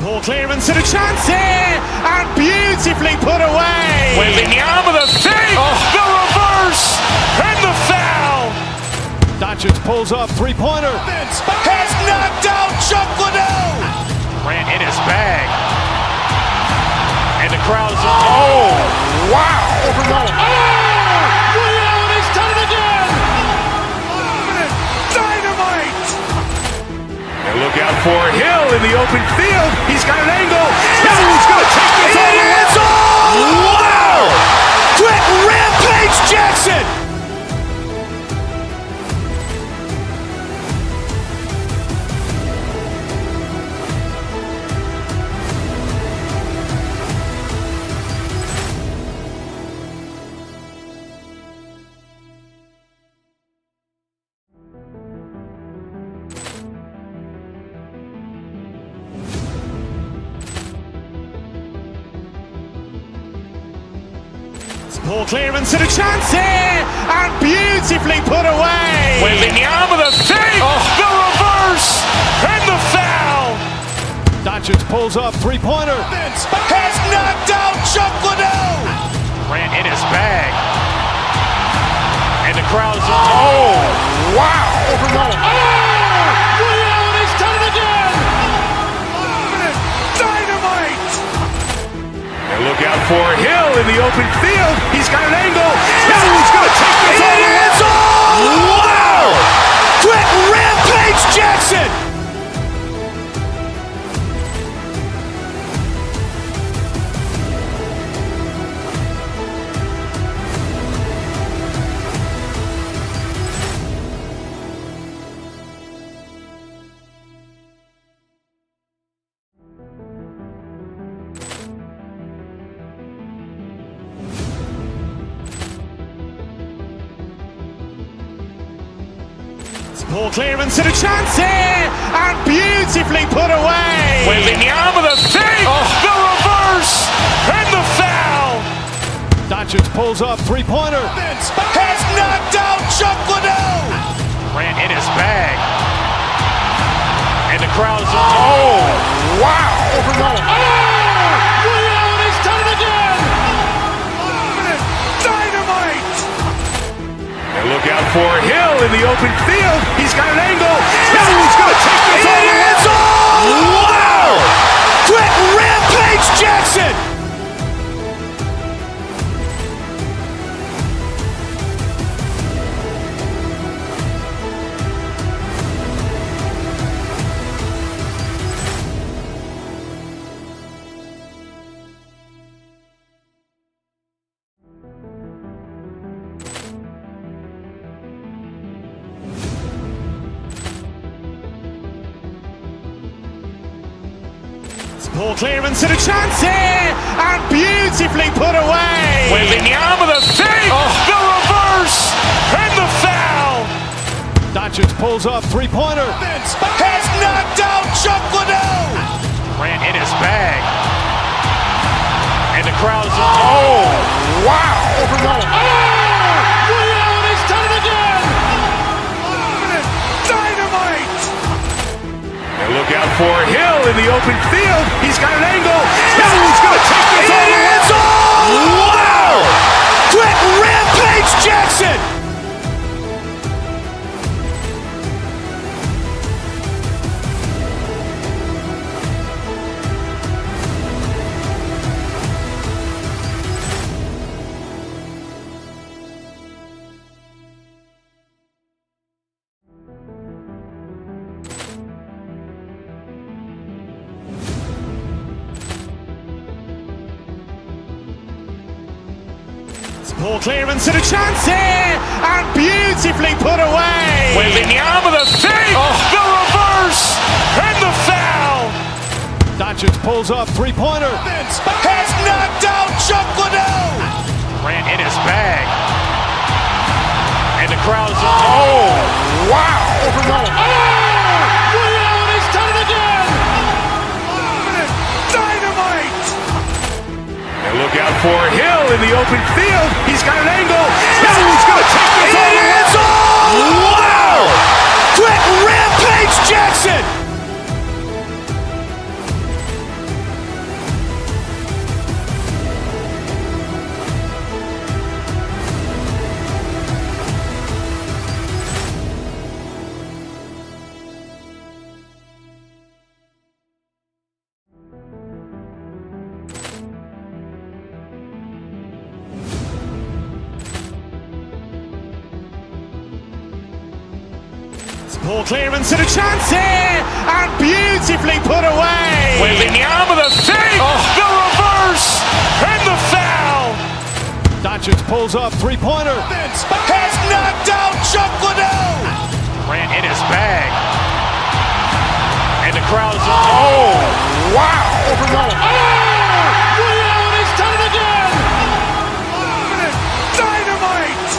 Poor clearance and a chance here, and beautifully put away. Wembanyama the fake, the reverse, and the foul. Doncic pulls up, three-pointer. Has knocked out Chuck Liddell. Grant in his bag. And the crowd's wow. Liddell has done it again. Dynamite. And look out for Hill in the open field. He's got an angle. He's going to take this all the way. Wow! Quick Rampage Jackson. Poor clearance and a chance here, and beautifully put away. Wembanyama the fake, the reverse, and the foul. Doncic pulls up, three-pointer. Has knocked out Chuck Liddell. Grant in his bag. And the crowd's wow. Liddell has done it again. Dynamite. And look out for Hill in the open field. He's got an angle. He's going to take this all the way. Wow! Quick Rampage Jackson. Poor clearance and a chance here, and beautifully put away. Wembanyama the fake, the reverse, and the foul. Doncic pulls up, three-pointer. Has knocked out Chuck Liddell. Grant in his bag. And the crowd's wow. Liddell has done it again. Dynamite. And look out for Hill in the open field. He's got an angle. He's going to take this all the way. Wow! Quick Rampage Jackson. Poor clearance and a chance here, and beautifully put away. Wembanyama the fake, the reverse, and the foul. Doncic pulls up, three-pointer. Has knocked out Chuck Liddell. Grant in his bag. And the crowd's wow. Liddell has done it again. Dynamite. And look out for Hill in the open field. He's got an angle. He's going to take this all the way. Wow! Quick Rampage Jackson. Poor clearance and a chance here, and beautifully put away. Wembanyama the fake, the reverse, and the foul. Doncic pulls up, three-pointer. Has knocked out Chuck Liddell. Grant in his bag. And the crowd's wow. Liddell has done it again. Dynamite. And look out for Hill in the open field. He's got an angle. He's going to take this all the way. Wow! Quick Rampage Jackson. Poor clearance and a chance here, and beautifully put away. Wembanyama with a fake, the reverse, and the foul. Doncic pulls up, three-pointer. Has knocked out Chuck Liddell. Ran in his bag. And the crowd's, oh, wow. Liddell, and he's done it again. Dynamite.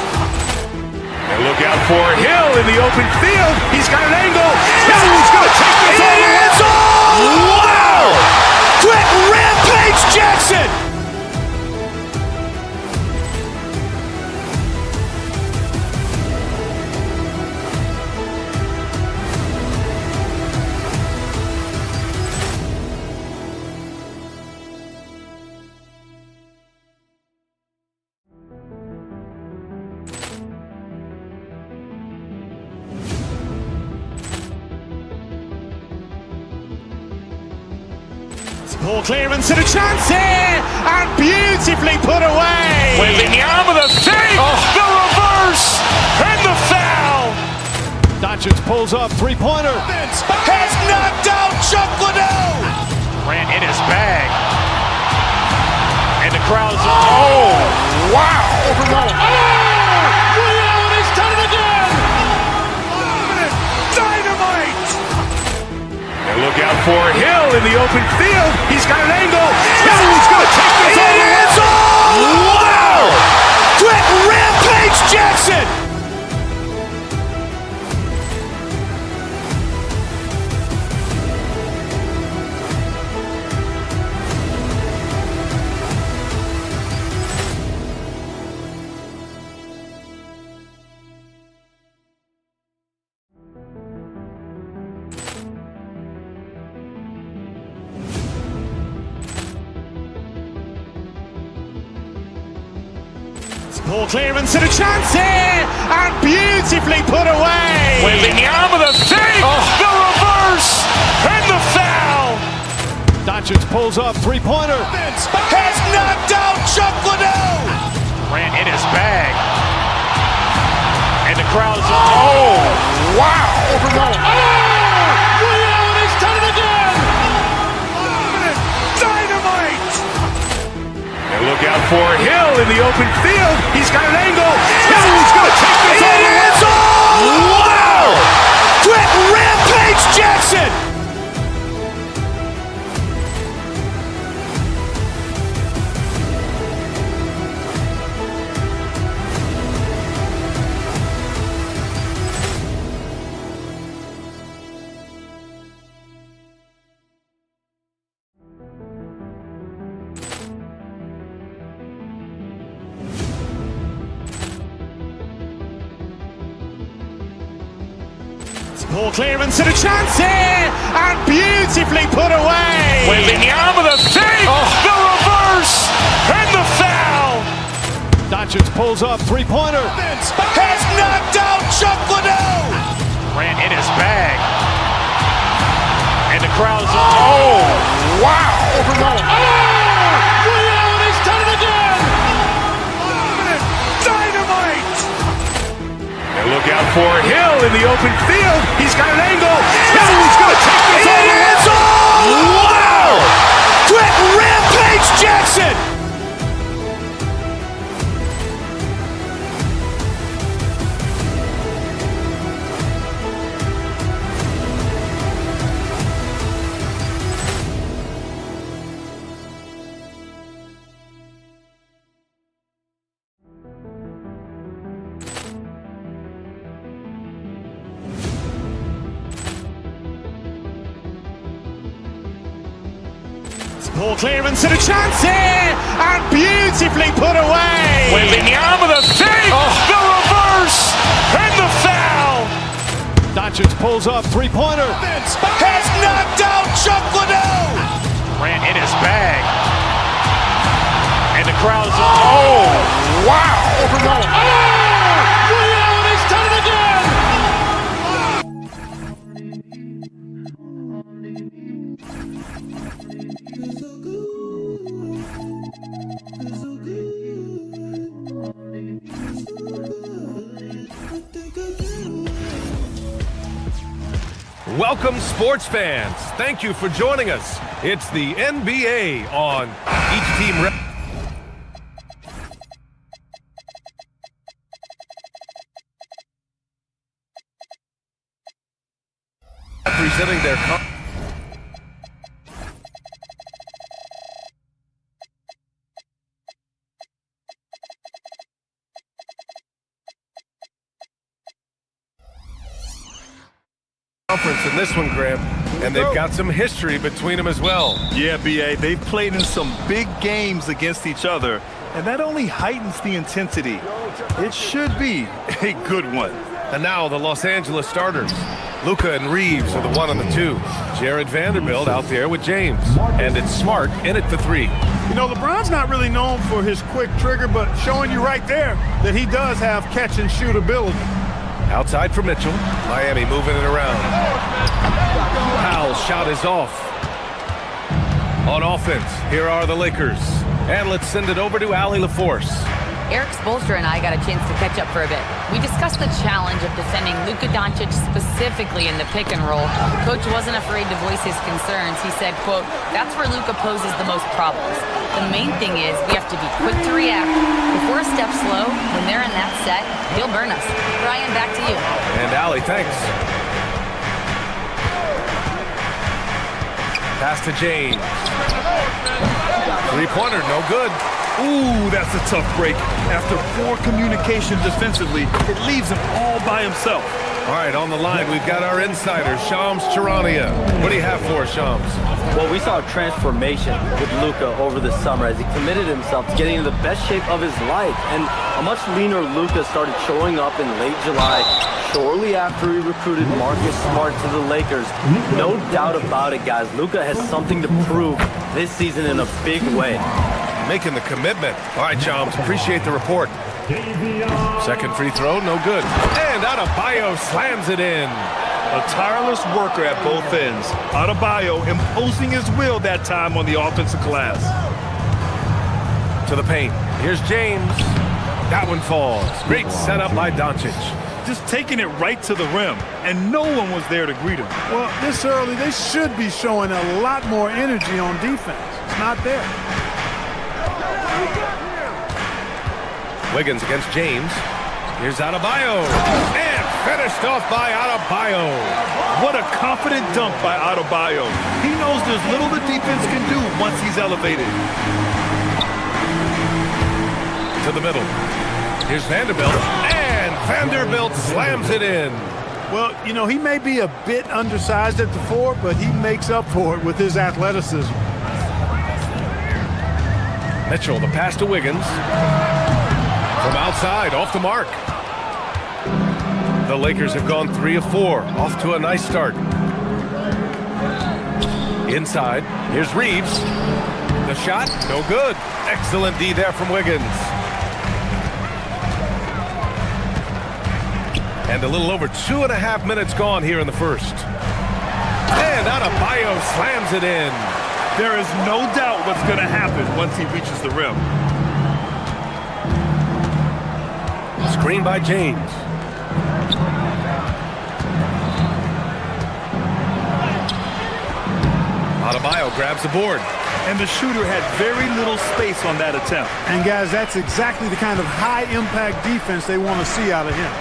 And look out for Hill in the open field. He's got an angle. Hill's going to take this all the way. Wow. Quick rampage Jackson. Poor clearance and a chance here, and beautifully put away. Wembanyama with a fake, the reverse, and the foul. Doncic pulls up, three-pointer. Has knocked out Chuck Liddell. Ran in his bag. And the crowd's, oh, wow. Liddell, and he's done it again. Dynamite. And look out for Hill in the open field. He's got an angle. Hill's going to take this all the way. Wow. Quick rampage Jackson. Poor clearance and a chance here, and beautifully put away. Wembanyama with a fake, the reverse, and the foul. Doncic pulls up, three-pointer. Has knocked out Chuck Liddell. Ran in his bag. And the crowd's, oh, wow. Liddell, and he's done it again. Dynamite. And look out for Hill in the open field. He's got an angle. Hill's going to take this all the way. Wow. Quick rampage Jackson. Poor clearance and a chance here, and beautifully put away. Wembanyama with a fake, the reverse, and the foul. Doncic pulls up, three-pointer. Has knocked out Chuck Liddell. Ran in his bag. And the crowd's, oh, wow. Liddell, and he's done it again. Dynamite. And look out for Hill in the open field. He's got an angle. Hill's going to take this all the way. Wow. Quick rampage Jackson. Poor clearance and a chance here, and beautifully put away. Wembanyama with a fake, the reverse, and the foul. Doncic pulls up, three-pointer. Has knocked out Chuck Liddell. Ran in his bag. And the crowd's, oh, wow. Liddell, and he's done it again. Welcome, sports fans. Thank you for joining us. It's the NBA on each team. Representing their conference in this one, Graham, and they've got some history between them as well. Yeah, B.A., they've played in some big games against each other, and that only heightens the intensity. It should be a good one. And now the Los Angeles starters. Luka and Reeves are the 1 and the 2. Jared Vanderbilt out there with James. And it's Smart in at the 3. You know, LeBron's not really known for his quick trigger, but showing you right there that he does have catch and shoot ability. Outside for Mitchell. Miami moving it around. Powell's shot is off. On offense, here are the Lakers. And let's send it over to Allie LaForce. Eric Spoelstra and I got a chance to catch up for a bit. We discussed the challenge of defending Luka Doncic specifically in the pick and roll. Coach wasn't afraid to voice his concerns. He said, quote, "That's where Luka poses the most problems. The main thing is we have to be quick to react. If we're a step slow, when they're in that set, he'll burn us." Brian, back to you. And Allie, thanks. Pass to James. Three-pointer, no good. Ooh, that's a tough break. After poor communication defensively, it leaves him all by himself. All right, on the line, we've got our insider, Shams Charania. What do you have for us, Shams? Well, we saw a transformation with Luka over the summer as he committed himself to getting into the best shape of his life. And a much leaner Luka started showing up in late July, shortly after he recruited Marcus Smart to the Lakers. No doubt about it, guys. Luka has something to prove this season in a big way. Making the commitment. All right, Shams, appreciate the report. Second free throw, no good. And Adebayo slams it in. A tireless worker at both ends. Adebayo imposing his will that time on the offensive glass. To the paint. Here's James. That one falls. Great setup by Doncic. Just taking it right to the rim, and no one was there to greet him. Well, this early, they should be showing a lot more energy on defense. It's not there. Wiggins against James. Here's Adebayo. And finished off by Adebayo. What a confident dunk by Adebayo. He knows there's little the defense can do once he's elevated. To the middle. Here's Vanderbilt. And Vanderbilt slams it in. Well, you know, he may be a bit undersized at the 4, but he makes up for it with his athleticism. Mitchell, the pass to Wiggins. From outside, off the mark. The Lakers have gone 3 of 4, off to a nice start. Inside, here's Reeves. The shot, no good. Excellent D there from Wiggins. And a little over 2.5 minutes gone here in the first. And Adebayo slams it in. There is no doubt what's going to happen once he reaches the rim. Screen by James. Adebayo grabs the board. And the shooter had very little space on that attempt. And guys, that's exactly the kind of high-impact defense they want to see out of him.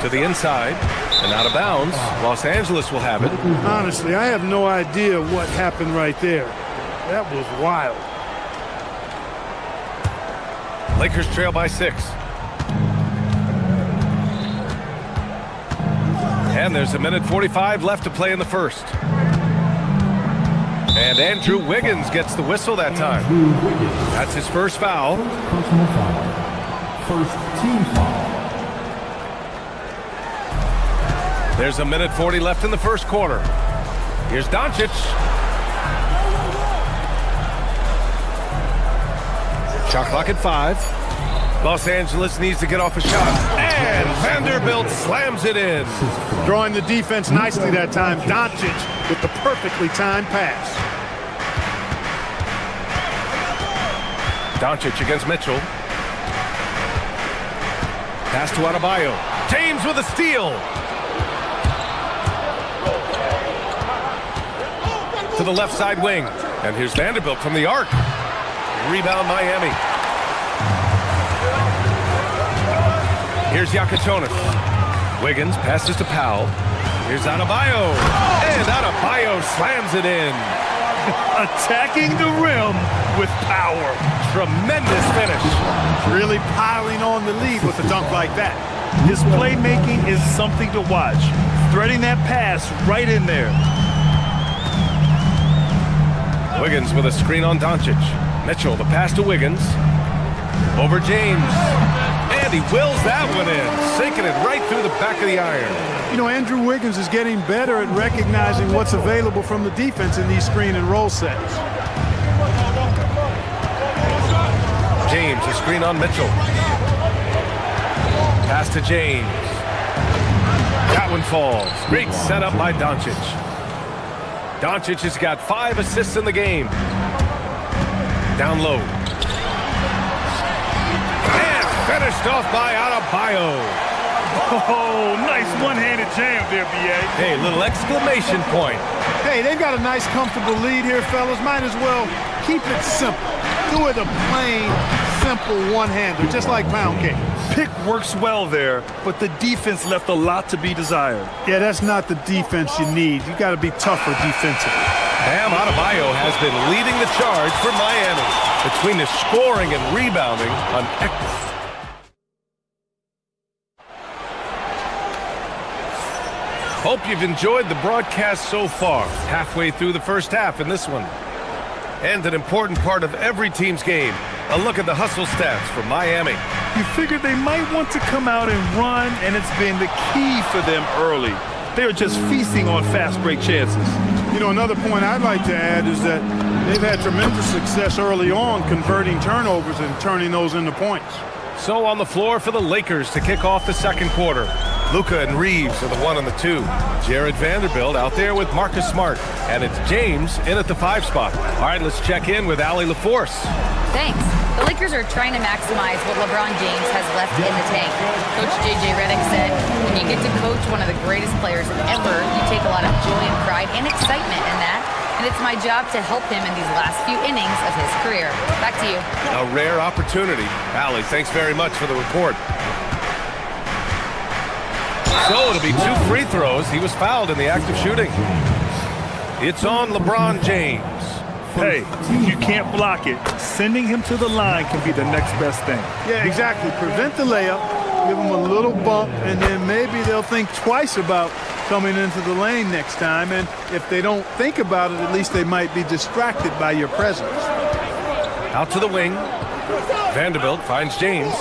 To the inside, and out of bounds. Los Angeles will have it. Honestly, I have no idea what happened right there. That was wild. Lakers trail by 6. And there's 1:45 left to play in the first. And Andrew Wiggins gets the whistle that time. That's his first foul. Personal foul. First team foul. There's 1:40 left in the first quarter. Here's Doncic. Shot clock at 5. Los Angeles needs to get off a shot. And Vanderbilt slams it in. Drawing the defense nicely that time. Doncic with the perfectly timed pass. Doncic against Mitchell. Pass to Adebayo. James with a steal. to the left side wing. And here's Vanderbilt from the arc. Rebound Miami. Here's Yakatonis. Wiggins passes to Powell. Here's Adebayo. And Adebayo slams it in. Attacking the rim with power. Tremendous finish. Really piling on the lead with a dunk like that. His playmaking is something to watch. Threading that pass right in there. Wiggins with a screen on Doncic. Mitchell, the pass to Wiggins. Over James. And he wills that one in, sinking it right through the back of the iron. You know, Andrew Wiggins is getting better at recognizing what's available from the defense in these screen and roll sets. James, a screen on Mitchell. Pass to James. That one falls. Great setup by Doncic. Doncic has got 5 assists in the game. Down low. And finished off by Adebayo. Oh, nice one-handed jam there, B.A. Hey, little exclamation point. Hey, they've got a nice, comfortable lead here, fellas. Might as well keep it simple. Do it a plain, simple one-hander, just like pound cake. Pick works well there, but the defense left a lot to be desired. Yeah, that's not the defense you need. You got to be tougher defensively. Bam Adebayo has been leading the charge for Miami. Between the scoring and rebounding, an Hope you've enjoyed the broadcast so far. Halfway through the first half in this one. And an important part of every team's game, a look at the hustle stats for Miami. You figured they might want to come out and run, and it's been the key for them early. They're just feasting on fast break chances. You know, another point I'd like to add is that they've had tremendous success early on converting turnovers and turning those into points. So on the floor for the Lakers to kick off the second quarter. Luka and Reeves are the 1 and the 2. Jared Vanderbilt out there with Marcus Smart. And it's James in at the 5 spot. All right, let's check in with Allie LaForce. Thanks. The Lakers are trying to maximize what LeBron James has left in the tank. Coach J.J. Redick said, when you get to coach one of the greatest players ever, you take a lot of joy and pride and excitement in that. And it's my job to help him in these last few innings of his career. Back to you. A rare opportunity. Allie, thanks very much for the report. So it'll be 2 free throws. He was fouled in the act of shooting. It's on LeBron James. Hey, if you can't block it, sending him to the line can be the next best thing. Yeah, exactly. Prevent the layup, give them a little bump, and then maybe they'll think twice about coming into the lane next time. And if they don't think about it, at least they might be distracted by your presence. Out to the wing. Vanderbilt finds James.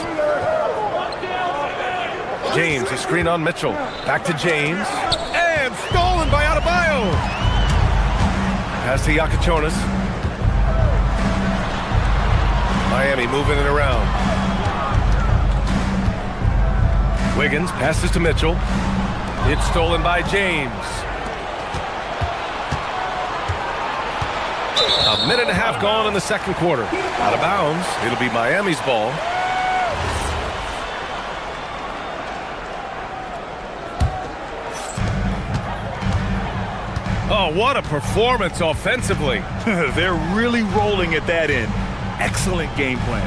James, a screen on Mitchell. Back to James. And stolen by Adebayo. Pass to Yakatonis. Miami moving it around. Wiggins passes to Mitchell. It's stolen by James. A minute and a half gone in the second quarter. Out of bounds. It'll be Miami's ball. Oh, what a performance offensively. They're really rolling at that end. Excellent game plan.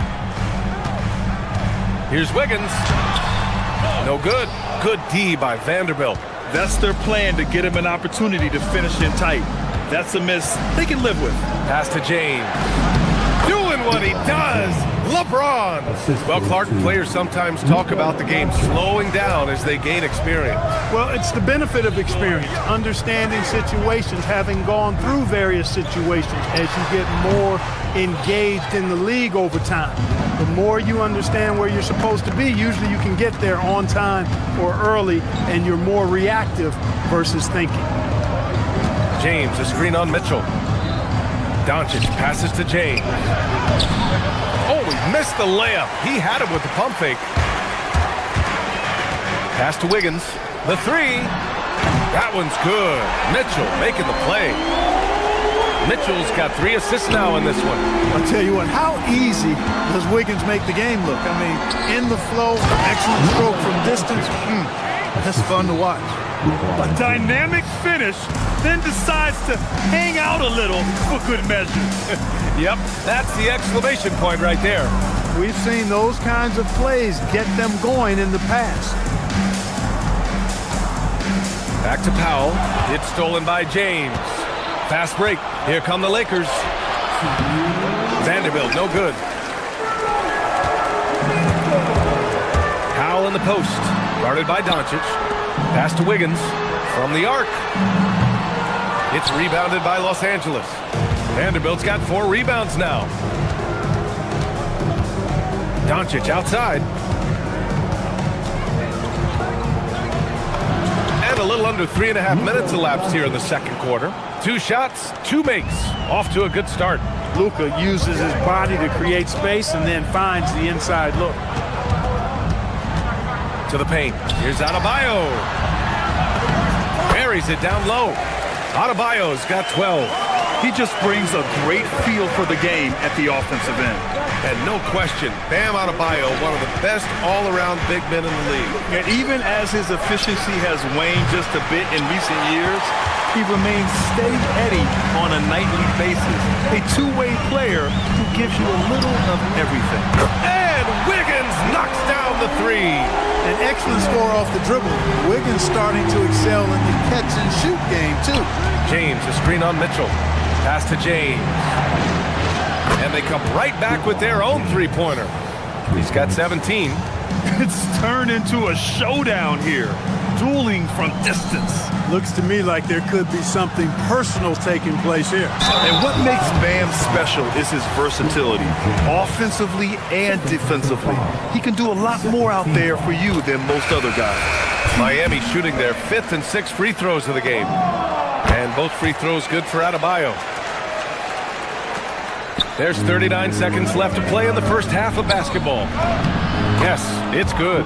Here's Wiggins. No good. Good D by Vanderbilt. That's their plan, to get him an opportunity to finish in tight. That's a miss they can live with. Pass to James. Doing what he does. LeBron. Well, Clark, players sometimes talk about the game slowing down as they gain experience. Well, it's the benefit of experience, understanding situations, having gone through various situations as you get more engaged in the league over time. The more you understand where you're supposed to be, usually you can get there on time or early, and you're more reactive versus thinking. James, a screen on Mitchell. Doncic passes to James. Oh, he missed the layup. He had him with the pump fake. Pass to Wiggins. The 3. That one's good. Mitchell making the play. Mitchell's got 3 assists now in this one. I'll tell you what, how easy does Wiggins make the game look? I mean, in the flow, excellent stroke from distance. That's fun to watch. A dynamic finish, then decides to hang out a little for good measure. Yep, that's the exclamation point right there. We've seen those kinds of plays get them going in the past. Back to Powell. It's stolen by James. Fast break. Here come the Lakers. Vanderbilt, no good. Powell in the post. Guarded by Doncic. Pass to Wiggins. From the arc. It's rebounded by Los Angeles. Vanderbilt's got 4 rebounds now. Doncic outside. And a little under 3.5 minutes elapsed here in the second quarter. 2 shots, 2 makes. Off to a good start. Luka uses his body to create space and then finds the inside look. To the paint. Here's Adebayo. Buries it down low. Adebayo's got 12. He just brings a great feel for the game at the offensive end. And no question, Bam Adebayo, one of the best all-around big men in the league. And even as his efficiency has waned just a bit in recent years, he remains steady on a nightly basis. A two-way player who gives you a little of everything. And Wiggins knocks down the 3. An excellent score off the dribble. Wiggins starting to excel in the catch-and-shoot game, too. James, a screen on Mitchell. Pass to James. And they come right back with their own three-pointer. He's got 17. It's turned into a showdown here. Dueling from distance. Looks to me like there could be something personal taking place here. And what makes Bam special is his versatility, offensively and defensively. He can do a lot more out there for you than most other guys. Miami shooting their 5th and 6th free throws of the game. And both free throws good for Adebayo. There's 39 seconds left to play in the first half of basketball. Yes, it's good.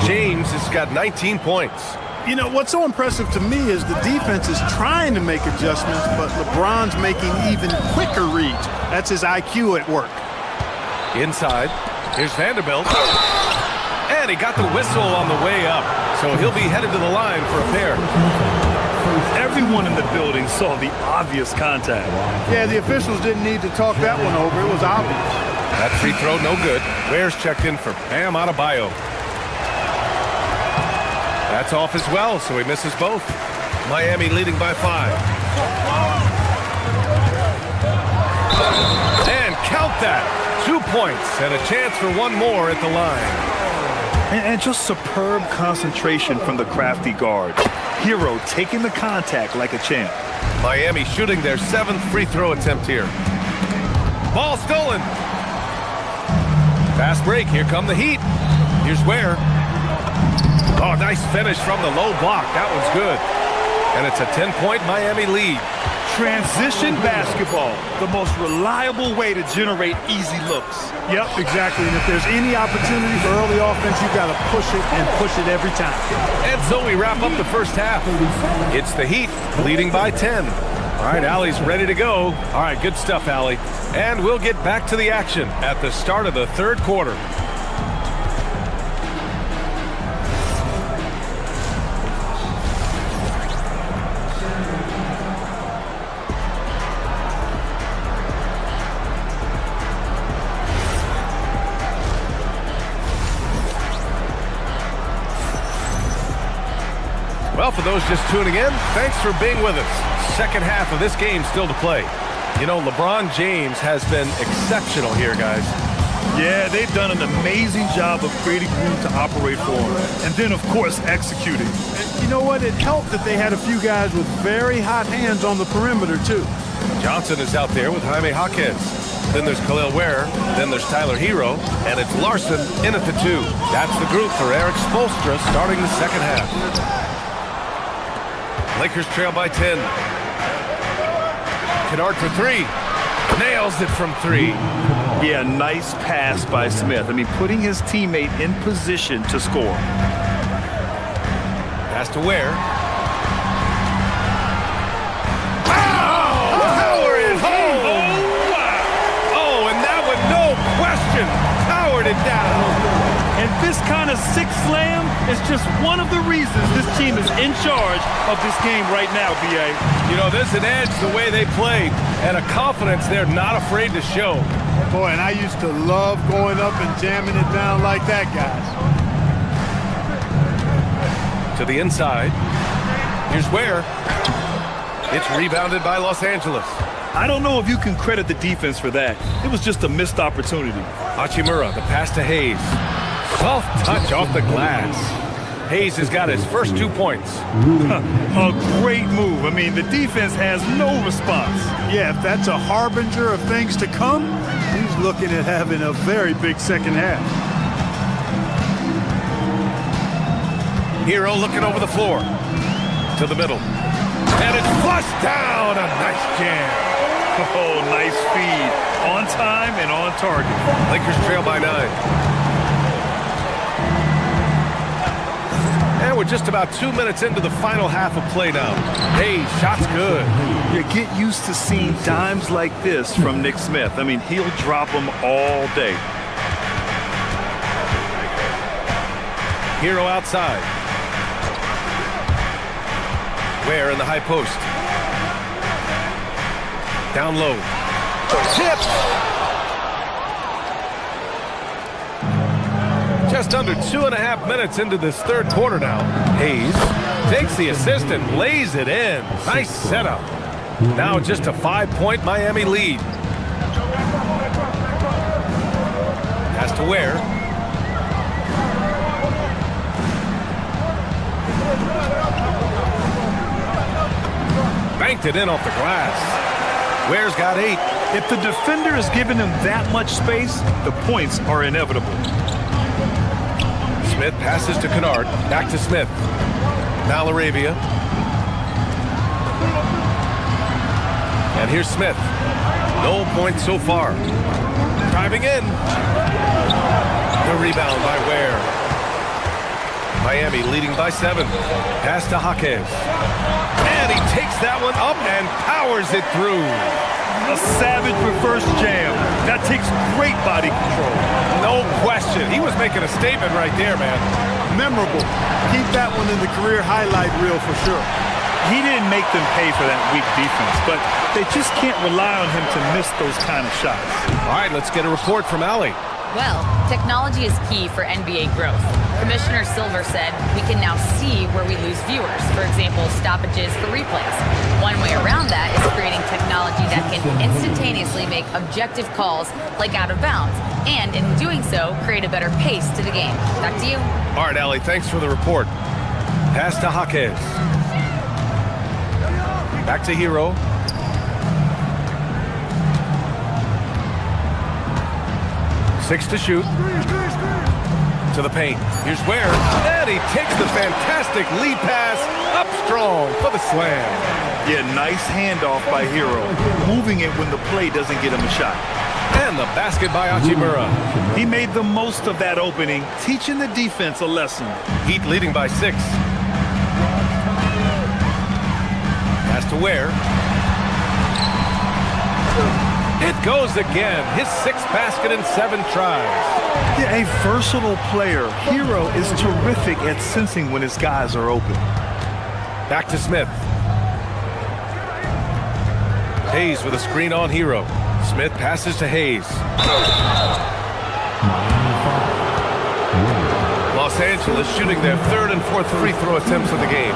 James has got 19 points. You know, what's so impressive to me is the defense is trying to make adjustments, but LeBron's making even quicker reads. That's his IQ at work. Inside, here's Vanderbilt. And he got the whistle on the way up, so he'll be headed to the line for a pair. Everyone in the building saw the obvious contact. Yeah, the officials didn't need to talk that one over. It was obvious. That free throw, no good. Ware's checked in for Bam Adebayo. That's off as well, so he misses both. Miami leading by 5. And count that. 2 points and a chance for one more at the line. And just superb concentration from the crafty guard. Hero taking the contact like a champ. Miami shooting their 7th free throw attempt here. Ball stolen. Fast break. Here come the Heat. Here's Ware. Oh, nice finish from the low block. That one's good. And it's a 10-point Miami lead. Transition basketball, the most reliable way to generate easy looks. Yep, exactly. And if there's any opportunity for early offense, you've got to push it and push it every time. And so we wrap up the first half. It's the Heat leading by 10. All right, Allie's ready to go. All right, good stuff, Allie. And we'll get back to the action at the start of the third quarter. Well, for those just tuning in, thanks for being with us. Second half of this game still to play. You know, LeBron James has been exceptional here, guys. Yeah, they've done an amazing job of creating room to operate for him. And then, of course, executing. And you know what? It helped that they had a few guys with very hot hands on the perimeter, too. Johnson is out there with Jaime Jaquez. Then there's Khalil Ware. Then there's Tyler Hero. And it's Larson in at the 2. That's the group for Eric Spoelstra starting the second half. Lakers trail by 10. Kennard for 3. Nails it from 3. Yeah, nice pass by Smith. I mean, putting his teammate in position to score. Pass to Ware. Oh! Power it home! Oh, and that one, no question, powered it down. And this kind of sick slam is just one of the reasons this team is in charge of this game right now, B.A. You know, there's an edge the way they play and a confidence they're not afraid to show. Boy, and I used to love going up and jamming it down like that, guys. To the inside. Here's where. It's rebounded by Los Angeles. I don't know if you can credit the defense for that. It was just a missed opportunity. Hachimura, the pass to Hayes. Soft touch off the glass. Hayes has got his first 2 points. A great move. I mean, the defense has no response. Yeah, if that's a harbinger of things to come, he's looking at having a very big second half. Hero looking over the floor. To the middle. And it's flushed down. A nice jam. Oh, nice feed. On time and on target. Lakers trail by 9. And we're just about 2 minutes into the final half of play now. Hey, shot's good. You get used to seeing dimes like this from Nick Smith. I mean, he'll drop them all day. Hero outside. Ware in the high post. Down low. Tip! Just under 2.5 minutes into this third quarter now. Hayes takes the assist and lays it in. Nice setup. Now just a 5-point Miami lead. Pass to Ware. Banked it in off the glass. Ware's got 8. If the defender is giving him that much space, the points are inevitable. Smith passes to Kennard. Back to Smith. Now Arabia. And here's Smith. No points so far. Driving in. The rebound by Ware. Miami leading by 7. Pass to Jaquez. And he takes that one up and powers it through. A savage reverse jam. That takes great body control. No question. He was making a statement right there, man. Memorable. Keep that one in the career highlight reel for sure. He didn't make them pay for that weak defense, but they just can't rely on him to miss those kind of shots. All right, let's get a report from Allie. Well, technology is key for NBA growth. Commissioner Silver said we can now see where we lose viewers. For example, stoppages for replays. One way around that is creating technology that can instantaneously make objective calls like out of bounds, and in doing so, create a better pace to the game. Back to you. All right, Allie, thanks for the report. Pass to Jaquez. Back to Hero. Six to shoot. To the paint. Here's Ware. And he takes the fantastic lead pass up strong for the slam. Yeah, nice handoff by Hero. Moving it when the play doesn't get him a shot. And the basket by Hachimura. He made the most of that opening, teaching the defense a lesson. Heat leading by 6. Pass to Ware. It goes again. His 6th basket in 7 tries. Yeah, a versatile player. Hero is terrific at sensing when his guys are open. Back to Smith. Hayes with a screen on Hero. Smith passes to Hayes. Los Angeles shooting their 3rd and 4th free throw attempts of the game.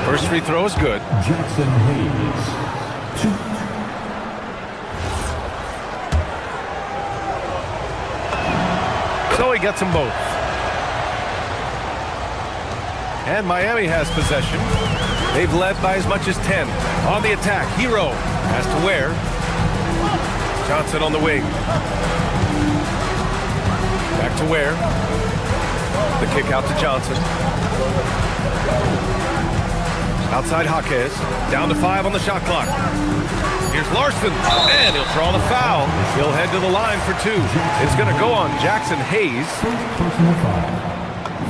First free throw is good. Jackson Hayes. 2. So he gets them both. And Miami has possession. They've led by as much as 10. On the attack, Hero has to Ware. Johnson on the wing. Back to Ware. The kick out to Johnson. Outside Jaquez. Down to 5 on the shot clock. Here's Larson. And he'll draw the foul. He'll head to the line for 2. It's going to go on Jackson Hayes. Personal foul.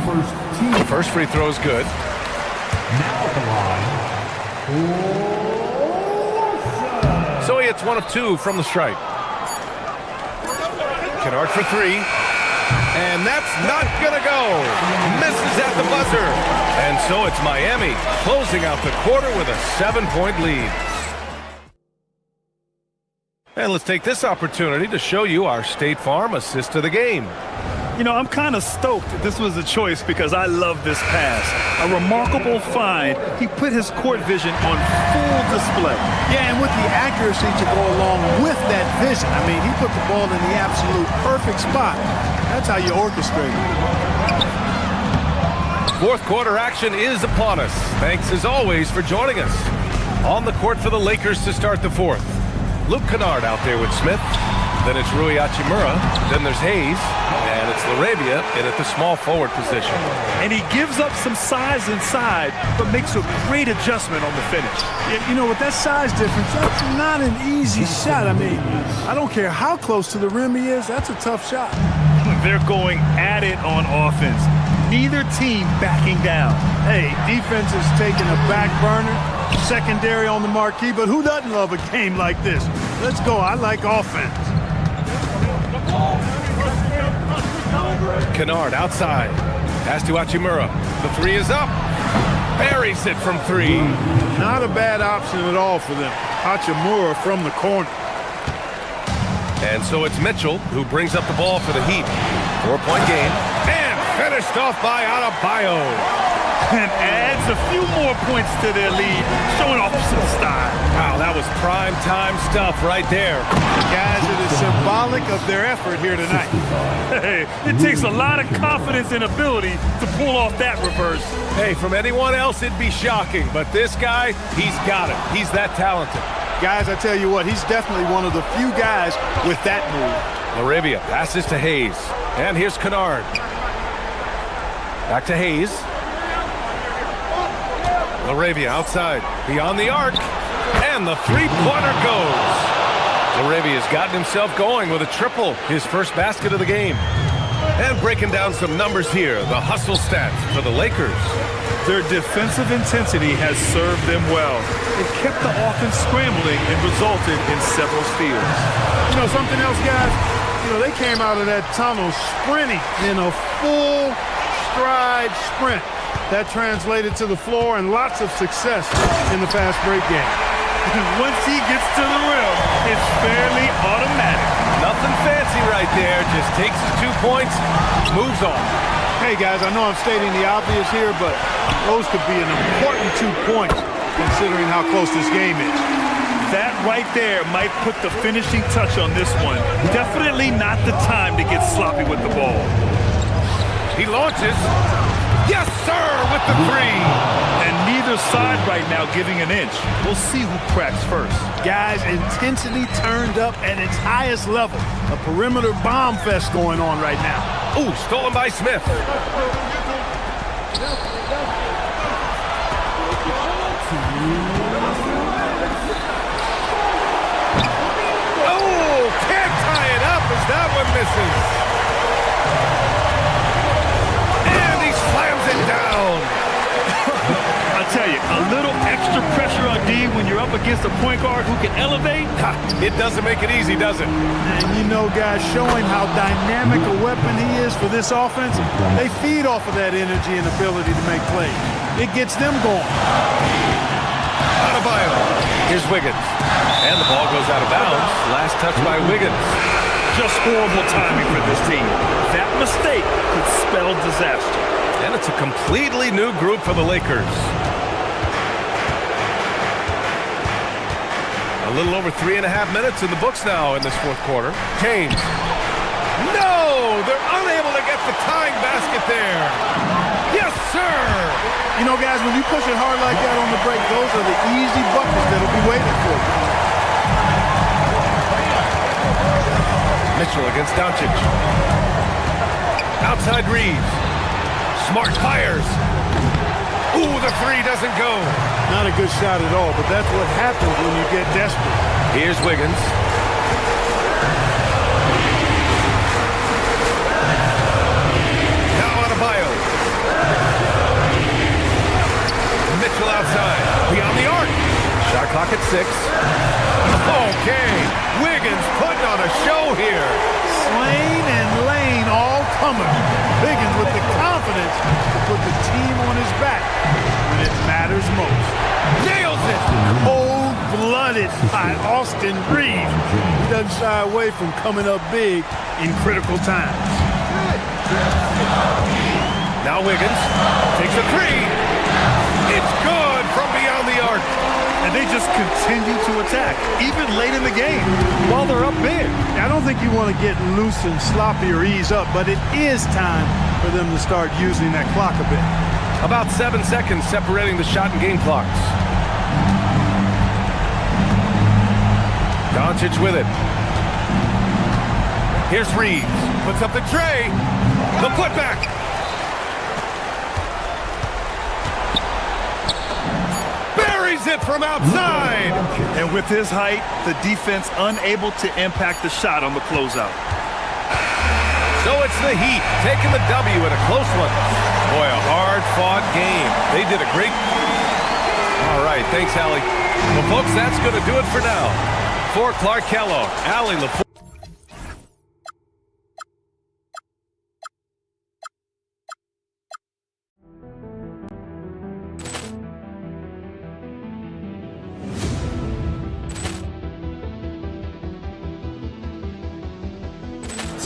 First team. First free throw is good. Now at the line. So he hits 1 of 2 from the stripe. Kennard for 3. And that's not gonna go. Misses at the buzzer. And so it's Miami closing out the quarter with a 7-point lead. And let's take this opportunity to show you our State Farm assist of the game. You know, I'm kind of stoked that this was a choice because I love this pass. A remarkable find. He put his court vision on full display. Yeah, and with the accuracy to go along with that vision. I mean, he put the ball in the absolute perfect spot. That's how you orchestrate it. Fourth quarter action is upon us. Thanks as always for joining us. On the court for the Lakers to start the fourth. Luke Kennard out there with Smith. Then it's Rui Hachimura. Then there's Hayes. And it's Laravia in at the small forward position. And he gives up some size inside, but makes a great adjustment on the finish. You know, with that size difference, that's not an easy shot. I mean, I don't care how close to the rim he is. That's a tough shot. They're going at it on offense. Neither team backing down. Hey, defense is taking a back burner. Secondary on the marquee, but who doesn't love a game like this? Let's go. I like offense. Kennard outside. Pass to Hachimura. The three is up. Buries it from three. Not a bad option at all for them. Hachimura from the corner. And so it's Mitchell who brings up the ball for the Heat. 4-point game. And finished off by Adebayo. And adds a few more points to their lead, showing off some style. Wow, that was prime time stuff right there. Guys, it is symbolic of their effort here tonight. Hey, it takes a lot of confidence and ability to pull off that reverse. Hey, from anyone else, it'd be shocking. But this guy, he's got it. He's that talented. Guys, I tell you what, he's definitely one of the few guys with that move. Laravia passes to Hayes. And here's Kennard. Back to Hayes. Laravia outside, beyond the arc, and the three-pointer goes. Laravia's gotten himself going with a triple, his first basket of the game. And breaking down some numbers here, the hustle stats for the Lakers. Their defensive intensity has served them well. It kept the offense scrambling and resulted in several steals. You know, something else, guys? You know, they came out of that tunnel sprinting in a full stride sprint. That translated to the floor and lots of success in the fast break game. Once he gets to the rim, it's fairly automatic. Nothing fancy right there. Just takes his 2 points, moves on. Hey, guys, I know I'm stating the obvious here, but those could be an important 2 points considering how close this game is. That right there might put the finishing touch on this one. Definitely not the time to get sloppy with the ball. He launches. Yes, sir, with the three. And neither side right now giving an inch. We'll see who cracks first. Guys, intensity turned up at its highest level. A perimeter bomb fest going on right now. Ooh, stolen by Smith. Oh, can't tie it up as that one misses. Down. I'll tell you, a little extra pressure on D when you're up against a point guard who can elevate. It doesn't make it easy, does it? And you know, guys, showing how dynamic a weapon he is for this offense, they feed off of that energy and ability to make plays. It gets them going. Adebayo. Here's Wiggins. And the ball goes out of bounds. Last touch by Wiggins. Just horrible timing for this team. That mistake could spell disaster. And it's a completely new group for the Lakers. A little over 3.5 minutes in the books now in this fourth quarter. James. No! They're unable to get the tying basket there. Yes, sir! You know, guys, when you push it hard like that on the break, those are the easy buckets that'll be waiting for you. Mitchell against Doncic. Outside Reeves. Smart fires. Ooh, the three doesn't go. Not a good shot at all, but that's what happens when you get desperate. Here's Wiggins. Now Adebayo. Mitchell outside. Beyond the arc. Shot clock at 6. Okay. Wiggins putting on a show here. Slane and Lane all doesn't shy away from coming up big in critical times. Now Wiggins takes a three. It's good from beyond the arc. And they just continue to attack, even late in the game, while they're up big. I don't think you want to get loose and sloppy or ease up, but it is time for them to start using that clock a bit. About 7 seconds separating the shot and game clocks. Doncic with it. Here's Reeves. Puts up the tray. The putback. Buries it from outside. And with his height, the defense unable to impact the shot on the closeout. So it's the Heat taking the W in a close one. Boy, a hard-fought game. They did a great... All right, thanks, Allie. Well, folks, that's going to do it for now. For Clark Kellogg, Allie LaFleur.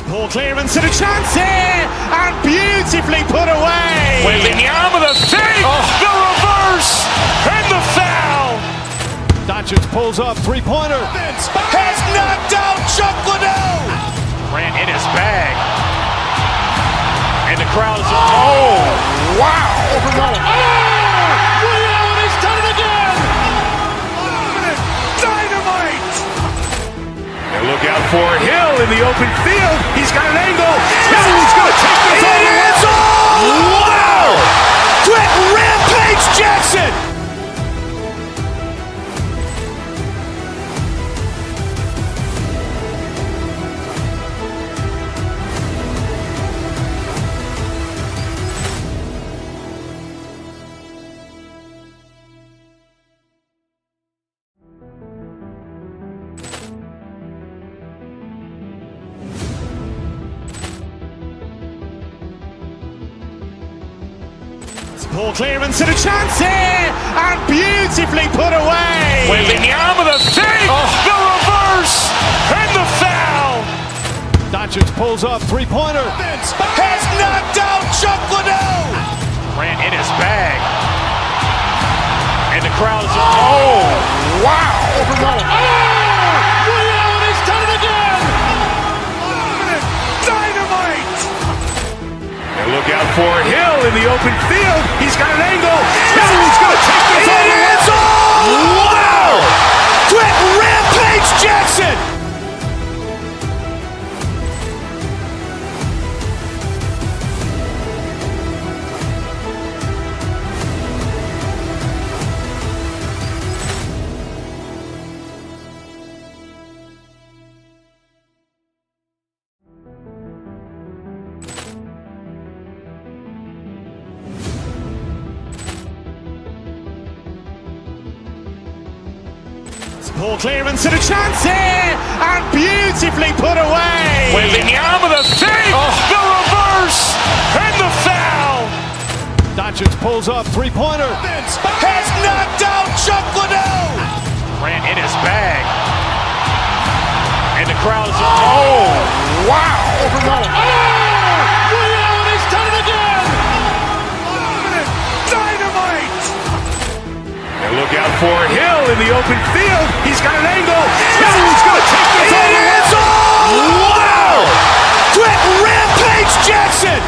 Poor clearance and a chance here, and beautifully put away. Wembanyama the fake, the reverse, and the foul. Doncic pulls up, three-pointer. Has knocked out Chuck Liddell. Grant in his bag. And the crowd is, oh, wow. Liddell, he's done it again. Dynamite. And look out for Hill in the open field. He's got an angle. Hill's going to take this all the way. Wow! Quick rampage Jackson. Poor clearance and a chance here, and beautifully put away. Wembanyama the fake, the reverse, and the foul. Doncic pulls up, three-pointer. Has knocked out Chuck Liddell. Grant in his bag. And the crowd is, oh, wow. Liddell, he's done it again. Dynamite. And look out for Hill in the open field. He's got an angle. Hill's going to take this all the way. Wow! Quick rampage Jackson. Poor clearance and a chance here, and beautifully put away. Wembanyama the fake, the reverse, and the foul. Doncic pulls up, three-pointer. Has knocked out Chuck Liddell. Grant in his bag. And the crowd is, oh, wow. Liddell, he's done it again. Dynamite. And look out for Hill in the open field. He's got an angle. Hill's going to take this all the way. Wow! Quick rampage Jackson.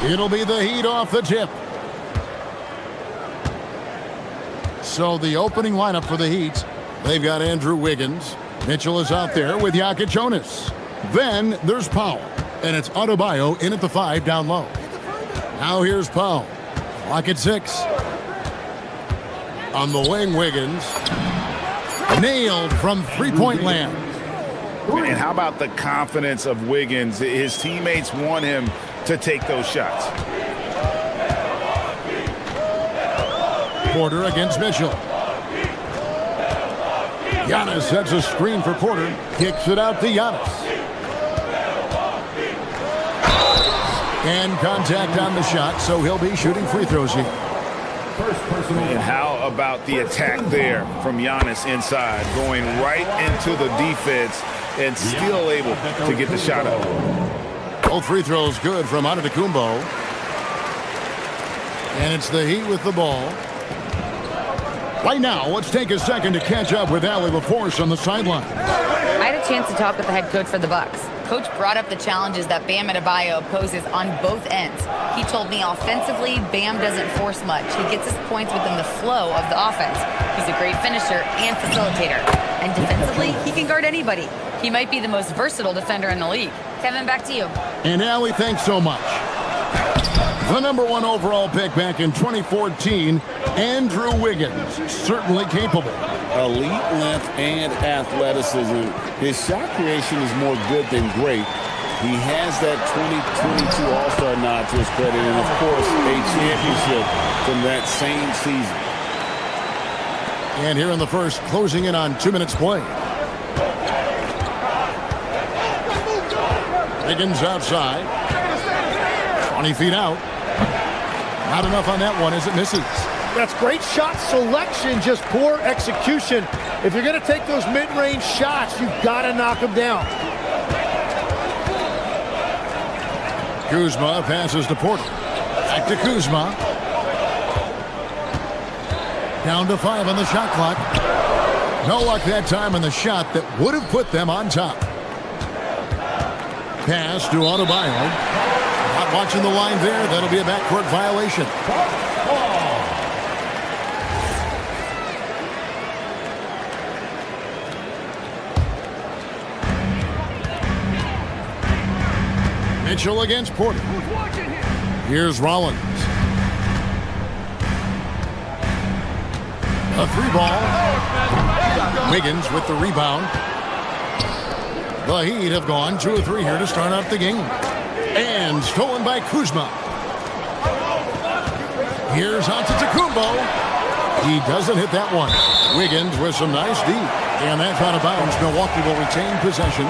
It'll be the Heat off the tip. So the opening lineup for the Heat, they've got Andrew Wiggins. Mitchell is out there with Jonas. Then there's Powell. And it's Adebayo in at the 5 down low. Now here's Powell. Clock at 6. On the wing, Wiggins. Nailed from three-point land. And how about the confidence of Wiggins? His teammates want him to take those shots. Porter against Mitchell. Giannis sets a screen for Porter. Kicks it out to Giannis. And contact on the shot, so he'll be shooting free throws here. And how about the attack there from Giannis inside, going right into the defense and still able to get the shot up. Both free throws good from Antetokounmpo. And it's the Heat with the ball. Right now, let's take a second to catch up with Allie LaForce on the sideline. I had a chance to talk with the head coach for the Bucks. Coach brought up the challenges that Bam Adebayo poses on both ends. He told me offensively, Bam doesn't force much. He gets his points within the flow of the offense. He's a great finisher and facilitator. And defensively, he can guard anybody. He might be the most versatile defender in the league. Kevin, back to you. And Allie, thanks so much. The #1 overall pick back in 2014, Andrew Wiggins, certainly capable. Elite length and athleticism. His shot creation is more good than great. He has that 2022 All-Star nod to his credit, and of course, a championship from that same season. And here in the first, closing in on 2 minutes play. Wiggins outside. 20 feet out. Not enough on that one as it misses. That's great shot selection, just poor execution. If you're going to take those mid-range shots, you've got to knock them down. Kuzma passes to Porter. Back to Kuzma. Down to 5 on the shot clock. No luck that time on the shot that would have put them on top. Pass to Adebayo. Not watching the line there. That'll be a backcourt violation. Mitchell against Porter. Here's Rollins. A 3-ball. Wiggins with the rebound. The Heat have gone 2 of 3 here to start out the game. And stolen by Kuzma. Here's Antetokounmpo. He doesn't hit that one. Wiggins with some nice D. And that's out of bounds. Milwaukee will retain possession.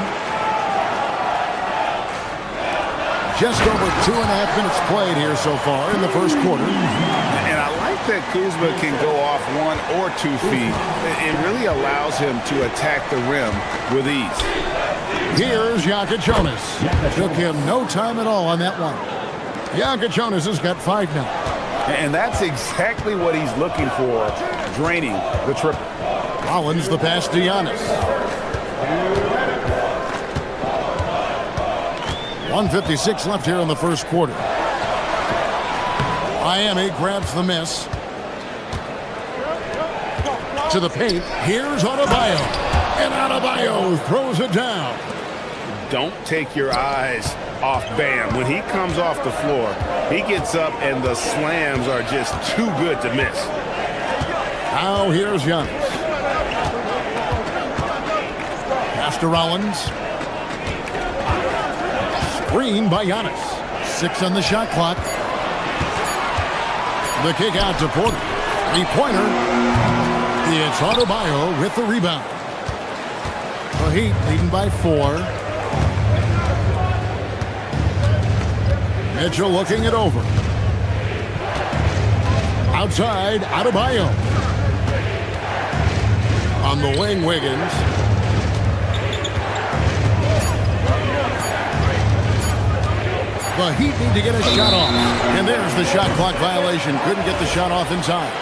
Just over 2.5 minutes played here so far in the first quarter. And I like that Kuzma can go off 1 or 2 feet. It really allows him to attack the rim with ease. Here's Jonas. Took him no time at all on that one. Jonas has got 5 now. And that's exactly what he's looking for, draining the triple. Rollins the pass to Giannis. 1:56 left here in the first quarter. Miami grabs the miss. To the paint. Here's Adebayo. And Adebayo throws it down. Don't take your eyes off Bam. When he comes off the floor, he gets up and the slams are just too good to miss. Now here's Giannis. Pass to Rollins. Screen by Giannis. 6 on the shot clock. The kick out to Porter. 3-pointer. It's Adebayo with the rebound. The Heat leading by 4. Mitchell looking it over. Outside, Adebayo. On the wing, Wiggins. The Heat need to get a shot off. And there's the shot clock violation. Couldn't get the shot off in time.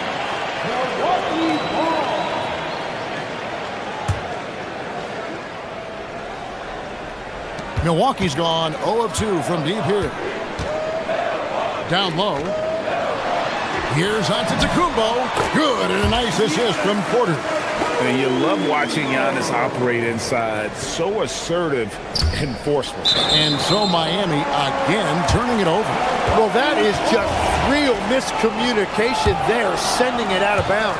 Milwaukee's gone 0 of 2 from deep here. Down low. Here's Antetokounmpo. Good, and a nice assist from Porter. And you love watching Giannis operate inside. So assertive and forceful. And so Miami again turning it over. Well, that is just real miscommunication there, sending it out of bounds.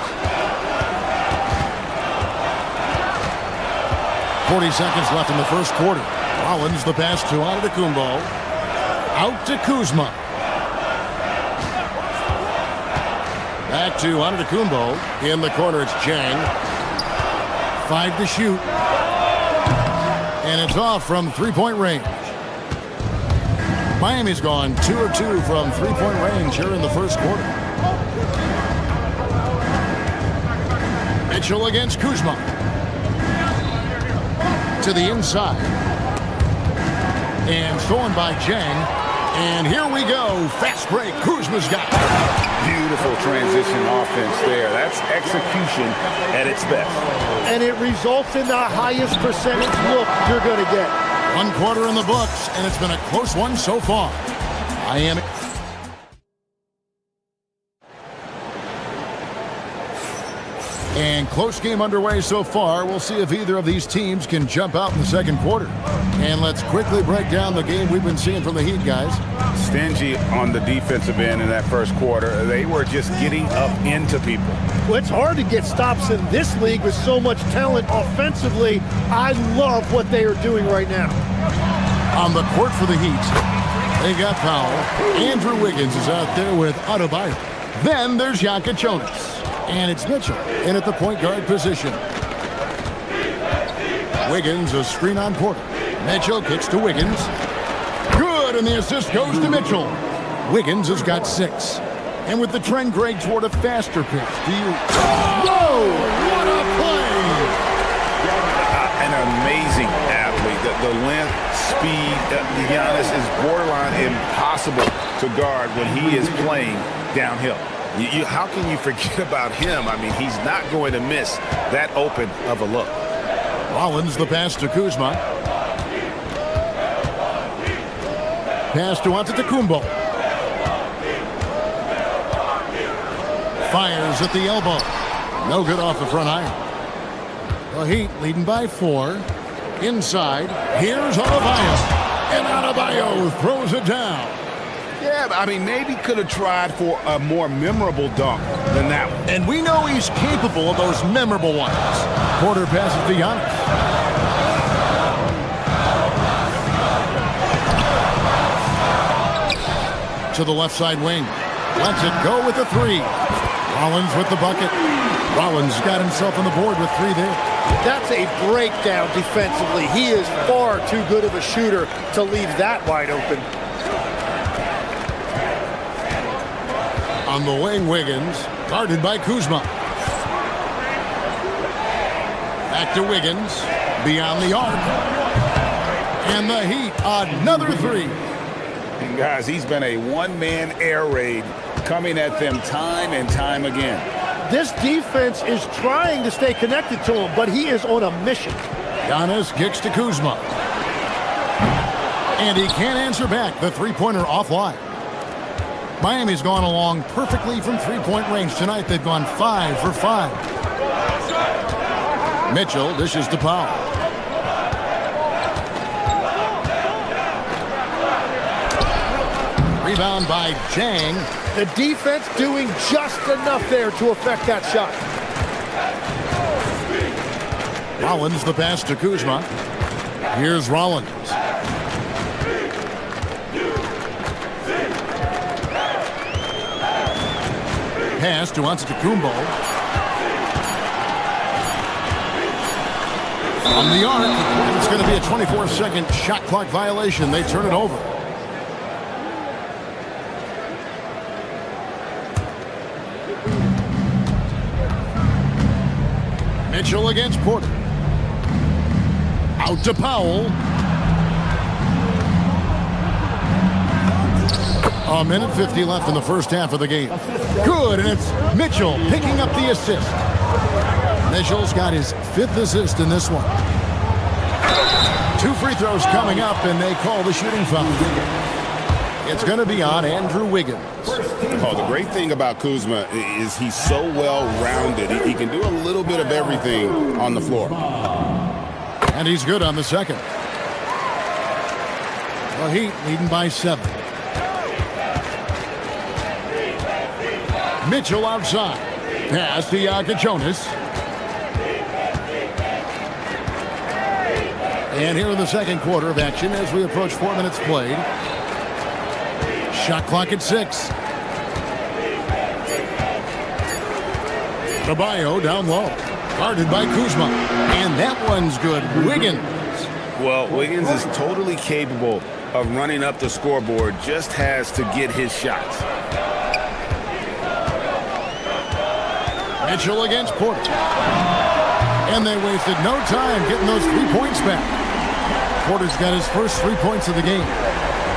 40 seconds left in the first quarter. Rollins the pass to Antetokounmpo. Out to Kuzma. Back to Antetokounmpo. In the corner, it's Jang. 5 to shoot. And it's off from three-point range. Miami's gone 2 of 2 from three-point range here in the first quarter. Mitchell against Kuzma. To the inside. And stolen by Jang. And here we go. Fast break. Kuzma's got it. Beautiful transition offense there. That's execution at its best. And it results in the highest percentage look you're going to get. 1 quarter in the books, and it's been a close one so far. Miami. And close game underway so far. We'll see if either of these teams can jump out in the second quarter. And let's quickly break down the game we've been seeing from the Heat, guys. Stingy on the defensive end in that first quarter. They were just getting up into people. Well, it's hard to get stops in this league with so much talent offensively. I love what they are doing right now. On the court for the Heat, they got Powell. Andrew Wiggins is out there with Adebayo. Then there's Jonas. And it's Mitchell in at the point guard position. Wiggins, a screen on Porter. Mitchell kicks to Wiggins. Good, and the assist goes to Mitchell. Wiggins has got 6. And with the trend grade toward a faster pitch, whoa, what a play! An amazing athlete. The length, speed, Giannis is borderline impossible to guard when he is playing downhill. How can you forget about him? I mean, he's not going to miss that open of a look. Rollins the pass to Kuzma. Pass to Antetokounmpo. Fires at the elbow. No good off the front iron. The Heat leading by 4. Inside. Here's Adebayo. And Adebayo throws it down. Yeah, I mean, maybe could have tried for a more memorable dunk than that one. And we know he's capable of those memorable ones. Porter passes to Giannis. To the left side wing. Lets it go with the 3. Rollins with the bucket. Rollins got himself on the board with 3 there. That's a breakdown defensively. He is far too good of a shooter to leave that wide open. On the wing, Wiggins, guarded by Kuzma. Back to Wiggins, beyond the arc. And the Heat, another 3. And guys, he's been a one-man air raid coming at them time and time again. This defense is trying to stay connected to him, but he is on a mission. Giannis kicks to Kuzma. And he can't answer back. The three-pointer offline. Miami's gone along perfectly from three-point range tonight. They've gone 5 for 5. Mitchell dishes to Powell. Rebound by Jang. The defense doing just enough there to affect that shot. Rollins the pass to Kuzma. Here's Rollins. Pass to Antetokounmpo. On the arc, and it's going to be a 24-second shot clock violation. They turn it over. Mitchell against Porter. Out to Powell. A minute 50 left in the first half of the game. Good, and it's Mitchell picking up the assist. Mitchell's got his 5th assist in this one. 2 free throws coming up, and they call the shooting foul. It's going to be on Andrew Wiggins. Oh, the great thing about Kuzma is he's so well-rounded. He can do a little bit of everything on the floor. And he's good on the second. The Heat leading by 7. Mitchell outside. Pass to Jonas. And here in the second quarter of action as we approach 4 minutes played. Shot clock at 6. Adebayo down low. Guarded by Kuzma. And that one's good. Wiggins. Well, Wiggins is totally capable of running up the scoreboard. Just has to get his shots. Mitchell against Porter. And they wasted no time getting those 3 points back. Porter's got his first 3 points of the game.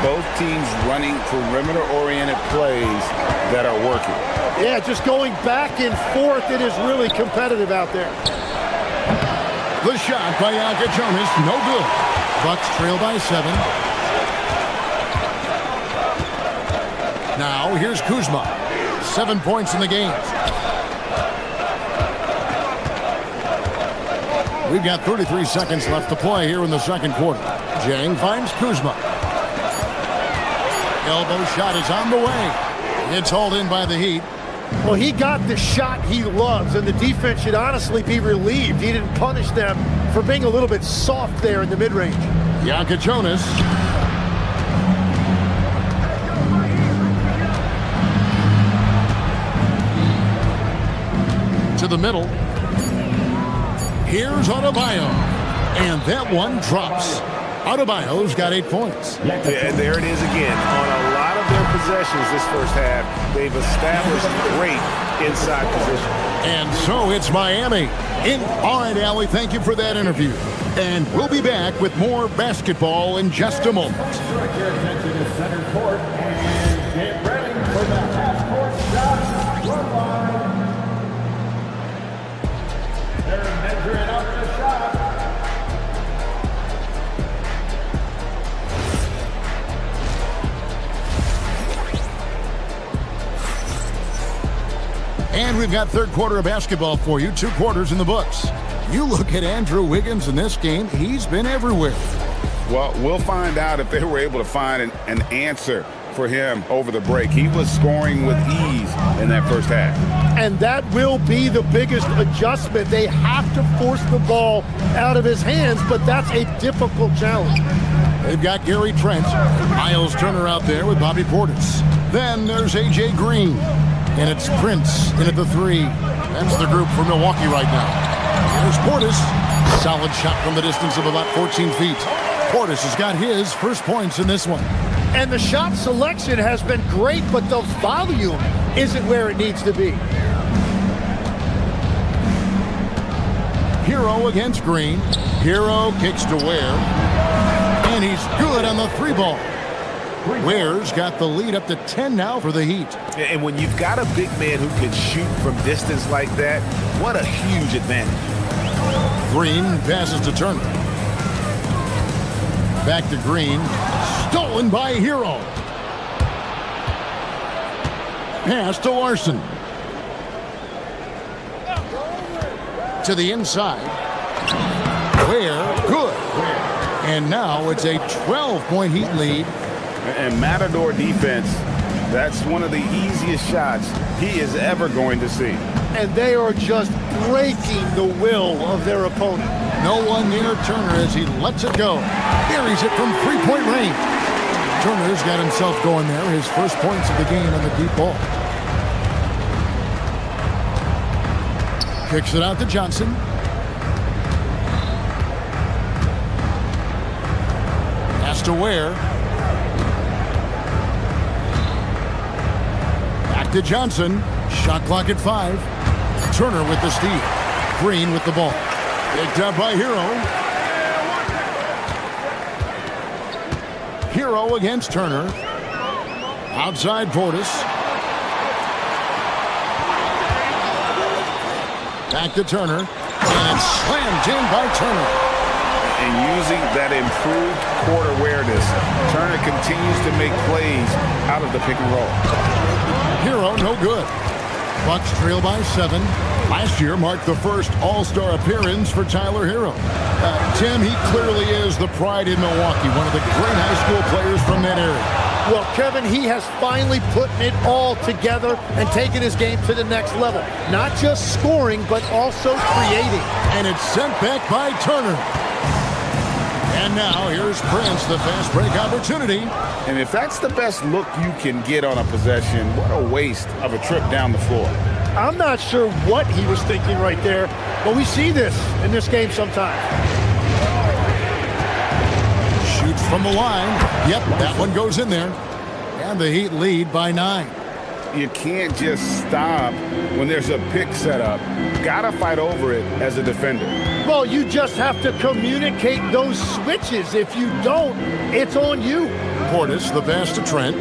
Both teams running perimeter-oriented plays that are working. Yeah, just going back and forth. It is really competitive out there. The shot by Jonas, no good. Bucks trail by 7. Now here's Kuzma. 7 points in the game. We've got 33 seconds left to play here in the second quarter. Jang finds Kuzma. Elbow shot is on the way. It's hauled in by the Heat. Well, he got the shot he loves, and the defense should honestly be relieved. He didn't punish them for being a little bit soft there in the mid-range. Jonas. To the middle. Here's Adebayo. And that one drops. Adebayo's got 8 points. Yeah, there it is again. On a lot of their possessions this first half, they've established great inside position. And so it's Miami. All right, Allie, thank you for that interview. And we'll be back with more basketball in just a moment. Direct your attention to center court and get ready for the half-court shot. They're measuring up the shot. And we've got third quarter of basketball for you. 2 quarters in the books. You look at Andrew Wiggins in this game, he's been everywhere. Well, we'll find out if they were able to find an answer for him over the break. He was scoring with ease in that first half. And that will be the biggest adjustment. They have to force the ball out of his hands, but that's a difficult challenge. They've got Gary Trent, Miles Turner out there with Bobby Portis. Then there's A.J. Green, and it's Prince in at the 3. That's the group for Milwaukee right now. There's Portis. Solid shot from the distance of about 14 feet. Portis has got his first points in this one. And the shot selection has been great, but the volume isn't where it needs to be. Hero against Green. Hero kicks to Ware. And he's good on the 3-ball. Ware's got the lead up to 10 now for the Heat. And when you've got a big man who can shoot from distance like that, what a huge advantage. Green passes to Turner. Back to Green. Stolen by Hero. Pass to Larson. To the inside. Ware, good. And now it's a 12-point Heat lead. And Matador defense, that's one of the easiest shots he is ever going to see. And they are just breaking the will of their opponent. No one near Turner as he lets it go. Buries it from 3-point range. Turner's got himself going there. His first points of the game on the deep ball. Kicks it out to Johnson. Pass to Ware. Back to Johnson. Shot clock at 5. Turner with the steal. Green with the ball. Picked up by Hero. Hero against Turner. Outside Portis. Back to Turner. And it's slammed in by Turner. and using that improved court awareness, Turner continues to make plays out of the pick and roll. Hero, no good. Bucks trail by 7. Last year marked the first All-Star appearance for Tyler Hero. Tim, he clearly is the pride in Milwaukee, one of the great high school players from that area. Well, Kevin, he has finally put it all together and taken his game to the next level. Not just scoring, but also creating. And it's sent back by Turner. And now here's Prince, the fast break opportunity. And if that's the best look you can get on a possession, what a waste of a trip down the floor. I'm not sure what he was thinking right there, but we see this in this game sometimes. Shoots from the line. Yep, that one goes in there. And the Heat lead by 9. You can't just stop when there's a pick set up. Gotta fight over it as a defender. Well, you just have to communicate those switches. If you don't, it's on you. Portis, the pass to Trent.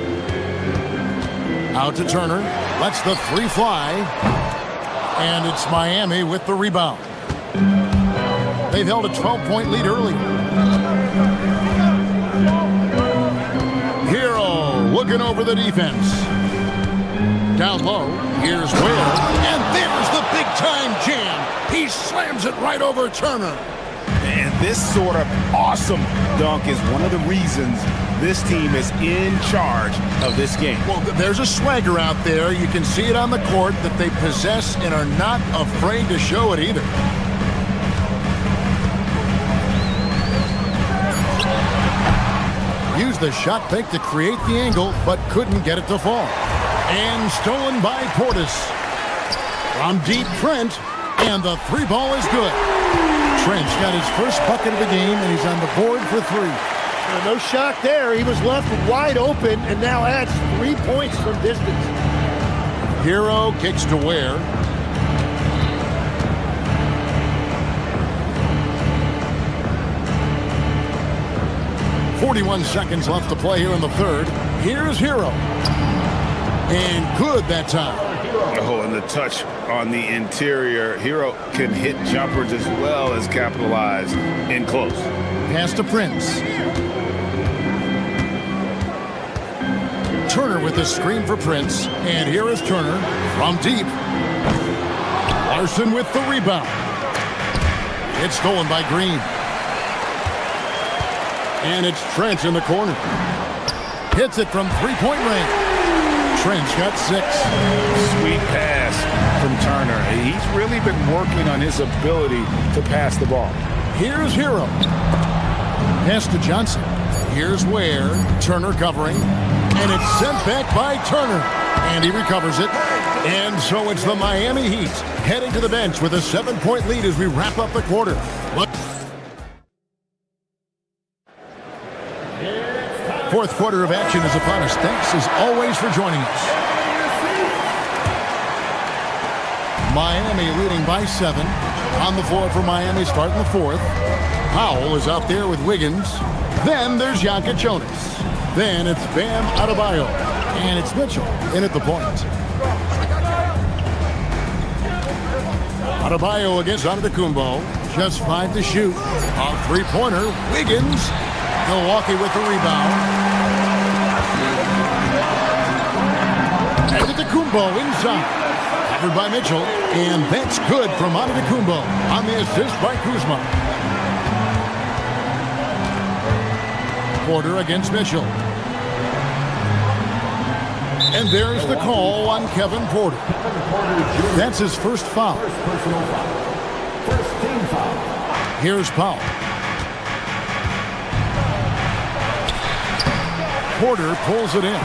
Out to Turner. Lets the 3 fly. And it's Miami with the rebound. They've held a 12-point lead earlier. Hero looking over the defense. Down low, here's Ware, and there's the big-time jam. He slams it right over Turner. And this sort of awesome dunk is one of the reasons this team is in charge of this game. Well, there's a swagger out there. You can see it on the court that they possess and are not afraid to show it either. Used the shot fake to create the angle, but couldn't get it to fall. And stolen by Portis. From deep, Trent, and the 3 ball is good. Trent's got his first bucket of the game, and he's on the board for 3. Well, no shock there. He was left wide open and now adds 3 points from distance. Hero kicks to Ware. .41 seconds left to play here in the third. Here's Hero. And good that time. Oh, and the touch on the interior. Hero can hit jumpers as well as capitalize in close. Pass to Prince. Turner with the screen for Prince. And here is Turner from deep. Larson with the rebound. It's stolen by Green. And it's Trent in the corner. Hits it from 3-point range. Trent's got 6. Sweet pass from Turner. He's really been working on his ability to pass the ball. Here's Hero. Pass to Johnson. Here's Ware. Turner covering. And it's sent back by Turner. And he recovers it. And so it's the Miami Heat heading to the bench with a 7-point lead as we wrap up the quarter. Look. Fourth quarter of action is upon us. Thanks as always for joining us. Miami leading by 7. On the floor for Miami starting the fourth. Powell is out there with Wiggins. Then there's Jonas. Then it's Bam Adebayo. And it's Mitchell in at the point. Adebayo against Antetokounmpo. Just 5 to shoot. A 3-pointer. Wiggins. Milwaukee with the rebound. Antetokounmpo inside. Covered by Mitchell. And that's good from Antetokounmpo on the assist by Kuzma. Porter against Mitchell. And there's the call on Kevin Porter. That's his first foul. First team foul. Here's Powell. Porter pulls it in.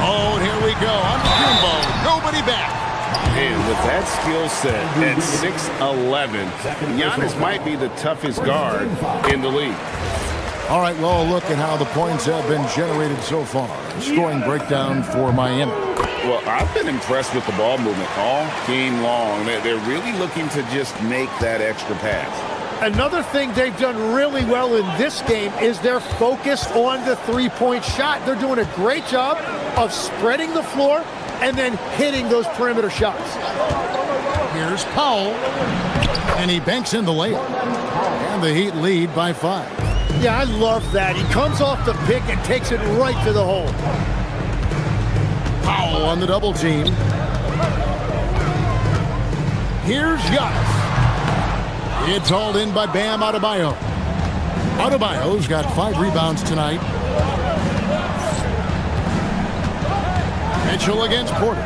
Oh, and here we go. Antetokounmpo. Nobody back. And with that skill set at 6'11", Giannis might be the toughest guard in the league. All right, well, look at how the points have been generated so far. Scoring breakdown for Miami. Well, I've been impressed with the ball movement all game long. They're really looking to just make that extra pass. Another thing they've done really well in this game is they're focused on the 3-point shot. They're doing a great job of spreading the floor and then hitting those perimeter shots. Here's Powell, and he banks in the layup. And the Heat lead by 5. Yeah, I love that. He comes off the pick and takes it right to the hole. Powell on the double team. Here's Giannis. It's hauled in by Bam Adebayo. Adebayo's got 5 rebounds tonight. Mitchell against Porter.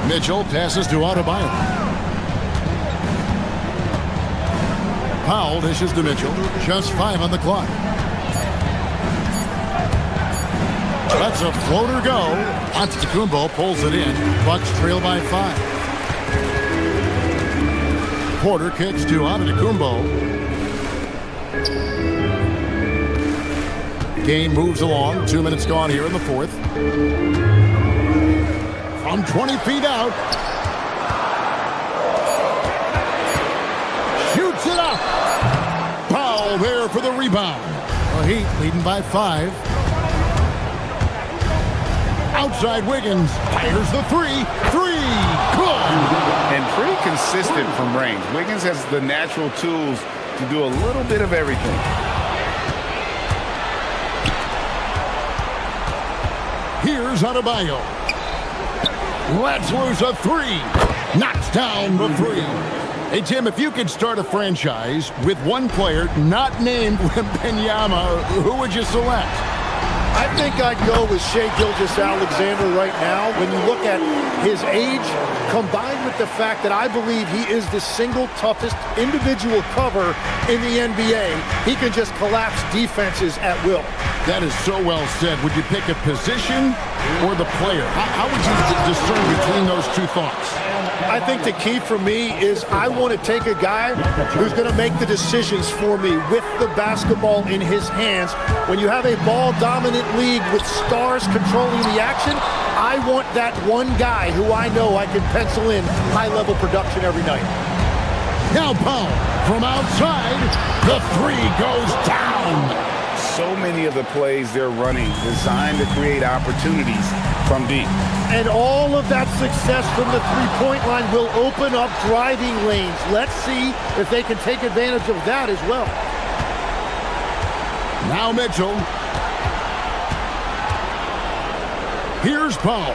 Mitchell passes to Adebayo. Powell dishes to Mitchell. Just 5 on the clock. That's a floater go. Antetokounmpo pulls it in. Bucks trail by 5. Porter kicks to Antetokounmpo. Game moves along. 2 minutes gone here in the fourth. From 20 feet out. Shoots it up. Powell there for the rebound. The Heat leading by 5. Outside Wiggins. Fires the 3. 3. Good. And pretty consistent from range. Wiggins has the natural tools to do a little bit of everything. Here's Adebayo. Let's lose a 3. Knocks down the 3. Hey, Tim, if you could start a franchise with one player not named Wembanyama, who would you select? I think I'd go with Shai Gilgeous-Alexander right now. When you look at his age, combined with the fact that I believe he is the single toughest individual cover in the NBA, he can just collapse defenses at will. That is so well said. Would you pick a position or the player? How would you discern between those two thoughts? I think the key for me is I want to take a guy who's going to make the decisions for me with the basketball in his hands. When you have a ball-dominant league with stars controlling the action, I want that one guy who I know I can pencil in high-level production every night. Now Powell from outside. The 3 goes down. So many of the plays they're running designed to create opportunities from deep. And all of that success from the three-point line will open up driving lanes. Let's see if they can take advantage of that as well. Now Mitchell. Here's Powell.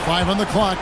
5 on the clock.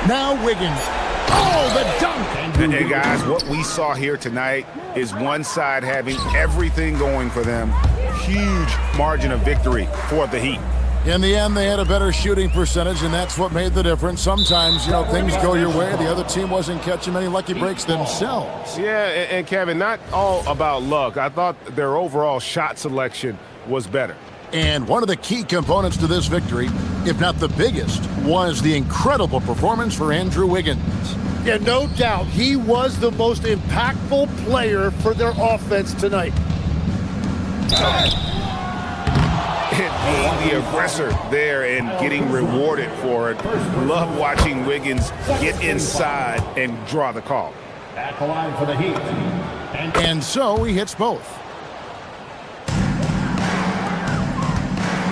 Now Wiggins. Oh, the dunk! Hey, guys, what we saw here tonight is one side having everything going for them. Huge margin of victory for the Heat. In the end, they had a better shooting percentage, and that's what made the difference. Sometimes, things go your way. The other team wasn't catching many lucky breaks themselves. Yeah, and Kevin, not all about luck. I thought their overall shot selection was better. And one of the key components to this victory, if not the biggest, was the incredible performance for Andrew Wiggins. Yeah, no doubt. He was the most impactful player for their offense tonight. And being the aggressor there and getting rewarded for it. Love watching Wiggins get inside and draw the call. At the line for the Heat. And so he hits both.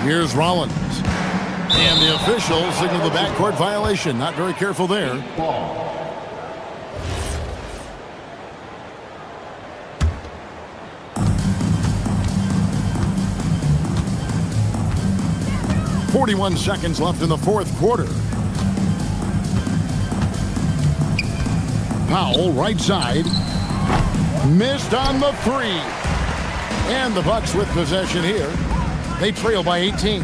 Here's Rollins. And the officials signal the backcourt violation. Not very careful there. Ball. 41 seconds left in the fourth quarter. Powell, right side. Missed on the 3. And the Bucks with possession here. They trail by 18.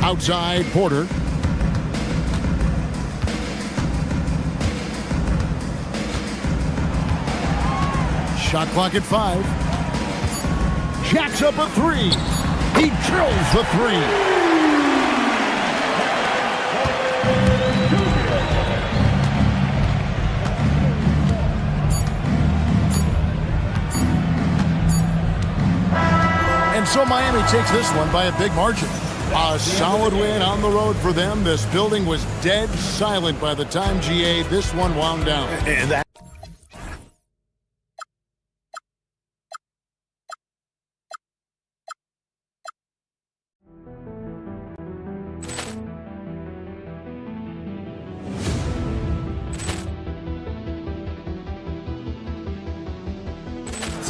Outside, Porter. Shot clock at 5. Jacks up a 3. He drills the 3. And so Miami takes this one by a big margin. A solid win on the road for them. This building was dead silent by the time GA this one wound down. And that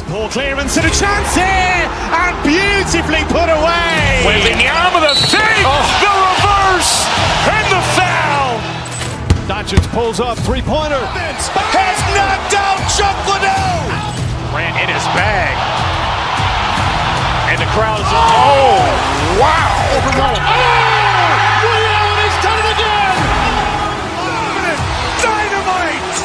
Ball clearance and a chance here, and beautifully put away. Wembanyama the fake, the reverse, and the foul. Doncic pulls up, three-pointer. Has knocked out Chuck Liddell. Grant in his bag. And the crowd is, oh, wow. Ray Allen has done it again. Dynamite.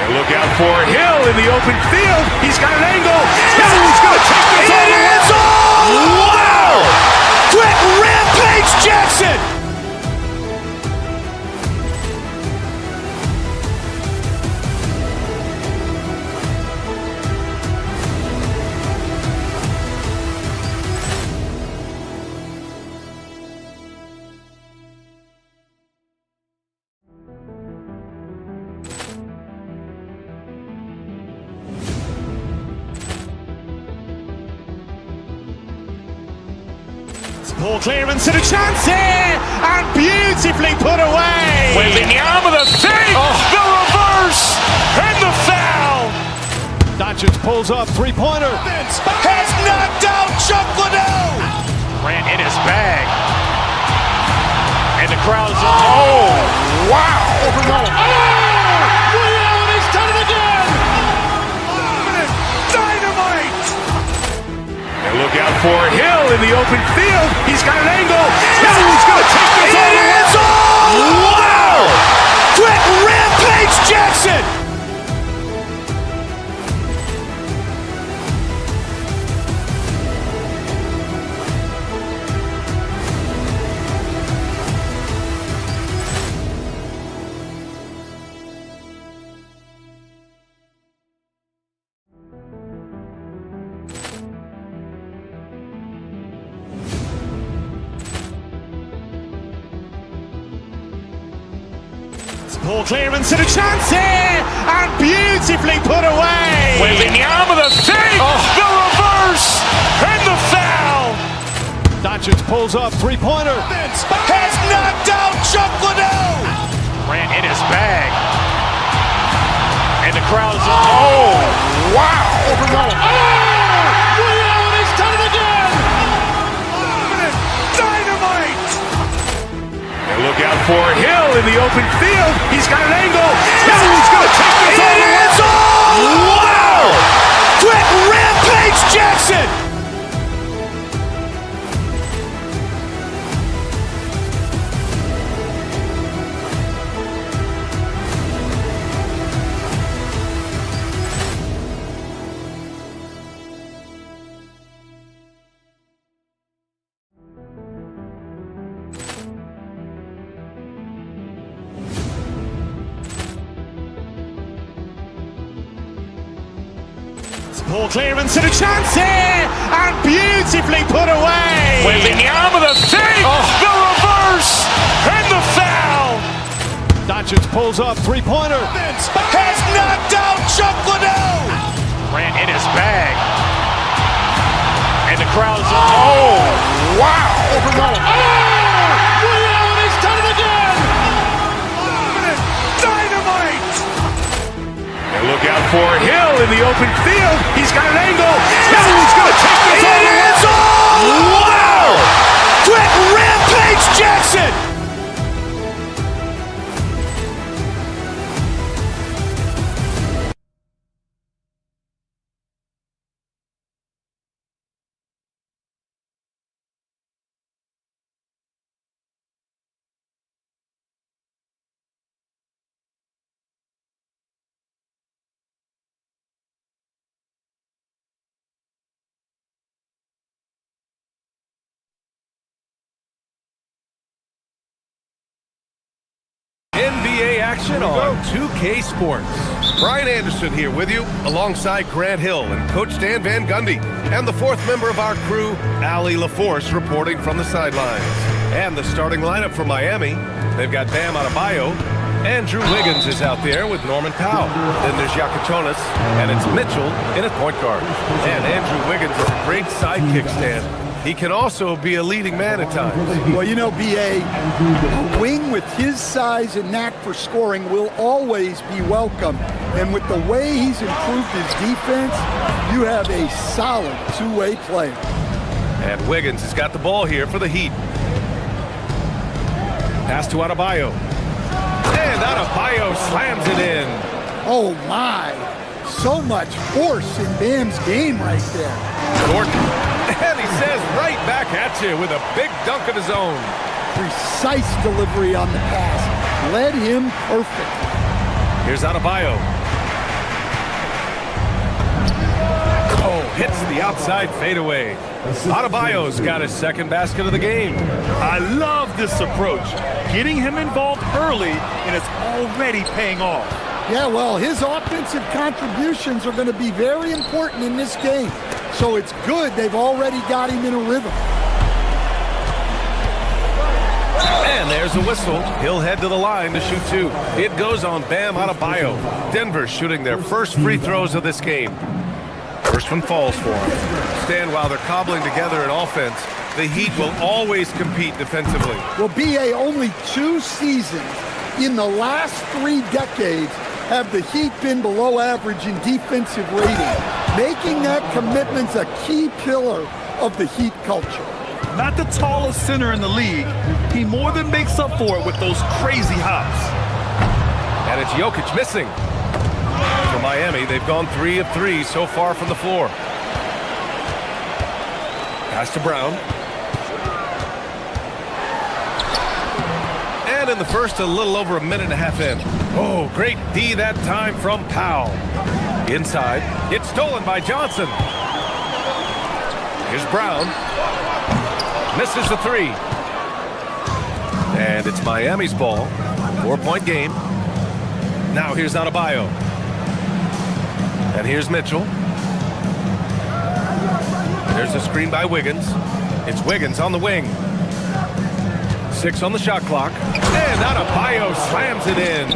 And look out for Hill in the open field. He's got an angle. Hill's going to take this all the way. Wow. Quick rampage Jackson. Ball clearance and a chance here, and beautifully put away. Wembanyama the fake, the reverse, and the foul. Doncic pulls up, three-pointer. Has knocked out Chuck Liddell. Grant in his bag. And the crowd is, oh, wow. Ray Allen has done it again. Dynamite. And look out for Hill in the open field. He's got an angle. Hill's going to take this all the way. Wow. Quick rampage Jackson. Ball clearance and a chance here, and beautifully put away. Wembanyama the fake, the reverse, and the foul. Doncic pulls up, three-pointer. Has knocked out Chuck Liddell. Grant in his bag. And the crowd is, oh, wow. Ray Allen has done it again. Dynamite. And look out for Hill in the open field. He's got an angle. Hill's going to take this all the way. Wow. Quick rampage Jackson. Ball clearance and a chance here, and beautifully put away. Wembanyama the fake, the reverse, and the foul. Doncic pulls up, three-pointer. Has knocked out Chuck Liddell. Grant in his bag. And the crowd is, oh, wow. Ray Allen has done it again. Dynamite. And look out for Hill in the open field. He's got an angle. Hill's going to take this all the way. Wow. Quick rampage Jackson. NBA action on 2K Sports. Brian Anderson here with you, alongside Grant Hill and Coach Dan Van Gundy, and the fourth member of our crew, Allie LaForce, reporting from the sidelines. And the starting lineup for Miami, they've got Bam Adebayo, Andrew Wiggins is out there with Norman Powell. Then there's Jonas, and it's Mitchell in at point guard. And Andrew Wiggins is a great sidekick stand. He can also be a leading man at times. Well, you know, B.A., a wing with his size and knack for scoring will always be welcome And with the way he's improved his defense, you have a solid two-way player. And Wiggins has got the ball here for the Heat. Pass to Adebayo. And Adebayo slams it in. Oh, my. So much force in Bam's game right there. Gordon. And he says right back at you with a big dunk of his own. Precise delivery on the pass. Led him perfectly. Here's Adebayo. Oh, hits the outside fadeaway. Adebayo's got his second basket of the game. I love this approach. Getting him involved early, and it's already paying off. Yeah, well, his offensive contributions are going to be very important in this game. So it's good they've already got him in a rhythm. And there's a whistle. He'll head to the line to shoot two. It goes on Bam Adebayo. Denver shooting their first free throws of this game. First one falls for him. Stan, while they're cobbling together an offense, the Heat will always compete defensively. Well, B.A., only 2 seasons in the last 3 decades have the Heat been below average in defensive rating, making that commitment a key pillar of the Heat culture. Not the tallest center in the league, he more than makes up for it with those crazy hops. And it's Jokic missing. For Miami, they've gone 3 of 3 so far from the floor. Pass to Brown. And in the first, a little over a minute and a half in. Oh, great D that time from Powell. Inside. It's stolen by Johnson. Here's Brown. Misses the 3. And it's Miami's ball. 4-point game. Now here's Adebayo. And here's Mitchell. There's a screen by Wiggins. It's Wiggins on the wing. 6 on the shot clock. And Adebayo slams it in.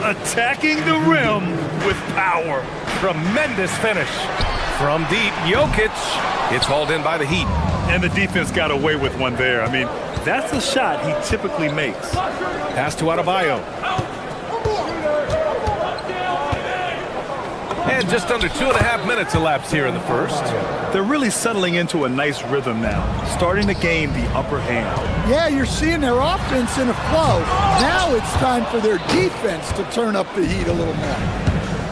Attacking the rim with power. Tremendous finish. From deep, Jokic. It's hauled in by the Heat. And the defense got away with one there. I mean, that's a shot he typically makes. Pass to Adebayo. And just under 2.5 minutes elapsed here in the first. They're really settling into a nice rhythm now, starting to gain the upper hand. Yeah, you're seeing their offense in a flow. Now it's time for their defense to turn up the heat a little more.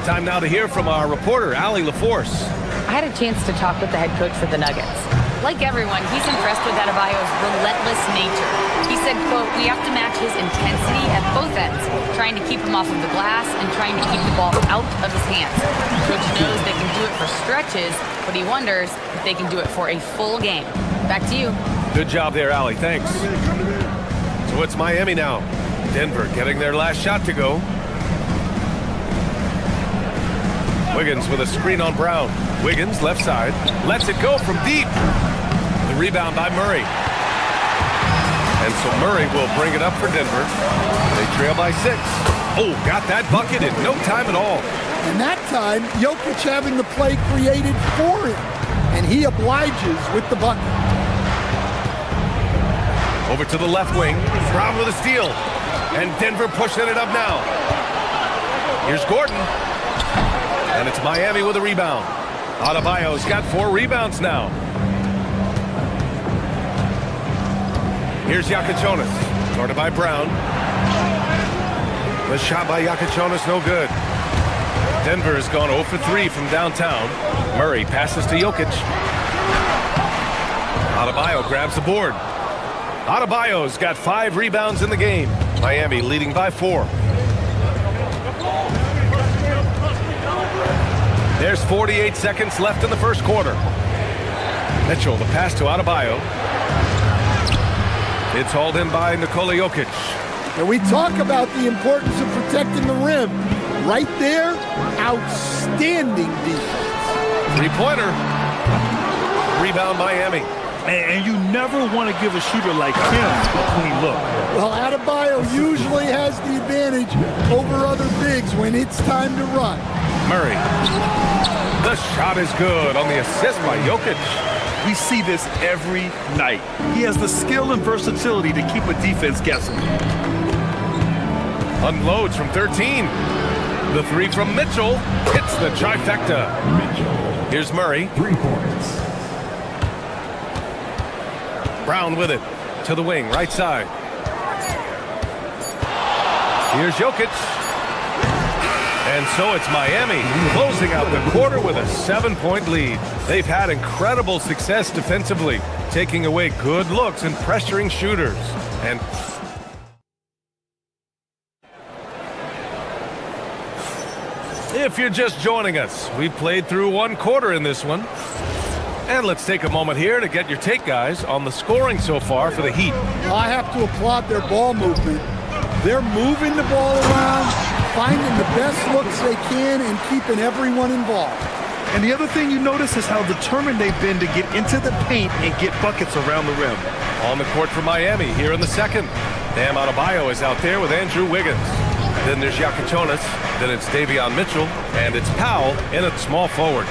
Time now to hear from our reporter, Allie LaForce. I had a chance to talk with the head coach for the Nuggets. Like everyone, he's impressed with Adebayo's relentless nature. He said, quote, "We have to match his intensity at both ends, trying to keep him off of the glass and trying to keep the ball out of his hands. Coach knows they can do it for stretches, but he wonders if they can do it for a full game." Back to you. Good job there, Allie. Thanks. So it's Miami now. Denver getting their last shot to go. Wiggins with a screen on Brown. Wiggins, left side, lets it go from deep. The rebound by Murray. And so Murray will bring it up for Denver. They trail by 6. Oh, got that bucket in no time at all. And that time, Jokic having the play created for him. And he obliges with the bucket. Over to the left wing. Brown with a steal. And Denver pushing it up now. Here's Gordon. And it's Miami with a rebound. Adebayo's got 4 rebounds now. Here's Yakichonis. Guarded by Brown. The shot by Yakichonis, no good. Denver has gone 0 for 3 from downtown. Murray passes to Jokic. Adebayo grabs the board. Adebayo's got 5 rebounds in the game. Miami leading by 4. There's 48 seconds left in the first quarter. Mitchell, the pass to Adebayo. It's hauled in by Nikola Jokic. And we talk about the importance of protecting the rim. Right there, outstanding defense. 3-pointer. Rebound Miami. And you never want to give a shooter like him a clean look. Well, Adebayo usually has the advantage over other bigs when it's time to run. Murray. The shot is good on the assist by Jokic. We see this every night. He has the skill and versatility to keep a defense guessing. Unloads from 13. The three from Mitchell hits the trifecta. Here's Murray. 3 points. Brown with it to the wing, right side. Here's Jokic. And so it's Miami closing out the quarter with a 7-point lead. They've had incredible success defensively, taking away good looks and pressuring shooters. And if you're just joining us, we played through 1 quarter in this one. And let's take a moment here to get your take, guys, on the scoring so far for the Heat. I have to applaud their ball movement. They're moving the ball around, finding the best looks they can, and keeping everyone involved. And the other thing you notice is how determined they've been to get into the paint and get buckets around the rim. On the court for Miami here in the second. Bam Adebayo is out there with Andrew Wiggins. Then there's Jokic. Then it's Davion Mitchell. And it's Powell in at small forward.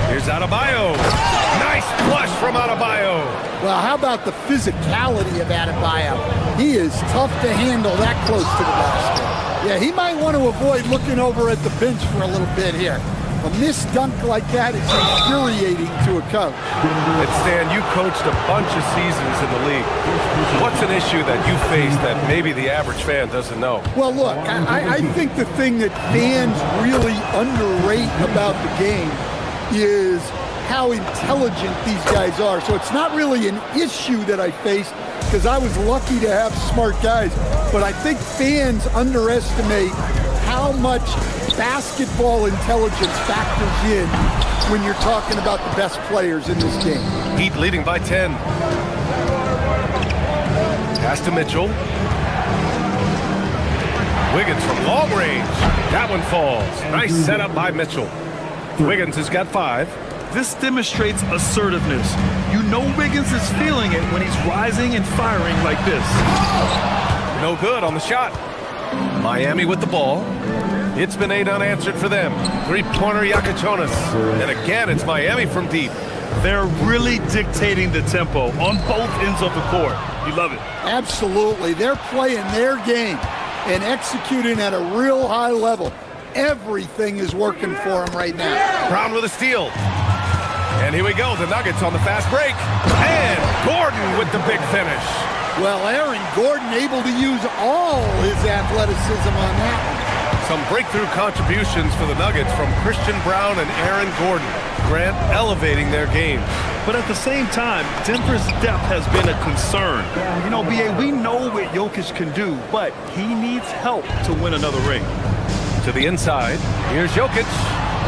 Here's Adebayo. Nice flush from Adebayo. Well, how about the physicality of Adebayo? He is tough to handle that close to the basket. Yeah, he might want to avoid looking over at the bench for a little bit here. A missed dunk like that is infuriating to a coach. And Stan, you coached a bunch of seasons in the league. What's an issue that you face that maybe the average fan doesn't know? Well, look, I think the thing that fans really underrate about the game is how intelligent these guys are. So it's not really an issue that I face because I was lucky to have smart guys. But I think fans underestimate how much basketball intelligence factors in when you're talking about the best players in this game. Heat leading by 10. Pass to Mitchell. Wiggins from long range. That one falls. Nice setup by Mitchell. Wiggins has got 5. This demonstrates assertiveness. You know Wiggins is feeling it when he's rising and firing like this. No good on the shot. Miami with the ball. It's been 8 unanswered for them. 3-pointer Jokic. And again, it's Miami from deep. They're really dictating the tempo on both ends of the court. You love it. Absolutely. They're playing their game and executing at a real high level. Everything is working for them right now. Brown with a steal. And here we go. The Nuggets on the fast break. And Gordon with the big finish. Well, Aaron Gordon able to use all his athleticism on that one. Some breakthrough contributions for the Nuggets from Christian Brown and Aaron Gordon. Grant elevating their games. But at the same time, Denver's depth has been a concern. You know, B.A., we know what Jokic can do, but he needs help to win another ring. To the inside, here's Jokic.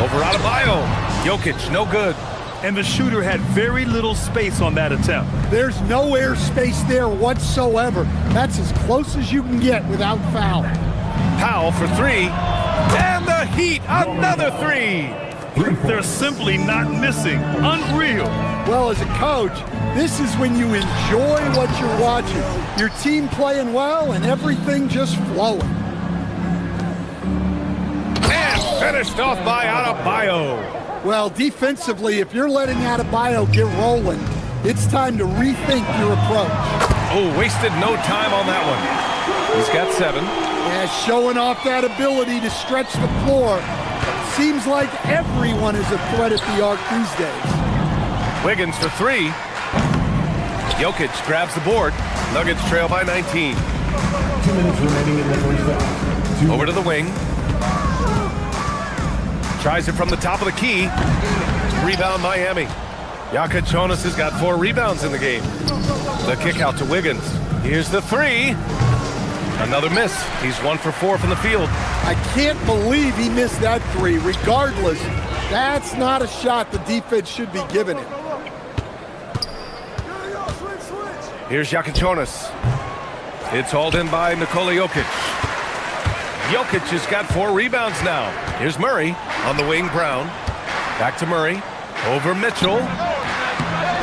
Over Adebayo. Jokic, no good. And the shooter had very little space on that attempt. There's no air space there whatsoever. That's as close as you can get without foul. Powell for 3. And the Heat, another 3. They're simply not missing. Unreal. Well, as a coach, this is when you enjoy what you're watching. Your team playing well and everything just flowing. And finished off by Adebayo. Well, defensively, if you're letting Adebayo get rolling, it's time to rethink your approach. Oh, wasted no time on that one. He's got 7. Yeah, showing off that ability to stretch the floor. Seems like everyone is a threat at the arc these days. Wiggins for 3. Jokic grabs the board. Nuggets trail by 19. 2 minutes remaining in the first half. Over to the wing. Tries it from the top of the key. Rebound Miami. Jokic has got 4 rebounds in the game. The kick out to Wiggins. Here's the 3. Another miss. He's 1 for 4 from the field. I can't believe he missed that 3. Regardless, that's not a shot the defense should be giving him. Here's Jokic. It's hauled in by Nikola Jokic. Jokic has got 4 rebounds now. Here's Murray on the wing. Brown. Back to Murray. Over Mitchell.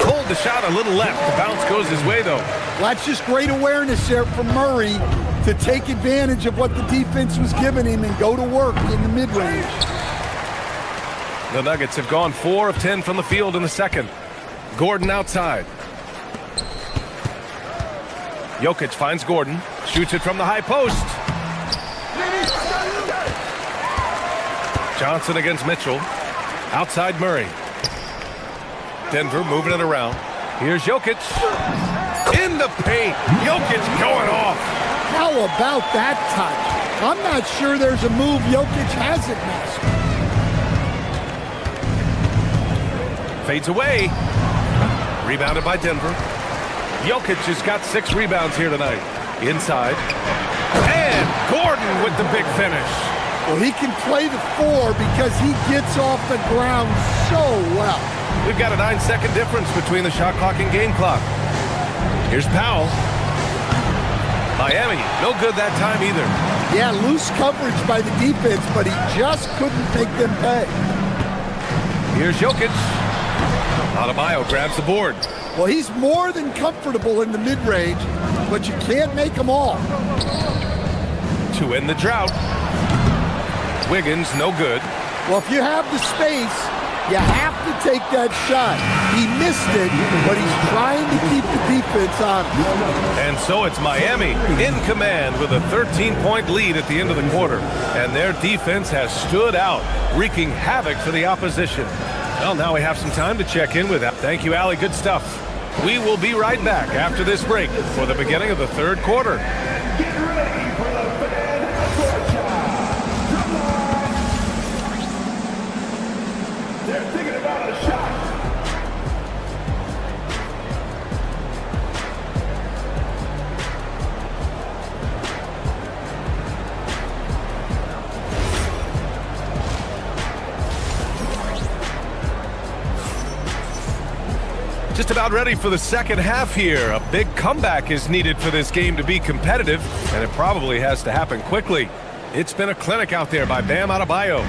Pulled the shot a little left. The bounce goes his way, though. Well, that's just great awareness there from Murray to take advantage of what the defense was giving him and go to work in the mid-range. The Nuggets have gone 4 of 10 from the field in the second. Gordon outside. Jokic finds Gordon. Shoots it from the high post. Johnson against Mitchell. Outside Murray. Denver moving it around. Here's Jokic. In the paint. Jokic going off. How about that touch? I'm not sure there's a move Jokic hasn't mastered. Fades away. Rebounded by Denver. Jokic has got 6 rebounds here tonight. Inside. And Gordon with the big finish. Well, he can play the 4 because he gets off the ground so well. We've got a 9-second difference between the shot clock and game clock. Here's Powell. Miami, no good that time either. Yeah, loose coverage by the defense, but he just couldn't make them pay. Here's Jokic. Adebayo grabs the board. Well, he's more than comfortable in the mid-range, but you can't make them all. To end the drought. Wiggins, no good. Well, if you have the space, you have to take that shot. He missed it, but he's trying to keep the defense on him. And so it's Miami in command with a 13-point lead at the end of the quarter. And their defense has stood out, wreaking havoc for the opposition. Well, now we have some time to check in with that. Thank you, Allie. Good stuff. We will be right back after this break for the beginning of the third quarter. Get ready for the fan court shot. They're thinking about a shot. Just about ready for the second half here. A big comeback is needed for this game to be competitive, and it probably has to happen quickly. It's been a clinic out there by Bam Adebayo.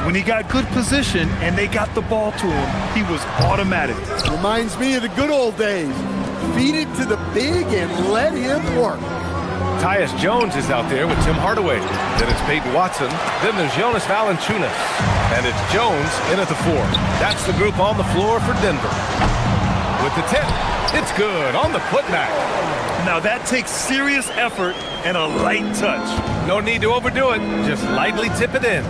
When he got good position and they got the ball to him, he was automatic. Reminds me of the good old days. Feed it to the big and let him work. Tyus Jones is out there with Tim Hardaway. Then it's Peyton Watson. Then there's Jonas Valanciunas. And it's Jones in at the 4. That's the group on the floor for Denver. With the tip, it's good on the putback. Now that takes serious effort and a light touch. No need to overdo it. Just lightly tip it in.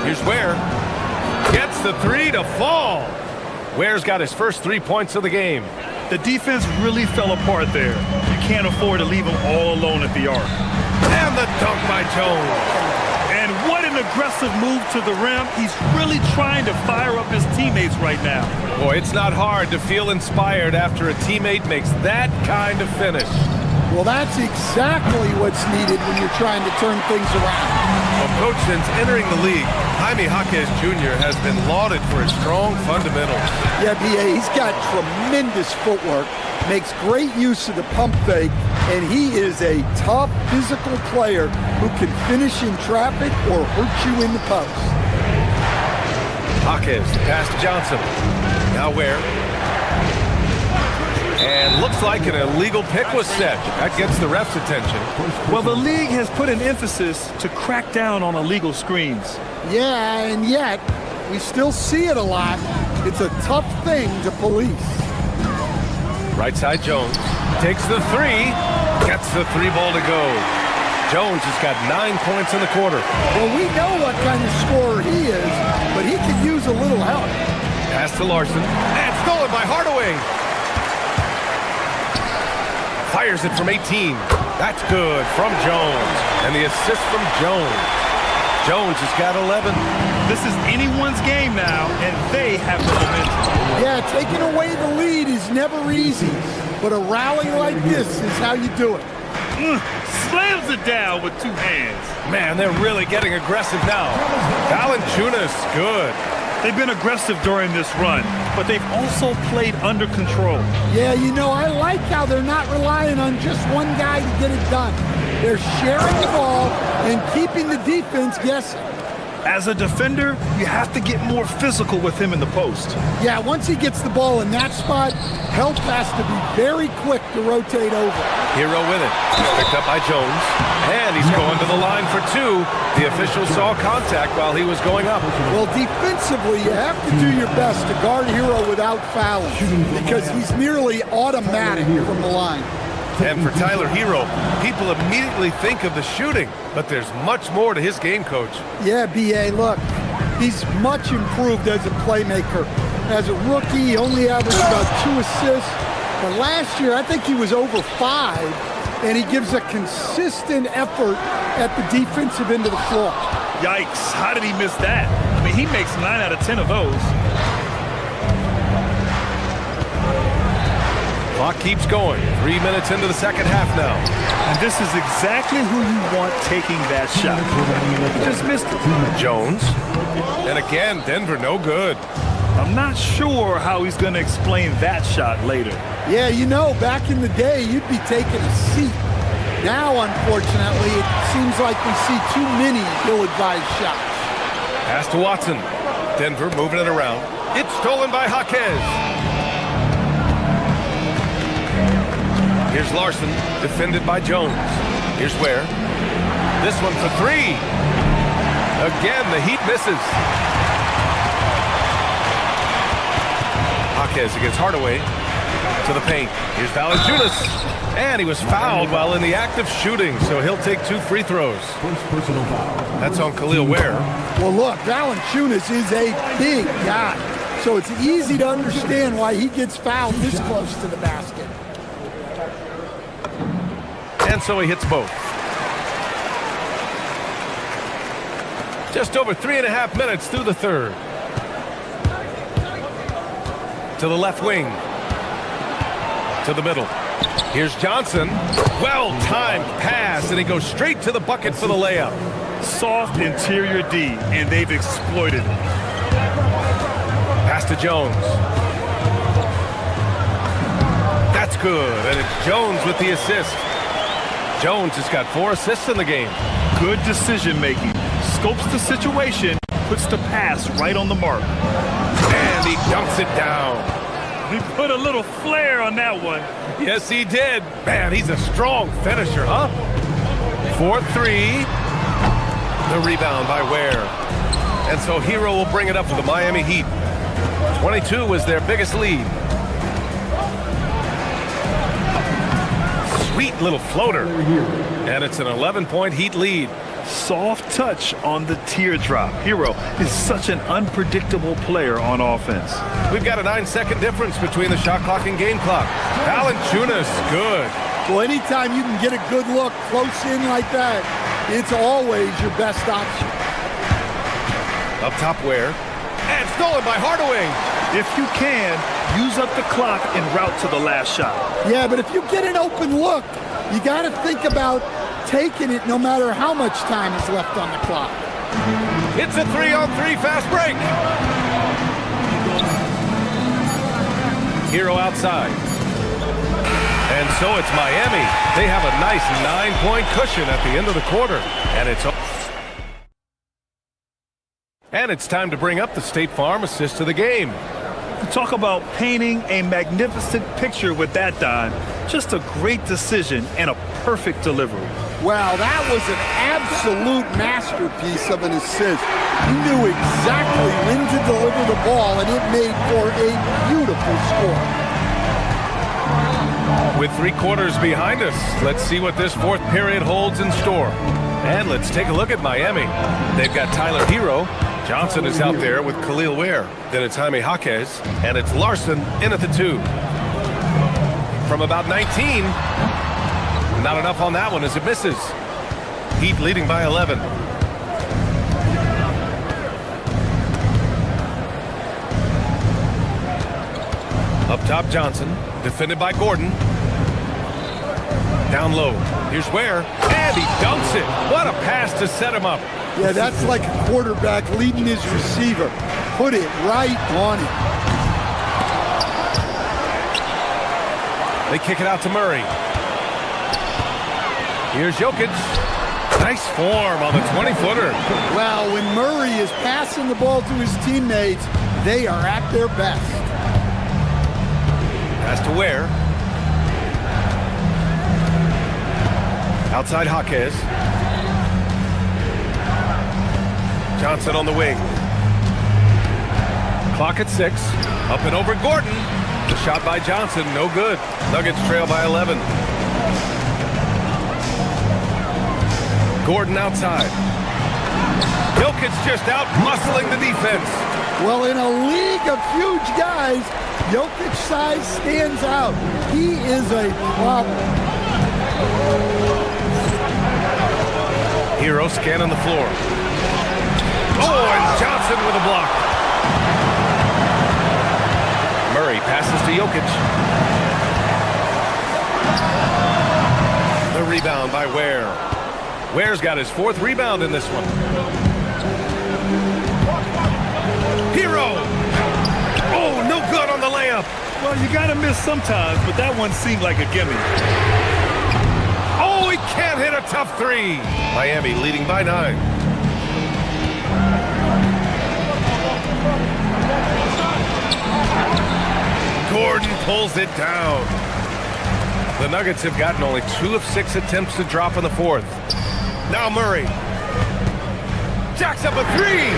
Here's Ware. Gets the 3 to fall. Ware's got his first 3 points of the game. The defense really fell apart there. You can't afford to leave them all alone at the arc. And the dunk by Jones. And what an aggressive move to the rim. He's really trying to fire up his teammates right now. Boy, it's not hard to feel inspired after a teammate makes that kind of finish. Well, that's exactly what's needed when you're trying to turn things around. Well, Coach, since entering the league, Jaime Jaquez Jr. has been lauded for his strong fundamentals. Yeah, B.A., he's got tremendous footwork, makes great use of the pump fake, and he is a tough physical player who can finish in traffic or hurt you in the post. Jaquez, the pass to Johnson. Now Ware. And looks like an illegal pick was set. That gets the ref's attention. Well, the league has put an emphasis to crack down on illegal screens. Yeah, and yet, we still see it a lot. It's a tough thing to police. Right side Jones. Takes the 3. Gets the 3 ball to go. Jones has got 9 points in the quarter. Well, we know what kind of scorer he is, but he could use a little help. Pass to Larson. And stolen by Hardaway. Fires it from 18. That's good from Jones. And the assist from Jones. Jones has got 11. This is anyone's game now, and they have the momentum. Yeah, taking away the lead is never easy, but a rally like this is how you do it. Slams it down with 2 hands. Man, they're really getting aggressive now. Valanciunas, good. They've been aggressive during this run, but they've also played under control. Yeah, you know, I like how they're not relying on just one guy to get it done. They're sharing the ball and keeping the defense guessing. As a defender, you have to get more physical with him in the post. Yeah, once he gets the ball in that spot, help has to be very quick to rotate over. Hero with it. He's picked up by Jones. And he's going to the line for 2. The official saw contact while he was going up. Well, defensively, you have to do your best to guard Hero without fouling because he's nearly automatic from the line. And for Tyler Hero, people immediately think of the shooting, but there's much more to his game, Coach. Yeah, B.A., look, he's much improved as a playmaker. As a rookie, he only averaged about 2 assists. But last year, I think he was over 5, and he gives a consistent effort at the defensive end of the floor. Yikes, how did he miss that? I mean, he makes 9 out of 10 of those. Clock keeps going. 3 minutes into the second half now. And this is exactly who you want taking that shot. He just missed it. Jones. And again, Denver no good. I'm not sure how he's going to explain that shot later. Yeah, you know, back in the day, you'd be taking a seat. Now, unfortunately, it seems like we see too many ill-advised shots. Pass to Watson. Denver moving it around. It's stolen by Jaquez. Here's Larson, defended by Jones. Here's Ware. This one for 3. Again, the Heat misses. Jaquez against Hardaway to the paint. Here's Valanciunas. And he was fouled while in the act of shooting, so he'll take 2 free throws. That's on Khalil Ware. Well, look, Valanciunas is a big guy, so it's easy to understand why he gets fouled this close to the basket. And so he hits both. Just over 3.5 minutes through the third. To the left wing. To the middle. Here's Johnson. Well-timed pass, and he goes straight to the bucket for the layup. Soft interior D, and they've exploited it. Pass to Jones. That's good, and it's Jones with the assist. Jones has got 4 assists in the game. Good decision-making. Scopes the situation, puts the pass right on the mark. And he dunks it down. He put a little flair on that one. Yes, he did. Man, he's a strong finisher, huh? 4-3. The rebound by Ware. And so Hero will bring it up for the Miami Heat. 22 was their biggest lead. Sweet little floater. And it's an 11-point Heat lead. Soft touch on the teardrop. Hero is such an unpredictable player on offense. We've got a 9-second difference between the shot clock and game clock. Valanciunas, good. Well, anytime you can get a good look close in like that, it's always your best option. Up top Ware. And stolen by Hardaway. If you can, use up the clock en route to the last shot. Yeah, but if you get an open look, you got to think about taking it no matter how much time is left on the clock. It's a 3-on-3 fast break. Hero outside. And so it's Miami. They have a nice 9-point cushion at the end of the quarter. And it's time to bring up the State Farm assist to the game. Talk about painting a magnificent picture with that dime. Just a great decision and a perfect delivery. Wow, that was an absolute masterpiece of an assist. He knew exactly when to deliver the ball, and it made for a beautiful score. With 3 quarters behind us, let's see what this 4th period holds in store. And let's take a look at Miami. They've got Tyler Hero. Johnson is out there with Khalil Ware. Then it's Jaime Jaquez, and it's Larson in at the 2. From about 19. Not enough on that one as it misses. Heat leading by 11. Up top, Johnson. Defended by Gordon. Down low. Here's Ware. And he dunks it. What a pass to set him up. Yeah, that's like a quarterback leading his receiver. Put it right on him. They kick it out to Murray. Here's Jokic. Nice form on the 20-footer. Well, when Murray is passing the ball to his teammates, they are at their best. Pass to Ware. Outside Jaquez. Johnson on the wing. Clock at 6. Up and over Gordon. The shot by Johnson, no good. Nuggets trail by 11. Gordon outside. Jokic just out muscling the defense. Well, in a league of huge guys, Jokic's size stands out. He is a problem. Hero scanning the floor. Oh, and Johnson with a block. Murray passes to Jokic. The rebound by Ware. Ware's got his 4th rebound in this one. Hero! Oh, no good on the layup. Well, you got to miss sometimes, but that one seemed like a gimme. Oh, he can't hit a tough 3. Miami leading by 9. Gordon pulls it down. The Nuggets have gotten only 2 of 6 attempts to drop in the 4th. Now Murray. Jacks up a 3.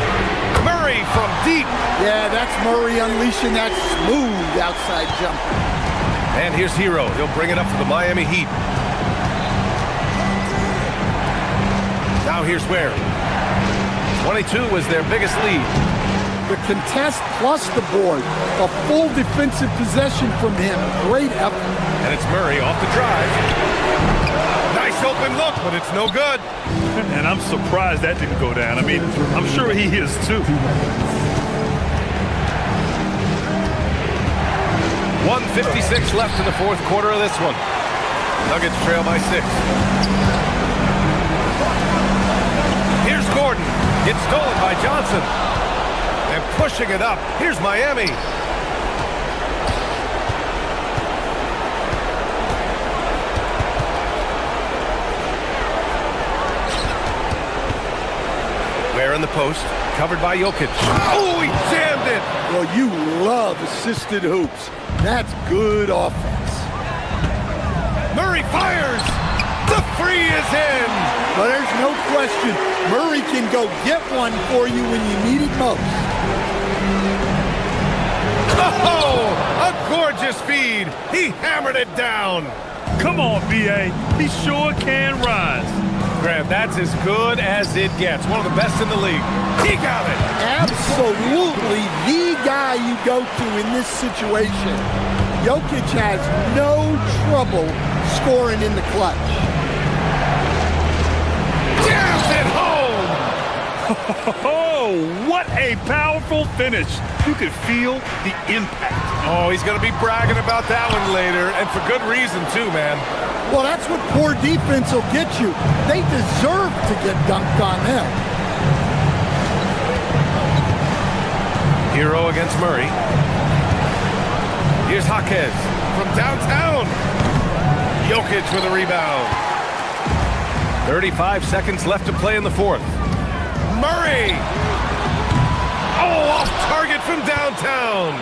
Murray from deep. Yeah, that's Murray unleashing that smooth outside jumper. And here's Hero. He'll bring it up for the Miami Heat. Now here's Ware. 22 was their biggest lead. The contest plus the board. A full defensive possession from him. Great effort. And it's Murray off the drive. Nice open look, but it's no good. And I'm surprised that didn't go down. I mean, I'm sure he is too. 1:56 left in the 4th quarter of this one. Nuggets trail by 6. Here's Gordon. Gets stolen by Johnson. And pushing it up. Here's Miami. Ware in the post. Covered by Jokic. Oh, he jammed it. Well, you love assisted hoops. That's good offense. Murray fires. The 3 is in. But there's no question. Murray can go get one for you when you need it most. Oh, a gorgeous feed. He hammered it down. Come on, B.A. He sure can rise. Graham, that's as good as it gets. One of the best in the league. He got it. Absolutely the guy you go to in this situation. Jokic has no trouble scoring in the clutch. Jams it home. Oh, what a powerful finish. You could feel the impact. Oh, he's going to be bragging about that one later, and for good reason too, man. Well, that's what poor defense will get you. They deserve to get dunked on them. Hero against Murray. Here's Jaquez from downtown. Jokic with a rebound. 35 seconds left to play in the 4th. Murray! Oh, off target from downtown.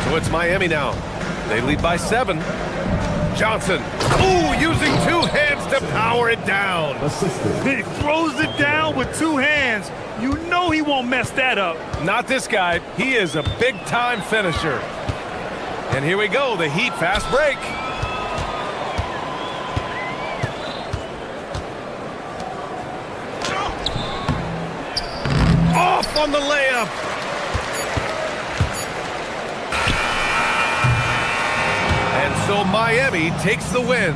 So it's Miami now. They lead by 7. Johnson. Ooh, using 2 hands to power it down. He throws it down with 2 hands. You know he won't mess that up. Not this guy. He is a big-time finisher. And here we go, the Heat fast break. Off on the layup. And so Miami takes the win.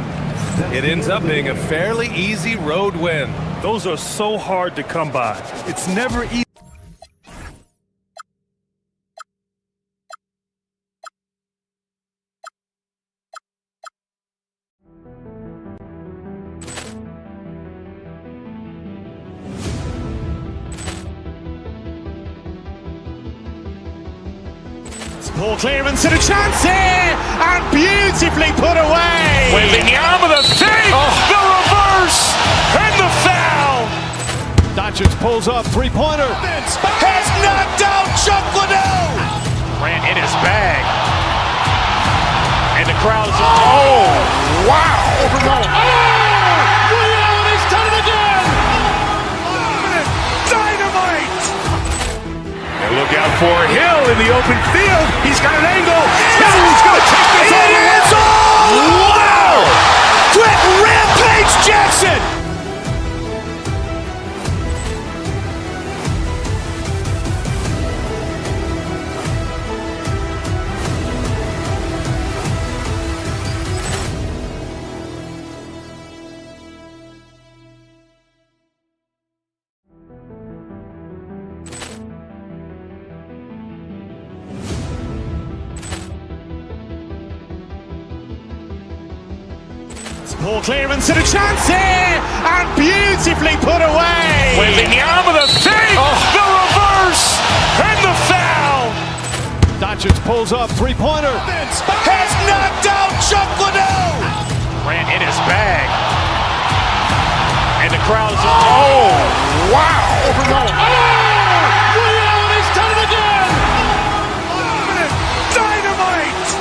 It ends up being a fairly easy road win. Those are so hard to come by. It's never easy. Ball clearance and a chance here, and beautifully put away. Waving the arm of the fake, the reverse, and the foul. Doncic pulls up, three-pointer. Has knocked out Chuck Liddell. Ran in his bag. And the crowd is, oh, wow. Overrun. Oh, Liddell, he's done it again. Dynamite. And look out for Hill in the open field. He's got an angle. Hill's going to take this all the way. Wow! Quick rampage Jackson. Ball clearance and a chance here, and beautifully put away. Wembanyama the fake, the reverse, and the foul. Doncic pulls up, three-pointer. Has knocked out Chuck Liddell. Grant in his bag. And the crowd's wow. He's done it again. Dynamite.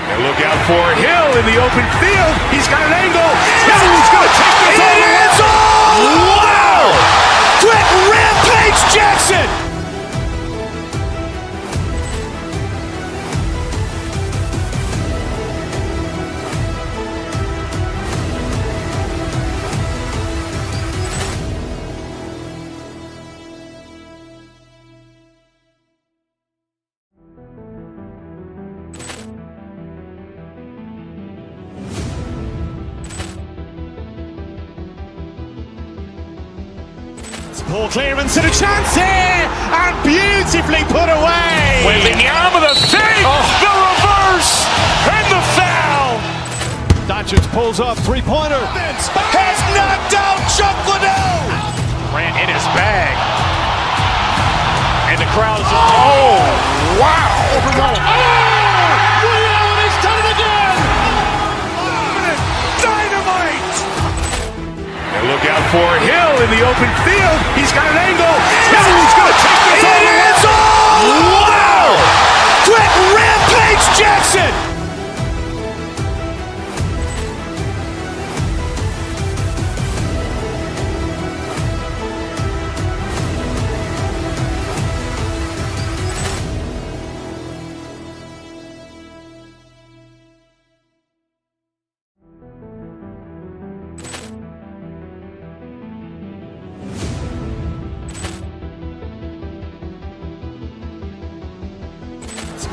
And look out for Hill in the open field. He's got an angle. Hill's going to take this all the way. Wow. Quick rampage Jackson. Ball clearance and a chance here, and beautifully put away. Wembanyama the fake, the reverse, and the foul. Doncic pulls up, three-pointer. Has knocked out Chuck Liddell. Grant in his bag. And the crowd's wow. He's done it again. Dynamite. And look out for Hill in the open field. He's got an angle. Hill's going to take this all the way. Wow. Quick rampage Jackson.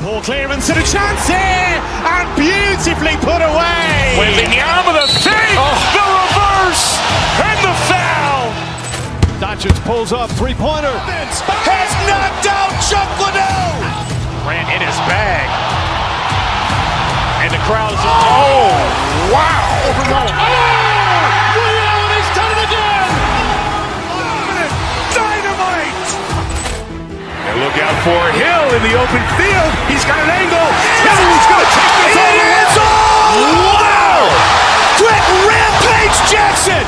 Ball clearance and a chance here, and beautifully put away. Wembanyama the fake, the reverse, and the foul. Doncic pulls up, three-pointer. Has knocked out Chuck Liddell. Grant in his bag. And the crowd's wow. He's done it again. Dynamite. And look out for Hill in the open field. He's got an angle. Hill's going to take this all the way. Wow. Quick rampage Jackson.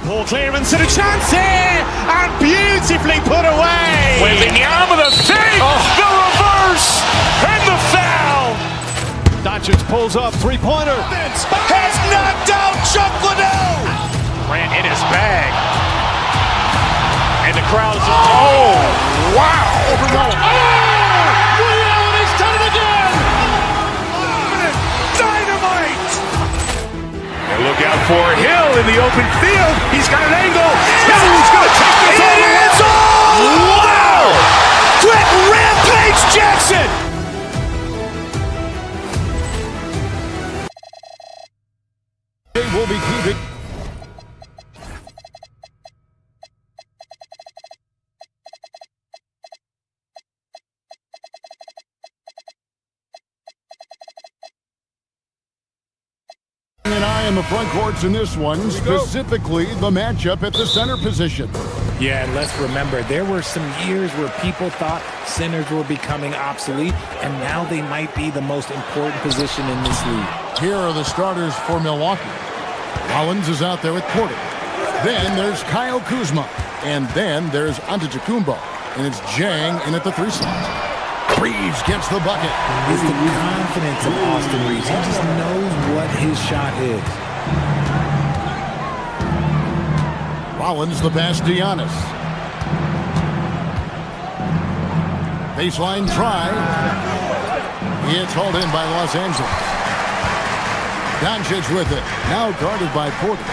Ball clearance and a chance here, and beautifully put away. Wembanyama the fake, the reverse, and the foul. Doncic pulls up, three-pointer. Has knocked out Chuck Liddell. Grant in his bag. And the crowd's wow. He's done it again. Dynamite. And look out for Hill in the open field. He's got an angle. Hill's going to take this all the way. Wow. Quick rampage Jackson. They will be keeping. And I am the front courts in this one, specifically the matchup at the center position. Yeah, and let's remember, there were some years where people thought centers were becoming obsolete, and now they might be the most important position in this league. Here are the starters for Milwaukee. Rollins is out there with Porter. Then there's Kyle Kuzma. And then there's Antetokounmpo. And it's Jang in at the 3 slot. Reeves gets the bucket. It's the confidence of Austin Reeves. He just knows what his shot is. Rollins the pass to Giannis. Baseline try. It's hauled in by Los Angeles. Doncic with it. Now guarded by Porter.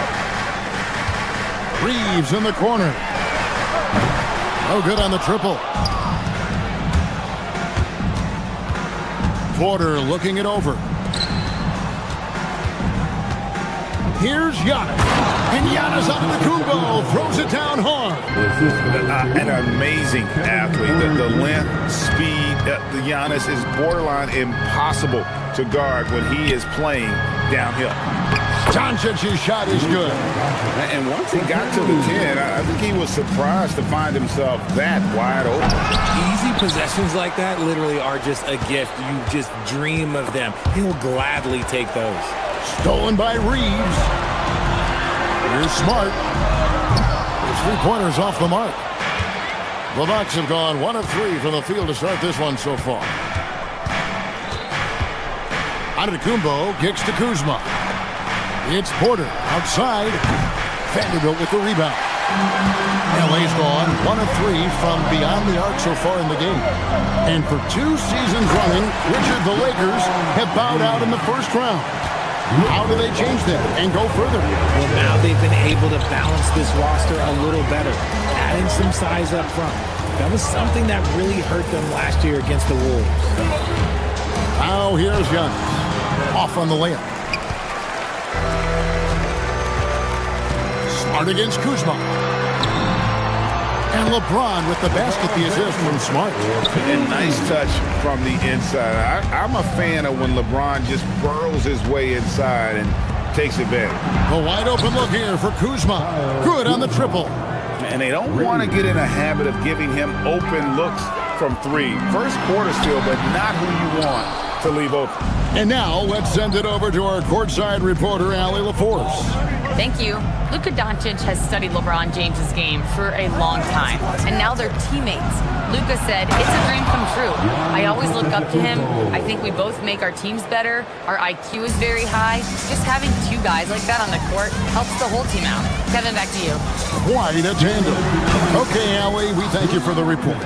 Reeves in the corner. No good on the triple. Porter looking it over. Here's Giannis. And Giannis Antetokounmpo throws it down hard. An amazing athlete. The length, speed, the Giannis is borderline impossible to guard when he is playing downhill. Doncic's shot is good. And once he got to the 10, I think he was surprised to find himself that wide open. Easy possessions like that literally are just a gift. You just dream of them. He'll gladly take those. Stolen by Reeves. Here's Smart. His three-pointers off the mark. The Bucks have gone 1 of 3 from the field to start this one so far. Antetokounmpo kicks to Kuzma. It's Porter outside. Vanderbilt with the rebound. LA's gone 1 of 3 from beyond the arc so far in the game. And for 2 seasons running, Richard, the Lakers have bowed out in the first round. How do they change that and go further? Well, now they've been able to balance this roster a little better, adding some size up front. That was something that really hurt them last year against the Wolves. Now here's Giannis. Off on the layup. Smart against Kuzma. And LeBron with the basket, the assist from Smart. And nice touch from the inside. I'm a fan of when LeBron just burrows his way inside and takes advantage. A wide open look here for Kuzma. Good on the triple. And they don't want to get in a habit of giving him open looks from 3. First quarter still, but not who you want to leave open. And now let's send it over to our courtside reporter, Allie LaForce. Thank you. Luka Doncic has studied LeBron James's game for a long time, and now they're teammates. Luka said, "It's a dream come true. I always look up to him. I think we both make our teams better. Our IQ is very high. Just having 2 guys like that on the court helps the whole team out." Kevin, back to you. Quite a tandem. Okay, Allie, we thank you for the report.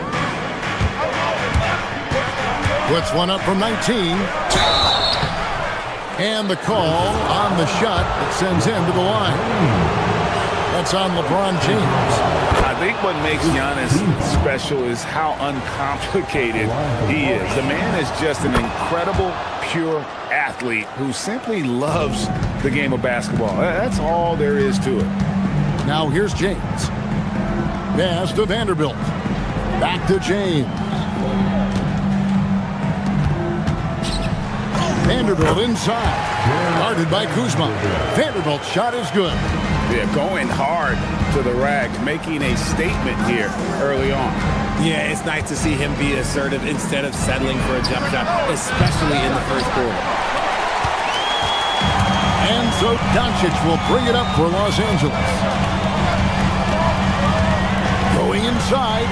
Puts one up from 19. And the call on the shot that sends him to the line. That's on LeBron James. I think what makes Giannis special is how uncomplicated he is. The man is just an incredible, pure athlete who simply loves the game of basketball. That's all there is to it. Now here's James. Pass to Vanderbilt. Back to James. Vanderbilt inside. Guarded by Kuzma. Vanderbilt's shot is good. Yeah, going hard to the rack, making a statement here early on. Yeah, it's nice to see him be assertive instead of settling for a jump shot, especially in the first quarter. And so Doncic will bring it up for Los Angeles. Going inside.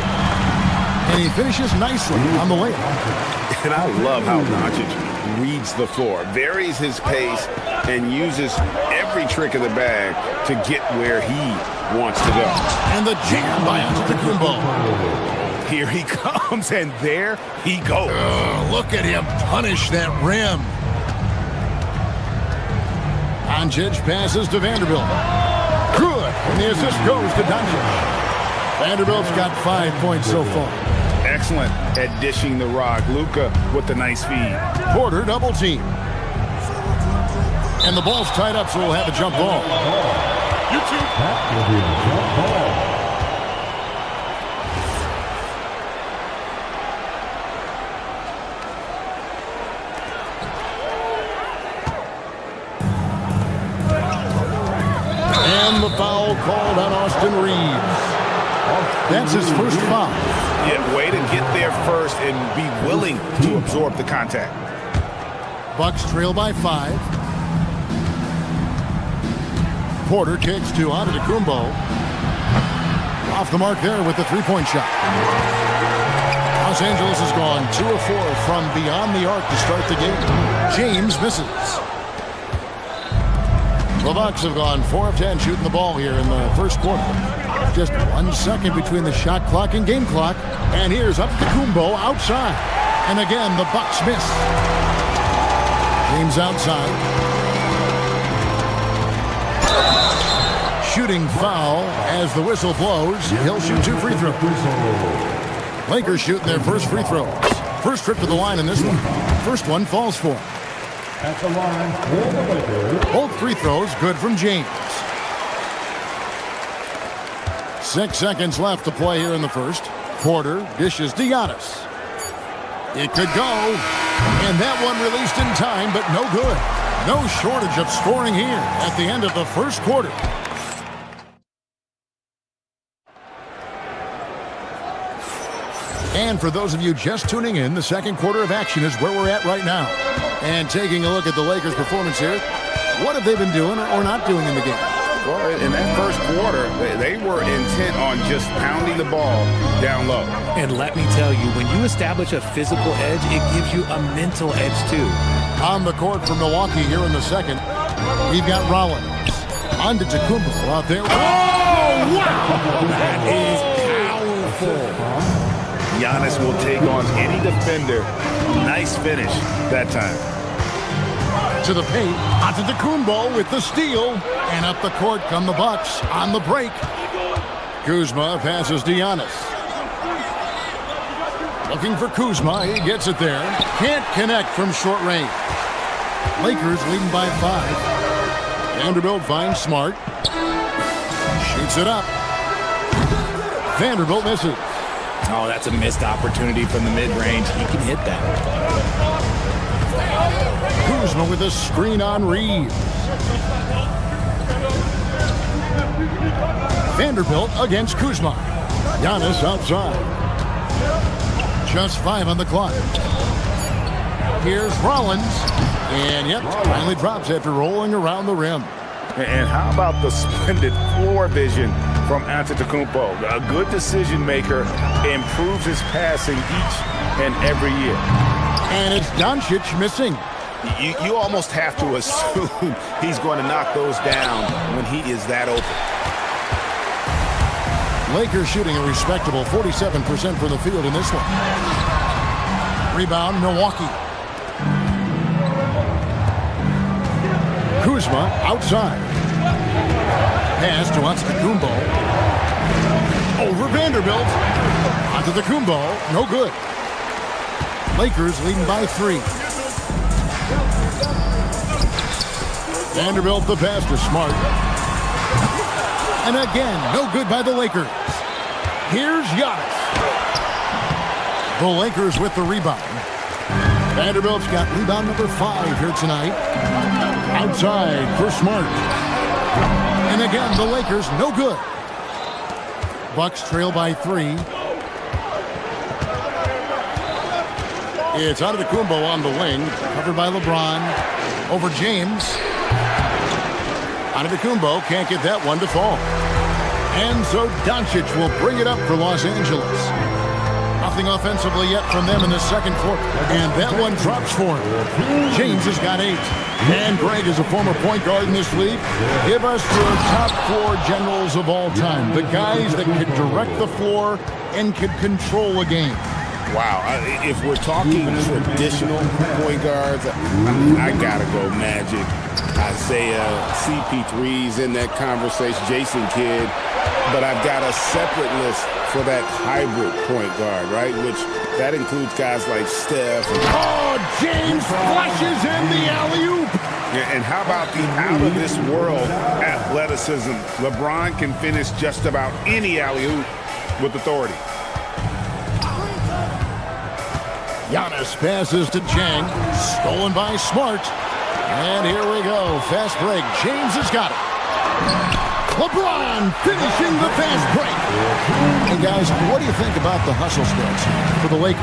And he finishes nicely on the layup. And I love how Doncic reads the floor, varies his pace, and uses every trick of the bag to get where he wants to go. And the jam by Antetokounmpo. Here he comes, and there he goes. Look at him punish that rim. Doncic passes to Vanderbilt. Good. And the assist goes to Doncic. Vanderbilt's got 5 points so far. Excellent at dishing the rock. Luka with the nice feed. Porter double team. And the ball's tied up, so we'll have a jump ball. That will be a jump ball. And the foul called on Austin Reeves. That's his first foul. Yeah, way to get there first and be willing to absorb the contact. Bucks trail by 5. Porter kicks to Antetokounmpo. Off the mark there with the three-point shot. Los Angeles has gone 2 of 4 from beyond the arc to start the game. James misses. The Bucks have gone 4 of 10 shooting the ball here in the first quarter. Just 1 second between the shot clock and game clock. And here's Antetokounmpo outside. And again, the Bucks miss. James outside. shooting foul as the whistle blows. He'll shoot 2 free throws. Lakers shooting their first free throws. First trip to the line in this one. First one falls for him. At the line for the Lakers. Both free throws good from James. 6 seconds left to play here in the first. Porter dishes to Giannis. It could go. And that one released in time, but no good. No shortage of scoring here at the end of the first quarter. And for those of you just tuning in, the second quarter of action is where we're at right now. And taking a look at the Lakers' performance here, what have they been doing or not doing in the game? Well, in that first quarter, they were intent on just pounding the ball down low. And let me tell you, when you establish a physical edge, it gives you a mental edge too. On the court for Milwaukee here in the second, we've got Rollins. On to Tacumbo out there. Oh, wow! That is powerful. Giannis will take on any defender. Nice finish that time. To the paint, Antetokounmpo with the steal, and up the court come the Bucks on the break. Kuzma passes to Giannis. Looking for Kuzma, he gets it there. Can't connect from short range. Lakers leading by 5. Vanderbilt finds Smart. Shoots it up. Vanderbilt misses. Oh, that's a missed opportunity from the mid-range. He can hit that. Kuzma with a screen on Reeves. Vanderbilt against Kuzma. Giannis outside. Just 5 on the clock. Here's Rollins. And yep, finally drops after rolling around the rim. And how about the splendid floor vision from Antetokounmpo? A good decision maker, improves his passing each and every year. And it's Doncic missing. You almost have to assume he's going to knock those down when he is that open. Lakers shooting a respectable 47% from the field in this one. Rebound, Milwaukee. Kuzma outside. Pass to Antetokounmpo. Over Vanderbilt. Antetokounmpo, no good. Lakers leading by 3. Vanderbilt the pass to Smart. And again, no good by the Lakers. Here's Giannis. The Lakers with the rebound. Vanderbilt's got rebound number 5 here tonight. Outside for Smart. And again, the Lakers no good. Bucks trail by 3. It's Antetokounmpo on the wing, covered by LeBron. Over James. Antetokounmpo can't get that one to fall. And so Doncic will bring it up for Los Angeles. Nothing offensively yet from them in the second quarter. And that one drops for him. James has got 8. And Greg is a former point guard in this league. Give us your top 4 generals of all time. The guys that could direct the floor and could control a game. Wow, if we're talking traditional point guards, I gotta go Magic, Isaiah, CP3's in that conversation, Jason Kidd, but I've got a separate list for that hybrid point guard, right? Which that includes guys like Steph. Oh, James flushes in the alley-oop. Yeah, and how about the out-of-this-world athleticism? LeBron can finish just about any alley-oop with authority. Giannis passes to Chang. Stolen by Smart. And here we go. Fast break. James has got it. LeBron finishing the fast break. Hey, guys, what do you think about the hustle stance for the Lakers?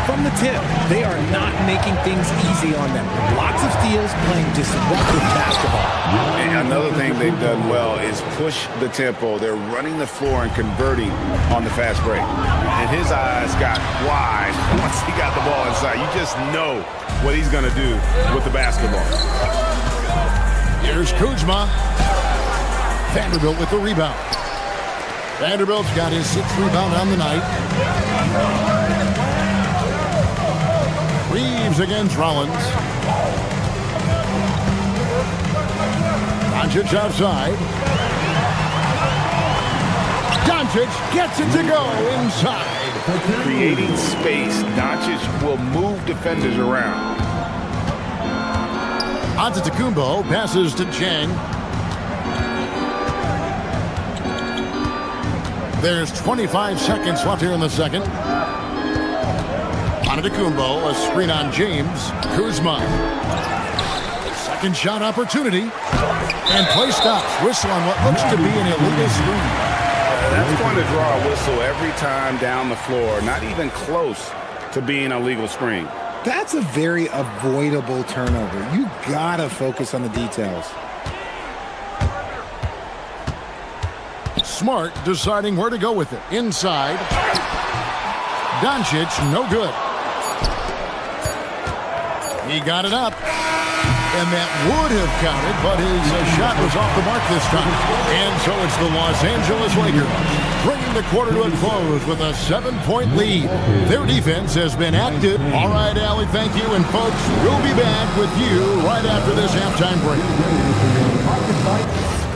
From the tip, they are not making things easy on them. Lots of steals, playing disruptive basketball. And another thing they've done well is push the tempo. They're running the floor and converting on the fast break. And his eyes got wide once he got the ball inside. You just know what he's going to do with the basketball. Here's Kuzma. Vanderbilt with the rebound. Vanderbilt's got his 6th rebound on the night. Reeves against Rollins. Doncic outside. Doncic gets it to go inside. Creating space, Doncic will move defenders around. Antetokounmpo passes to Chang. There's 25 seconds left here in the second. Antetokounmpo, a screen on James. Kuzma. Second shot opportunity. And play stops. Whistle on what looks to be an illegal screen. That's going to draw a whistle every time down the floor. Not even close to being a legal screen. That's a very avoidable turnover. You gotta focus on the details. Smart deciding where to go with it. Inside. Doncic, no good. He got it up. And that would have counted, but his shot was off the mark this time. And so it's the Los Angeles Lakers bringing the quarter to a close with a 7-point lead. Their defense has been active. All right, Allie, thank you. And folks, we'll be back with you right after this halftime break.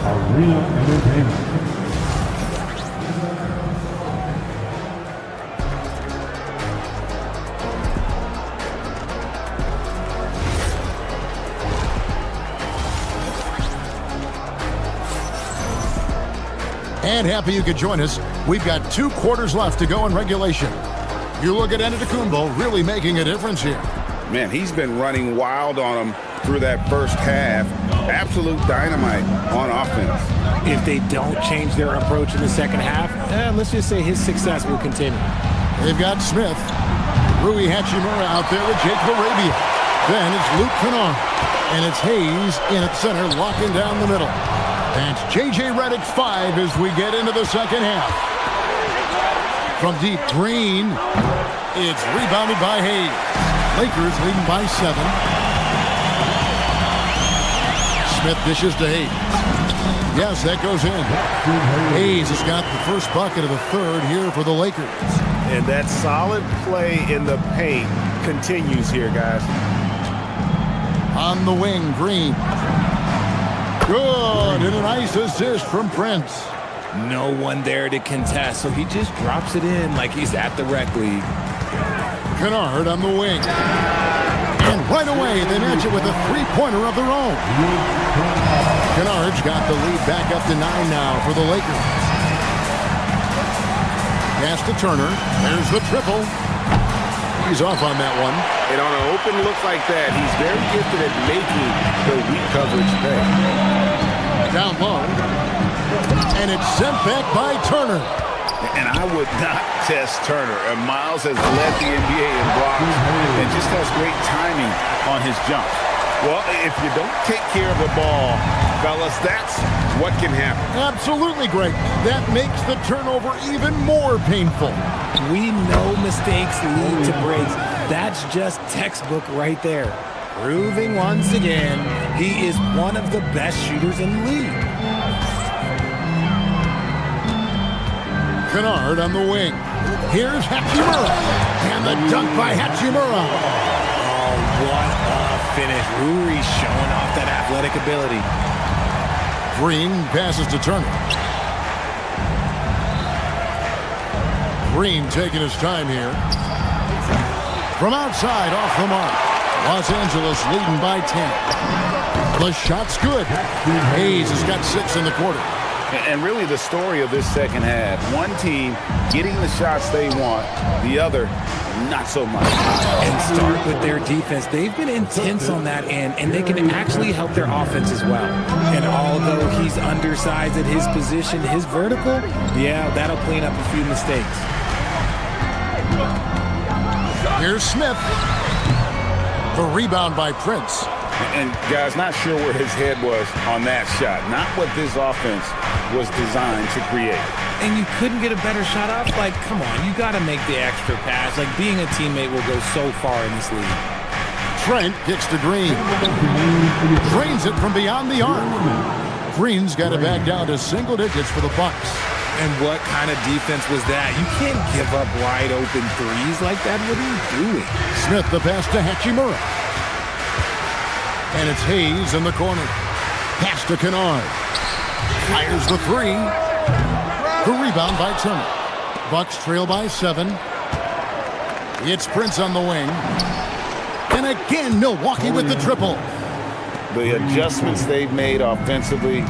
Arena Entertainment. And happy you could join us. We've got 2 quarters left to go in regulation. You look at Antetokounmpo really making a difference here. Man, he's been running wild on him through that first half. Absolute dynamite on offense. If they don't change their approach in the second half, let's just say his success will continue. They've got Smith. Rui Hachimura out there with Jake Arabia. Then it's Luke Kennard. And it's Hayes in at center, locking down the middle. That's J.J. Redick's 5 as we get into the second half. From deep, Green. It's rebounded by Hayes. Lakers leading by 7. Smith dishes to Hayes. Yes, that goes in. Hayes has got the first bucket of the third here for the Lakers. And that solid play in the paint continues here, guys. On the wing, Green. Good, and a nice assist from Prince. No one there to contest, so he just drops it in like he's at the rec league. Kennard on the wing. And right away, they match it with a three-pointer of their own. Kennard's got the lead back up to 9 now for the Lakers. Pass to Turner. There's the triple. He's off on that one. And on an open look like that, he's very gifted at making the weak coverage pay. Down low. And it's sent back by Turner. And I would not test Turner. And Miles has led the NBA in blocks and just has great timing on his jump. Well, if you don't take care of the ball, fellas, that's what can happen. Absolutely great. That makes the turnover even more painful. We know mistakes lead to breaks. That's just textbook right there. Proving once again, he is one of the best shooters in the league. Kennard on the wing. Here's Hachimura. And the dunk by Hachimura. Oh, what a finish. Rui showing off that athletic ability. Green passes to Turner. Green taking his time here. From outside, off the mark. Los Angeles leading by 10. The shot's good. Hayes has got 6 in the quarter. And really the story of this second half, one team getting the shots they want, the other not so much. And start with their defense. They've been intense on that end, and they can actually help their offense as well. And although he's undersized at his position, his vertical, yeah, that'll clean up a few mistakes. Here's Smith. The rebound by Prince. And guys, not sure where his head was on that shot. Not what this offense was designed to create. And you couldn't get a better shot off? Like, come on, you got to make the extra pass. Like, being a teammate will go so far in this league. Trent kicks to Green. Drains it from beyond the arc. Green's got it back down to single digits for the Bucks. And what kind of defense was that? You can't give up wide open threes like that. What are you doing? Smith the pass to Hachimura. And it's Hayes in the corner. Pass to Kennard. Fires the 3. The rebound by Turner. Bucks trail by 7. It's Prince on the wing. And again, Milwaukee with the triple. The adjustments they've made offensively,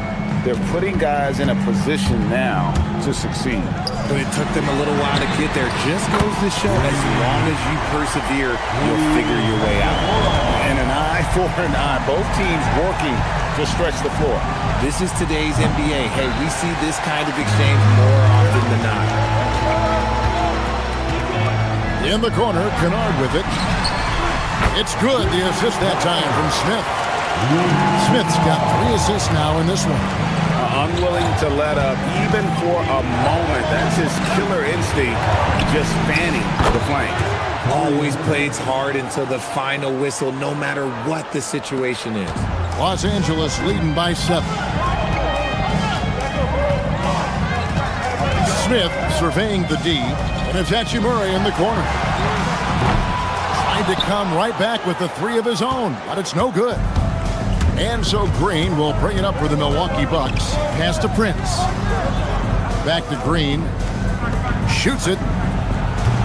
they're putting guys in a position now to succeed. But it took them a little while to get there. Just goes to show as long as you persevere, you'll figure your way out. And an eye for an eye. Both teams working to stretch the floor. This is today's NBA. Hey, we see this kind of exchange more often than not. In the corner, Kennard with it. It's good, the assist that time from Smith. Smith's got 3 assists now in this one. Unwilling to let up even for a moment. That's his killer instinct, just fanning the flank. Always plays hard until the final whistle, no matter what the situation is. Los Angeles leading by 7. Smith surveying the D, and it's Hachimura in the corner. Trying to come right back with the 3 of his own, but it's no good. And so Green will bring it up for the Milwaukee Bucks. Pass to Prince. Back to Green. Shoots it.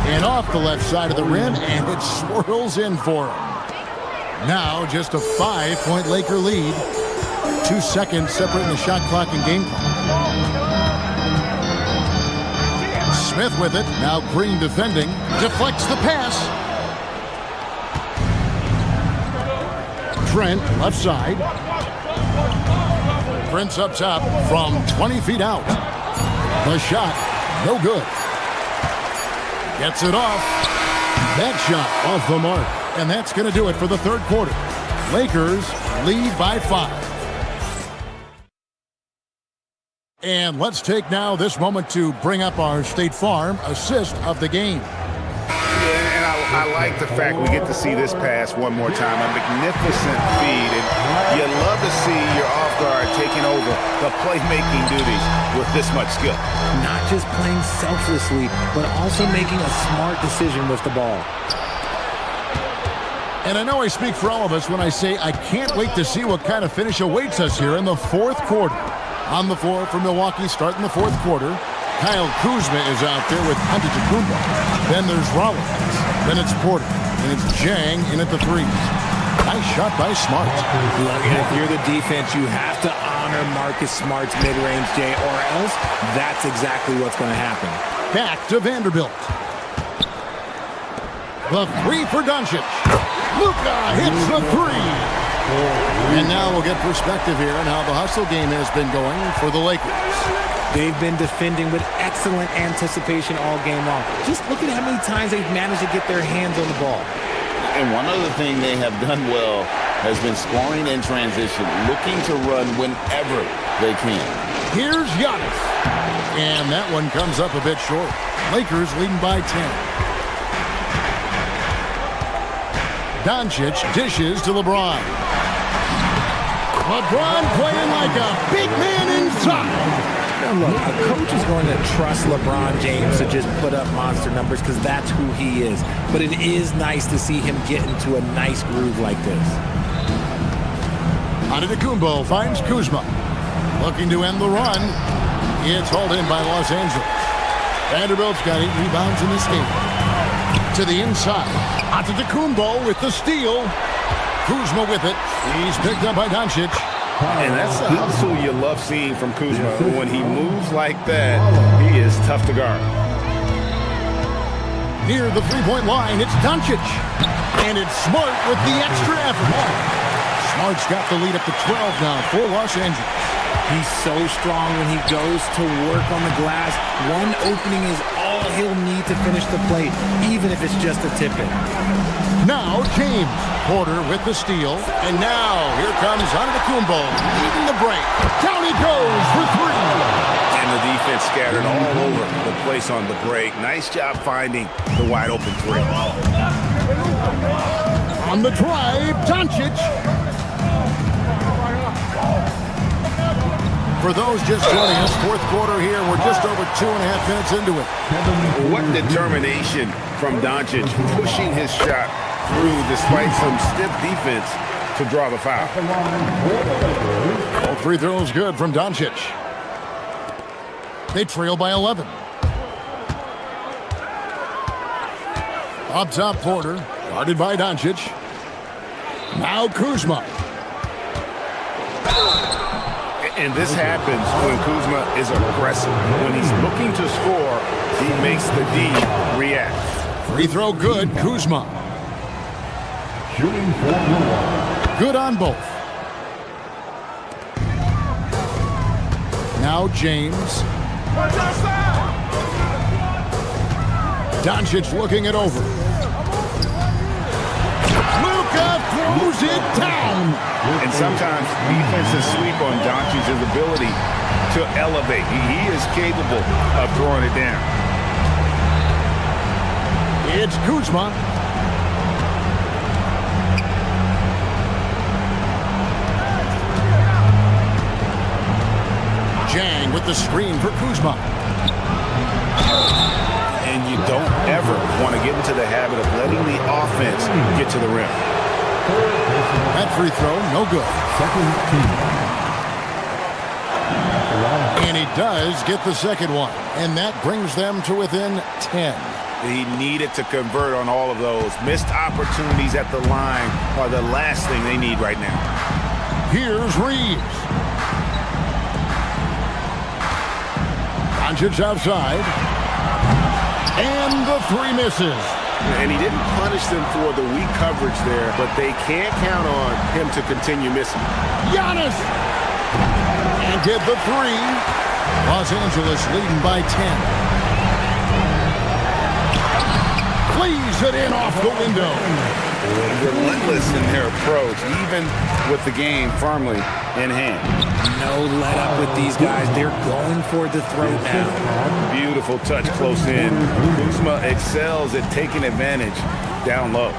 And off the left side of the rim, and it swirls in for him. Now just a 5-point Laker lead. 2 seconds separating the shot clock and game clock. Smith with it. Now Green defending. Deflects the pass. Trent, left side. Prince up top from 20 feet out. The shot, no good. Gets it off. That shot off the mark. And that's going to do it for the third quarter. Lakers lead by 5. And let's take now this moment to bring up our State Farm assist of the game. I like the fact we get to see this pass one more time. A magnificent feed, and you love to see your off guard taking over the playmaking duties with this much skill. Not just playing selflessly, but also making a smart decision with the ball. And I know I speak for all of us when I say I can't wait to see what kind of finish awaits us here in the fourth quarter. On the floor for Milwaukee starting the fourth quarter, Kyle Kuzma is out there with Antetokounmpo. Then there's Rollins. Then it's Porter. And it's Jang in at the 3. Nice shot by Smart. If you're the defense, you have to honor Marcus Smart's mid-range, Jay, or else that's exactly what's going to happen. Back to Vanderbilt. The 3 for Doncic. Luka hits the 3. And now we'll get perspective here on how the hustle game has been going for the Lakers. They've been defending with excellent anticipation all game long. Just look at how many times they've managed to get their hands on the ball. And one other thing they have done well has been scoring in transition, looking to run whenever they can. Here's Giannis. And that one comes up a bit short. Lakers leading by 10. Doncic dishes to LeBron. LeBron playing like a big man inside. Now look, a coach is going to trust LeBron James to just put up monster numbers because that's who he is. But it is nice to see him get into a nice groove like this. Antetokounmpo finds Kuzma. Looking to end the run. It's hauled in by Los Angeles. Vanderbilt's got 8 rebounds in this game. To the inside. Antetokounmpo with the steal. Kuzma with it. He's picked up by Doncic. And that's the hustle you love seeing from Kuzma. When he moves like that, he is tough to guard. Near the 3-point line, it's Doncic. And it's Smart with the extra effort. Smart's got the lead up to 12 now for Los Angeles. He's so strong when he goes to work on the glass. One opening is all he'll need to finish the play, even if it's just a tip-in. Now James. Porter with the steal. And now here comes Antetokounmpo leading the break. Down he goes for 3. And the defense scattered all over the place on the break. Nice job finding the wide open 3. On the drive, Doncic. For those just joining us, fourth quarter here. We're just over 2.5 minutes into it. What determination from Doncic, pushing his shot through despite some stiff defense to draw the foul. All 3 throws good from Doncic. They trail by 11. Up top, Porter, guarded by Doncic. Now Kuzma. And this happens when Kuzma is aggressive. When he's looking to score, he makes the D react. Free throw good, Kuzma. Shooting for Milwaukee. Good on both. Now James. Doncic looking it over. Luka throws it down. And sometimes defenses sweep on Doncic's ability to elevate. He is capable of throwing it down. It's Kuzma. Jang with the screen for Kuzma. And you don't ever want to get into the habit of letting the offense get to the rim. That free throw, no good. And he does get the second one. And that brings them to within 10. He needed to convert on all of those. Missed opportunities at the line are the last thing they need right now. Here's Reeves. Doncic outside. And the three misses. And he didn't punish them for the weak coverage there, but they can't count on him to continue missing. Giannis! And get the three. Los Angeles leading by 10. Flees it in off the window. Relentless in their approach, even with the game firmly in hand. No let up with these guys. They're going for the throat now. Beautiful touch close in. Kuzma excels at taking advantage down low.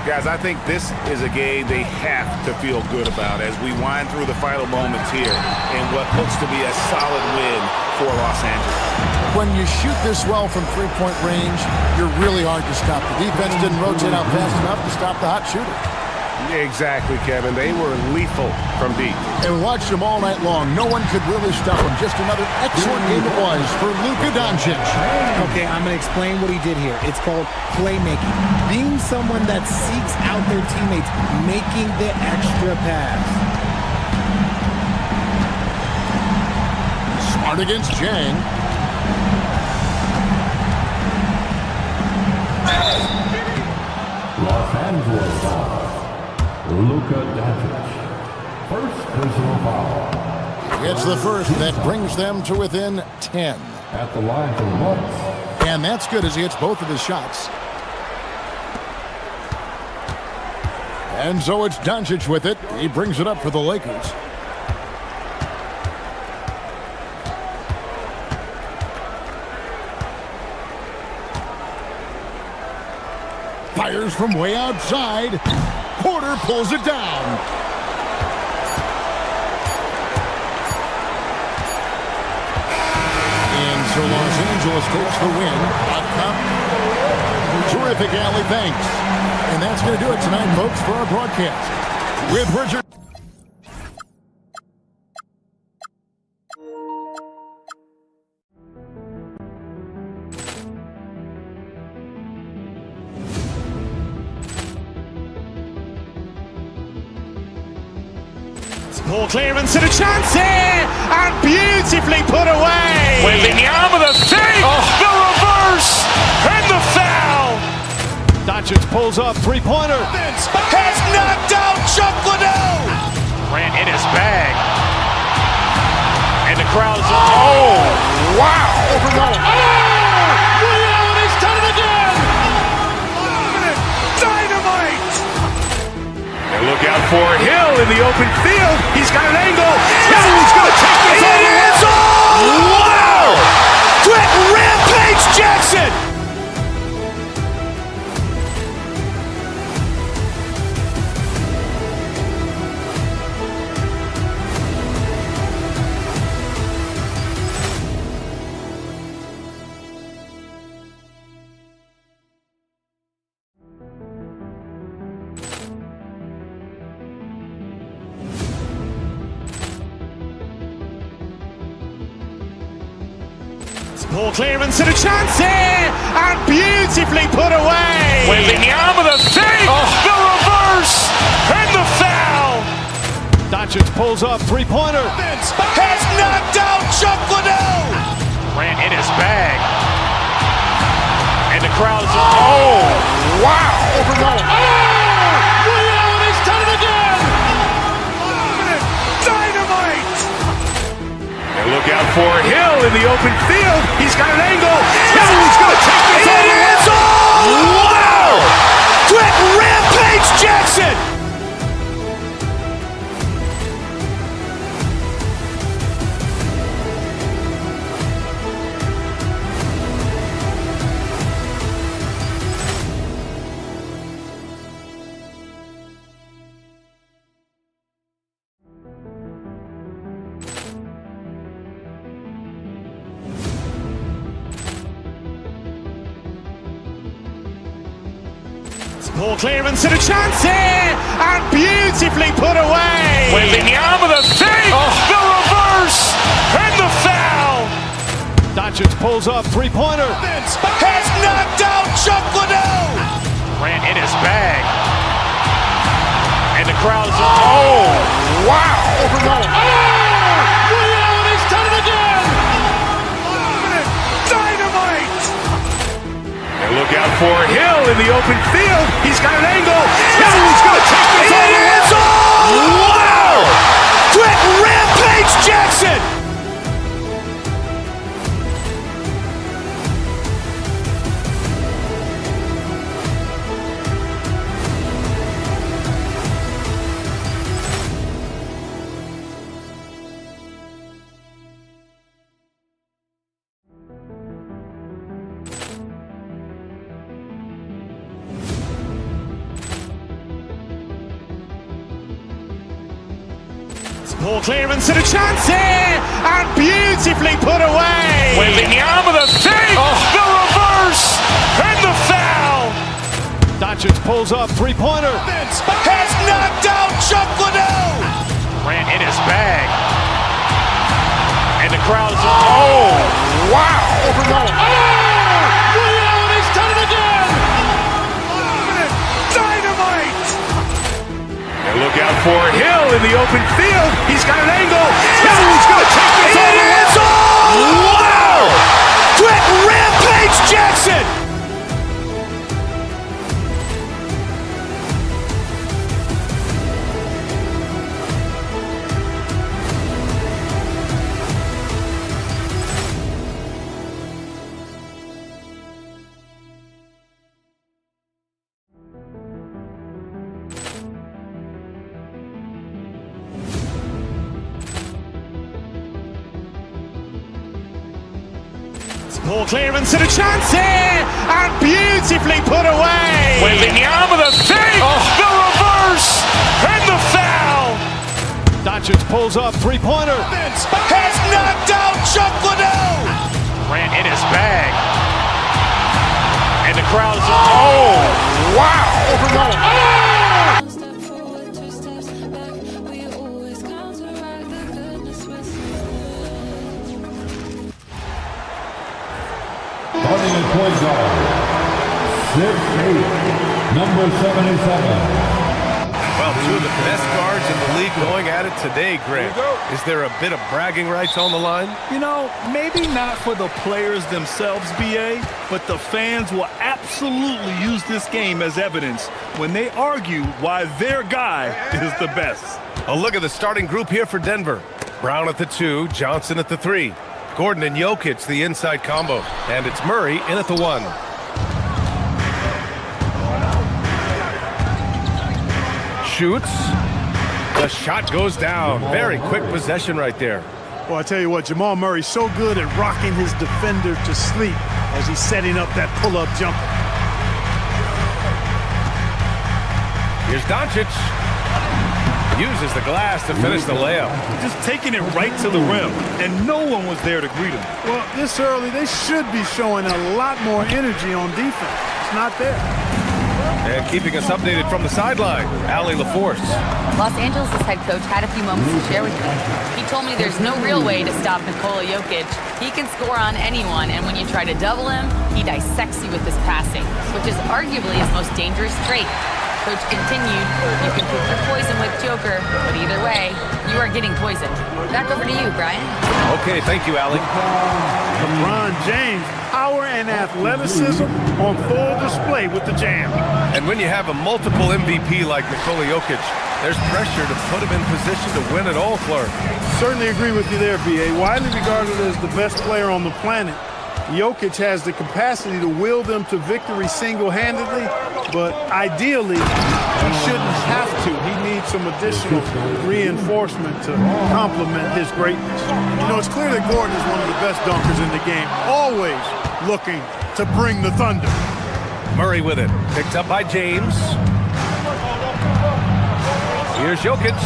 Guys, I think this is a game they have to feel good about as we wind through the final moments here in what looks to be a solid win for Los Angeles. When you shoot this well from three-point range, you're really hard to stop. The defense didn't rotate out fast enough to stop the hot shooter. Exactly, Kevin. They were lethal from deep. And we watched them all night long. No one could really stop them. Just another excellent game it was for Luka Doncic. Okay, I'm going to explain what he did here. It's called playmaking. Being someone that seeks out their teammates, making the extra pass. Smart against Jang. Los Angeles foul. Luka Doncic. First personal foul. It's the first that brings them to within 10. At the line for Bucks. And that's good as he hits both of his shots. And so it's Doncic with it. He brings it up for the Lakers. Fires from way outside. Porter pulls it down. And so Los Angeles takes the win. Terrific alley, thanks. And that's going to do it tonight, folks, for our broadcast. With Richard. Poor clearance and a chance here, and beautifully put away. Wembanyama the fake, the reverse, and the foul. Doncic pulls up, three-pointer. Has knocked out Chuck Liddell. Ran in his bag. And the crowd is, oh, wow. He's done it again. Dynamite. And look out for Hill in the open field. He's got an angle. Hill's going to take this all the way. Wow! Quick rampage Jackson. Poor clearance and a chance here, and beautifully put away. Wembanyama the fake, the reverse, and the foul. Doncic pulls up, three-pointer. Has knocked out Chuck Liddell. Grant in his bag. And the crowd is, oh, wow. Leon has done it again. Dynamite. And look out for Hill in the open field. He's got an angle. Hill's going to take this all the way. Wow. Quick Rampage Jackson. Poor clearance and a chance here, and beautifully put away. Wembanyama the fake, the reverse, and the foul. Doncic pulls up, three-pointer. Has knocked out Chuck Liddell. Grant in his bag. And the crowd is, oh, wow. Leon has done it again. Dynamite. And look out for Hill in the open field. He's got an angle. Hill's going to take this all the way. Wow. Quick Rampage Jackson. Poor clearance and a chance here, and beautifully put away. Wembanyama the fake, the reverse, and the foul. Doncic pulls up, three-pointer. Has knocked out Chuck Liddell. Grant in his bag. And the crowd is, oh, wow. Leon has done it again. Dynamite. And look out for Hill in the open field. He's got an angle. Hill's going to take this all the way. Wow. Quick Rampage Jackson. Poor clearance and a chance here, and beautifully put away. Wembanyama the fake, the reverse, and the foul. Doncic pulls up, three-pointer. Has knocked out Chuck Liddell. Grant in his bag. And the crowd is, oh, wow. Starting at point guard, 6'8", number 77. Well, two of the best guards in the league going at it today, Grant. Is there a bit of bragging rights on the line? You know, maybe not for the players themselves, BA, but the fans will absolutely use this game as evidence when they argue why their guy is the best. A look at the starting group here for Denver. Brown at the 2, Johnson at the 3. Gordon and Jokic, the inside combo. And it's Murray in at the 1. Shoots. The shot goes down. Very quick possession right there. Well, I tell you what, Jamal Murray's so good at rocking his defender to sleep as he's setting up that pull-up jumper. Here's Doncic. Uses the glass to finish the layup. Just taking it right to the rim, and no one was there to greet him. Well, this early, they should be showing a lot more energy on defense. It's not there. And keeping us updated from the sideline, Ali LaForce. Los Angeles' head coach had a few moments to share with me. He told me there's no real way to stop Nikola Jokic. He can score on anyone, and when you try to double him, he dissects you with his passing, which is arguably his most dangerous trait. Coach continued, you can pick your poison with Joker, but either way, you are getting poisoned. Back over to you, Brian. Okay, thank you, Ali. LeBron James, power and athleticism on full display with the jam. And when you have a multiple MVP like Nikola Jokic, there's pressure to put him in position to win it all, Clark. Certainly agree with you there, B.A. Widely regarded as the best player on the planet, Jokic has the capacity to will them to victory single-handedly, but ideally, he shouldn't have to. He needs some additional reinforcement to complement his greatness. You know, it's clear that Gordon is one of the best dunkers in the game, always looking to bring the thunder. Murray with it, picked up by James. Here's Jokic.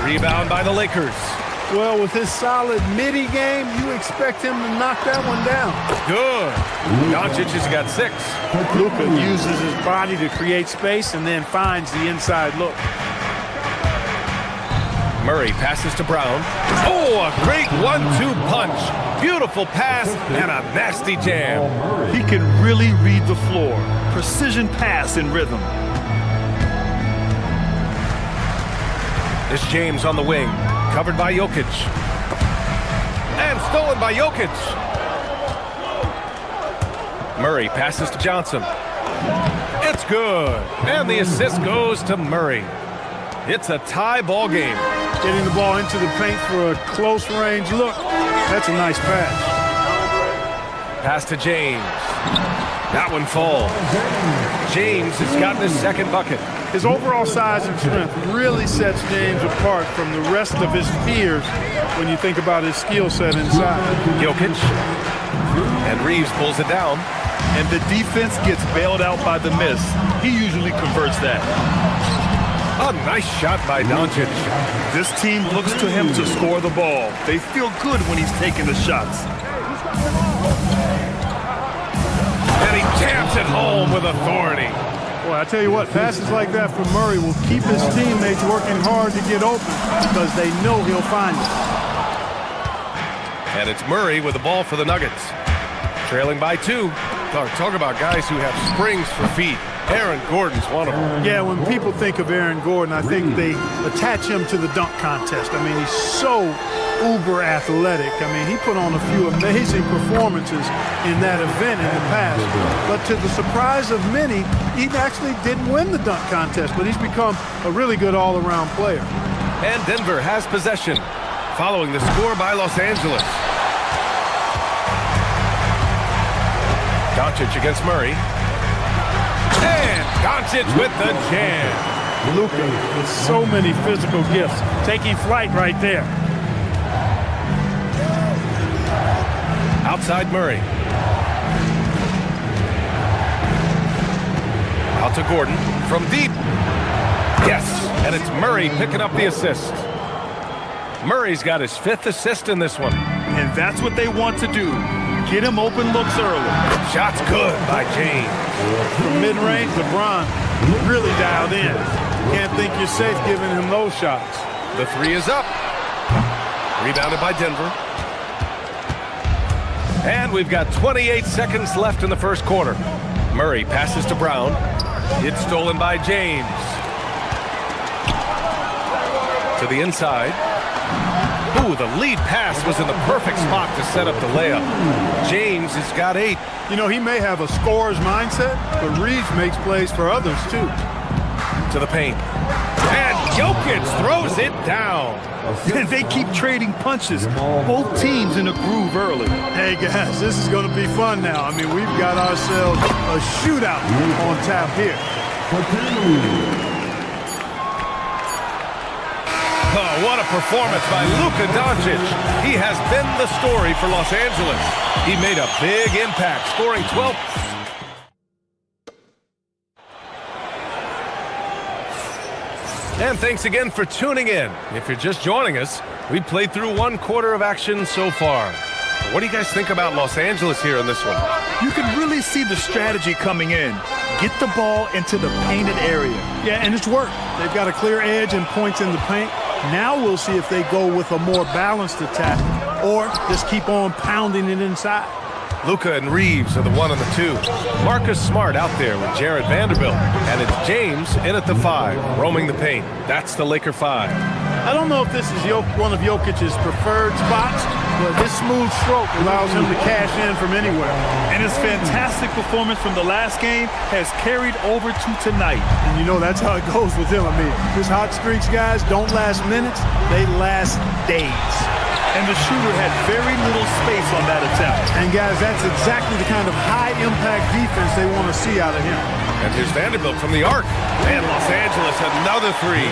Rebound by the Lakers. Well, with his solid midi game, you expect him to knock that one down. Good. Doncic has got 6. Luka uses his body to create space and then finds the inside look. Murray passes to Brown. Oh, a great 1-2 punch. Beautiful pass and a nasty jam. He can really read the floor. Precision pass in rhythm. This James on the wing, covered by Jokic. And stolen by Jokic. Murray passes to Johnson. It's good. And the assist goes to Murray. It's a tie ball game. Getting the ball into the paint for a close range look. That's a nice pass. Pass to James. That one falls. James has gotten his second bucket. His overall size and strength really sets James apart from the rest of his peers when you think about his skill set inside. Jokic. And Reeves pulls it down. And the defense gets bailed out by the miss. He usually converts that. A nice shot by Doncic. This team looks to him to score the ball. They feel good when he's taking the shots. And he jams it home with authority. Boy, I tell you what, passes like that from Murray will keep his teammates working hard to get open because they know he'll find it. And it's Murray with the ball for the Nuggets. Trailing by 2. Talk about guys who have springs for feet. Aaron Gordon's one of them. Yeah, when people think of Aaron Gordon, I think they attach him to the dunk contest. I mean, he's so uber athletic. I mean, he put on a few amazing performances in that event in the past. But to the surprise of many, he actually didn't win the dunk contest, but he's become a really good all-around player. And Denver has possession, following the score by Los Angeles. Doncic against Murray. And Doncic with the jam. Luka with so many physical gifts, taking flight right there. Outside Murray. Out to Gordon from deep. Yes, and it's Murray picking up the assist. Murray's got his 5th assist in this one. And that's what they want to do. Get him open looks early. Shot's good by James. From mid-range, LeBron really dialed in. Can't think you're safe giving him those shots. The 3 is up. Rebounded by Denver. And we've got 28 seconds left in the first quarter. Murray passes to Brown. It's stolen by James. To the inside. Ooh, the lead pass was in the perfect spot to set up the layup. James has got 8. You know, he may have a scorer's mindset, but Reeves makes plays for others, too. To the paint. And Jokic throws it down. They keep trading punches. Both teams in a groove early. Hey, guys, this is going to be fun now. I mean, we've got ourselves a shootout on tap here. Oh, what a performance by Luka Doncic. He has been the story for Los Angeles. He made a big impact, scoring 12. And thanks again for tuning in. If you're just joining us, we played through 1 quarter of action so far. What do you guys think about Los Angeles here in this one? You can really see the strategy coming in. get the ball into the painted area. Yeah, and it's worked. They've got a clear edge and points in the paint. Now we'll see if they go with a more balanced attack or just keep on pounding it inside. Luka and Reeves are the 1 and the 2. Marcus Smart out there with Jared Vanderbilt. And it's James in at the 5, roaming the paint. That's the Laker 5. I don't know if this is one of Jokic's preferred spots, but this smooth stroke allows him to cash in from anywhere. And his fantastic performance from the last game has carried over to tonight. And you know that's how it goes with him. I mean, his hot streaks, guys, don't last minutes. They last days. And the shooter had very little space on that attempt. And, guys, that's exactly the kind of high-impact defense they want to see out of him. And here's Vanderbilt from the arc. And Los Angeles, another 3.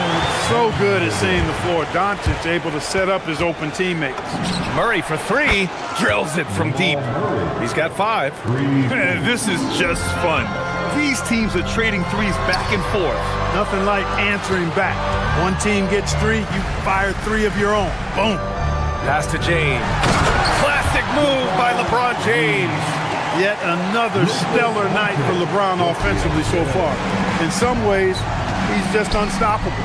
So good at seeing the floor. Doncic able to set up his open teammates. Murray for 3, drills it from deep. He's got 5. Man, this is just fun. These teams are trading threes back and forth. Nothing like answering back. One team gets 3, you fire 3 of your own. Boom. Pass to James. Classic move by LeBron James. Yet another stellar night for LeBron offensively so far. In some ways, he's just unstoppable.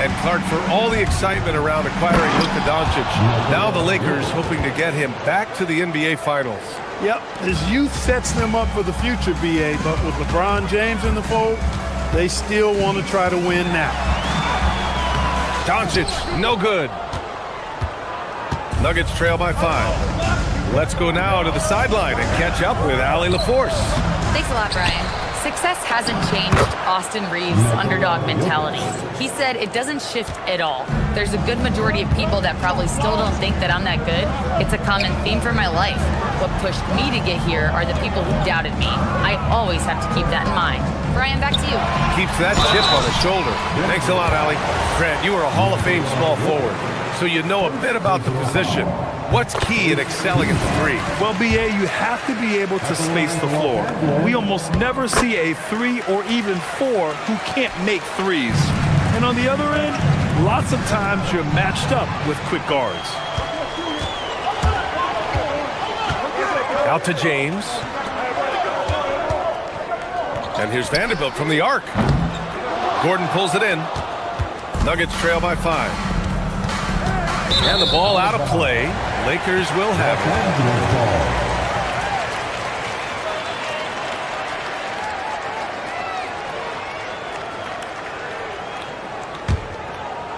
And Clark, for all the excitement around acquiring Luka Doncic, now the Lakers hoping to get him back to the NBA Finals. Yep, his youth sets them up for the future, B.A., but with LeBron James in the fold, they still want to try to win now. Doncic, no good. Nuggets trail by 5. Let's go now to the sideline and catch up with Allie LaForce. Thanks a lot, Brian. Success hasn't changed Austin Reeves' underdog mentality. He said it doesn't shift at all. There's a good majority of people that probably still don't think that I'm that good. It's a common theme for my life. What pushed me to get here are the people who doubted me. I always have to keep that in mind. Brian, back to you. Keeps that chip on his shoulder. Thanks a lot, Allie. Grant, you are a Hall of Fame small forward, so you know a bit about the position. What's key in excelling at the 3? Well, B.A., you have to be able to space the floor. We almost never see a 3 or even 4 who can't make threes. And on the other end, lots of times you're matched up with quick guards. Out to James. And here's Vanderbilt from the arc. Gordon pulls it in. Nuggets trail by 5. And the ball out of play. Lakers will have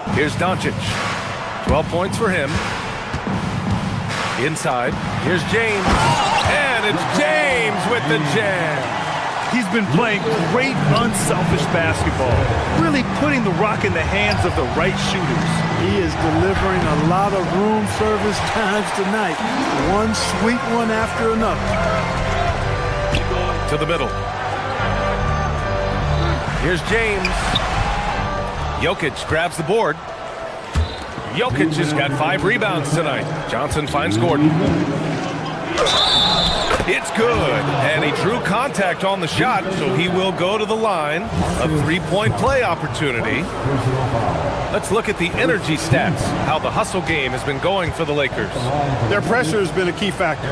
it. Here's Doncic. 12 points for him. Inside. Here's James. And it's James with the jam. He's been playing great, unselfish basketball, really putting the rock in the hands of the right shooters. He is delivering a lot of room service times tonight. One sweet one after another. To the middle. Here's James. Jokic grabs the board. Jokic has got 5 rebounds tonight. Johnson finds Gordon. It's good, and he drew contact on the shot, so he will go to the line. A 3-point play opportunity. Let's look at the energy stats, how the hustle game has been going for the Lakers. Their pressure has been a key factor.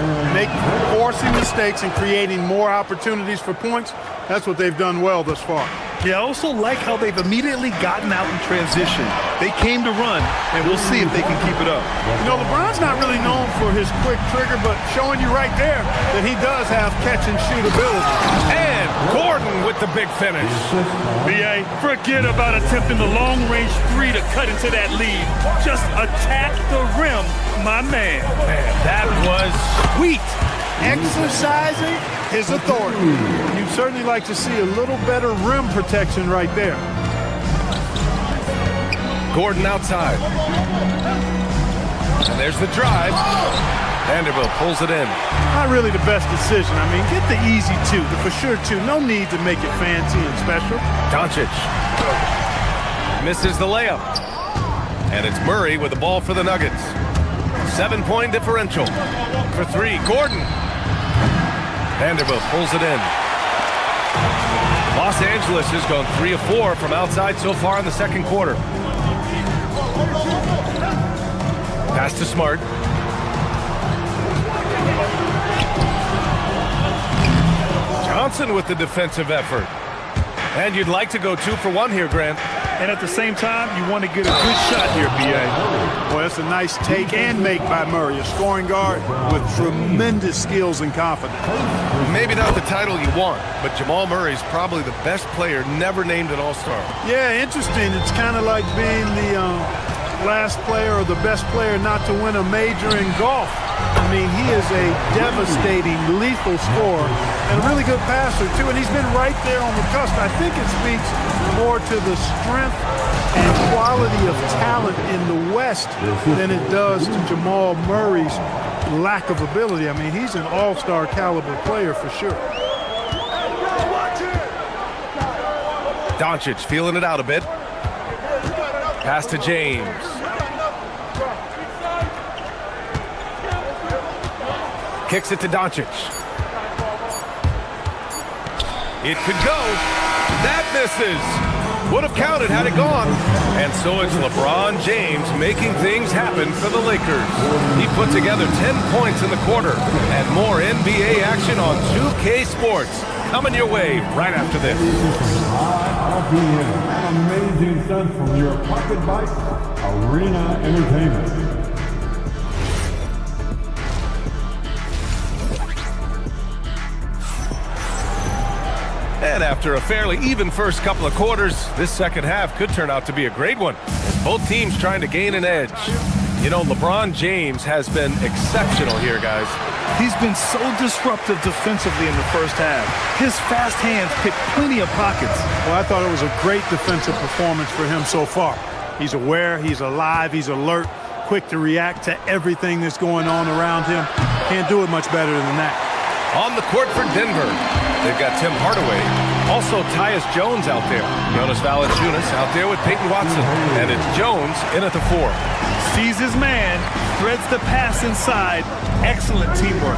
Forcing mistakes and creating more opportunities for points, that's what they've done well thus far. Yeah, I also like how they've immediately gotten out in transition. They came to run, and we'll see if they can keep it up. You know, LeBron's not really known for his quick trigger, but showing you right there that he does have catch-and-shoot ability. And Gordon with the big finish. B.A., forget about attempting the long-range 3 to cut into that lead. Just attack the rim, my man. Man, that was sweet. Exercising his authority. You'd certainly like to see a little better rim protection right there. Gordon outside. And there's the drive. Vanderbilt pulls it in. Not really the best decision. I mean, get the easy 2, the for sure 2. No need to make it fancy and special. Doncic misses the layup. And it's Murray with the ball for the Nuggets. 7-point differential. For 3, Gordon. Vanderbilt pulls it in. Los Angeles has gone 3 of 4 from outside so far in the second quarter. Pass to Smart. Johnson with the defensive effort. And you'd like to go 2 for 1 here, Grant. And at the same time, you want to get a good shot here, B.A. Boy, that's a nice take and make by Murray, a scoring guard with tremendous skills and confidence. Maybe not the title you want, but Jamal Murray's probably the best player never named an All-Star. Yeah, interesting. It's kind of like being the last player or the best player not to win a major in golf. I mean, he is a devastating, lethal scorer and a really good passer, too. And he's been right there on the cusp. I think it speaks more to the strength and quality of talent in the West than it does to Jamal Murray's lack of ability. I mean, he's an all-star caliber player for sure. Doncic feeling it out a bit. Pass to James. Kicks it to Doncic. It could go. That misses. Would have counted had it gone. And so it's LeBron James making things happen for the Lakers. He put together 10 points in the quarter. And more NBA action on 2K Sports. Coming your way right after this. Amazing stuff from your Pocket Bike Arena Entertainment. And after a fairly even first couple of quarters, this second half could turn out to be a great one. Both teams trying to gain an edge. You know, LeBron James has been exceptional here, guys. He's been so disruptive defensively in the first half. His fast hands pick plenty of pockets. Well, I thought it was a great defensive performance for him so far. He's aware, he's alive, he's alert, quick to react to everything that's going on around him. Can't do it much better than that. On the court for Denver, they've got Tim Hardaway. Also, Tyus Jones out there. Jonas Valanciunas out there with Peyton Watson. And it's Jones in at the 4. Sees his man, threads the pass inside. Excellent teamwork.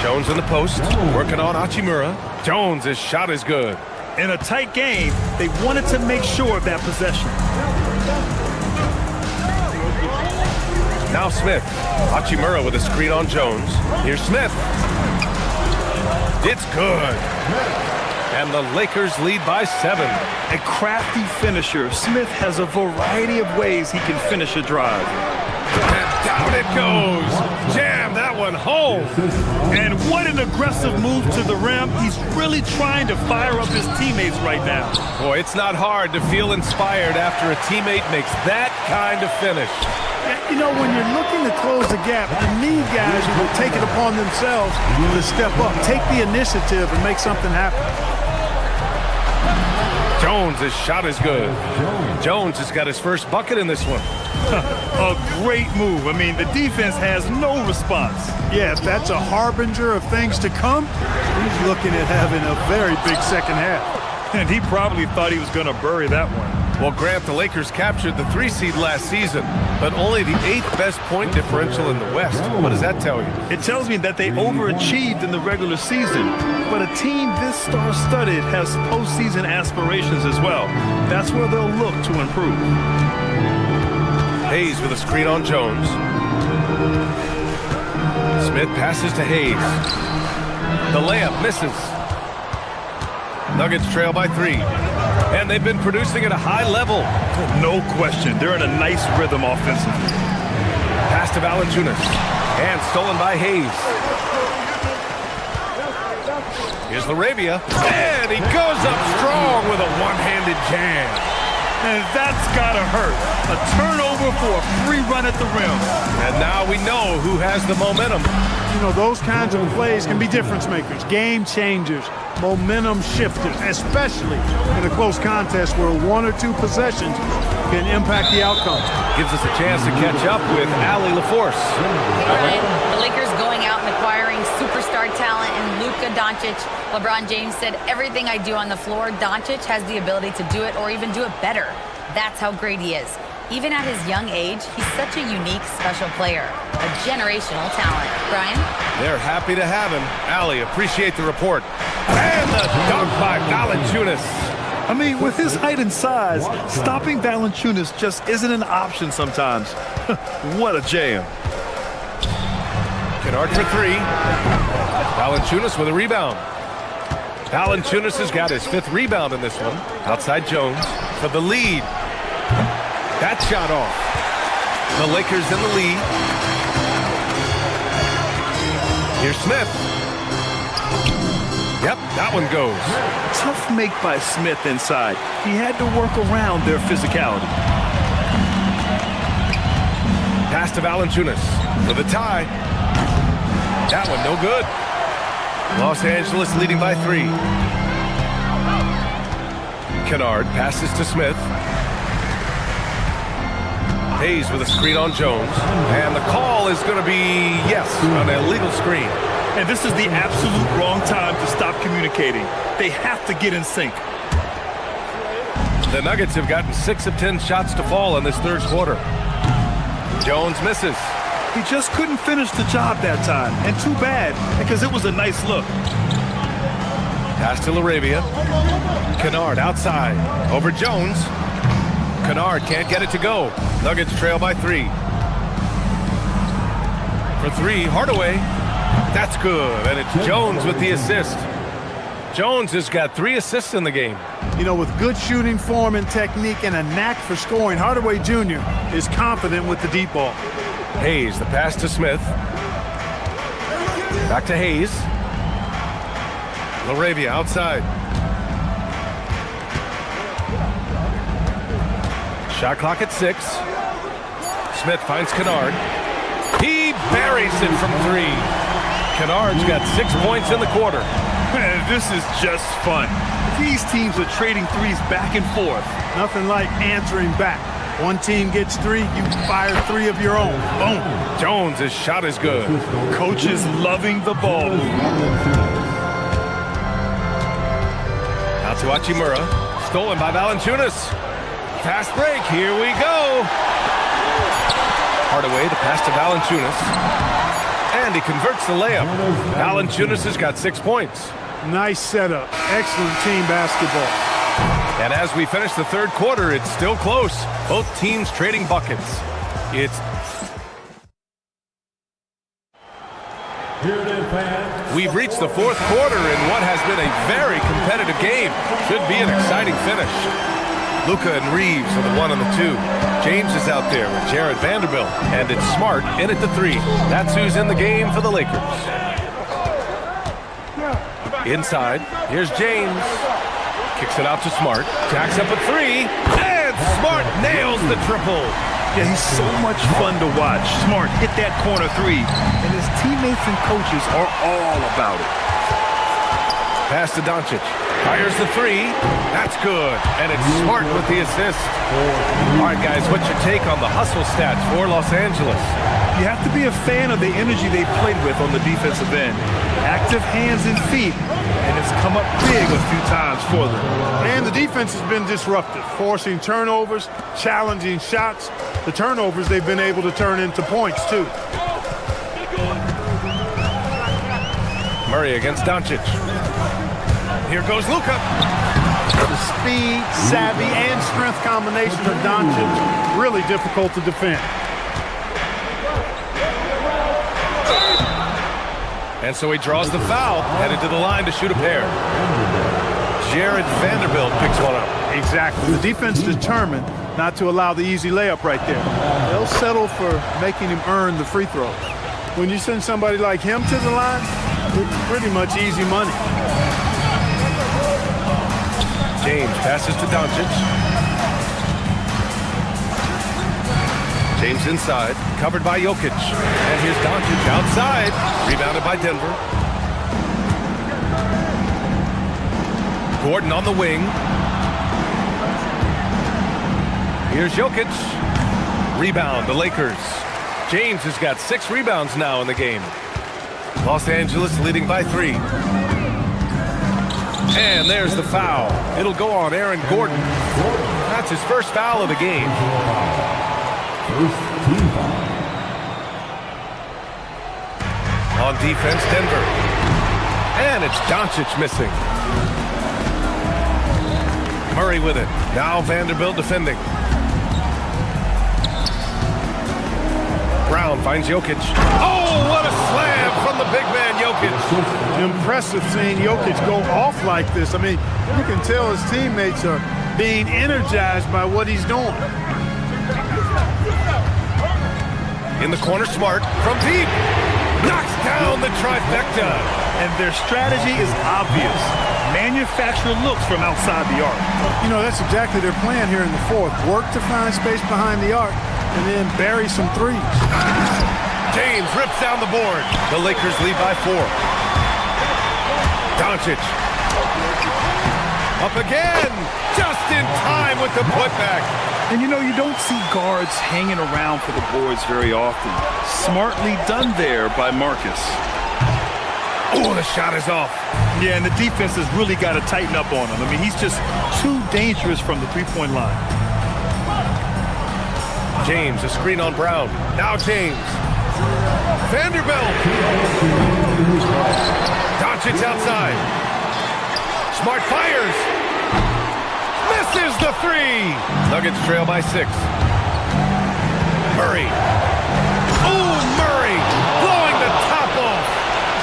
Jones in the post, working on Hachimura. Jones' shot is good. In a tight game, they wanted to make sure of that possession. Now Smith. Hachimura with a screen on Jones. Here's Smith. It's good. And the Lakers lead by 7. A crafty finisher, Smith has a variety of ways he can finish a drive. And down it goes. Jam that one home. And what an aggressive move to the rim. He's really trying to fire up his teammates right now. Boy, it's not hard to feel inspired after a teammate makes that kind of finish. You know, when you're looking to close the gap, you need guys who will take it upon themselves to step up, take the initiative, and make something happen. Jones' shot is good. Jones has got his first bucket in this one. A great move. I mean, the defense has no response. Yes, that's a harbinger of things to come. He's looking at having a very big second half. And he probably thought he was going to bury that one. Well, Grant, the Lakers captured the 3 seed last season, but only the 8th best point differential in the West. What does that tell you? It tells me that they overachieved in the regular season, but a team this star-studded has postseason aspirations as well. That's where they'll look to improve. Hayes with a screen on Jones. Smith passes to Hayes. The layup misses. Nuggets trail by 3. And they've been producing at a high level. No question. They're in a nice rhythm offensively. Pass to Valanciunas. And stolen by Hayes. Here's Laravia. And he goes up strong with a one-handed jam. And that's gotta hurt. A turnover for a free run at the rim. And now we know who has the momentum. You know, those kinds of plays can be difference makers, game changers, momentum shifters, especially in a close contest where 1 or 2 possessions can impact the outcome. Gives us a chance to catch up with Allie LaForce. Hey, Ryan. The Lakers going out and acquiring superstar talent in Luka Doncic. LeBron James said, everything I do on the floor, Doncic has the ability to do it or even do it better. That's how great he is. Even at his young age, he's such a unique, special player. A generational talent. Brian? They're happy to have him. Allie, appreciate the report. And the dunk by Valanciunas. I mean, with his height and size, stopping Valanciunas just isn't an option sometimes. What a jam. Kennard for 3. Valanciunas with a rebound. Valanciunas has got his 5th rebound in this one. Outside Jones for the lead. That shot off. The Lakers in the lead. Here's Smith. Yep, that one goes. Tough make by Smith inside. He had to work around their physicality. Pass to Valanciunas for the tie. That one no good. Los Angeles leading by 3. Kennard passes to Smith. Hayes with a screen on Jones. And the call is going to be, yes, an illegal screen. And this is the absolute wrong time to stop communicating. They have to get in sync. The Nuggets have gotten 6 of 10 shots to fall in this 3rd quarter. Jones misses. He just couldn't finish the job that time. And too bad, because it was a nice look. Pass to LaRavia. Kennard outside. Over Jones. Kennard can't get it to go. Nuggets trail by 3. For 3, Hardaway. That's good, and it's Jones with the assist. Jones has got 3 assists in the game. You know, with good shooting form and technique and a knack for scoring, Hardaway Jr. is confident with the deep ball. Hayes, the pass to Smith. Back to Hayes. LaRavia outside. Shot clock at 6. Smith finds Kennard. He buries it from 3. Kennard's got 6 points in the quarter. Man, this is just fun. These teams are trading threes back and forth. Nothing like answering back. One team gets 3, you fire 3 of your own. Boom. Jones' shot is good. Coach is loving the ball movement. Out to Hachimura. Stolen by Valanciunas. Fast break. Here we go. Hardaway, the pass to Valanciunas. And he converts the layup. Valanciunas has got 6 points. Nice setup. Excellent team basketball. And as we finish the 3rd quarter, it's still close. Both teams trading buckets. We've reached the 4th quarter in what has been a very competitive game. Should be an exciting finish. Luka and Reeves are the 1 and the 2. James is out there with Jared Vanderbilt. And it's Smart in at the 3. That's who's in the game for the Lakers. Inside, here's James. Kicks it out to Smart. Jacks up a 3. And Smart nails the triple. Yeah, he's so much fun to watch. Smart hit that corner 3. And his teammates and coaches are all about it. Pass to Doncic. Fires the 3. That's good. And it's Smart with the assist. All right, guys, what's your take on the hustle stats for Los Angeles? You have to be a fan of the energy they played with on the defensive end. Active hands and feet, and it's come up big a few times for them. And the defense has been disruptive, forcing turnovers, challenging shots. The turnovers they've been able to turn into points, too. Murray against Doncic. Here goes Luka. The speed, savvy, and strength combination of Doncic, really difficult to defend. And so he draws the foul, headed to the line to shoot a pair. Jared Vanderbilt picks one up. Exactly. The defense determined not to allow the easy layup right there. They'll settle for making him earn the free throws. When you send somebody like him to the line, it's pretty much easy money. James passes to Doncic. James inside, covered by Jokic. And here's Doncic outside, rebounded by Denver. Gordon on the wing. Here's Jokic. Rebound, the Lakers. James has got 6 rebounds now in the game. Los Angeles leading by 3. And there's the foul. It'll go on Aaron Gordon. That's his first foul of the game. On defense, Denver. And it's Doncic missing. Murray with it. Now Vanderbilt defending. Brown finds Jokic. Oh, what a slam from on the big man, Jokic. Impressive seeing Jokic go off like this. I mean, you can tell his teammates are being energized by what he's doing. In the corner, Smart from deep. Knocks down the trifecta. And their strategy is obvious. Manufacture looks from outside the arc. You know, that's exactly their plan here in the fourth. Work to find space behind the arc and then bury some threes. James rips down the board. The Lakers lead by 4. Doncic. Up again. Just in time with the putback. And you know, you don't see guards hanging around for the boards very often. Smartly done there by Marcus. Oh, the shot is off. Yeah, and the defense has really got to tighten up on him. I mean, he's just too dangerous from the three-point line. James, a screen on Brown. Now James. Vanderbilt. Doncic outside. Smart fires. Misses the 3. Nuggets trail by 6. Murray. Oh, Murray blowing the top off.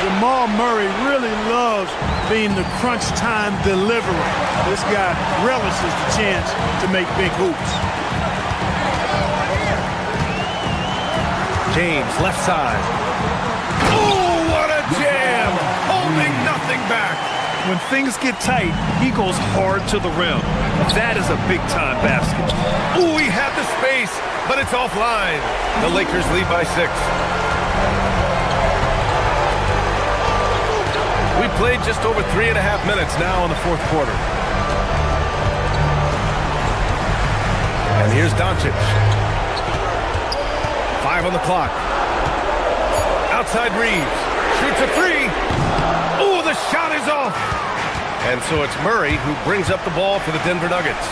Jamal Murray really loves being the crunch time deliverer. This guy relishes the chance to make big hoops. James, left side. Oh, what a jam! Holding nothing back. When things get tight, he goes hard to the rim. That is a big-time basket. Oh, he had the space, but it's offline. The Lakers lead by 6. We played just over 3.5 minutes now in the fourth quarter. And here's Doncic. 5 on the clock. Outside Reeves. Shoots a 3. Oh, the shot is off. And so it's Murray who brings up the ball for the Denver Nuggets.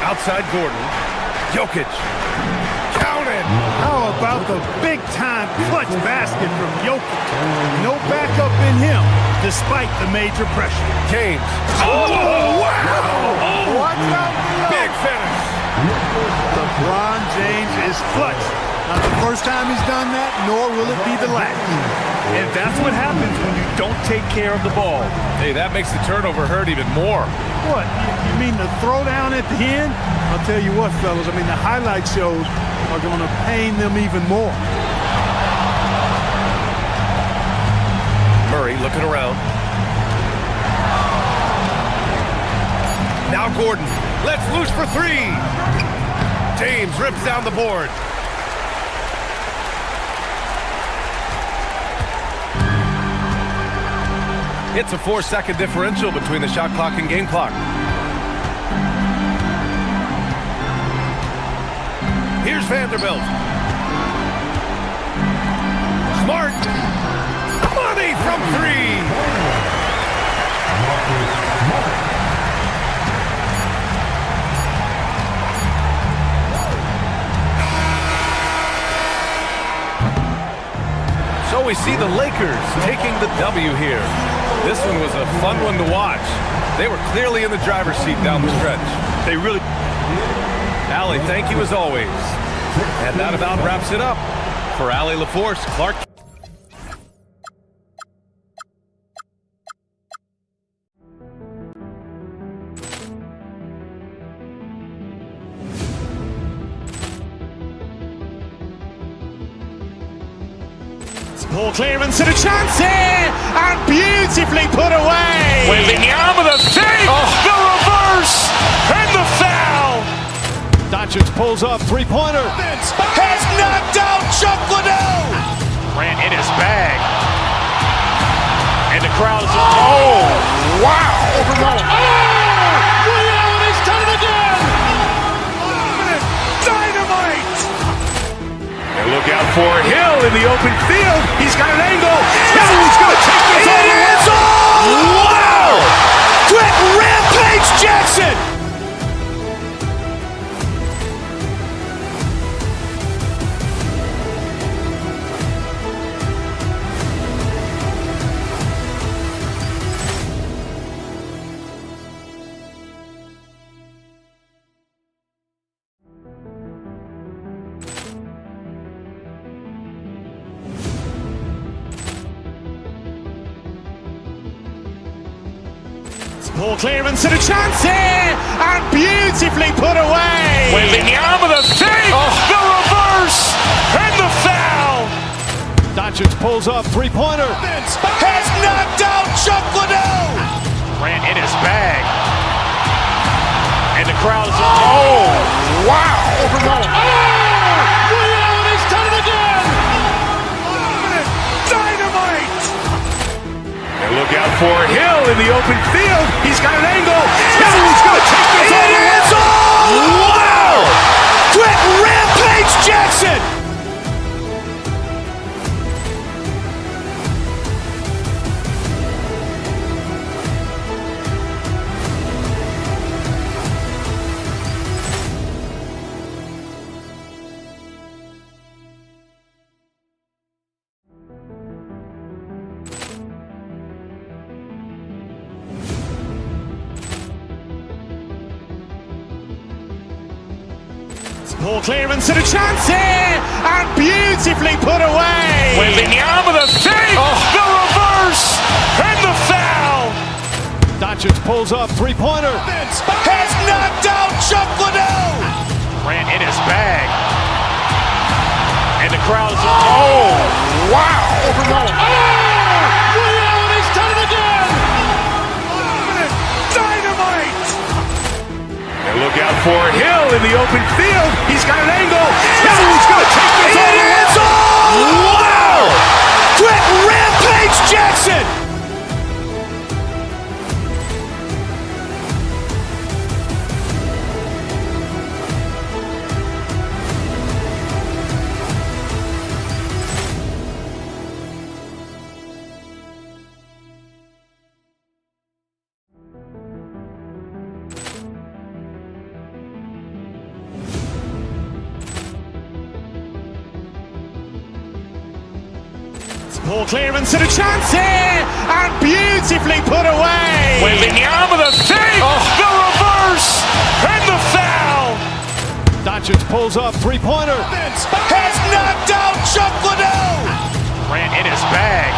Outside Gordon. Jokic. Counted. How about the big-time clutch basket from Jokic? No backup in him, despite the major pressure. James. Oh, wow! Oh, what the? Big finish. LeBron James is clutch. Not the first time he's done that, nor will it be the last. And that's what happens when you don't take care of the ball. Hey, that makes the turnover hurt even more. What? You mean the throwdown at the end? I'll tell you what, fellas. I mean, the highlight shows are going to pain them even more. Murray looking around. Now Gordon. Let's loose for 3. James rips down the board. It's a 4-second differential between the shot clock and game clock. Here's Vanderbilt. Smart. Money from 3. So we see the Lakers taking the W here. This one was a fun one to watch. They were clearly in the driver's seat down the stretch. They really... Allie, thank you as always. And that about wraps it up. For Allie LaForce, Clark. Poor clearance and a chance here, and beautifully put away. Wembanyama the fake, the reverse, and the foul. Doncic pulls up, three-pointer. Has knocked out Chuck Liddell. Ran in his bag. And the crowd is... Oh, wow. He's done it again. Dynamite. And look out for Hill in the open field. He's got an angle. Hill's going to take this all the way. Wow. Quick rampage Jackson. Ball clearance and a chance here, and beautifully put away. Wembanyama the fake, the reverse, and the foul. Doncic pulls up, three-pointer. Has knocked out Chuck Liddell. Grant in his bag. And the crowd is, wow. He's done it again. Dynamite. And look out for Hill in the open field. He's got an angle. He's going to take this all the way. Wow. Quick Rampage Jackson. Ball clearance and a chance here, and beautifully put away. Wembanyama the fake, the reverse, and the foul. Doncic pulls up, three-pointer. Has knocked out Chuck Liddell. Grant in his bag. And the crowd is, wow. He's done it again. Dynamite. And look out for Hill in the open field. He's got an angle. He's going to take this all the way. Wow. Quick Rampage Jackson. Ball clearance and a chance here, and beautifully put away. Wembanyama the fake, the reverse, and the foul. Doncic pulls up, three-pointer. Has knocked out Chuck Liddell. Grant in his bag.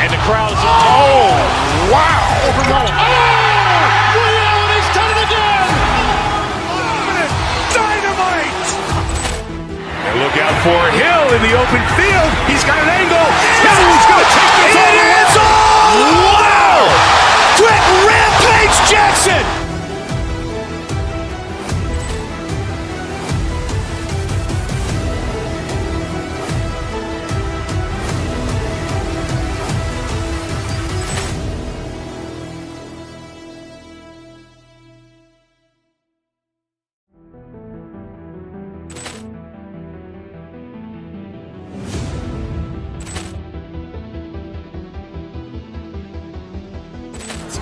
And the crowd is, wow. He's done it again. Dynamite. And look out for Hill in the open field. He's got an angle. He's going to take this all the way. Wow. Quick Rampage Jackson.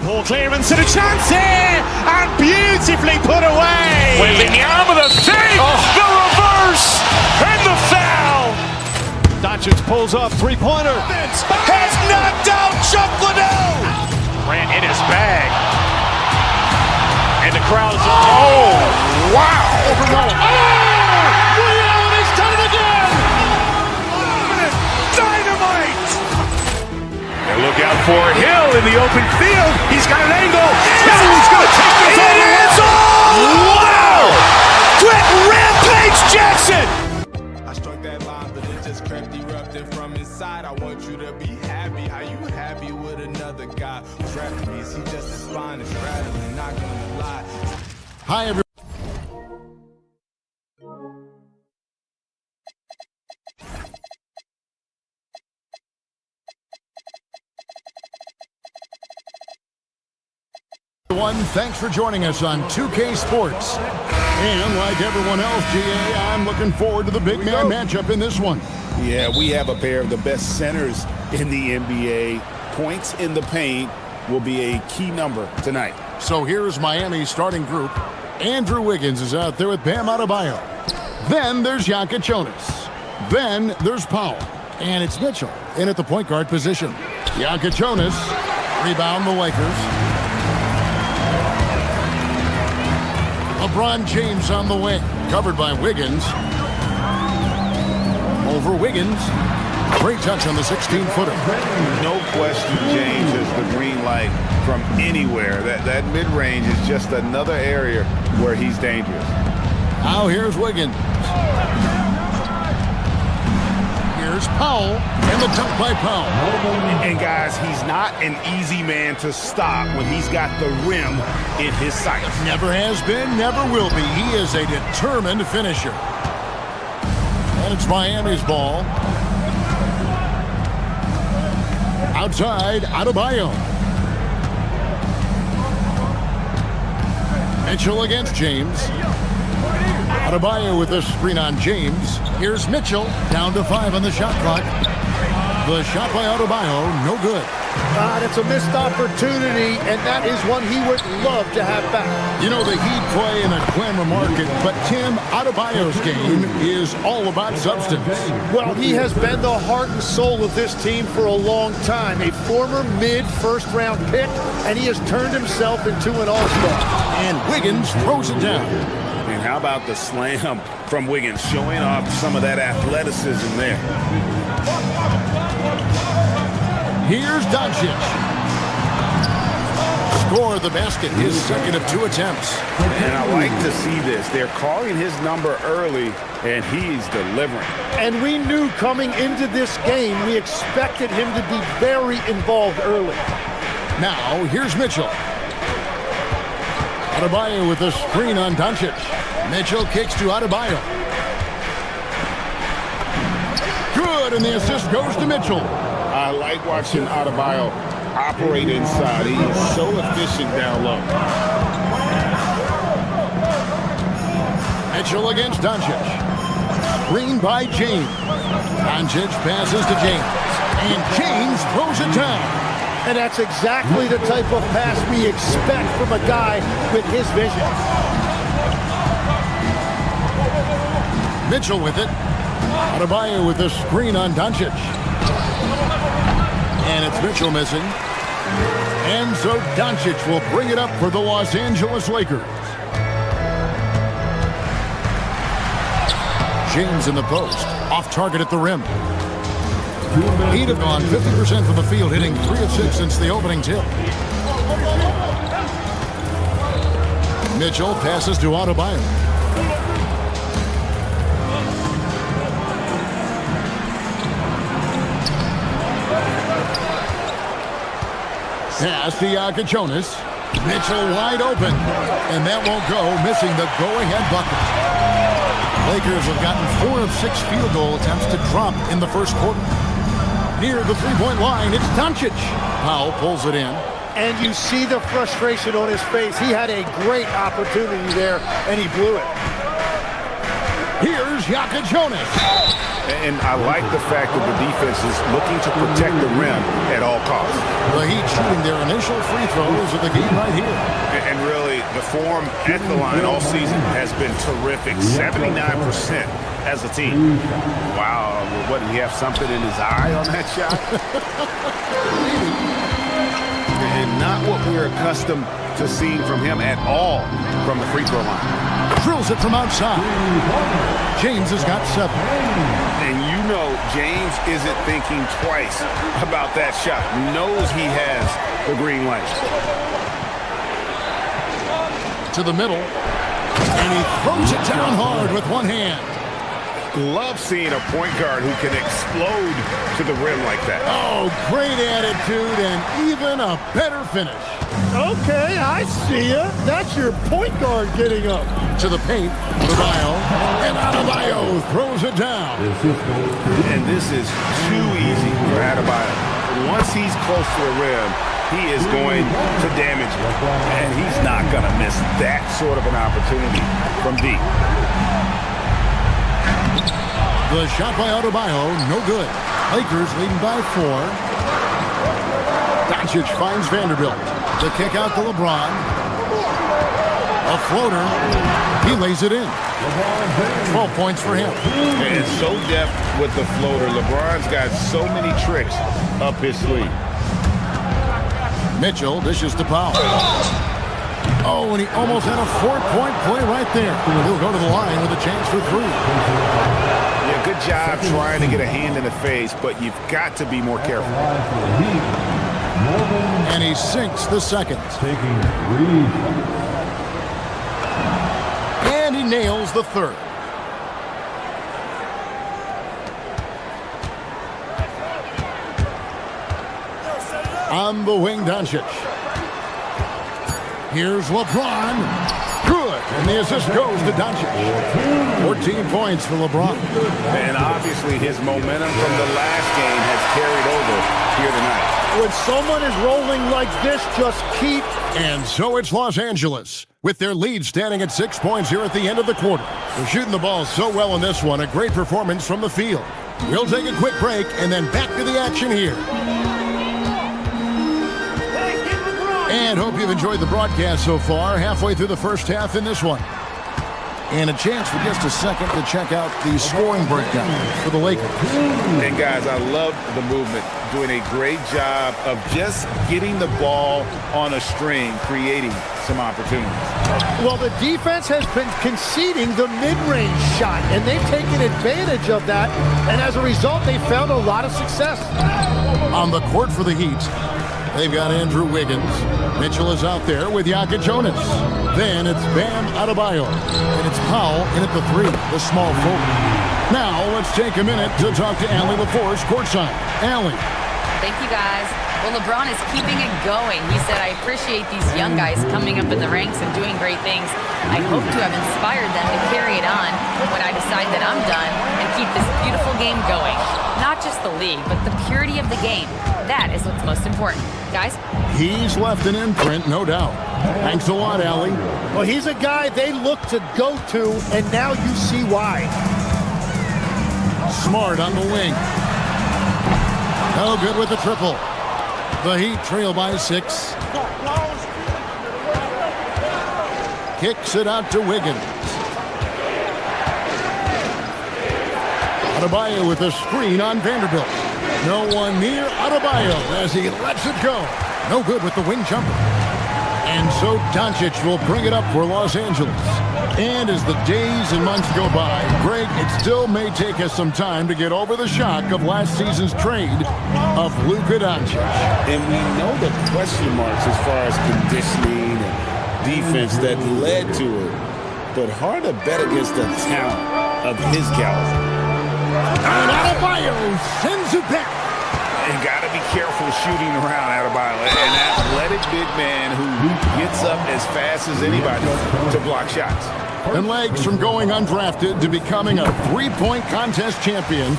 Ball clearance and a chance here, and beautifully put away. Wembanyama the fake, the reverse, and the foul. Doncic pulls up, three-pointer. Has knocked out Chuck Liddell. Grant in his bag. And the crowd is, wow. He's done it again. Dynamite. And look out for Hill in the open field. He's got an angle. He's going to take this all the way. Wow. Quick Rampage Jackson. I struck that line, but it just crept erupted from inside. I want you to be happy. How you happy with another guy? Drafted me, see just as fine as rattling, not gonna lie. Hi, everyone. Thanks for joining us on 2K Sports. And like everyone else, GA, I'm looking forward to the big man matchup in this one. Yeah, we have a pair of the best centers in the NBA. Points in the paint will be a key number tonight. So here's Miami's starting group. Andrew Wiggins is out there with Bam Adebayo. Then there's Jonas. Then there's Powell. And it's Mitchell in at the point guard position. Jonas, rebound the Lakers. LeBron James on the wing, covered by Wiggins. Over Wiggins. Great touch on the 16-footer. No question, James has the green light from anywhere. That mid-range is just another area where he's dangerous. Now here's Wiggins. Here's Powell, and the dunk by Powell. And guys, he's not an easy man to stop when he's got the rim in his sights. Never has been, never will be. He is a determined finisher. And it's Miami's ball. Outside, Adebayo. Mitchell against James. Adebayo with a screen on James. Here's Mitchell, down to 5 on the shot clock. The shot by Adebayo, no good. It's a missed opportunity, and that is one he would love to have back. You know, the Heat play in a glamour market, but Tim, Adebayo's game is all about substance. Well, he has been the heart and soul of this team for a long time. A former mid-first-round pick, and he has turned himself into an all-star. And Wiggins throws it down. And how about the slam from Wiggins, showing off some of that athleticism there. Here's Doncic. Score the basket, his second of 2 attempts. And I like to see this. They're calling his number early, and he's delivering. And we knew coming into this game, we expected him to be very involved early. Now, here's Mitchell. Adebayo with a screen on Doncic. Mitchell kicks to Adebayo. Good, and the assist goes to Mitchell. I like watching Adebayo operate inside. He is so efficient down low. Mitchell against Doncic. Screen by James. Doncic passes to James. And James throws it down. And that's exactly the type of pass we expect from a guy with his vision. Mitchell with it. Adebayo with a screen on Doncic. And it's Mitchell missing. And so Doncic will bring it up for the Los Angeles Lakers. James in the post. Off target at the rim. He'd have gone 50% from the field, hitting 3 of 6 since the opening tip. Mitchell passes to Adebayo. Pass to Jonas. Mitchell wide open. And that won't go, missing the go-ahead bucket. Lakers have gotten 4 of 6 field goal attempts to drop in the first quarter. Near the three-point line, it's Doncic. Powell pulls it in. And you see the frustration on his face. He had a great opportunity there, and he blew it. Here's Jonas. And I like the fact that the defense is looking to protect the rim at all costs. The Heat shooting their initial free throws of the game right here. And really, the form at the line all season has been terrific. 79% as a team. Wow, what, did he have something in his eye on that shot? And not what we're accustomed to seeing from him at all from the free throw line. Drills it from outside. James has got 7. And you know James isn't thinking twice about that shot. Knows he has the green light. To the middle. And he throws it down hard with one hand. Love seeing a point guard who can explode to the rim like that. Oh, great attitude and even a better finish. Okay, I see ya. That's your point guard getting up. To the paint, Adebayo, and Adebayo throws it down. And this is too easy for Adebayo. Once he's close to the rim, he is going to damage it. And he's not going to miss that sort of an opportunity from deep. The shot by Adebayo, no good. Lakers leading by 4. Doncic finds Vanderbilt. The kick out to LeBron. A floater. He lays it in. 12 points for him. And so deft with the floater. LeBron's got so many tricks up his sleeve. Mitchell dishes to Powell. Oh, and he almost had a 4-point play right there. He'll go to the line with a chance for 3. Yeah, good job trying to get a hand in the face, but you've got to be more careful. And he sinks the second. Taking 3. And he nails the third. On the wing, Doncic. Here's LeBron. Good. And the assist goes to Doncic. 14 points for LeBron. And obviously his momentum from the last game has carried over here tonight. When someone is rolling like this, just keep. And so it's Los Angeles, with their lead standing at 6 points here at the end of the quarter. They're shooting the ball so well in this one. A great performance from the field. We'll take a quick break and then back to the action here. And hope you've enjoyed the broadcast so far. Halfway through the first half in this one. And a chance for just a second to check out the scoring breakdown for the Lakers. And guys, I love the movement. Doing a great job of just getting the ball on a string, creating some opportunities. Well, the defense has been conceding the mid-range shot, and they've taken advantage of that. And as a result, they found a lot of success. On the court for the Heat, they've got Andrew Wiggins. Mitchell is out there with Jonas. Then it's Bam Adebayo. And it's Powell in at the 3, the small forward. Now let's take a minute to talk to Allie LaForce courtside. Allie. Thank you, guys. Well, LeBron is keeping it going. He said, I appreciate these young guys coming up in the ranks and doing great things. I hope to have inspired them to carry it on when I decide that I'm done and keep this beautiful game going. Not just the league, but the purity of the game. That is what's most important. Guys? He's left an imprint, no doubt. Thanks a lot, Allie. Well, he's a guy they look to go to, and now you see why. Smart on the wing. No good with the triple. The Heat trail by 6. Kicks it out to Wiggins. Adebayo with a screen on Vanderbilt. No one near Adebayo as he lets it go. No good with the wing jumper. And so Doncic will bring it up for Los Angeles. And as the days and months go by, Greg, it still may take us some time to get over the shock of last season's trade of Luka Doncic. And we know the question marks as far as conditioning and defense that led to it. But hard to bet against the talent of his caliber. And Adebayo sends it back. You got to be careful shooting around Adebayo. An athletic big man who gets up as fast as anybody to block shots. And legs from going undrafted to becoming a three-point contest champion,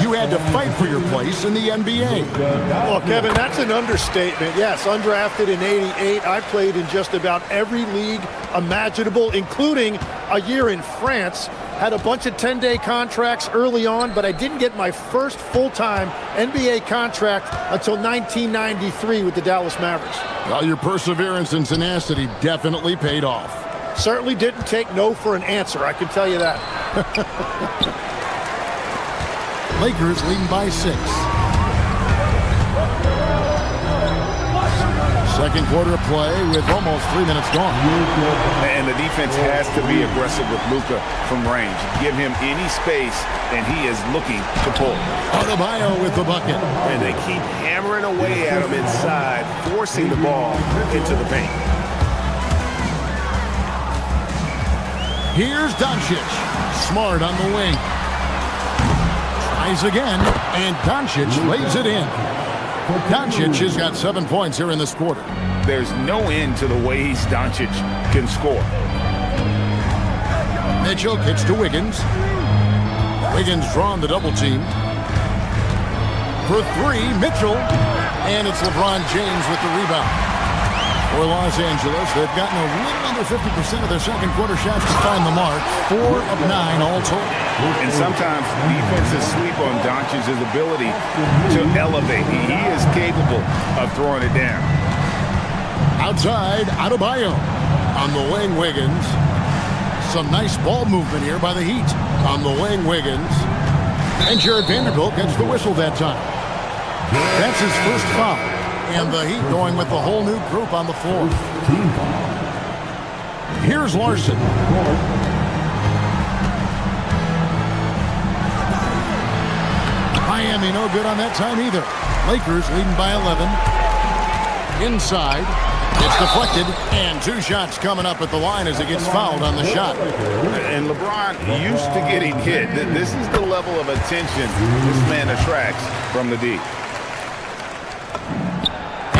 you had to fight for your place in the NBA. Well, Kevin, that's an understatement. Yes, undrafted in '88. I played in just about every league imaginable, including a year in France. Had a bunch of 10-day contracts early on, but I didn't get my first full-time NBA contract until 1993 with the Dallas Mavericks. Well, your perseverance and tenacity definitely paid off. Certainly didn't take no for an answer, I can tell you that. Lakers leading by 6. Second quarter of play with almost 3 minutes gone. And the defense has to be aggressive with Luka from range. Give him any space, and he is looking to pull. Adebayo with the bucket. And they keep hammering away at him inside, forcing the ball into the paint. Here's Doncic. Smart on the wing. Tries again, and Doncic lays it in. Doncic has got 7 points here in this quarter. There's no end to the ways Doncic can score. Mitchell kicks to Wiggins. Wiggins drawn the double team. For 3, Mitchell. And it's LeBron James with the rebound. For Los Angeles, they've gotten a little under 50% of their second quarter shots to find the mark. 4 of 9 all total. And sometimes defenses sleep on Doncic's ability to elevate. He is capable of throwing it down. Outside, Adebayo. On the wing, Wiggins. Some nice ball movement here by the Heat. On the wing, Wiggins. And Jared Vanderbilt gets the whistle that time. That's his first foul. And the Heat going with the whole new group on the floor. Here's Larson. Miami no good on that time either. Lakers leading by 11. Inside. It's deflected, and 2 shots coming up at the line as it gets fouled on the shot. And LeBron used to getting hit. This is the level of attention this man attracts from the D.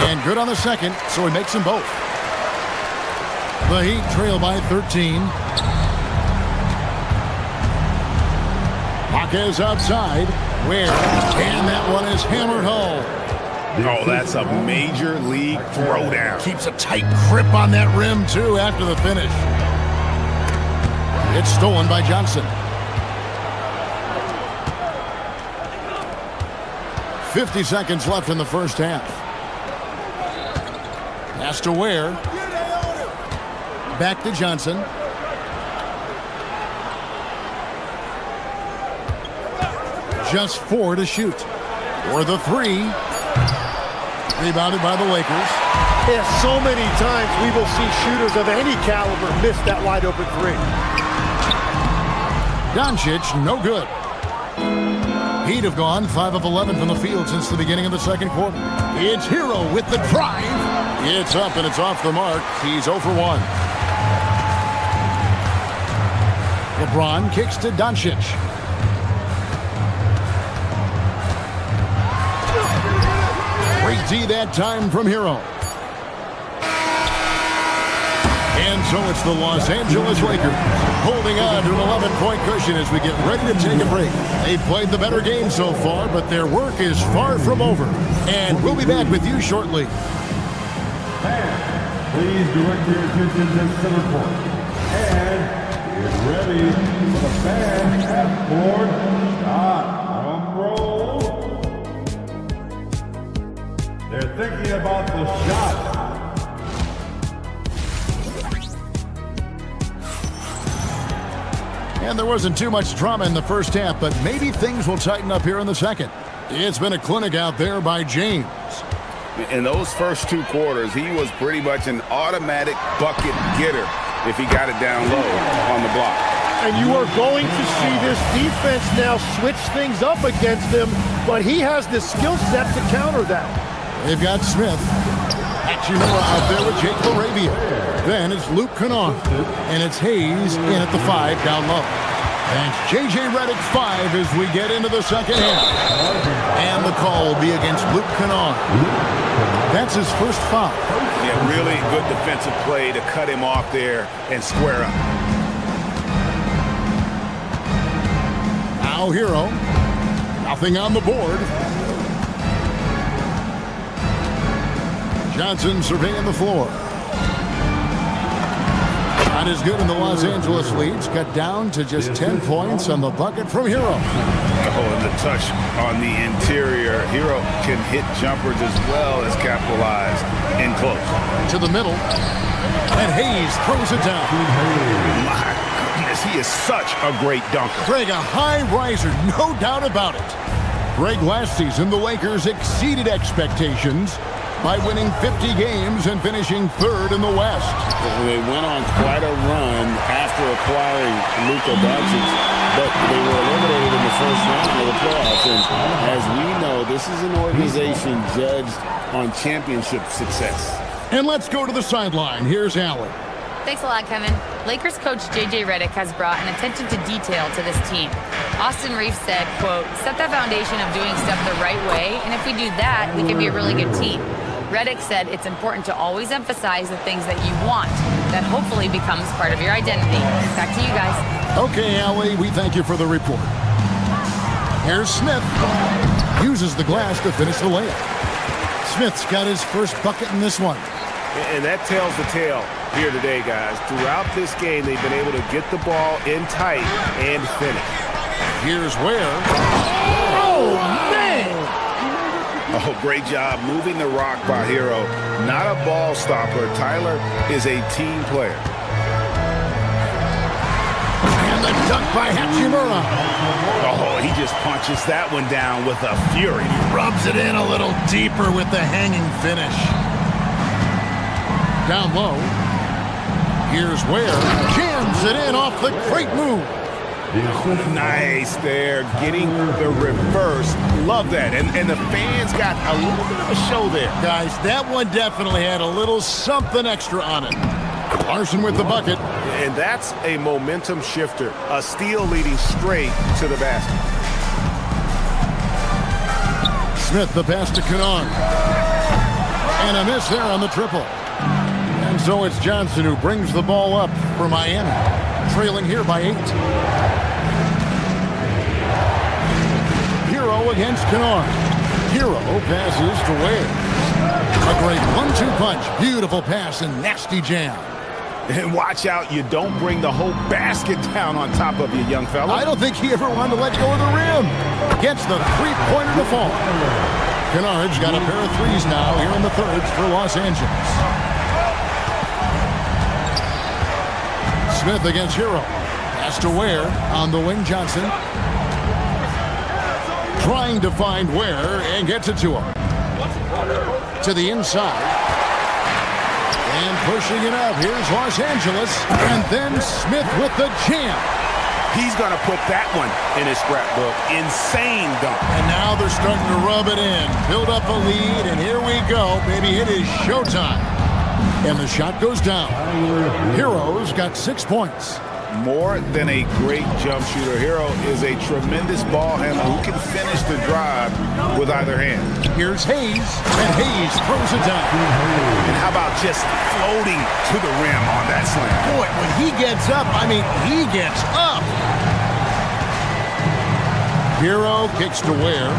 And good on the second, so he makes them both. The Heat trail by 13. Jaquez outside. Where? And that one is hammered home. Oh, that's a major league throwdown. Keeps a tight grip on that rim, too, after the finish. It's stolen by Johnson. 50 seconds left in the first half. Pass to Ware. Back to Johnson. Just 4 to shoot. Or the 3. Rebounded by the Lakers. Yeah, so many times we will see shooters of any caliber miss that wide open 3. Doncic, no good. Heat have gone 5 of 11 from the field since the beginning of the second quarter. It's Hero with the drive. It's up and it's off the mark. He's 0 for 1. LeBron kicks to Doncic. Great D that time from Hero. And so it's the Los Angeles Lakers holding on to an 11-point cushion as we get ready to take a break. They've played the better game so far, but their work is far from over. And we'll be back with you shortly. Please direct your attention to center court. And get ready for the fan half-court shot. Drum roll. They're thinking about the shot. And there wasn't too much drama in the first half, but maybe things will tighten up here in the second. It's been a clinic out there by James. In those first 2 quarters, he was pretty much an automatic bucket getter if he got it down low on the block. And you are going to see this defense now switch things up against him, but he has the skill set to counter that. They've got Smith. Hachimura out there with Jake LaRavia. Then it's Luke Kennard. And it's Hayes in at the 5 down low. And J.J. Redick 5 as we get into the second half. And the call will be against Luke Kennard. That's his first foul. Yeah, really good defensive play to cut him off there and square up. Now Hero. Nothing on the board. Johnson surveying the floor. Not as good in the Los Angeles leads. Cut down to just 10 points on the bucket from Hero. Oh, and the touch on the interior. Hero can hit jumpers as well as capitalize in close. To the middle. And Hayes throws it down. My goodness, he is such a great dunker. Greg, a high riser, no doubt about it. Greg, last season, the Lakers exceeded expectations by winning 50 games and finishing 3rd in the West. They went on quite a run after acquiring Luka Doncic, but they were eliminated in the first round of the playoffs. And as we know, this is an organization judged on championship success. And let's go to the sideline. Here's Allie. Thanks a lot, Kevin. Lakers coach J.J. Redick has brought an attention to detail to this team. Austin Reeves said, quote, set the foundation of doing stuff the right way, and if we do that, we can be a really good team. Redick said it's important to always emphasize the things that you want. That hopefully becomes part of your identity. Back to you guys. Okay, Allie, we thank you for the report. Here's Smith. Uses the glass to finish the layup. Smith's got his first bucket in this one. And that tells the tale here today, guys. Throughout this game, they've been able to get the ball in tight and finish. Here's Ware. Oh, man! Oh, great job moving the rock by Hero. Not a ball stopper. Tyler is a team player. And the dunk by Hachimura. Oh, he just punches that one down with a fury. He rubs it in a little deeper with the hanging finish. Down low. Here's Ware. Jams it in off the great move. Nice there, getting the reverse. Love that. And the fans got a little bit of a show there. Guys, that one definitely had a little something extra on it. Larson with the bucket. And that's a momentum shifter. A steal leading straight to the basket. Smith, the pass to Kennard. And a miss there on the triple. And so it's Johnson who brings the ball up for Miami. Trailing here by 8. Hero against Kennard. Hero passes to Ware. A great 1-2 punch. Beautiful pass and nasty jam. And watch out, you don't bring the whole basket down on top of you, young fella. I don't think he ever wanted to let go of the rim. Gets the three-pointer to fall. Kennard's got a pair of threes now here in the thirds for Los Angeles. Smith against Hero. Pass to Ware on the wing. Johnson trying to find Ware and gets it to him. To the inside. And pushing it up. Here's Los Angeles. And then Smith with the jam. He's going to put that one in his scrapbook. Insane dunk. And now they're starting to rub it in. Build up a lead, and here we go, baby. It is showtime. And the shot goes down. Hero's got 6 points. More than a great jump shooter, Hero is a tremendous ball handler who can finish the drive with either hand. Here's Hayes, and Hayes throws it down. And how about just floating to the rim on that slam? Boy, when he gets up, I mean, he gets up. Hero kicks to Ware.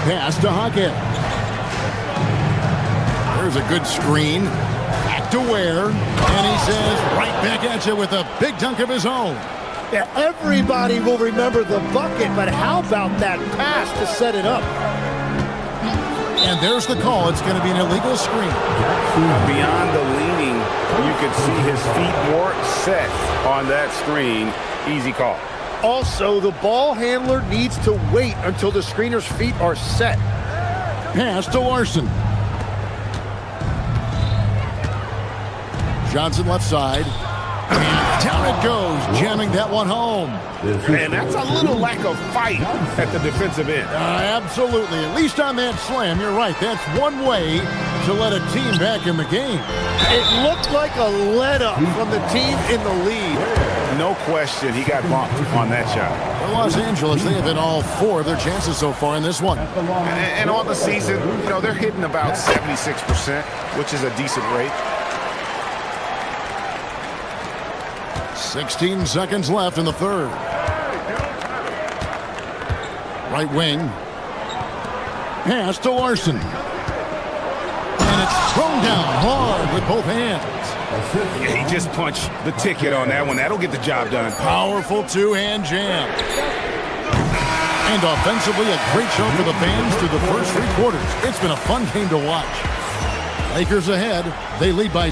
Pass to Hockett. There's a good screen. Back to Ware. And he says, right back at you with a big dunk of his own. Yeah, everybody will remember the bucket, but how about that pass to set it up? And there's the call. It's going to be an illegal screen. Beyond the leaning, you could see his feet more set on that screen. Easy call. Also, the ball handler needs to wait until the screener's feet are set. Pass to Larson. Johnson left side. And down it goes, jamming that one home. And that's a little lack of fight at the defensive end. Absolutely. At least on that slam, you're right. That's one way to let a team back in the game. It looked like a let-up from the team in the lead. No question, he got bumped on that shot. For Los Angeles, they have hit all 4 of their chances so far in this one. And on the season, you know, they're hitting about 76%, which is a decent rate. 16 seconds left in the third. Right wing. Pass to Larson. And it's thrown down hard with both hands. Yeah, he just punched the ticket on that one. That'll get the job done. Powerful two-hand jam. And offensively, a great show for the fans through the first 3 quarters. It's been a fun game to watch. Lakers ahead. They lead by...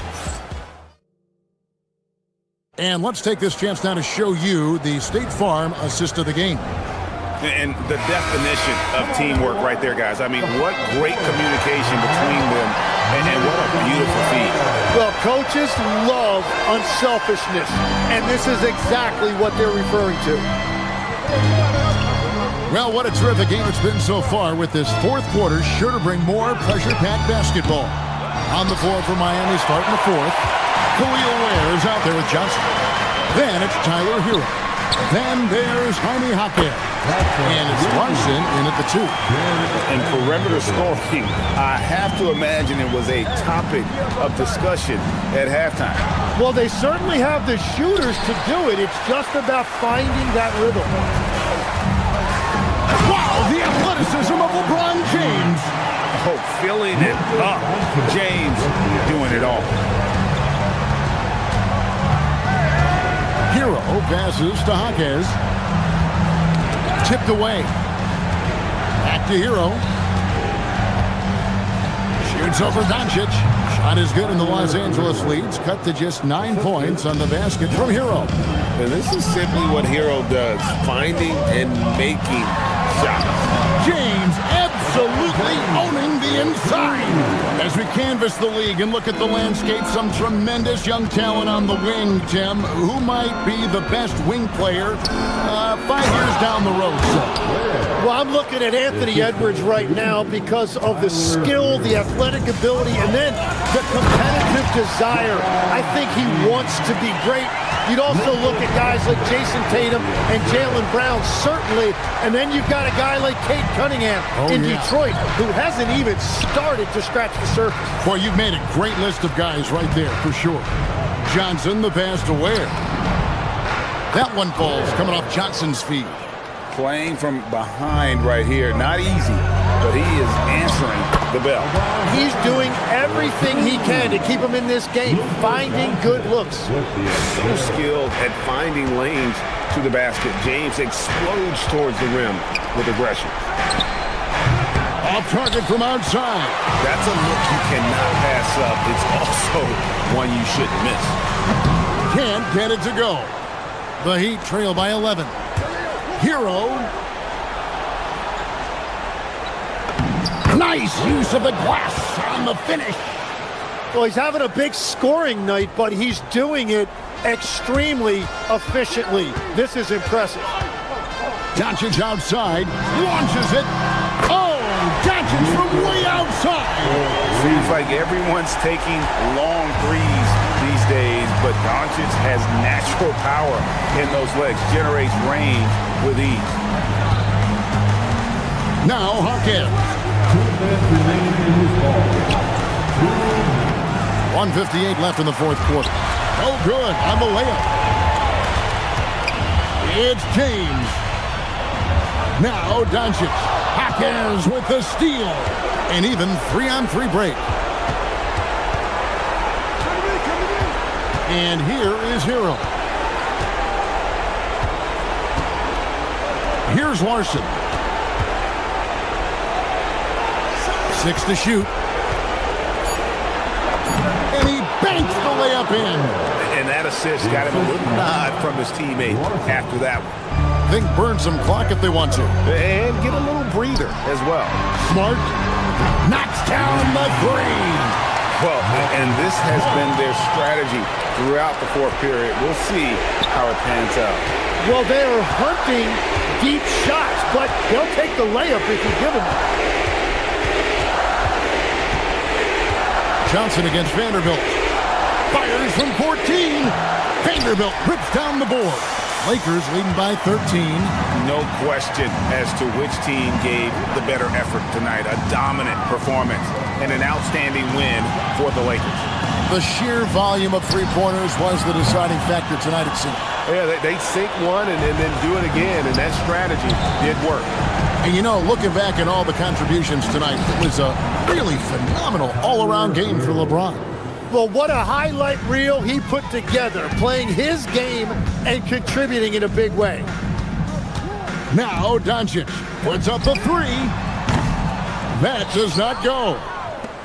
And let's take this chance now to show you the State Farm assist of the game. And the definition of teamwork right there, guys. I mean, what great communication between them, and what a beautiful feat. Well, coaches love unselfishness, and this is exactly what they're referring to. Well, what a terrific game it's been so far, with this 4th quarter sure to bring more pressure-packed basketball. On the floor for Miami starting the 4th. Khalil Ware is out there with Johnson. Then it's Tyler Hero. Then there's Jaime Hockett. And it's Larson in at the 2. And perimeter scoring, I have to imagine it was a topic of discussion at halftime. Well, they certainly have the shooters to do it. It's just about finding that rhythm. Wow, the athleticism of LeBron James. Oh, filling it up. James doing it all. Hero passes to Jaquez. Tipped away. Back to Hero. Shoots over Doncic. Shot is good, and the Los Angeles leads cut to just 9 points on the basket from Hero. And this is simply what Hero does, finding and making shots. James absolutely owning the inside. As we canvass the league and look at the landscape, some tremendous young talent on the wing, Tim. Who might be the best wing player 5 years down the road, Well, I'm looking at Anthony Edwards right now because of the skill, the athletic ability, and then the competitive desire. I think he wants to be great. You'd also look at guys like Jason Tatum and Jaylen Brown, certainly. And then you've got a guy like Cade Cunningham in Detroit who hasn't even started to scratch the surface. Boy, you've made a great list of guys right there, for sure. Johnson, the pass to Ware. That one falls coming off Johnson's feet. Playing from behind right here. Not easy, but he is answering the bell. He's doing everything he can to keep him in this game, finding good looks. So skilled at finding lanes to the basket. James explodes towards the rim with aggression. Off target from outside. That's a look you cannot pass up. It's also one you shouldn't miss. Can't get it to go. The Heat trail by 11. Hero. Nice use of the glass on the finish. Well, he's having a big scoring night, but he's doing it extremely efficiently. This is impressive. Doncic outside, launches it. Oh, Doncic from way outside. Seems like everyone's taking long threes these days, but Doncic has natural power in those legs, generates range with ease. Now Hawkins. 1:58 left in the fourth quarter. Oh, good on the layup. It's James. Now Doncic. Hawkins with the steal. An even 3-on-3 break. And here is Hero. Here's Larson. 6 to shoot. And he banks the layup in. And that assist got him a little nod from his teammate after that one. Think burn some clock if they want to. And get a little breather as well. Smart knocks down the three. Well, and this has been their strategy throughout the fourth period. We'll see how it pans out. Well, they're hunting deep shots, but they'll take the layup if you give them one. Johnson against Vanderbilt. Fires from 14. Vanderbilt rips down the board. Lakers leading by 13. No question as to which team gave the better effort tonight. A dominant performance and an outstanding win for the Lakers. The sheer volume of three-pointers was the deciding factor tonight, it seemed. Yeah, they sink one and then do it again, and that strategy did work. And you know, looking back at all the contributions tonight, it was a really phenomenal all-around game for LeBron. Well, what a highlight reel he put together, playing his game and contributing in a big way. Now Doncic puts up the three. That does not go.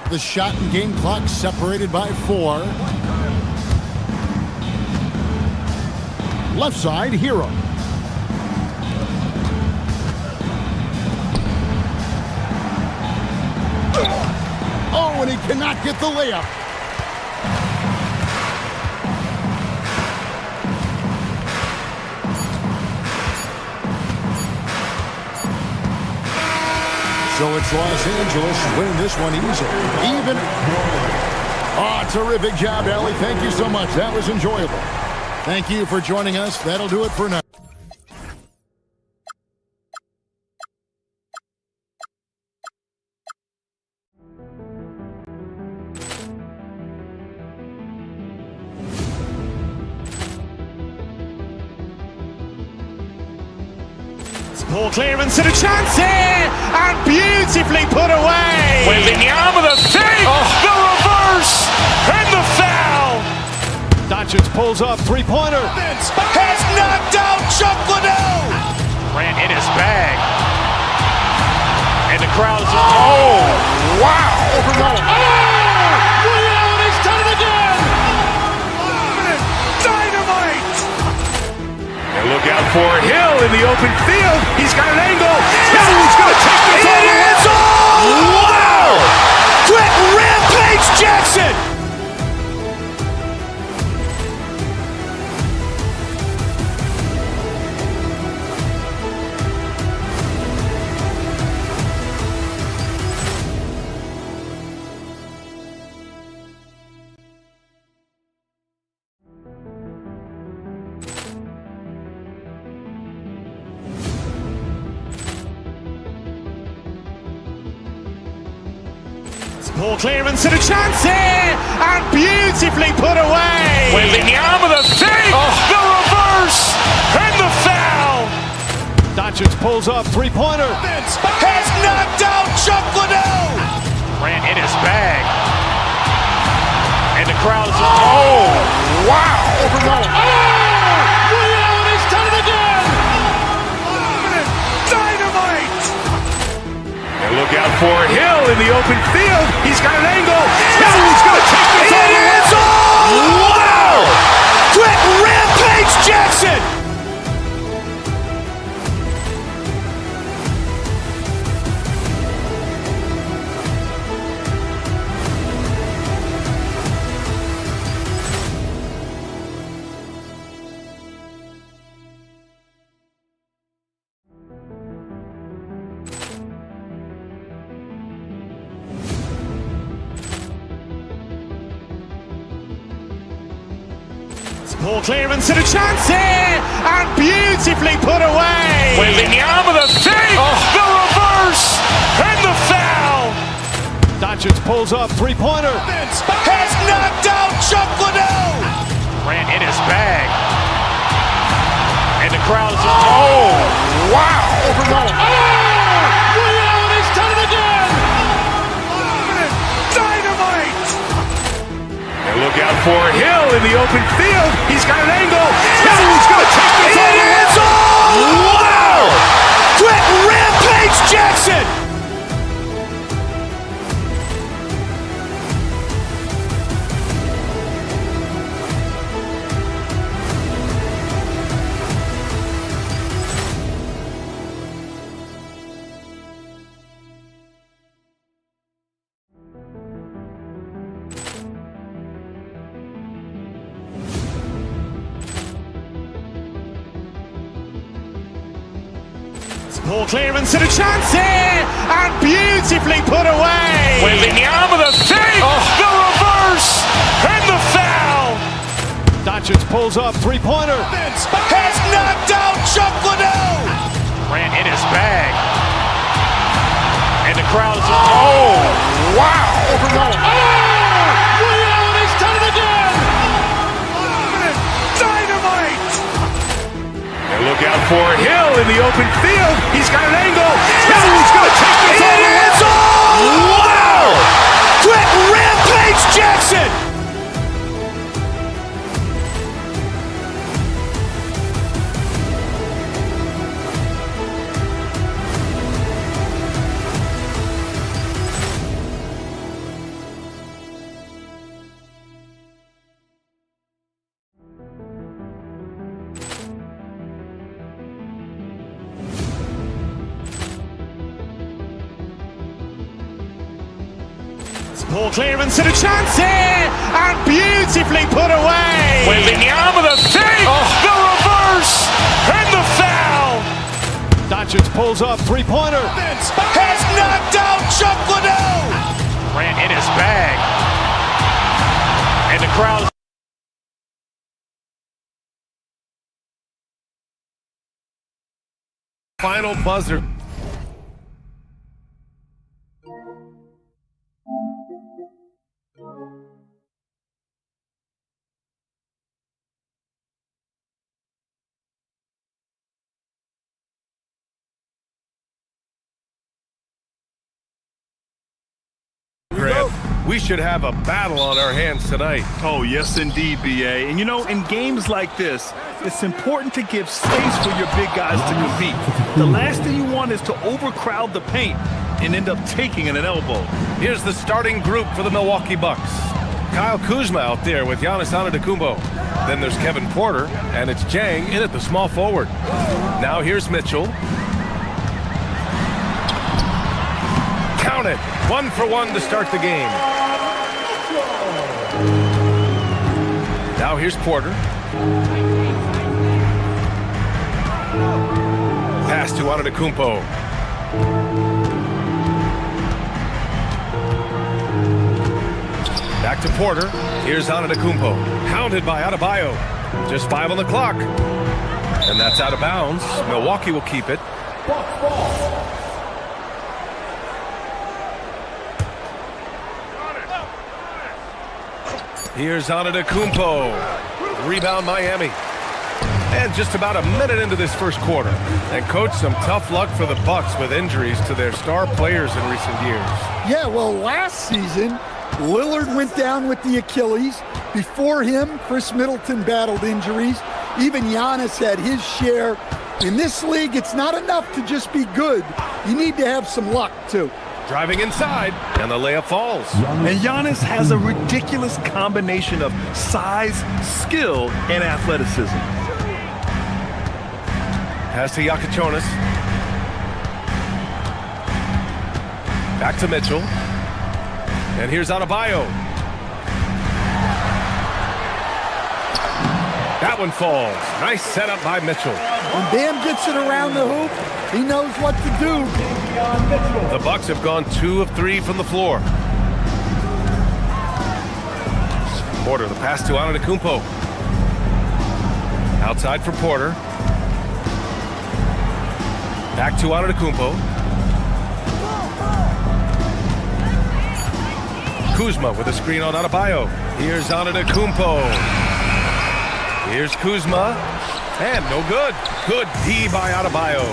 The shot and game clock separated by 4. Left side, Hero. Oh, and he cannot get the layup. So it's Los Angeles winning this one easily. Even. Oh, terrific job, Allie. Thank you so much. That was enjoyable. Thank you for joining us. That'll do it for now. Ball clearance and a chance here, and beautifully put away. Wembanyama the fake, the reverse, and the foul. Doncic pulls up, three-pointer. Has knocked out Chuck Liddell. Ran in his bag. And the crowd is, oh, wow. He's done it again. Dynamite. And look out for Hill in the open field. He's got an angle. Hill's going to take this all the way. Wow! Quick rampage Jackson! Poor clearance and a chance here, and beautifully put away. Wembanyama the fake, the reverse, and the foul. Doncic pulls up, three-pointer. Has knocked out Chuck Liddell. Grant in his bag, and the crowd is Wow! He's done it again. Dynamite! And look out for Hill in the open field. He's got an angle. Hill's going to take this all the way. Wow! Quick rampage Jackson! poor clearance and a chance here, and beautifully put away. Wembanyama the fake, the reverse, and the foul. Doncic pulls up, three-pointer. Has knocked out Chuck Liddell. Grant in his bag, and the crowd is wow! He's done it again. Dynamite! And look out for Hill in the open field. He's got an angle. Hill's going to take this all the way. Wow! Quick rampage Jackson! poor clearance and a chance here, and beautifully put away. Wembanyama the fake, the reverse, and the foul. Doncic pulls up, three-pointer. Has knocked out Chuck Liddell. Grant in his bag, and the crowd is wow! He's done it again. Dynamite! And look out for Hill in the open field. He's got an angle. Hill's going to take this all the way. Wow! Quick rampage Jackson! poor clearance and a chance here, and beautifully put away. Wembanyama the fake, the reverse, and the foul. Doncic pulls up, three-pointer. Has knocked out Chuck Liddell. Grant in his bag, and the crowd is Final buzzer. We should have a battle on our hands tonight. Oh, yes, indeed, B.A. And, you know, in games like this, it's important to give space for your big guys to compete. The last thing you want is to overcrowd the paint and end up taking an elbow. Here's the starting group for the Milwaukee Bucks. Kyle Kuzma out there with Giannis Antetokounmpo. Then there's Kevin Porter, and it's Jang in at the small forward. Now here's Mitchell. Count it. 1 for 1 to start the game. Now here's Porter. Pass to Antetokounmpo. Back to Porter. Here's Antetokounmpo. Hounded by Adebayo. Just 5 on the clock. And that's out of bounds. Milwaukee will keep it. Here's Antetokounmpo. Rebound Miami. And just about a minute into this first quarter. And coach, some tough luck for the Bucks with injuries to their star players in recent years. Yeah, well, last season, Lillard went down with the Achilles. Before him, Chris Middleton battled injuries. Even Giannis had his share. In this league, it's not enough to just be good. You need to have some luck, too. Driving inside, and the layup falls. And Giannis has a ridiculous combination of size, skill, and athleticism. Pass to Yakichonis. Back to Mitchell. And here's Adebayo. That one falls. Nice setup by Mitchell. When Bam gets it around the hoop, he knows what to do. The Bucks have gone 2 of 3 from the floor. Porter, the pass to Antetokounmpo. Outside for Porter. Back to Antetokounmpo. Kuzma with a screen on Adebayo. Here's Antetokounmpo. Here's Kuzma. And no good. Good D by Adebayo.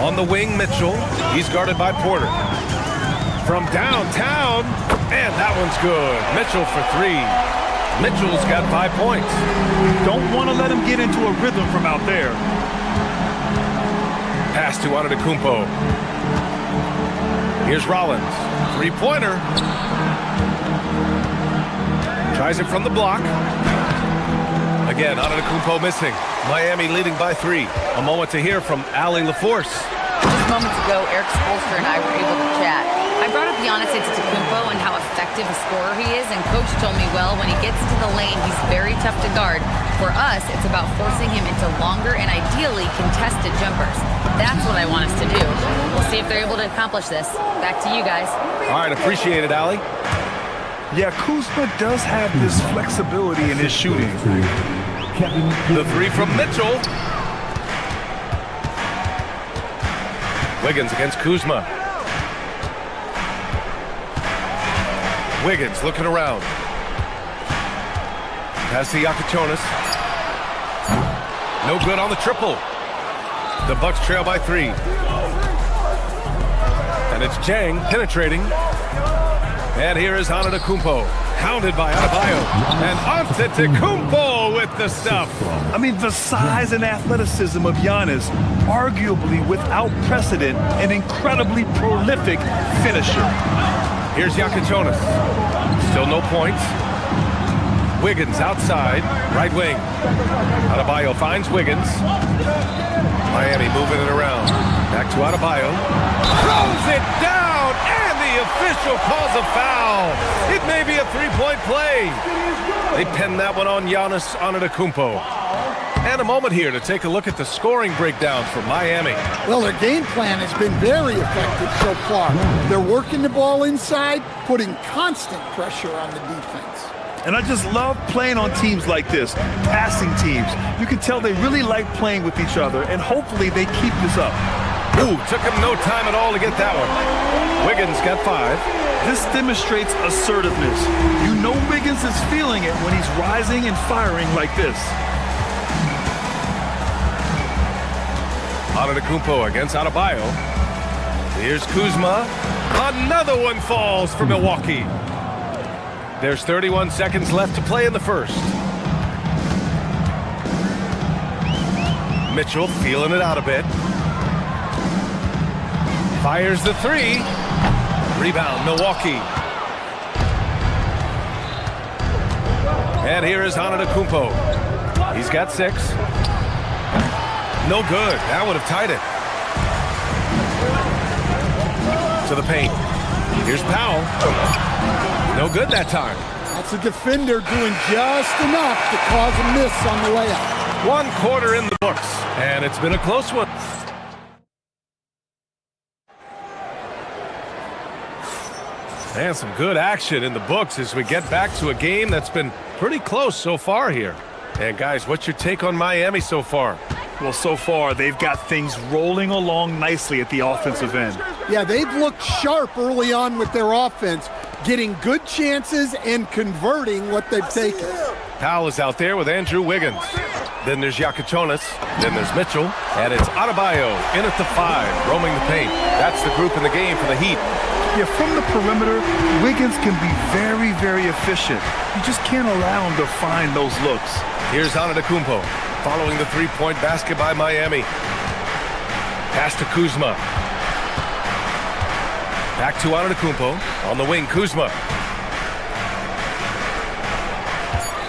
On the wing, Mitchell. He's guarded by Porter. From downtown. And that one's good. Mitchell for 3. Mitchell's got 5 points. Don't want to let him get into a rhythm from out there. Pass to Antetokounmpo. Here's Rollins. 3-pointer. Tries it from the block. Again, Antetokounmpo missing. Miami leading by 3. A moment to hear from Allie LaForce. Just moments ago, Eric Spoelstra and I were able to chat. I brought up Giannis Antetokounmpo and how effective a scorer he is, and Coach told me, well, when he gets into the lane, he's very tough to guard. For us, it's about forcing him into longer and ideally contested jumpers. That's what I want us to do. We'll see if they're able to accomplish this. Back to you guys. All right, appreciate it, Allie. Yeah, Kuzma does have this flexibility in his shooting. The 3 from Mitchell. Wiggins against Kuzma. Wiggins looking around. Pass to Yakichonis. No good on the triple. The Bucks trail by 3. And it's Jang penetrating. And here is Antetokounmpo, hounded by Adebayo. And Antetokounmpo with the stuff. I mean, the size and athleticism of Giannis, arguably without precedent, an incredibly prolific finisher. Here's Yakichonis. Still no points. Wiggins outside, right wing. Adebayo finds Wiggins. Miami moving it around. Back to Adebayo. Throws it down, and the official calls a foul. It may be a 3-point play. They pinned that one on Giannis Antetokounmpo. And a moment here to take a look at the scoring breakdown for Miami. Well, their game plan has been very effective so far. They're working the ball inside, putting constant pressure on the defense. And I just love playing on teams like this, passing teams. You can tell they really like playing with each other, and hopefully they keep this up. Ooh, took him no time at all to get that one. Wiggins got 5. This demonstrates assertiveness. You know Wiggins is feeling it when he's rising and firing like this. Antetokounmpo against Adebayo. Here's Kuzma. Another one falls for Milwaukee. There's 31 seconds left to play in the first. Mitchell feeling it out a bit. Fires the 3. Rebound, Milwaukee. And here is Antetokounmpo. He's got 6. No good. That would have tied it. to the paint. Here's Powell. No good that time. That's a defender doing just enough to cause a miss on the layup. 1 quarter in the books, and it's been a close one. And some good action in the books as we get back to a game that's been pretty close so far here. And guys, what's your take on Miami so far? Well, so far, they've got things rolling along nicely at the offensive end. Yeah, they've looked sharp early on with their offense, getting good chances and converting what they've taken. Powell is out there with Andrew Wiggins. Then there's Yakichonis. Then there's Mitchell. And it's Adebayo in at the 5, roaming the paint. That's the group in the game for the Heat. Yeah, from the perimeter, Wiggins can be very, very efficient. You just can't allow him to find those looks. Here's Antetokounmpo following the three-point basket by Miami. Pass to Kuzma. Back to Antetokounmpo. On the wing, Kuzma.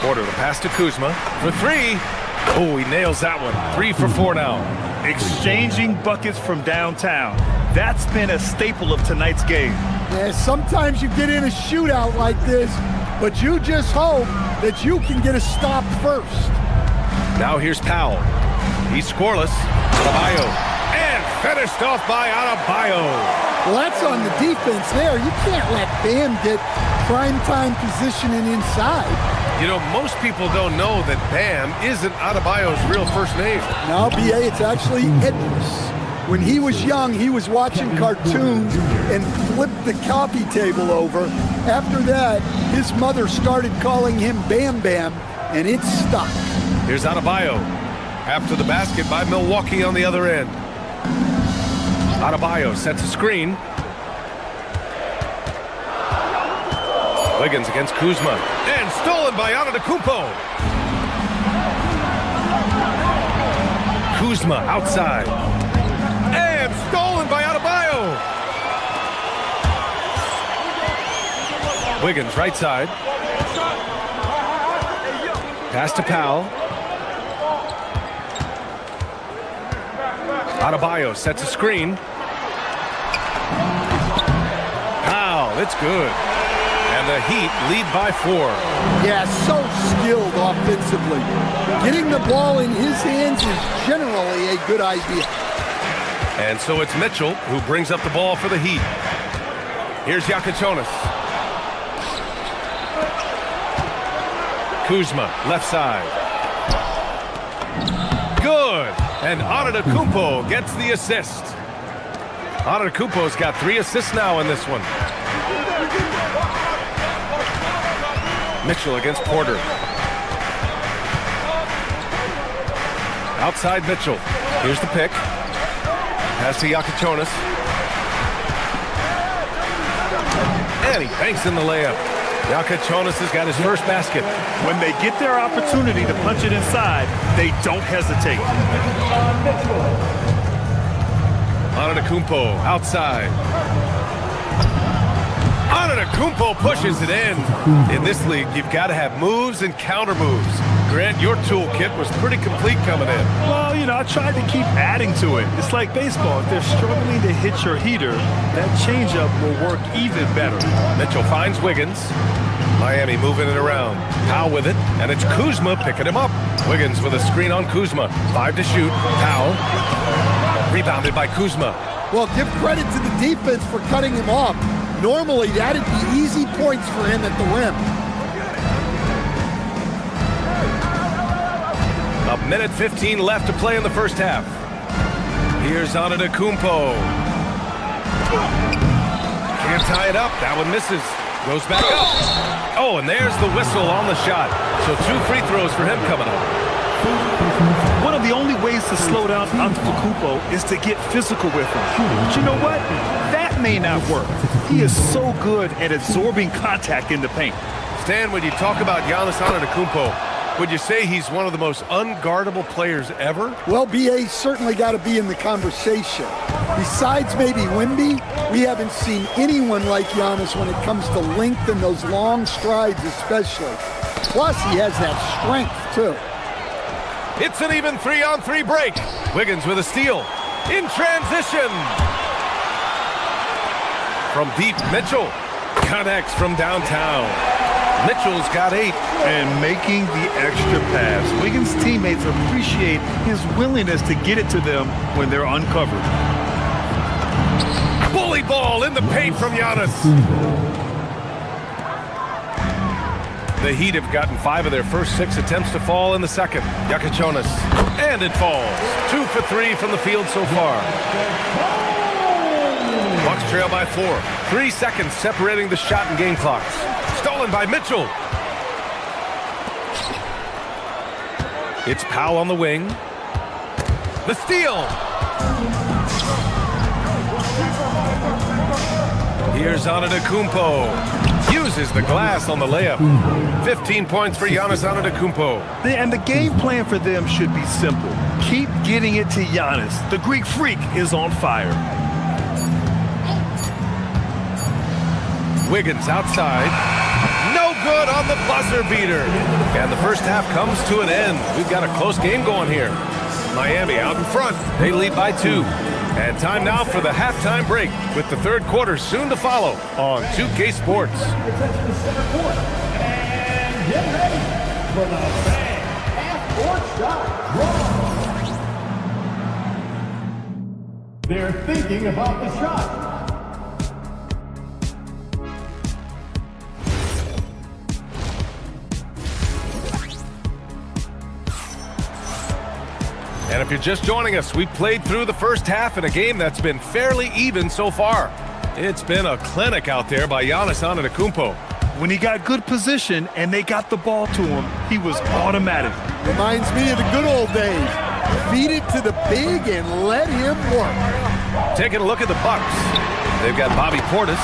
Porter, the pass to Kuzma for 3. Oh, he nails that one. 3 for 4 now. Exchanging buckets from downtown. That's been a staple of tonight's game. Yeah, sometimes you get in a shootout like this, but you just hope that you can get a stop first. Now here's Powell. He's scoreless. Adebayo. And finished off by Adebayo. Well, that's on the defense there. You can't let Bam get primetime positioning inside. You know, most people don't know that Bam isn't Adebayo's real first name. No, B.A., it's actually Idris. When he was young, he was watching cartoons and flipped the coffee table over. After that, his mother started calling him Bam Bam, and it stuck. Here's Adebayo. After the basket by Milwaukee on the other end. Adebayo sets a screen. Wiggins against Kuzma. And stolen by Antetokounmpo. Kuzma outside. And stolen by Adebayo. Wiggins right side. Pass to Powell. Adebayo sets a screen. Powell, it's good. And the Heat lead by 4. Yeah, so skilled offensively. Getting the ball in his hands is generally a good idea. And so it's Mitchell who brings up the ball for the Heat. Here's Yakichonis. Kuzma, left side. Good. And Antetokounmpo gets the assist. Antetokounmpo's got 3 assists now in this one. Mitchell against Porter. Outside Mitchell. Here's the pick. Pass to Yakichonis. And he banks in the layup. Yakichonis has got his first basket. When they get their opportunity to punch it inside, they don't hesitate. Antetokounmpo outside. Antetokounmpo pushes it in. In this league, you've got to have moves and counter moves. Grant, your toolkit was pretty complete coming in. Well, you know, I tried to keep adding to it. It's like baseball. If they're struggling to hit your heater, that changeup will work even better. Mitchell finds Wiggins. Miami moving it around. Powell with it, and it's Kuzma picking him up. Wiggins with a screen on Kuzma. 5 to shoot. Powell. Rebounded by Kuzma. Well, give credit to the defense for cutting him off. Normally, that'd be easy points for him at the rim. A minute 15 left to play in the first half. Here's Antetokounmpo. Can't tie it up. That one misses. Goes back up. Oh, and there's the whistle on the shot. So 2 free throws for him coming up. One of the only ways to slow down Antetokounmpo is to get physical with him. But you know what? That may not work. He is so good at absorbing contact in the paint. Stan, when you talk about Giannis Antetokounmpo, would you say he's one of the most unguardable players ever? Well, B.A. certainly got to be in the conversation. Besides maybe Wemby, we haven't seen anyone like Giannis when it comes to length and those long strides especially. Plus, he has that strength, too. It's an even 3-on-3 break. Wiggins with a steal. In transition. From deep, Mitchell connects from downtown. Mitchell's got 8. And making the extra pass. Wiggins' teammates appreciate his willingness to get it to them when they're uncovered. Bully ball in the paint from Giannis. The Heat have gotten 5 of their first 6 attempts to fall in the second. Jonas. And it falls. 2 for 3 from the field so far. Bucks trail by 4. 3 seconds separating the shot and game clocks. Stolen by Mitchell. It's Powell on the wing. The steal. Here's Antetokounmpo. Uses the glass on the layup. 15 points for Giannis Antetokounmpo. And the game plan for them should be simple. Keep getting it to Giannis. The Greek freak is on fire. Wiggins outside. No good on the buzzer beater. And the first half comes to an end. We've got a close game going here. Miami out in front. They lead by 2. And time now for the halftime break, with the third quarter soon to follow on 2K Sports. And get ready for the Fan Half-Court Shot. They're thinking about the shot. And if you're just joining us, we played through the first half in a game that's been fairly even so far. It's been a clinic out there by Giannis Antetokounmpo. When he got good position and they got the ball to him, he was automatic. Reminds me of the good old days. Feed it to the big and let him work. Taking a look at the Bucks. They've got Bobby Portis,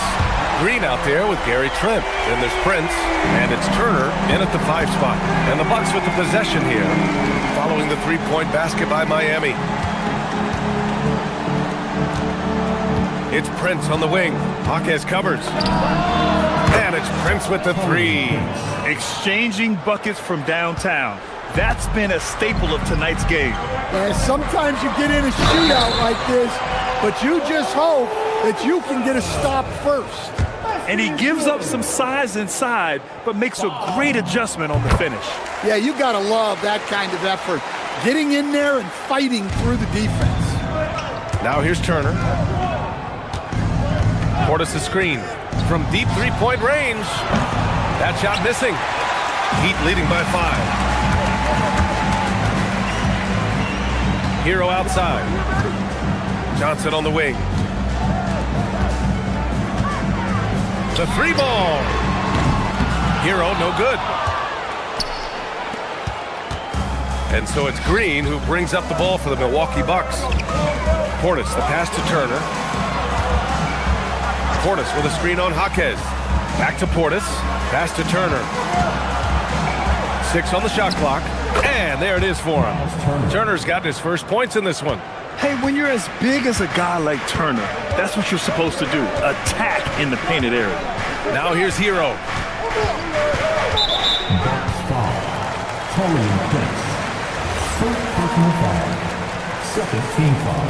Green out there with Gary Trent. Then there's Prince, and it's Turner in at the 5 spot. And the Bucks with the possession here, following the 3-point basket by Miami. It's Prince on the wing. Jaquez covers. And it's Prince with the 3. Exchanging buckets from downtown. That's been a staple of tonight's game. And sometimes you get in a shootout like this, but you just hope that you can get a stop first. And he gives up some size inside, but makes a great adjustment on the finish. Yeah, you got to love that kind of effort. Getting in there and fighting through the defense. Now here's Turner. Portis the screen from deep 3-point range. That shot missing. Heat leading by 5. Hero outside. Johnson on the wing. The 3 ball. Hero, no good. And so it's Green who brings up the ball for the Milwaukee Bucks. Portis, the pass to Turner. Portis with a screen on Jaquez. Back to Portis. Pass to Turner. 6 on the shot clock. And there it is for him. Turner's gotten his first points in this one. Hey, when you're as big as a guy like Turner, that's what you're supposed to do. Attack in the painted area. Now here's Hero. Bucks foul. Taurean Prince. First personal foul. Second team foul.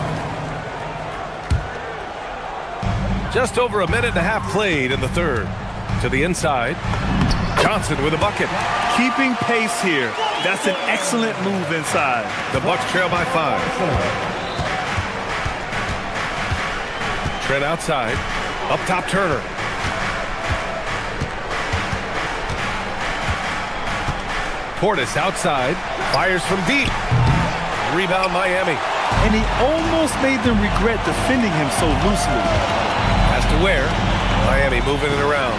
Just over a minute and a half played in the third. To the inside. Johnson with a bucket. Keeping pace here. That's an excellent move inside. The Bucks trail by 5. Trent outside. Up top, Turner. Portis outside. Fires from deep. Rebound, Miami. And he almost made them regret defending him so loosely. Has to wear. Miami moving it around.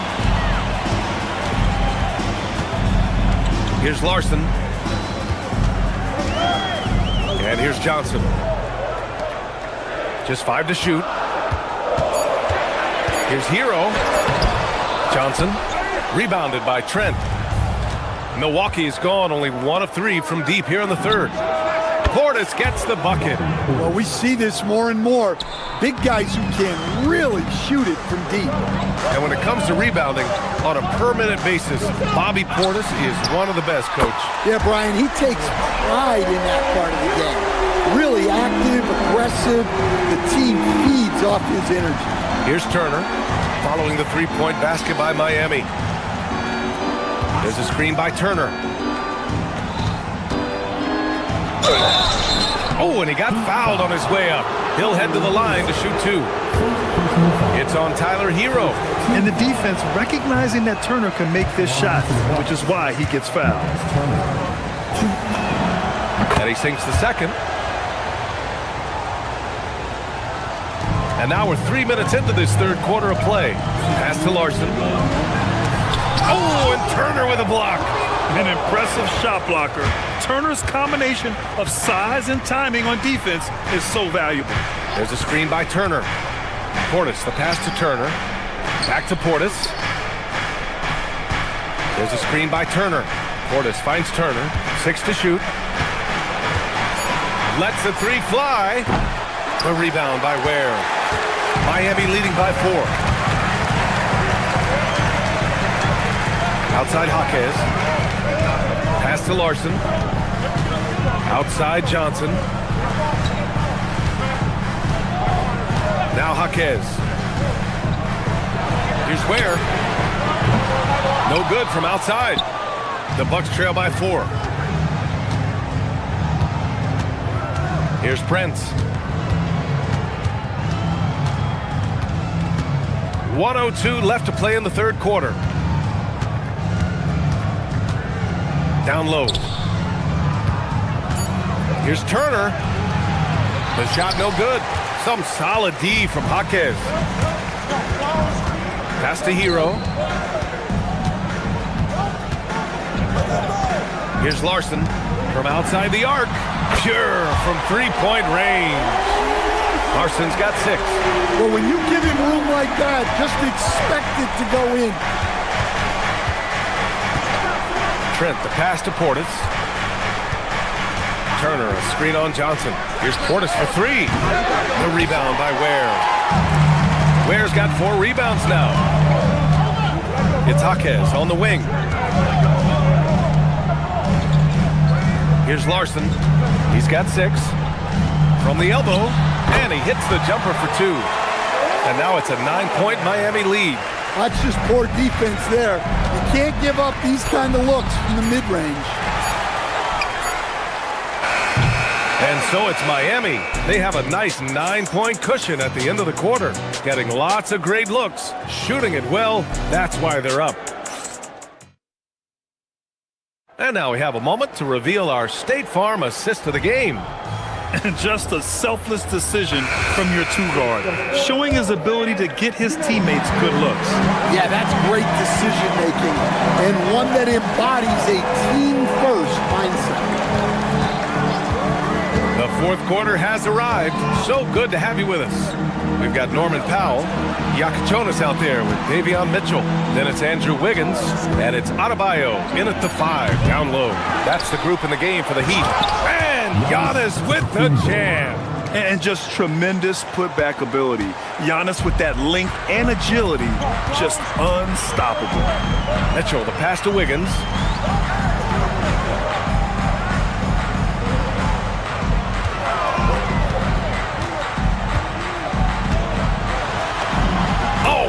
Here's Larson. And here's Johnson. Just 5 to shoot. Here's Hero. Johnson. Rebounded by Trent. Milwaukee is gone only 1 of 3 from deep here in the third. Portis gets the bucket. Well, we see this more and more. Big guys who can really shoot it from deep. And when it comes to rebounding on a per-minute basis, Bobby Portis is one of the best, Coach. Yeah, Brian, he takes pride in that part of the game. Really active, aggressive. The team feeds off his energy. Here's Turner. following the three-point basket by Miami. There's a screen by Turner. Oh, and he got fouled on his way up. He'll head to the line to shoot two. It's on Tyler Hero. And the defense recognizing that Turner can make this shot, which is why he gets fouled. And he sinks the second. And now we're 3 minutes into this third quarter of play. Pass to Larson. Oh, and Turner with a block. An impressive shot blocker. Turner's combination of size and timing on defense is so valuable. There's a screen by Turner. Portis, the pass to Turner. Back to Portis. There's a screen by Turner. Portis finds Turner. 6 to shoot. Lets the three fly. The rebound by Ware. Miami leading by 4. Outside Jaquez. Pass to Larson. Outside Johnson. Now Jaquez. Here's Ware. No good from outside. The Bucks trail by 4. Here's Prince. 1:02 left to play in the third quarter. Down low. Here's Turner. The shot no good. Some solid D from Jaquez. Pass to Hero. Here's Larson from outside the arc. Pure from three-point range. Larson's got 6. Well, when you give him room like that, just expect it to go in. Trent, the pass to Portis. Turner, a screen on Johnson. Here's Portis for 3. The rebound by Ware. Ware's got 4 rebounds now. It's Jaquez on the wing. Here's Larson. He's got 6. From the elbow, and he hits the jumper for 2. And now it's a 9-point Miami lead. That's just poor defense there. You can't give up these kind of looks from the mid-range. And so it's Miami. They have a nice 9-point cushion at the end of the quarter. Getting lots of great looks, shooting it well. That's why they're up. And now we have a moment to reveal our State Farm assist of the game. And just a selfless decision from your two-guard, showing his ability to get his teammates good looks. Yeah, that's great decision-making, and one that embodies a team-first mindset. The fourth quarter has arrived. So good to have you with us. We've got Norman Powell, Yakachonis out there with Davion Mitchell. Then it's Andrew Wiggins, and it's Adebayo in at the 5, down low. That's the group in the game for the Heat. And Giannis with the jam. And just tremendous putback ability. Giannis with that length and agility, just unstoppable. Mitchell, the pass to Wiggins.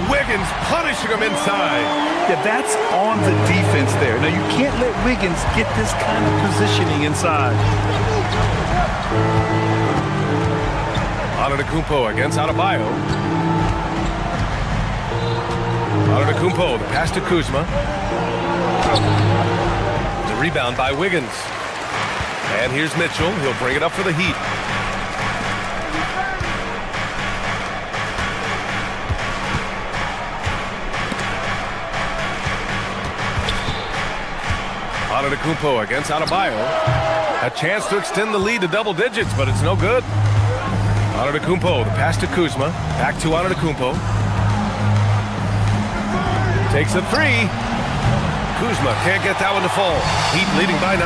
Wiggins punishing him inside. Yeah, that's on the defense there. Now, you can't let Wiggins get this kind of positioning inside. Antetokounmpo against Adebayo. Antetokounmpo, the pass to Kuzma. The rebound by Wiggins. And here's Mitchell. He'll bring it up for the Heat. Antetokounmpo against Adebayo. A chance to extend the lead to double digits, but it's no good. Antetokounmpo, the pass to Kuzma. Back to Antetokounmpo. Takes a 3. Kuzma can't get that one to fall. Heat leading by 9.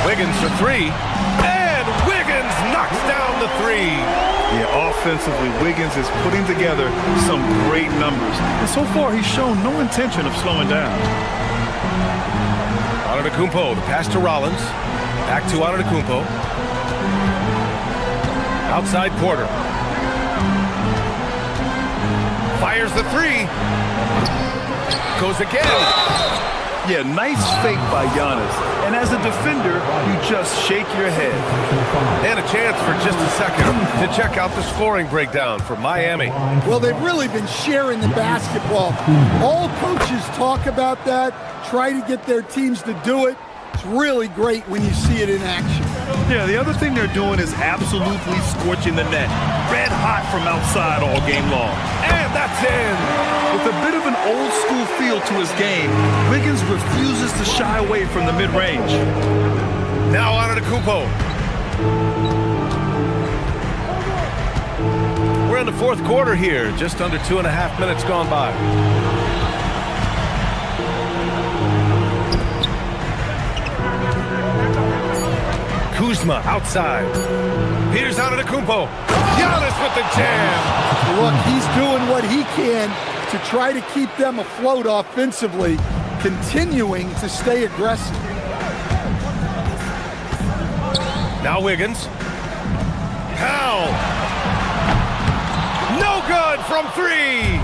Wiggins for 3. And Wiggins knocks down the 3. Yeah, offensively, Wiggins is putting together some great numbers. And so far, he's shown no intention of slowing down. Antetokounmpo, the pass to Rollins. Back to Antetokounmpo. Outside Porter. Fires the three. Goes again. Yeah, nice fake by Giannis. And as a defender, you just shake your head. And a chance for just a second to check out the scoring breakdown for Miami. Well, they've really been sharing the basketball. All coaches talk about that, try to get their teams to do it. It's really great when you see it in action. Yeah, the other thing they're doing is absolutely scorching the net. Red hot from outside all game long. And that's in. With a bit of an old school feel to his game, Wiggins refuses to shy away from the mid-range. Now on to Kupo. We're in the fourth quarter here, just under 2.5 minutes gone by. Kuzma outside. Here's Antetokounmpo. Giannis with the jam. Look, he's doing what he can to try to keep them afloat offensively, continuing to stay aggressive. Now Wiggins. Powell. No good from three.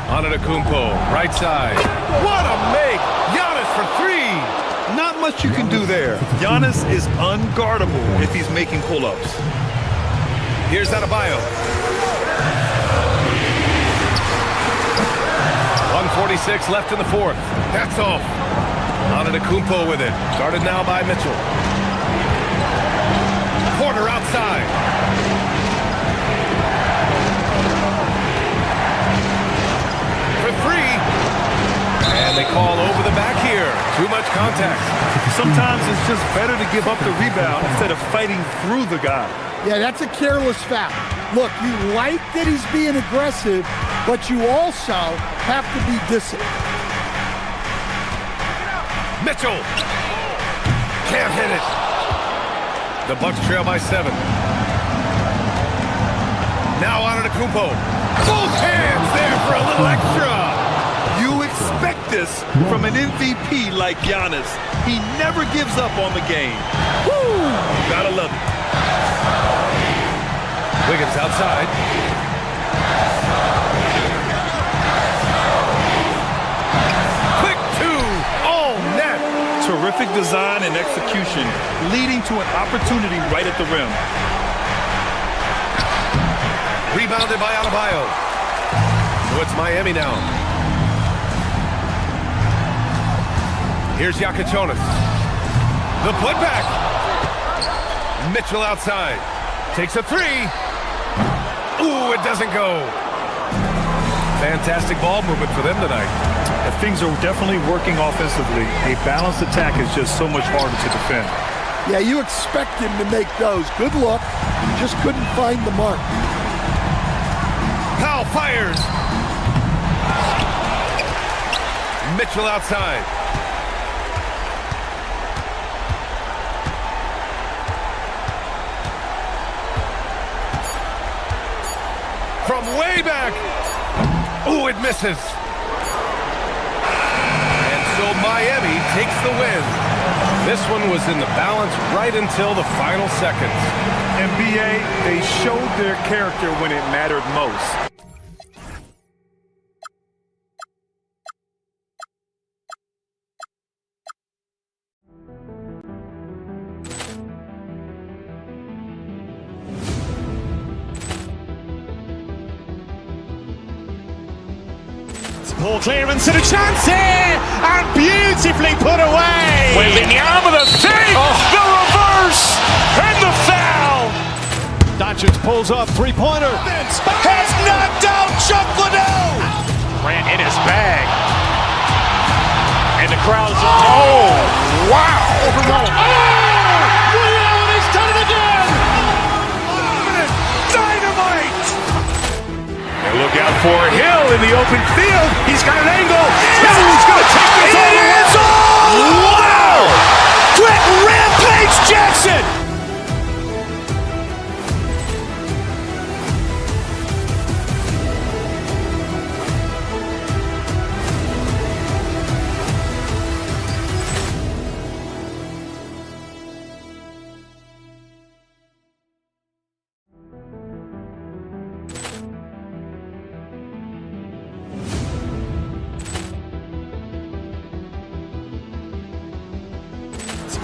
Antetokounmpo, right side. What a make! Giannis for three. Not much you can do there. Giannis is unguardable if he's making pull-ups. Here's Adebayo. 1:46 left in the fourth. That's off. Antetokounmpo with it. Started now by Mitchell. Porter outside. For three. And they call over the back here. Too much contact. Sometimes it's just better to give up the rebound instead of fighting through the guy. Yeah, that's a careless foul. Look, you like that he's being aggressive, but you also have to be disciplined. Mitchell. Can't hit it. The Bucks trail by 7. Now Antetokounmpo. Both hands there for a little extra. You expect this from an MVP like Giannis. He never gives up on the game. Woo! Gotta love it. Wiggins outside. Quick two. All net. Terrific design and execution, leading to an opportunity right at the rim. Rebounded by Adebayo. So it's Miami now. Here's Jonas. The putback. Mitchell outside. Takes a three. Ooh, it doesn't go. Fantastic ball movement for them tonight. Things are definitely working offensively. A balanced attack is just so much harder to defend. Yeah, you expect him to make those. Good luck. Just couldn't find the mark. Powell fires. Mitchell outside. From way back. Ooh, it misses. And so Miami takes the win. This one was in the balance right until the final seconds. NBA, they showed their character when it mattered most. Ball clearance and a chance here, and beautifully put away. Wembanyama the save, the reverse, and the foul. Doncic pulls up, three-pointer. Has knocked out Chuck Liddell. Ran in his bag. And the crowd is, oh, wow. Leon has done it again. Dynamite. And look out for Hill in the open field. He's got an angle. He's going to take this all the way. Wow. Quick rampage Jackson.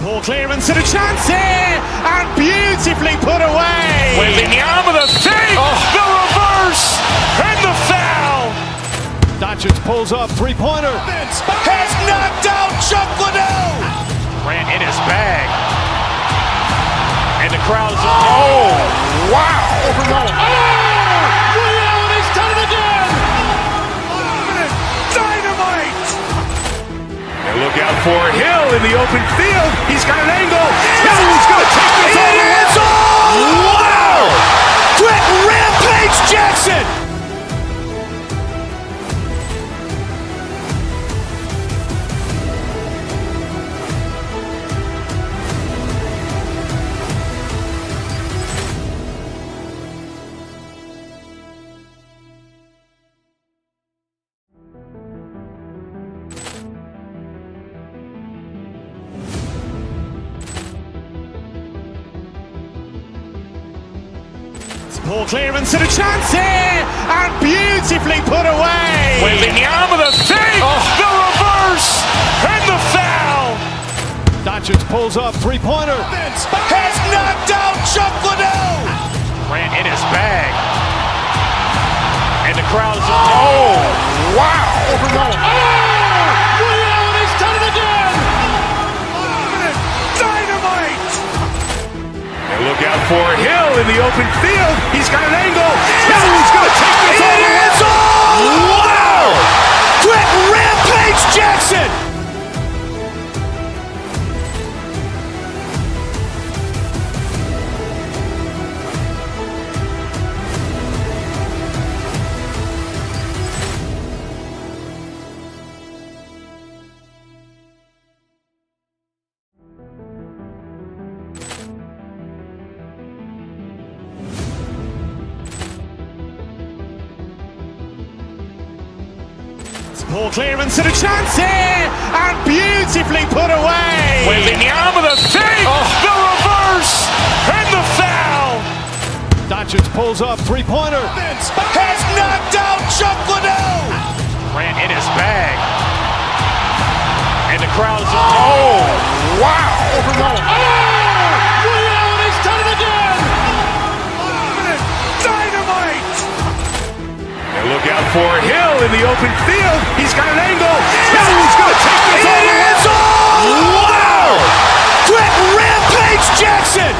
Ball clearance and a chance here, and beautifully put away. Wembanyama the fake, the reverse, and the foul. Doncic pulls up, three-pointer. Has knocked out Chuck Liddell. Grant in his bag. And the crowd's wow. He's done it again. Dynamite. And look out for Hill in the open field. He's got an angle. Hill's going to take this all the way. Wow! Quick Rampage Jackson. Ball clearance and a chance here, and beautifully put away. Wembanyama the fake, the reverse, and the foul. Doncic pulls up, three-pointer. Has knocked out Chuck Liddell. Grant in his bag. And the crowd's wow. He's done it again. Dynamite. And look out for Hill in the open field. He's got an angle. Hill's going to take this all the way. Wow! Quick Rampage Jackson. Ball clearance and a chance here, and beautifully put away. Wembanyama the fake, the reverse, and the foul. Doncic pulls up, three-pointer. Has knocked out Chuck Liddell. Grant in his bag. And the crowd's wow. He's done it again. Dynamite. And look out for Hill in the open field. He's got an angle. Hill's going to take this all the way. Wow! Quick Rampage Jackson.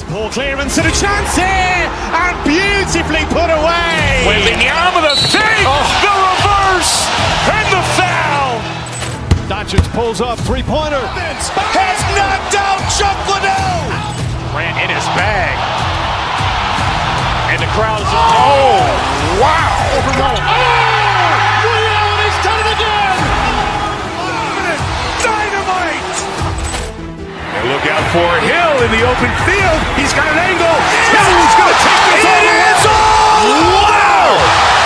Ball clearance and a chance here, and beautifully put away. Wembanyama the fake, the reverse, and the foul. Doncic pulls up, three-pointer. Has knocked out Chuck Liddell. Grant in his bag. And the crowd's wow. He's done it again. Dynamite. And look out for Hill in the open field. He's got an angle. Hill's going to take this all the way. Wow!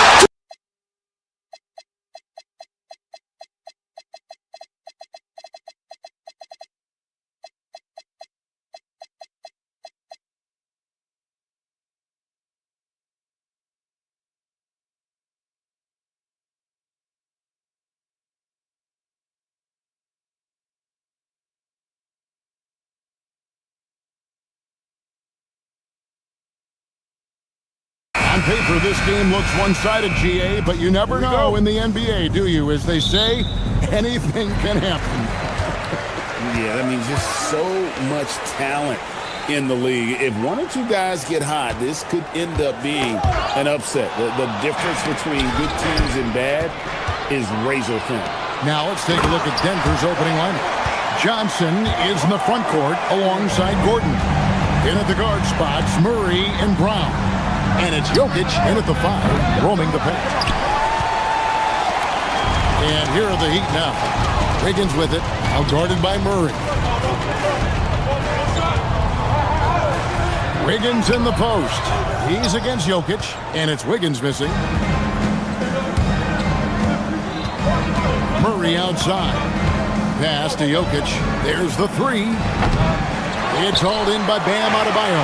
On paper, this game looks one-sided, GA, but you never know in the NBA, do you? As they say, anything can happen. Yeah, I mean, just so much talent in the league. If one or two guys get hot, this could end up being an upset. The difference between good teams and bad is razor thin. Now let's take a look at Denver's opening lineup. Johnson is in the front court alongside Gordon. In at the guard spots, Murray and Brown. And it's Jokic in at the 5, roaming the paint. And here are the Heat now. Wiggins with it, outguarded by Murray. Wiggins in the post. He's against Jokic, and it's Wiggins missing. Murray outside. Pass to Jokic. There's the three. It's hauled in by Bam Adebayo.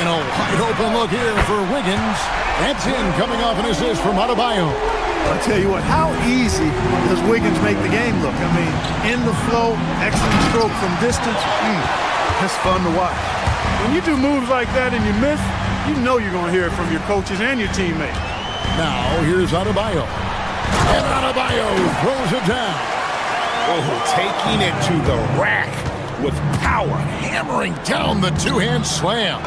And a wide open look here for Wiggins. That's in, coming off an assist from Adebayo. I'll tell you what, how easy does Wiggins make the game look? I mean, in the flow, excellent stroke from distance. That's fun to watch. When you do moves like that and you miss, you know you're going to hear it from your coaches and your teammates. Now, here's Adebayo. And Adebayo throws it down. Oh, taking it to the rack with power. Hammering down the two-hand slam.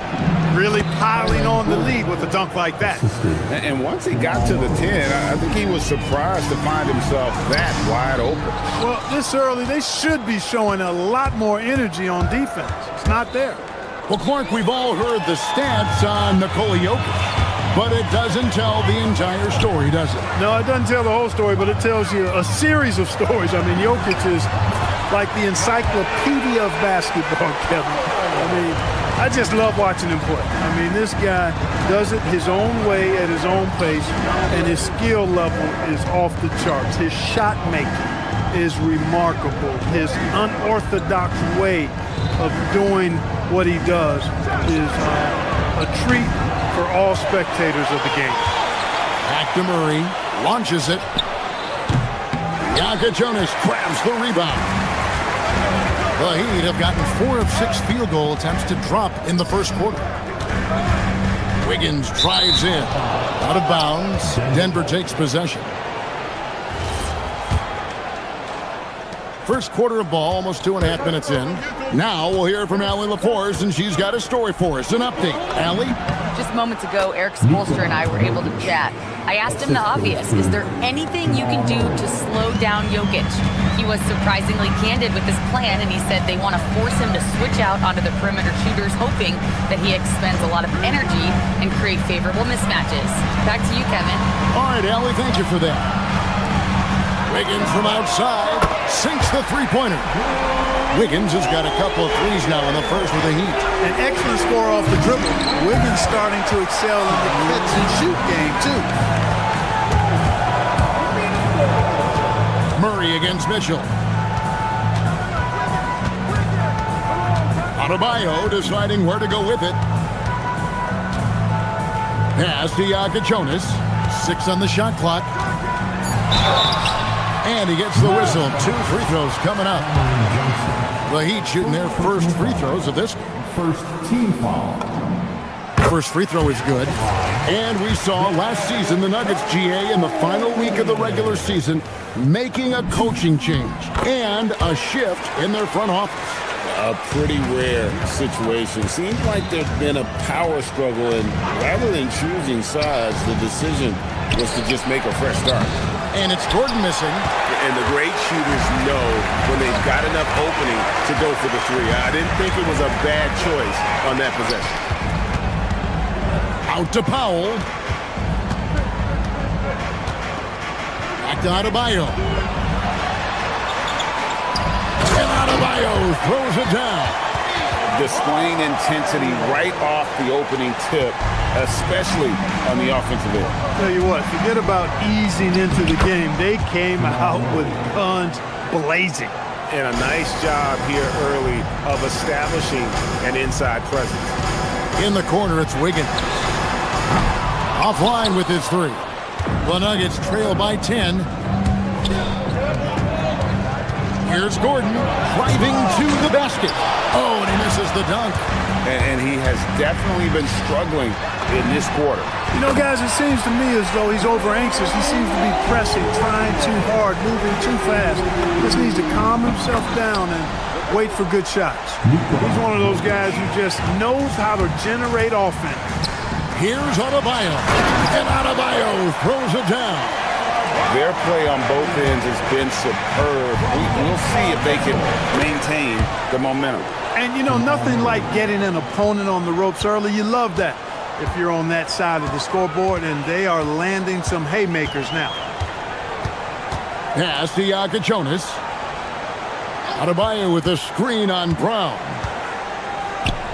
Really piling on the lead with a dunk like that. And once he got to the 10, I think he was surprised to find himself that wide open. Well, this early, they should be showing a lot more energy on defense. It's not there. Well, Clark, we've all heard the stats on Nikola Jokic, but it doesn't tell the entire story, does it? No, it doesn't tell the whole story, but it tells you a series of stories. I mean, Jokic is like the encyclopedia of basketball, Kevin. I mean, I just love watching him play. I mean, this guy does it his own way at his own pace, and his skill level is off the charts. His shot making is remarkable. His unorthodox way of doing what he does is a treat for all spectators of the game. Back to Murray, launches it. Jonas grabs the rebound. The Heat have gotten 4 of 6 field goal attempts to drop in the first quarter. Wiggins drives in. Out of bounds. Denver takes possession. First quarter of ball, almost 2.5 minutes in. Now we'll hear from Allie LaForce, and she's got a story for us. An update. Allie? Just moments ago, Eric Spoelstra and I were able to chat. I asked him the obvious. Is there anything you can do to slow down Jokic? He was surprisingly candid with his plan, and he said they want to force him to switch out onto the perimeter shooters, hoping that he expends a lot of energy and create favorable mismatches. Back to you, Kevin. All right, Allie, thank you for that. Wiggins from outside sinks the three-pointer. Wiggins has got a couple of threes now in the first with the Heat. An excellent score off the dribble. Wiggins starting to excel in the catch and shoot game, too. Murray against Mitchell. Adebayo deciding where to go with it. Pass to Jonas. 6 on the shot clock. And he gets the whistle. 2 free throws coming up. The Heat shooting their first free throws of this First team foul. First free throw is good. And we saw last season the Nuggets, GA, in the final week of the regular season, making a coaching change and a shift in their front office. A pretty rare situation. Seems like there's been a power struggle, and rather than choosing sides, the decision was to just make a fresh start. And it's Gordon missing. And the great shooters know when they've got enough opening to go for the three. I didn't think it was a bad choice on that possession. Out to Powell. Back to Adebayo. And Adebayo throws it down. Displaying intensity right off the opening tip, especially on the offensive end. Tell you what, forget about easing into the game. They came out with guns blazing. And a nice job here early of establishing an inside presence. In the corner, it's Wiggins. Offline with his 3. The Nuggets trail by 10. Here's Gordon driving to the basket. Oh, and he misses the dunk. And he has definitely been struggling in this quarter. You know, guys, it seems to me as though he's over anxious. He seems to be pressing, trying too hard, moving too fast. He just needs to calm himself down and wait for good shots. He's one of those guys who just knows how to generate offense. Here's Adebayo. And Adebayo throws it down. Their play on both ends has been superb. We'll see if they can maintain the momentum. And, you know, nothing like getting an opponent on the ropes early. You love that if you're on that side of the scoreboard, and they are landing some haymakers now. Pass to Jonas. Adebayo with a screen on Brown.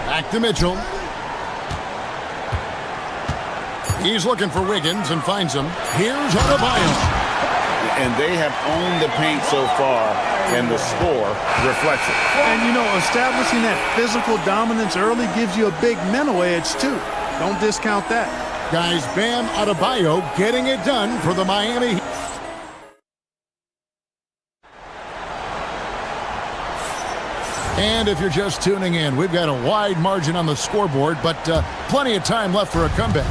Back to Mitchell. He's looking for Wiggins and finds him. Here's Adebayo. And they have owned the paint so far, and the score reflects it. And, you know, establishing that physical dominance early gives you a big mental edge, too. Don't discount that. Guys, Bam Adebayo getting it done for the Miami Heat. And if you're just tuning in, we've got a wide margin on the scoreboard, but plenty of time left for a comeback.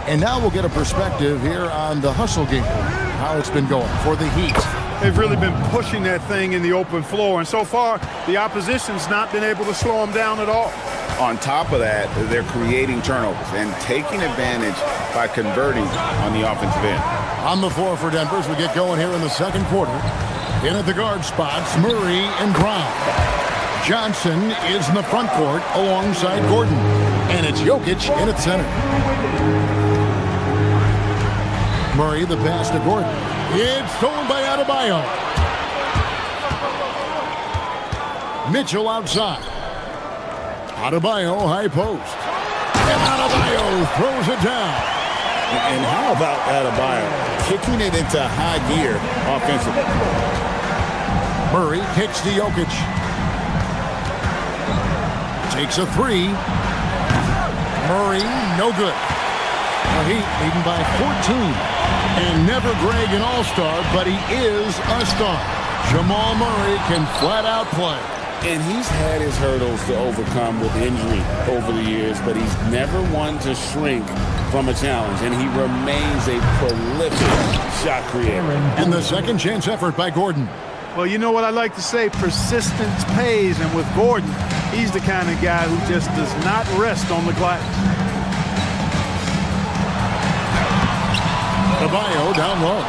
And now we'll get a perspective here on the hustle game, how it's been going for the Heat. They've really been pushing that thing in the open floor, and so far, the opposition's not been able to slow them down at all. On top of that, they're creating turnovers and taking advantage by converting on the offensive end. On the floor for Denver as we get going here in the second quarter. In at the guard spots, Murray and Brown. Johnson is in the front court alongside Gordon. And it's Jokic in at center. Murray, the pass to Gordon. It's stolen by Adebayo. Mitchell outside. Adebayo high post. And Adebayo throws it down. And how about Adebayo kicking it into high gear offensively? Murray kicks to Jokic. Takes a three. Murray, no good. The Heat leading by 14. And never Greg an all-star, but he is a star. Jamal Murray can flat out play. And he's had his hurdles to overcome with injury over the years, but he's never one to shrink from a challenge, and he remains a prolific shot creator. And the second chance effort by Gordon. Well, you know what I like to say, persistence pays, and with Gordon, he's the kind of guy who just does not rest on the glass. Adebayo down low.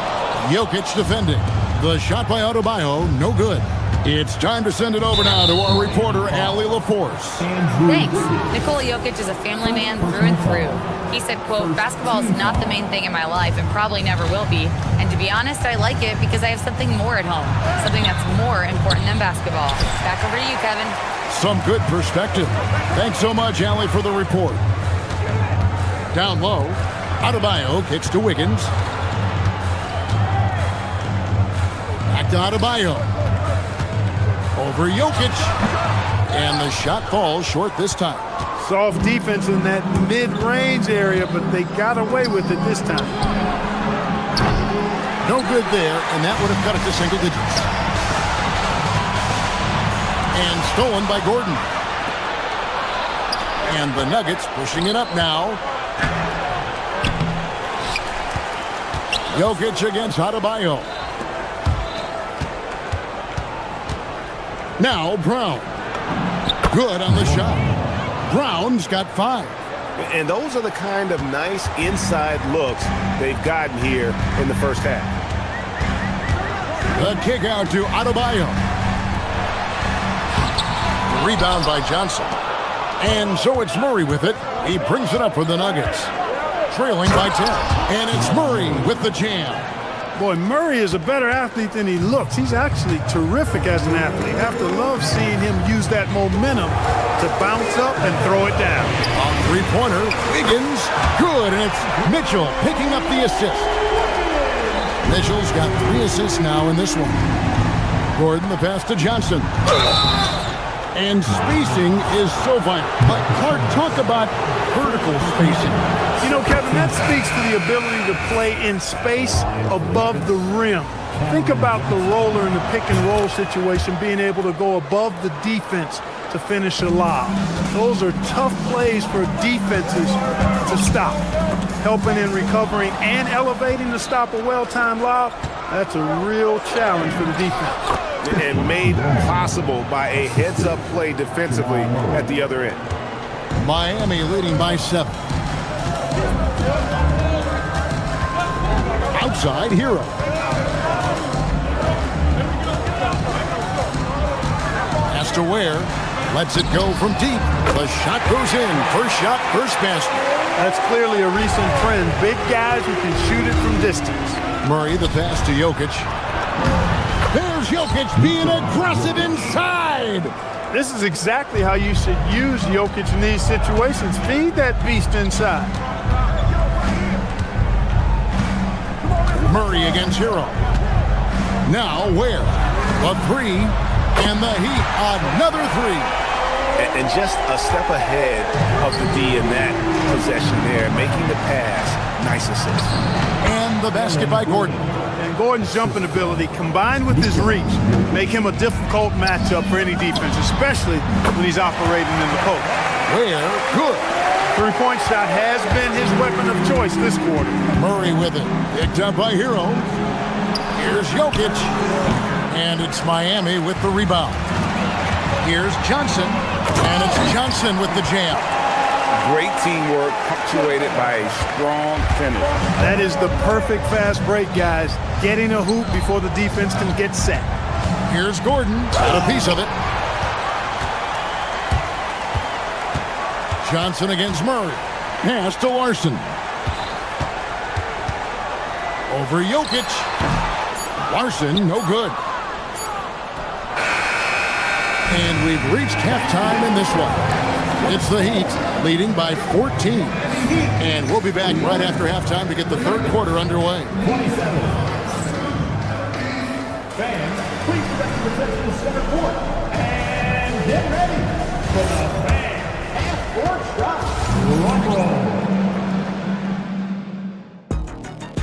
Jokic defending. The shot by Adebayo, no good. It's time to send it over now to our reporter, Allie LaForce. Thanks. Nikola Jokic is a family man through and through. He said, quote, "Basketball is not the main thing in my life and probably never will be. And to be honest, I like it because I have something more at home, something that's more important than basketball." Back over to you, Kevin. Some good perspective. Thanks so much, Allie, for the report. Down low, Adebayo kicks to Wiggins. Back to Adebayo. Over Jokic. And the shot falls short this time. Soft defense in that mid-range area, but they got away with it this time. No good there, and that would have cut it to single digits. And stolen by Gordon. And the Nuggets pushing it up now. Jokic against Adebayo. Now Brown. Good on the shot. Brown's got 5. And those are the kind of nice inside looks they've gotten here in the first half. The kick out to Adebayo. Rebound by Johnson. And so it's Murray with it. He brings it up for the Nuggets. Trailing by 10. And it's Murray with the jam. Boy, Murray is a better athlete than he looks. He's actually terrific as an athlete. I have to love seeing him use that momentum to bounce up and throw it down. On three-pointer, Wiggins, good, and it's Mitchell picking up the assist. Mitchell's got 3 assists now in this one. Gordon, the pass to Johnson. And spacing is so vital. Clark, talk about vertical spacing. You know, Kevin, that speaks to the ability to play in space above the rim. Think about the roller in the pick-and-roll situation being able to go above the defense to finish a lob. Those are tough plays for defenses to stop. Helping in recovering and elevating to stop a well-timed lob, that's a real challenge for the defense. And made possible by a heads-up play defensively at the other end. Miami leading by 7. Outside, Hero. Pass to Ware. Lets it go from deep. The shot goes in. First shot, first basket. That's clearly a recent trend. Big guys who can shoot it from distance. Murray, the pass to Jokic. There's Jokic being aggressive inside. This is exactly how you should use Jokic in these situations. Feed that beast inside. Murray against Hero. Now Ware. A three. And the Heat, another three. And just a step ahead of the D in that possession there, making the pass. Nice assist. And the basket by Gordon. And Gordon's jumping ability, combined with his reach, make him a difficult matchup for any defense, especially when he's operating in the post. Ware, good. Three-point shot has been his weapon of choice this quarter. Murray with it. Picked up by Hero. Here's Jokic. And it's Miami with the rebound. Here's Johnson. And it's Johnson with the jam. Great teamwork, punctuated by a strong finish. That is the perfect fast break, guys. Getting a hoop before the defense can get set. Here's Gordon. Got a piece of it. Johnson against Murray. Pass to Larson. Over Jokic. Larson, no good. And we've reached halftime in this one. It's the Heat leading by 14. And we'll be back right after halftime to get the third quarter underway. 27. Fans, please represent the center court. And get ready for the fan half-court shot.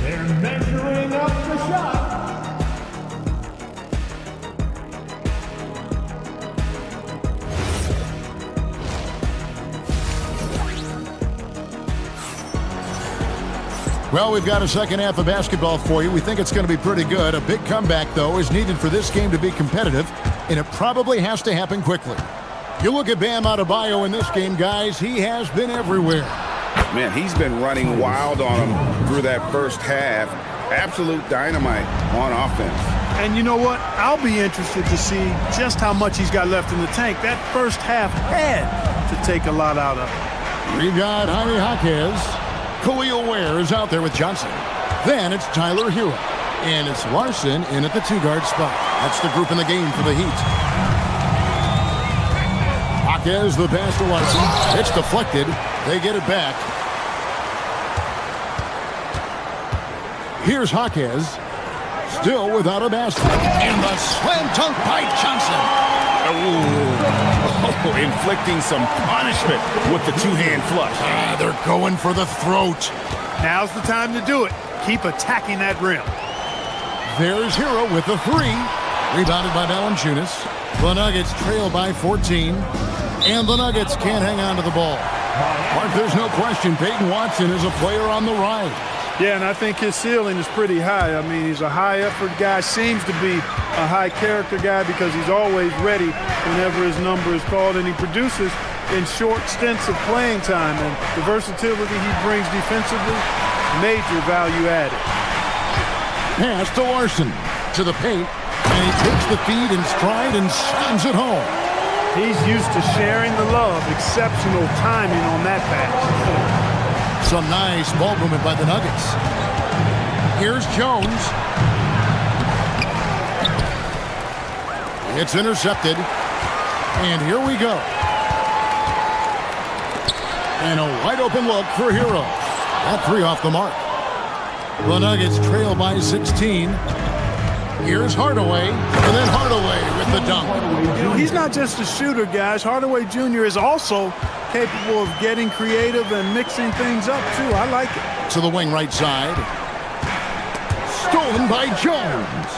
They're measuring up the shot. Well, we've got a second half of basketball for you. We think it's going to be pretty good. A big comeback, though, is needed for this game to be competitive, and it probably has to happen quickly. You look at Bam Adebayo in this game, guys, he has been everywhere. Man, he's been running wild on him through that first half. Absolute dynamite on offense. And you know what? I'll be interested to see just how much he's got left in the tank. That first half had to take a lot out of it. We've got Jaime Jaquez. Khalil Ware is out there with Johnson. Then it's Tyler Hero. And it's Larson in at the two-guard spot. That's the group in the game for the Heat. Jaquez, the pass to Larson. It's deflected. They get it back. Here's Jaquez. Still without a basket. And the slam dunk by Johnson. Oh, inflicting some punishment with the two-hand flush. They're going for the throat. Now's the time to do it. Keep attacking that rim. There's Hero with the three. Rebounded by Valanciunas. The Nuggets trail by 14. And the Nuggets can't hang on to the ball. Mark, there's no question Peyton Watson is a player on the rise. Yeah, and I think his ceiling is pretty high. I mean, he's a high-effort guy, seems to be a high-character guy because he's always ready whenever his number is called, and he produces in short stints of playing time. And the versatility he brings defensively, major value added. Pass to Larson, to the paint, and he takes the feed in stride and slams it home. He's used to sharing the love. Exceptional timing on that pass. Some nice ball movement by the Nuggets. Here's Jones. It's intercepted. And here we go. And a wide open look for Hero. That three off the mark. The Nuggets trail by 16. Here's Hardaway. And then Hardaway with the dunk. You know, he's not just a shooter, guys. Hardaway Jr. is also capable of getting creative and mixing things up, too. I like it. To the wing right side. Stolen by Jones.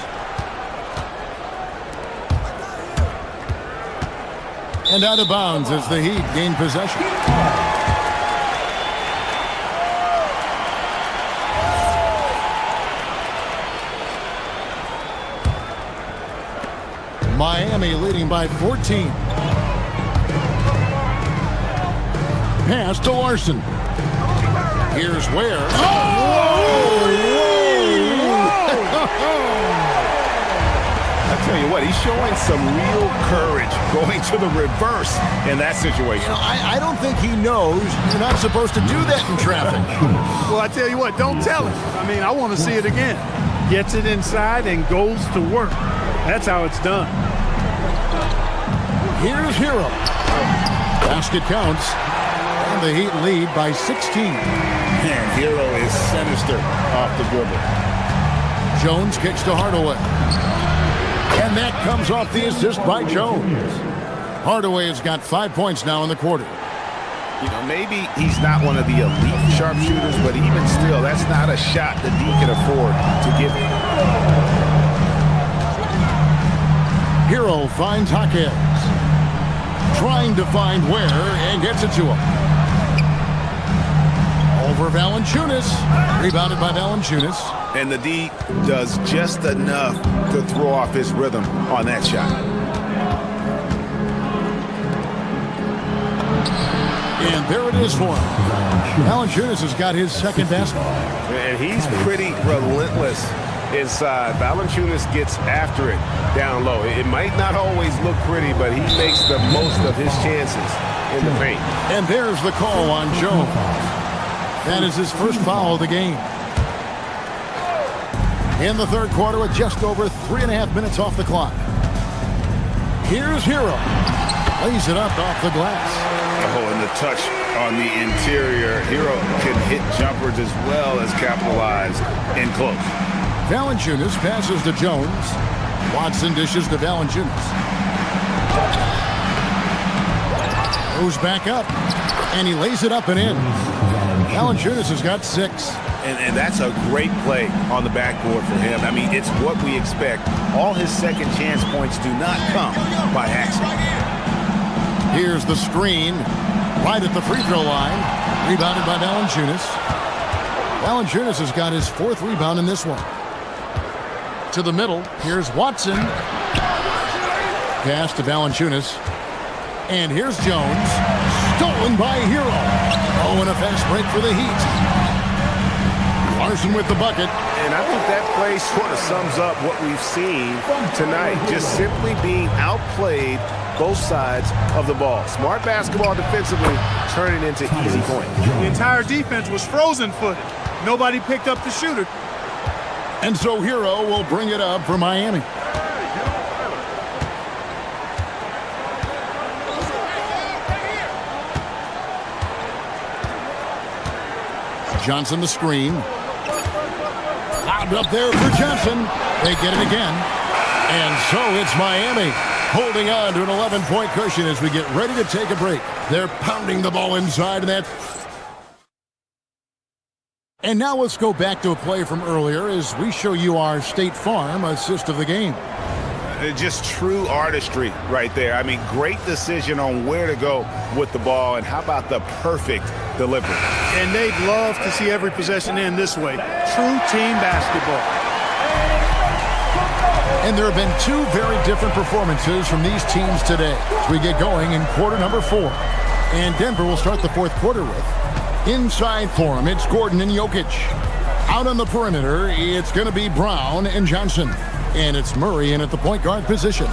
And out of bounds as the Heat gain possession. Miami leading by 14. Pass to Larson. Here's Ware. I tell you what, he's showing some real courage going to the reverse in that situation. You know, I don't think he knows you're not supposed to do that in traffic. Well, I tell you what, don't tell him. I mean, I want to see it again. Gets it inside and goes to work. That's how it's done. Here's Hero. Basket counts. And the Heat lead by 16. Man, Hero is sinister off the dribble. Jones kicks to Hardaway. And that comes off the assist by Jones. Hardaway has got 5 points now in the quarter. You know, maybe he's not one of the elite sharpshooters, but even still, that's not a shot that he can afford to give him. Hero finds Jaquez. Trying to find where and gets it to him. Over Valanciunas. Rebounded by Valanciunas. And the D does just enough to throw off his rhythm on that shot. And there it is for him. Valanciunas has got his second basket. And he's pretty relentless inside. Valanciunas gets after it down low. It might not always look pretty, but he makes the most of his chances in the paint. And there's the call on Jones. That is his first foul of the game. In the third quarter with just over 3.5 minutes off the clock. Here's Hero. Lays it up off the glass. Oh, and the touch on the interior. Hero can hit jumpers as well as capitalize in close. Valanciunas passes to Jones. Watson dishes to Valanciunas. Goes back up. And he lays it up and in. Valanciunas has got 6. And that's a great play on the backboard for him. I mean, it's what we expect. All his second chance points do not come by accident. Here's the screen. Right at the free throw line. Rebounded by Valanciunas. Valanciunas has got his 4th rebound in this one. To the middle. Here's Watson. Pass to Valanciunas. And here's Jones. Stolen by Hero. Oh, and a fast break for the Heat. Larson with the bucket. And I think that play sort of sums up what we've seen tonight. Just simply being outplayed both sides of the ball. Smart basketball defensively, turning into easy points. The entire defense was frozen-footed. Nobody picked up the shooter. And so Hero will bring it up for Miami. Johnson the screen. Lobbed up there for Johnson. They get it again. And so it's Miami holding on to an 11-point cushion as we get ready to take a break. They're pounding the ball inside of that. And now let's go back to a play from earlier as we show you our State Farm assist of the game. Just true artistry right there. I mean, great decision on where to go with the ball, and how about the perfect delivery? And they'd love to see every possession end this way. True team basketball. And there have been 2 very different performances from these teams today as we get going in quarter number 4. And Denver will start the 4th quarter with. Inside for him, it's Gordon and Jokic. Out on the perimeter, it's going to be Brown and Johnson. And it's Murray in at the point guard position.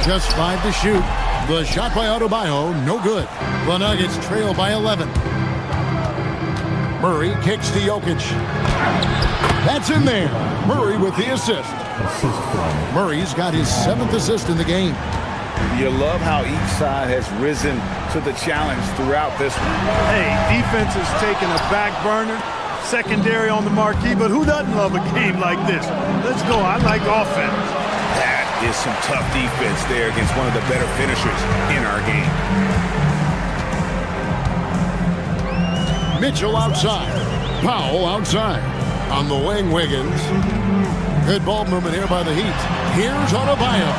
Just 5 to shoot. The shot by Adebayo, no good. The Nuggets trail by 11. Murray kicks to Jokic. That's in there. Murray with the assist. Murray's got his 7th assist in the game. You love how each side has risen to the challenge throughout this one. Hey, defense is taking a back burner. Secondary on the marquee, but who doesn't love a game like this? Let's go. I like offense. That is some tough defense there against one of the better finishers in our game. Mitchell outside. Powell outside. On the wing, Wiggins. Good ball movement here by the Heat. Here's Adebayo.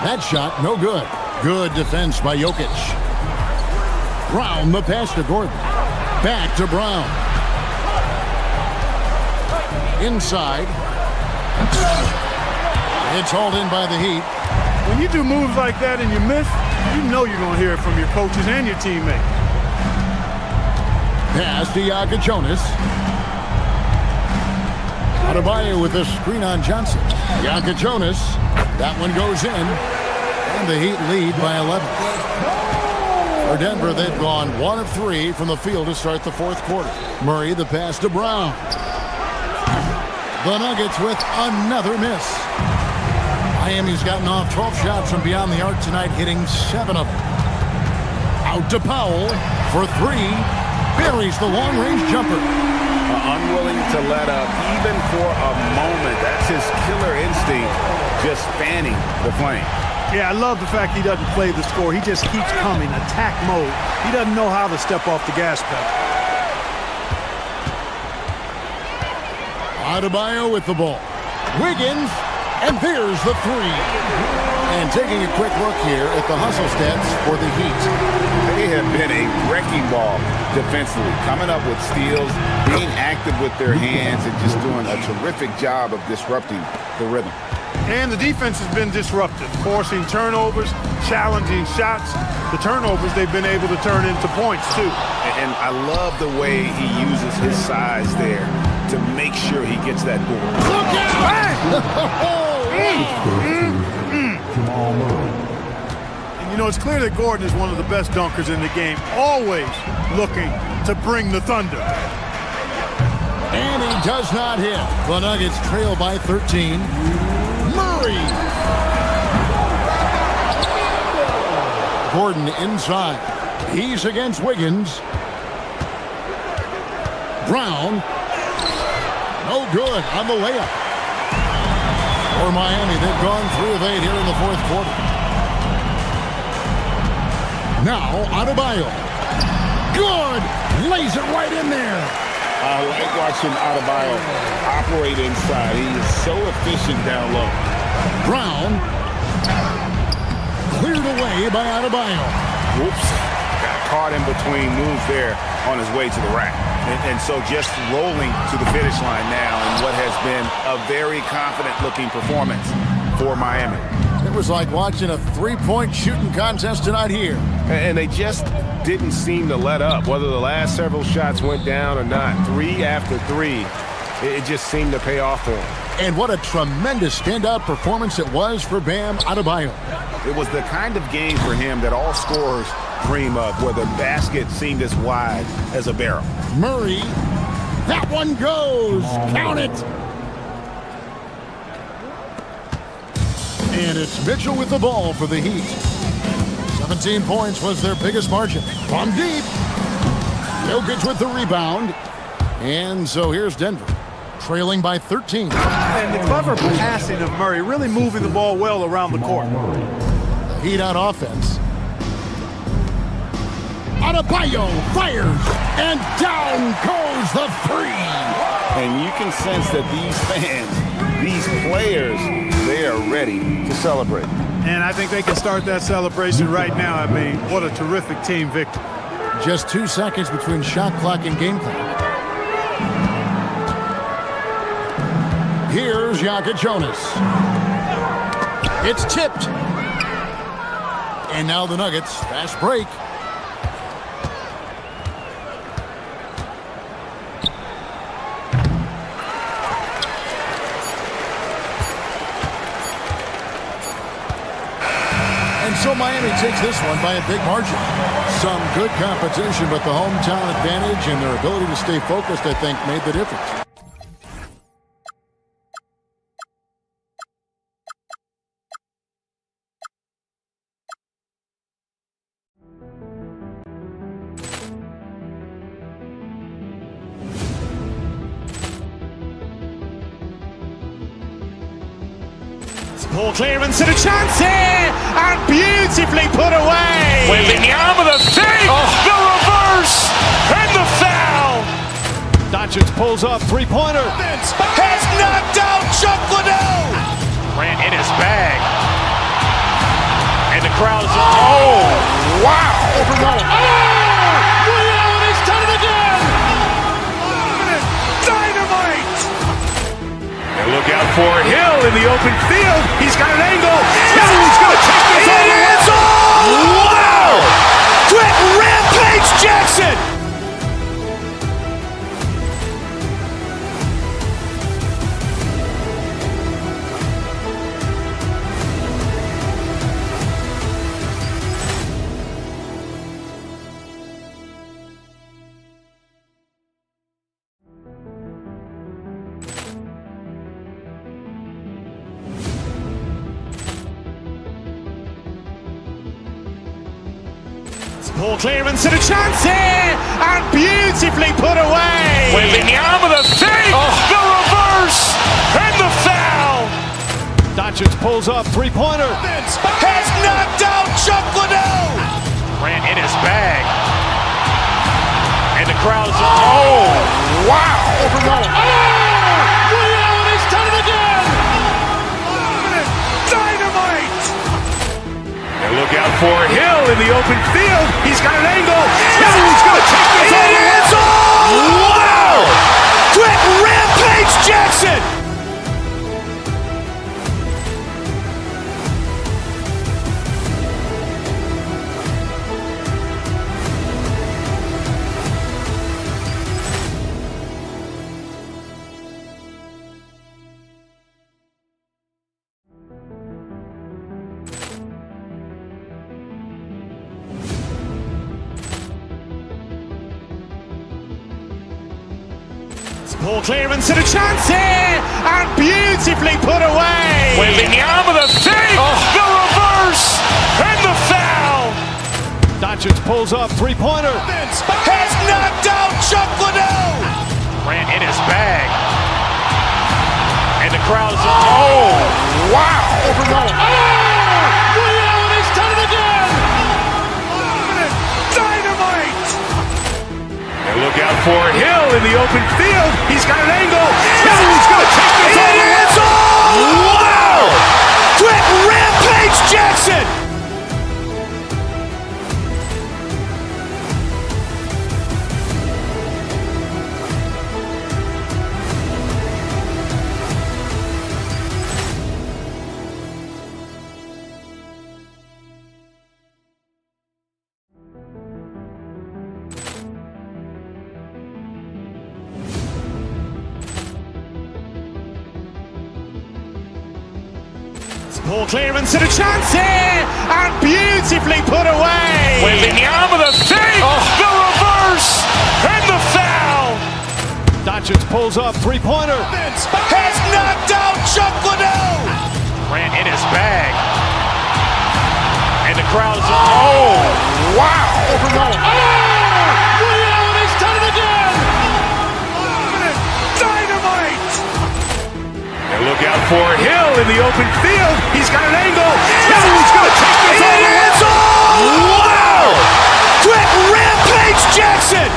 That shot, no good. Good defense by Jokic. Brown, the pass to Gordon. Back to Brown. Inside. It's hauled in by the Heat. When you do moves like that and you miss, you know you're going to hear it from your coaches and your teammates. Pass to Jonas. Adebayo with a screen on Johnson. Jonas. That one goes in. And the Heat lead by 11. For Denver, they've gone 1 of 3 from the field to start the 4th quarter. Murray, the pass to Brown. The Nuggets with another miss. Miami's gotten off 12 shots from beyond the arc tonight, hitting 7 of them. Out to Powell for 3. Buries the long-range jumper. Unwilling to let up even for a moment. That's his killer instinct, just fanning the flame. Yeah, I love the fact he doesn't play the score. He just keeps coming, attack mode. He doesn't know how to step off the gas pedal. Adebayo with the ball. Wiggins, and there's the 3. And taking a quick look here at the hustle stats for the Heat. They have been a wrecking ball defensively, coming up with steals, being active with their hands, and just doing a terrific job of disrupting the rhythm. And the defense has been disruptive, forcing turnovers, challenging shots. The turnovers they've been able to turn into points, too. And I love the way he uses his size there to make sure he gets that board. Look And you know, it's clear that Gordon is one of the best dunkers in the game, always looking to bring the thunder. And he does not hit. The Nuggets trail by 13. Murray. Gordon inside. He's against Wiggins. Brown. No good on the layup. For Miami, they've gone 3 of 8 here in the fourth quarter. Now, Adebayo. Good! Lays it right in there. I like watching Adebayo operate inside. He is so efficient down low. Brown. Cleared away by Adebayo. Whoops. Got caught in between moves there on his way to the rack. And so just rolling to the finish line now in what has been a very confident-looking performance for Miami. It was like watching a three-point shooting contest tonight here. And they just didn't seem to let up, whether the last several shots went down or not. 3 after 3, it just seemed to pay off for them. And what a tremendous standout performance it was for Bam Adebayo. It was the kind of game for him that all scorers dream of, where the basket seemed as wide as a barrel. Murray, that one goes. Count it. And it's Mitchell with the ball for the Heat. 17 points was their biggest margin. From deep. Jokic with the rebound. And so here's Denver, trailing by 13. And the clever passing of Murray, really moving the ball well around the court. The Heat on offense. Adebayo fires, and down goes the 3. And you can sense that these fans, these players, they are ready to celebrate. And I think they can start that celebration right now. I mean, what a terrific team victory. Just 2 seconds between shot clock and game clock. Here's Jonas. It's tipped. And now the Nuggets, fast break. And so Miami takes this one by a big margin. Some good competition, but the hometown advantage and their ability to stay focused, I think, made the difference. Ball clearance and a chance here, and beautifully put away. Wembanyama the fake, the reverse, and the foul. Doncic pulls up, three-pointer. Has knocked out Chuck Liddell. Ran in his bag. And the crowd is, oh, wow. Allen has done it again. Dynamite. And look out for Hill in the open field. He's got an angle. He's going to take this all the way. Wow! Quick Rampage Jackson. Ball clearance and a chance here, and beautifully put away. Wembanyama the fake, the reverse, and the foul. Doncic pulls up, three-pointer. Has knocked out Chuck Liddell. Grant in his bag. And the crowd's, wow. He's done it again. Dynamite. And look out for Hill in the open field. He's got an angle. Hill's going to take this all the way. Wow. Quick Rampage Jackson. Ball clearance and a chance here, and beautifully put away. Wembanyama the fake, the reverse, and the foul. Doncic pulls up, three-pointer. Has knocked out Chuck Liddell. Grant in his bag. And the crowd's, wow. He's done it again. Dynamite. And look out for Hill in the open field. He's got an angle. Hill's going to take this all the way. Wow. Quick Rampage Jackson. Ball clearance and a chance here, and beautifully put away. Wembanyama the fake, the reverse, and the foul. Doncic pulls up, three-pointer. Has knocked out Chuck Liddell. Grant in his bag. And the crowd's, wow. He's done it again. Dynamite. And look out for Hill in the open field. He's got an angle. Hill's going to take this all the way. Wow. Quick Rampage Jackson.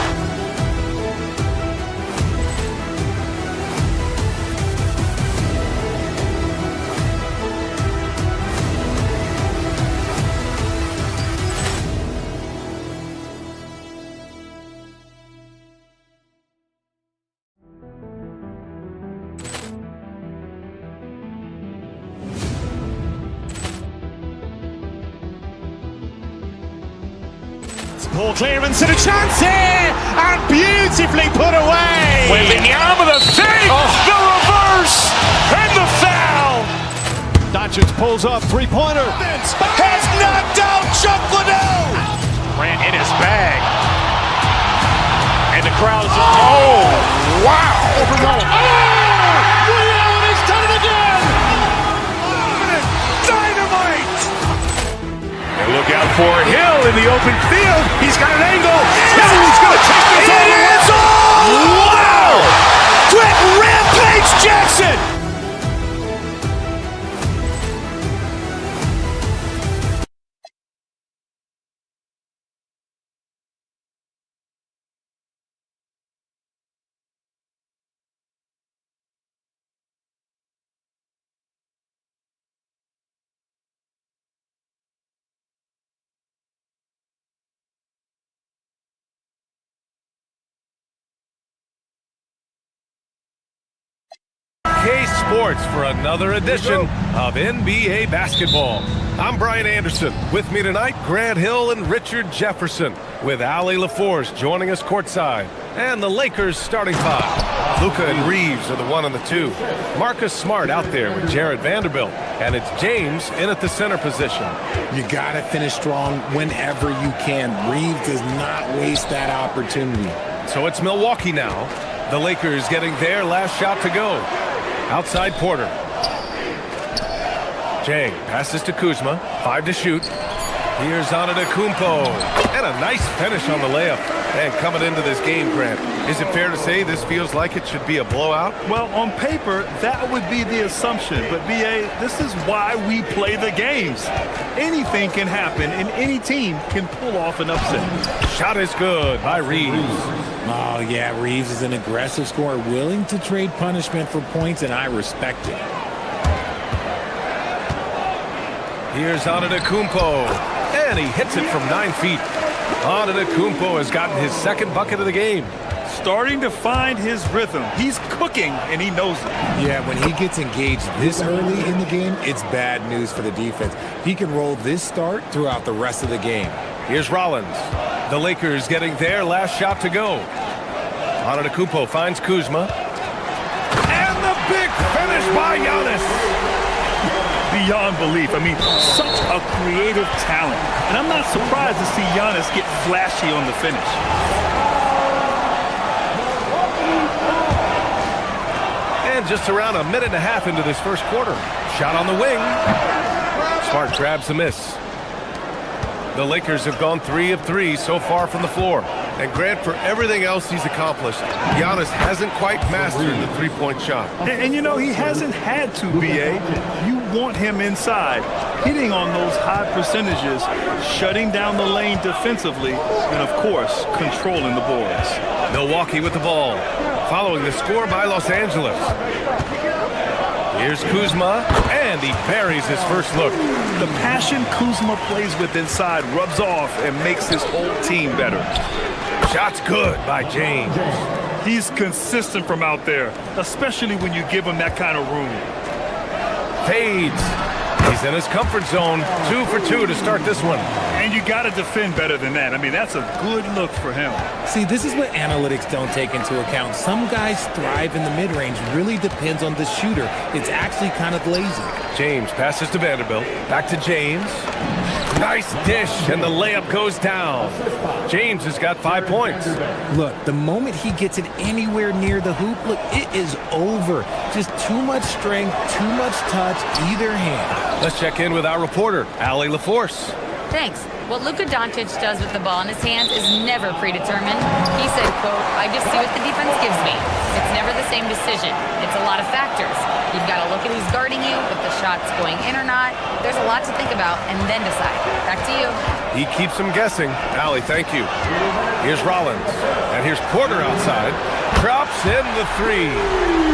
Ball clearance and a chance here, and beautifully put away. Wembanyama the fake, the reverse, and the foul. Doncic pulls up, three-pointer. Has knocked out Chuck Liddell. Grant in his bag. And the crowd's, wow. He's done it again. Dynamite. And look out for Hill in the open field. He's got an angle. Hill's going to take this all the way. Wow. Quick Rampage Jackson. K Sports for another edition of NBA Basketball. I'm Brian Anderson. With me tonight, Grant Hill and Richard Jefferson, with Allie LaForce joining us courtside. And the Lakers starting five. Luka and Reeves are the 1 and the 2. Marcus Smart out there with Jared Vanderbilt. And it's James in at the center position. You got to finish strong whenever you can. Reeves does not waste that opportunity. So it's Milwaukee now. The Lakers getting their last shot to go. Outside Porter. Jang passes to Kuzma. 5 to shoot. Here's Antetokounmpo. And a nice finish on the layup. And coming into this game, Grant, is it fair to say this feels like it should be a blowout? Well, on paper, that would be the assumption. But, B.A., this is why we play the games. Anything can happen, and any team can pull off an upset. Shot is good by Reeves. Oh, yeah, Reeves is an aggressive scorer, willing to trade punishment for points, and I respect it. Here's Antetokounmpo, and he hits it from 9 feet. Antetokounmpo has gotten his second bucket of the game. Starting to find his rhythm. He's cooking, and he knows it. Yeah, when he gets engaged this early in the game, it's bad news for the defense. He can roll this start throughout the rest of the game. Here's Rollins. The Lakers getting their last shot to go. Antetokounmpo finds Kuzma. And the big finish by Giannis. Beyond belief. I mean, such a creative talent. And I'm not surprised to see Giannis get flashy on the finish. And just around a minute and a half into this first quarter. Shot on the wing. Smart grabs the miss. The Lakers have gone 3 of 3 so far from the floor. And Grant, for everything else he's accomplished, Giannis hasn't quite mastered the three-point shot. And you know, he hasn't had to, B.A. You want him inside, hitting on those high percentages, shutting down the lane defensively, and, of course, controlling the boards. Milwaukee with the ball, following the score by Los Angeles. Here's Kuzma, and he buries his first look. The passion Kuzma plays with inside rubs off and makes his whole team better. Shot's good by James. He's consistent from out there, especially when you give him that kind of room. Fades. He's in his comfort zone. 2 for 2 to start this one. And you got to defend better than that. I mean, that's a good look for him. See, this is what analytics don't take into account. Some guys thrive in the mid-range. Really depends on the shooter. It's actually kind of lazy. James passes to Vanderbilt. Back to James. Nice dish, and the layup goes down. James has got 5 points. Look, the moment he gets it anywhere near the hoop, look, it is over. Just too much strength, too much touch, either hand. Let's check in with our reporter, Allie LaForce. Thanks. What Luka Doncic does with the ball in his hands is never predetermined. He said, quote, I just see what the defense gives me. It's never the same decision. It's a lot of factors. You've got to look at who's guarding you, if the shot's going in or not. There's a lot to think about and then decide. Back to you. He keeps them guessing. Allie, thank you. Here's Rollins. And here's Porter outside. Drops in the 3.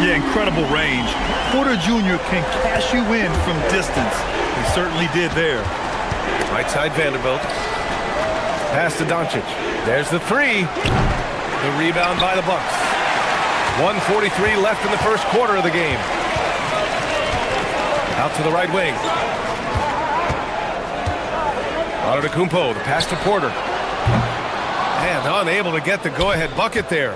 Yeah, incredible range. Porter Jr. can cash you in from distance. He certainly did there. Right side Vanderbilt. Pass to Doncic. There's the 3. The rebound by the Bucks. 1:43 left in the first quarter of the game. Out to the right wing. Antetokounmpo, the pass to Porter. And unable to get the go-ahead bucket there.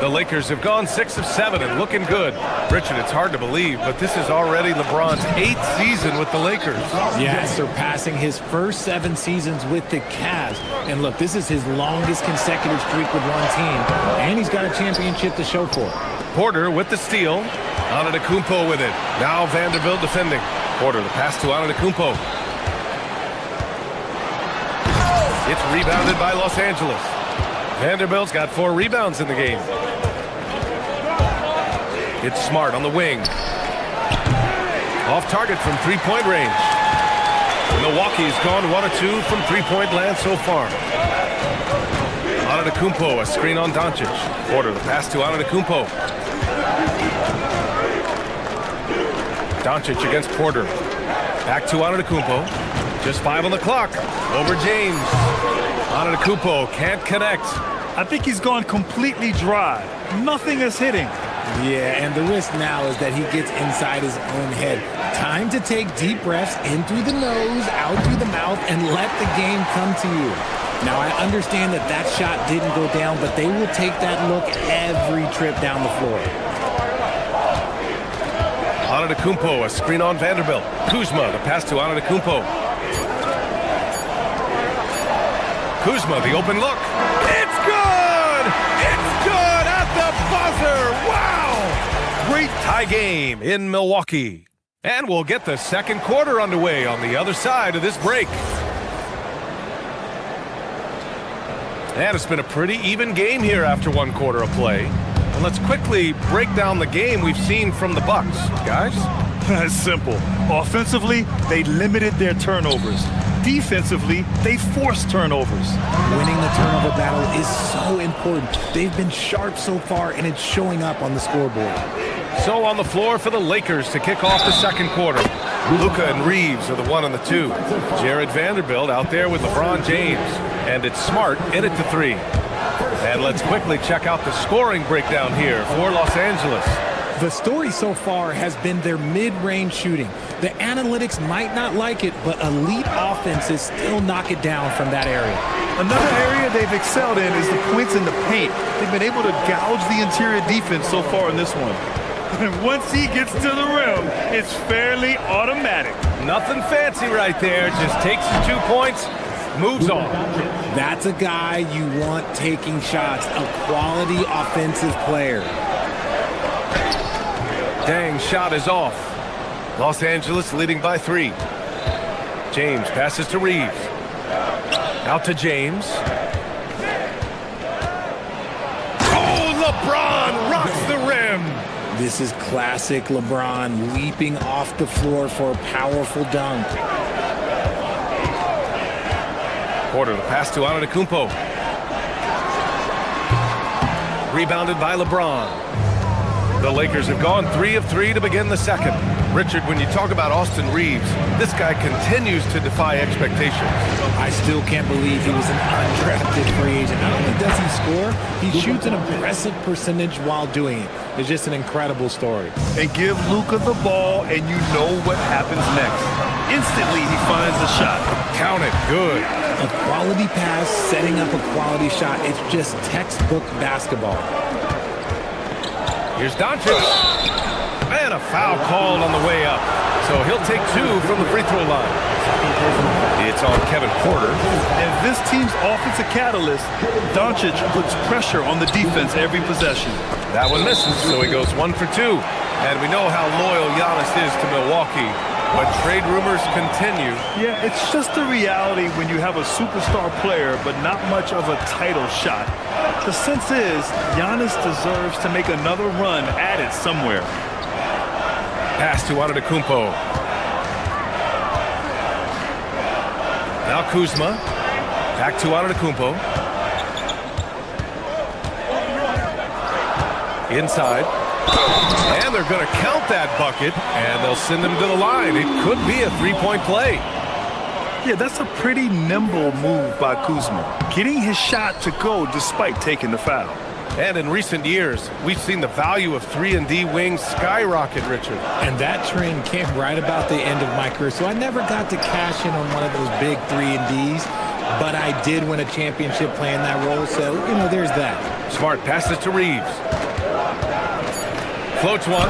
The Lakers have gone 6 of 7 and looking good. Richard, it's hard to believe, but this is already LeBron's 8th season with the Lakers. Yeah, surpassing his first 7 seasons with the Cavs. And look, this is his longest consecutive streak with one team. And he's got a championship to show for it. Porter with the steal. Antetokounmpo with it. Now Vanderbilt defending. Porter, the pass to Antetokounmpo. It's rebounded by Los Angeles. Vanderbilt's got 4 rebounds in the game. It's Smart on the wing. Off target from three-point range. Milwaukee's gone 1 of 2 from three-point land so far. Antetokounmpo, a screen on Doncic. Porter, the pass to Antetokounmpo. Doncic against Porter. Back to Antetokounmpo. Just 5 on the clock. Over James. Antetokounmpo can't connect. I think he's gone completely dry. Nothing is hitting. Yeah, and the risk now is that he gets inside his own head. Time to take deep breaths in through the nose, out through the mouth, and let the game come to you. Now, I understand that that shot didn't go down, but they will take that look every trip down the floor. Antetokounmpo, a screen on Vanderbilt. Kuzma, the pass to Antetokounmpo. Kuzma, the open look. It's good! It's good at the buzzer! Wow! Great tie game in Milwaukee. And we'll get the second quarter underway on the other side of this break. And it's been a pretty even game here after one quarter of play. And let's quickly break down the game we've seen from the Bucks. Guys? It's simple. Offensively, they limited their turnovers. Defensively, they forced turnovers. Winning the turnover battle is so important. They've been sharp so far, and it's showing up on the scoreboard. So on the floor for the Lakers to kick off the second quarter. Luka and Reeves are the 1 and the 2. Jared Vanderbilt out there with LeBron James. And it's Smart in it to 3. And let's quickly check out the scoring breakdown here for Los Angeles. The story so far has been their mid-range shooting. The analytics might not like it, but elite offenses still knock it down from that area. Another area they've excelled in is the points in the paint. They've been able to gouge the interior defense so far in this one. And once he gets to the rim, it's fairly automatic. Nothing fancy right there. Just takes his 2 points, moves on. That's a guy you want taking shots, a quality offensive player. Dang, shot is off. Los Angeles leading by 3. James passes to Reeves. Out to James. Oh, LeBron rocks the rim. This is classic LeBron leaping off the floor for a powerful dunk. Porter, the pass to Antetokounmpo. Rebounded by LeBron. The Lakers have gone 3 of 3 to begin the second. Richard, when you talk about Austin Reeves, this guy continues to defy expectations. I still can't believe he was an undrafted free agent. Not only does he score, he shoots an impressive percentage while doing it. It's just an incredible story. And give Luka the ball, and you know what happens next. Instantly, he finds the shot. Count it. Good. A quality pass, setting up a quality shot. It's just textbook basketball. Here's Doncic. And a foul called on the way up. So he'll take 2 from the free throw line. It's on Kevin Porter. And this team's offensive catalyst, Doncic puts pressure on the defense every possession. That one misses, so he goes 1 for 2. And we know how loyal Giannis is to Milwaukee. But trade rumors continue. Yeah, it's just the reality when you have a superstar player, but not much of a title shot. The sense is, Giannis deserves to make another run at it somewhere. Pass to Antetokounmpo. Now Kuzma. Back to Antetokounmpo. Inside. And they're going to count that bucket, and they'll send him to the line. It could be a 3-point play. Yeah, that's a pretty nimble move by Kuzma, getting his shot to go despite taking the foul. And in recent years, we've seen the value of 3-and-D wings skyrocket, Richard. And that trend came right about the end of my career, so I never got to cash in on one of those big 3-and-Ds, but I did win a championship playing that role, so, there's that. Smart passes to Reeves. Floats one.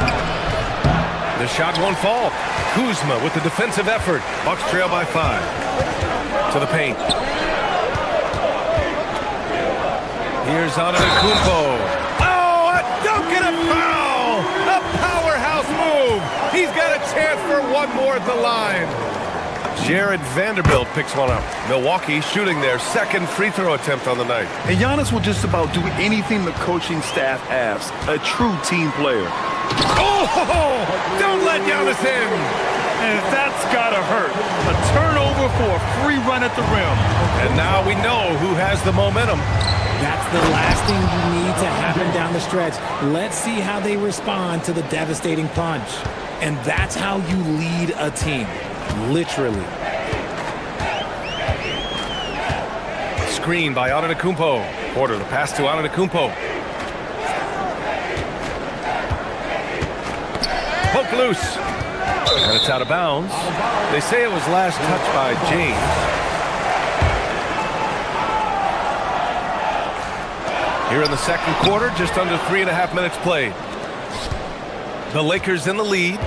The shot won't fall. Kuzma with the defensive effort. Bucks trail by 5. To the paint. Here's Antetokounmpo. Oh, a dunk and a foul! A powerhouse move! He's got a chance for one more at the line. Jared Vanderbilt picks one up. Milwaukee shooting their second free throw attempt on the night. And Giannis will just about do anything the coaching staff asks. A true team player. Oh! Don't let Giannis in! And that's gotta hurt. A turnover for a free run at the rim. And now we know who has the momentum. That's the last thing you need to happen down the stretch. Let's see how they respond to the devastating punch. And that's how you lead a team. Literally. Screen by Antetokounmpo. Porter, the pass to Antetokounmpo. Poke loose. And it's out of bounds. They say it was last touched by James. Here in the second quarter, just under 3.5 minutes played. The Lakers in the lead.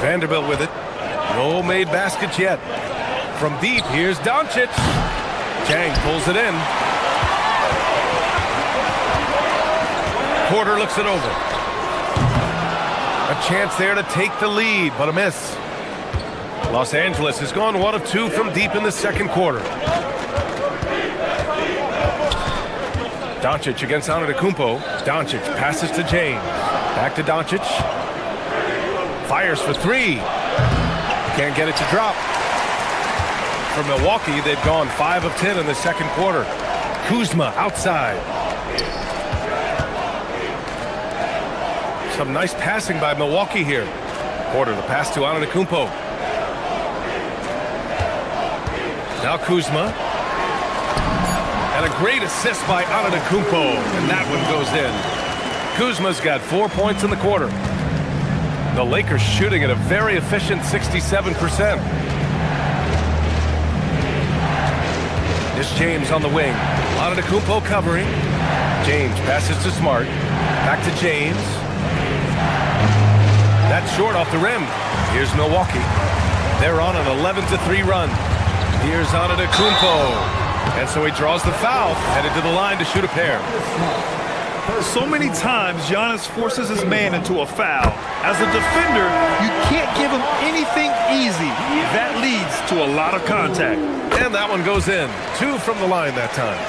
Vanderbilt with it. No made baskets yet. From deep, here's Doncic. Chang pulls it in. Porter looks it over. A chance there to take the lead, but a miss. Los Angeles has gone 1 of 2 from deep in the second quarter. Doncic against Antetokounmpo. Doncic passes to James. Back to Doncic. Fires for 3. Can't get it to drop. For Milwaukee, they've gone 5 of 10 in the second quarter. Kuzma outside. Some nice passing by Milwaukee here. Porter, the pass to Antetokounmpo. Now Kuzma. And a great assist by Antetokounmpo. And that one goes in. Kuzma's got 4 points in the quarter. The Lakers shooting at a very efficient 67%. It's James on the wing. Antetokounmpo covering. James passes to Smart. Back to James. That's short off the rim. Here's Milwaukee. They're on an 11-3 run. Here's Antetokounmpo. And so he draws the foul, headed to the line to shoot a pair. So many times, Giannis forces his man into a foul. As a defender, you can't give him anything easy. That leads to a lot of contact. And that one goes in. 2 from the line that time.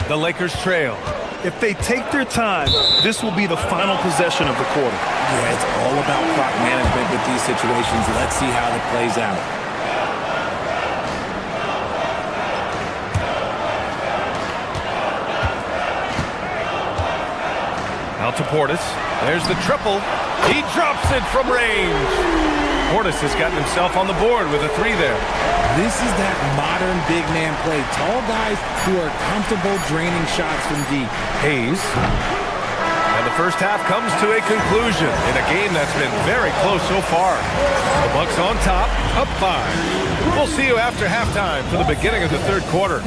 The Lakers trail. If they take their time, this will be the final possession of the quarter. Yeah, it's all about clock management with these situations. Let's see how it plays out. Out to Portis. There's the triple. He drops it from range. Portis has gotten himself on the board with a 3 there. This is that modern big man play. Tall guys who are comfortable draining shots from deep. Hayes. And the first half comes to a conclusion in a game that's been very close so far. The Bucks on top, up 5. We'll see you after halftime for the beginning of the third quarter.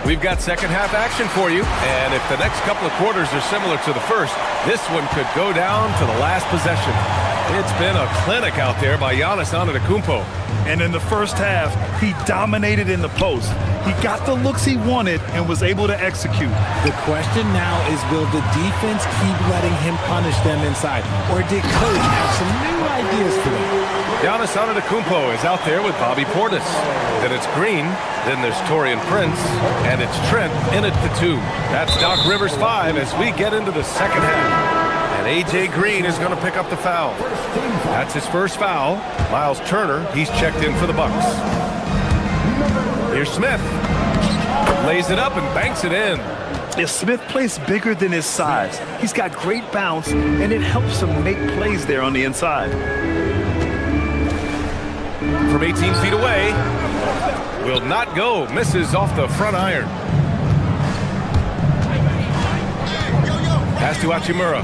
We've got second half action for you, and if the next couple of quarters are similar to the first, this one could go down to the last possession. It's been a clinic out there by Giannis Antetokounmpo. And in the first half, he dominated in the post. He got the looks he wanted and was able to execute. The question now is, will the defense keep letting him punish them inside, or did coach have some new ideas for them? Giannis Antetokounmpo is out there with Bobby Portis. Then it's Green, then there's Taurean Prince, and it's Trent in at the 2. That's Doc Rivers 5 as we get into the second half. And A.J. Green is going to pick up the foul. That's his first foul. Miles Turner, he's checked in for the Bucks. Here's Smith. Lays it up and banks it in. If Smith plays bigger than his size, he's got great bounce, and it helps him make plays there on the inside. From 18 feet away, will not go, misses off the front iron. Pass to Hachimura.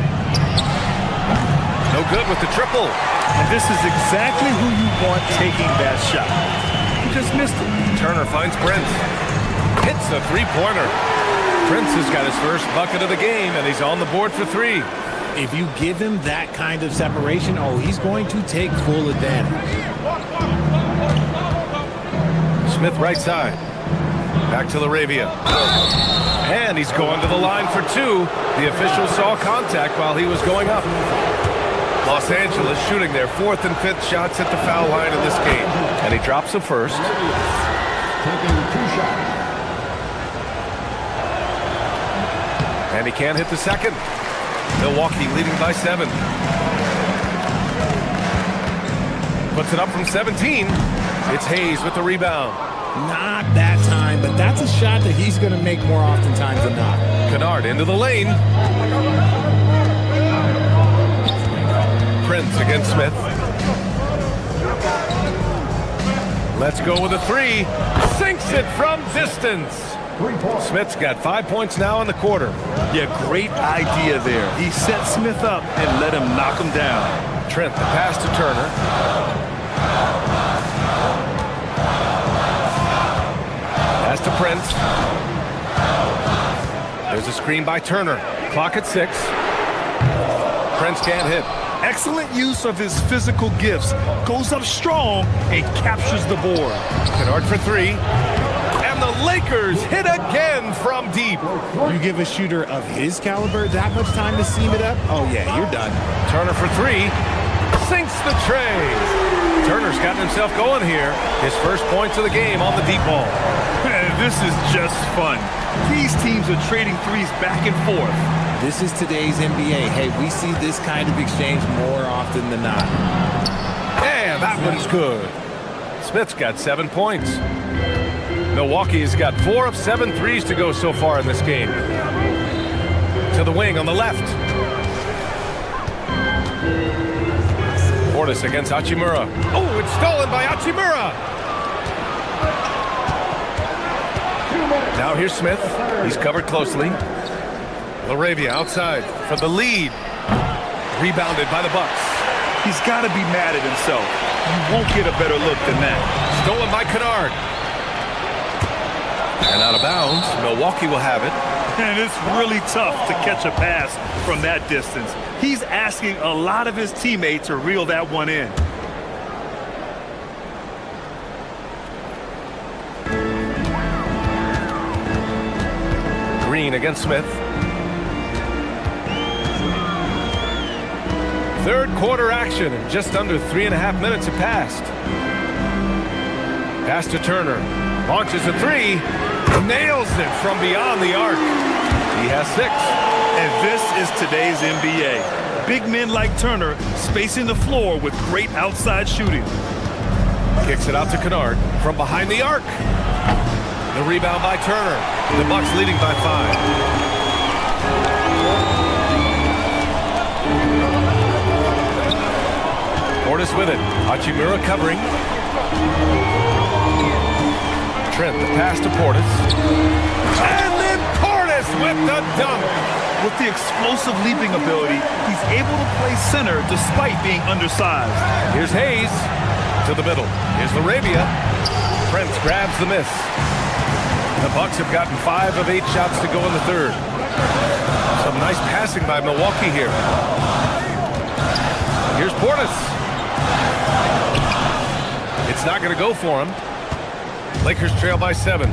No good with the triple. And this is exactly who you want taking that shot. He just missed it. Turner finds Prince. Hits a 3-pointer. Prince has got his first bucket of the game, and he's on the board for 3. If you give him that kind of separation, he's going to take full advantage. Smith right side. Back to LaRavia. And he's going to the line for 2. The official saw contact while he was going up. Los Angeles shooting their 4th and 5th shots at the foul line in this game. And he drops the first. And he can't hit the second. Milwaukee leading by 7. Puts it up from 17. It's Hayes with the rebound. Not that time, but that's a shot that he's going to make more oftentimes than not. Kennard into the lane. Prince against Smith. Let's go with a 3. Sinks it from distance. Smith's got 5 points now in the quarter. Yeah, great idea there. He set Smith up and let him knock him down. Trent, the pass to Turner. Pass to Prince. There's a screen by Turner. Clock at 6. Prince can't hit. Excellent use of his physical gifts. Goes up strong and captures the board. Kennard for three. And the Lakers hit again from deep. You give a shooter of his caliber that much time to seam it up? Oh, yeah, you're done. Turner for three. Sinks the tray. Turner's gotten himself going here. His first points of the game on the deep ball. This is just fun. These teams are trading threes back and forth. This is today's NBA. Hey, we see this kind of exchange more often than not. And that one's good. Smith's got 7 points. Milwaukee's got 4 of 7 threes to go so far in this game. To the wing on the left. Portis against Hachimura. Oh, it's stolen by Hachimura. Now here's Smith. He's covered closely. LaRavia outside for the lead. Rebounded by the Bucks. He's got to be mad at himself. You won't get a better look than that. Stolen by Kennard. And out of bounds. Milwaukee will have it. And it's really tough to catch a pass from that distance. He's asking a lot of his teammates to reel that one in. Green against Smith. Third quarter action, and just under 3.5 minutes have passed. Pass to Turner. Launches a three. Nails it from beyond the arc. He has 6. And this is today's NBA. Big men like Turner spacing the floor with great outside shooting. Kicks it out to Kennard from behind the arc. The rebound by Turner. The Bucks leading by 5. Portis with it. Hachimura covering. Trent, the pass to Portis. And then Portis with the dunk. With the explosive leaping ability, he's able to play center despite being undersized. Here's Hayes to the middle. Here's LaRavia. Prince grabs the miss. The Bucks have gotten 5 of 8 shots to go in the third. Some nice passing by Milwaukee here. Here's Portis. It's not going to go for him. Lakers trail by 7.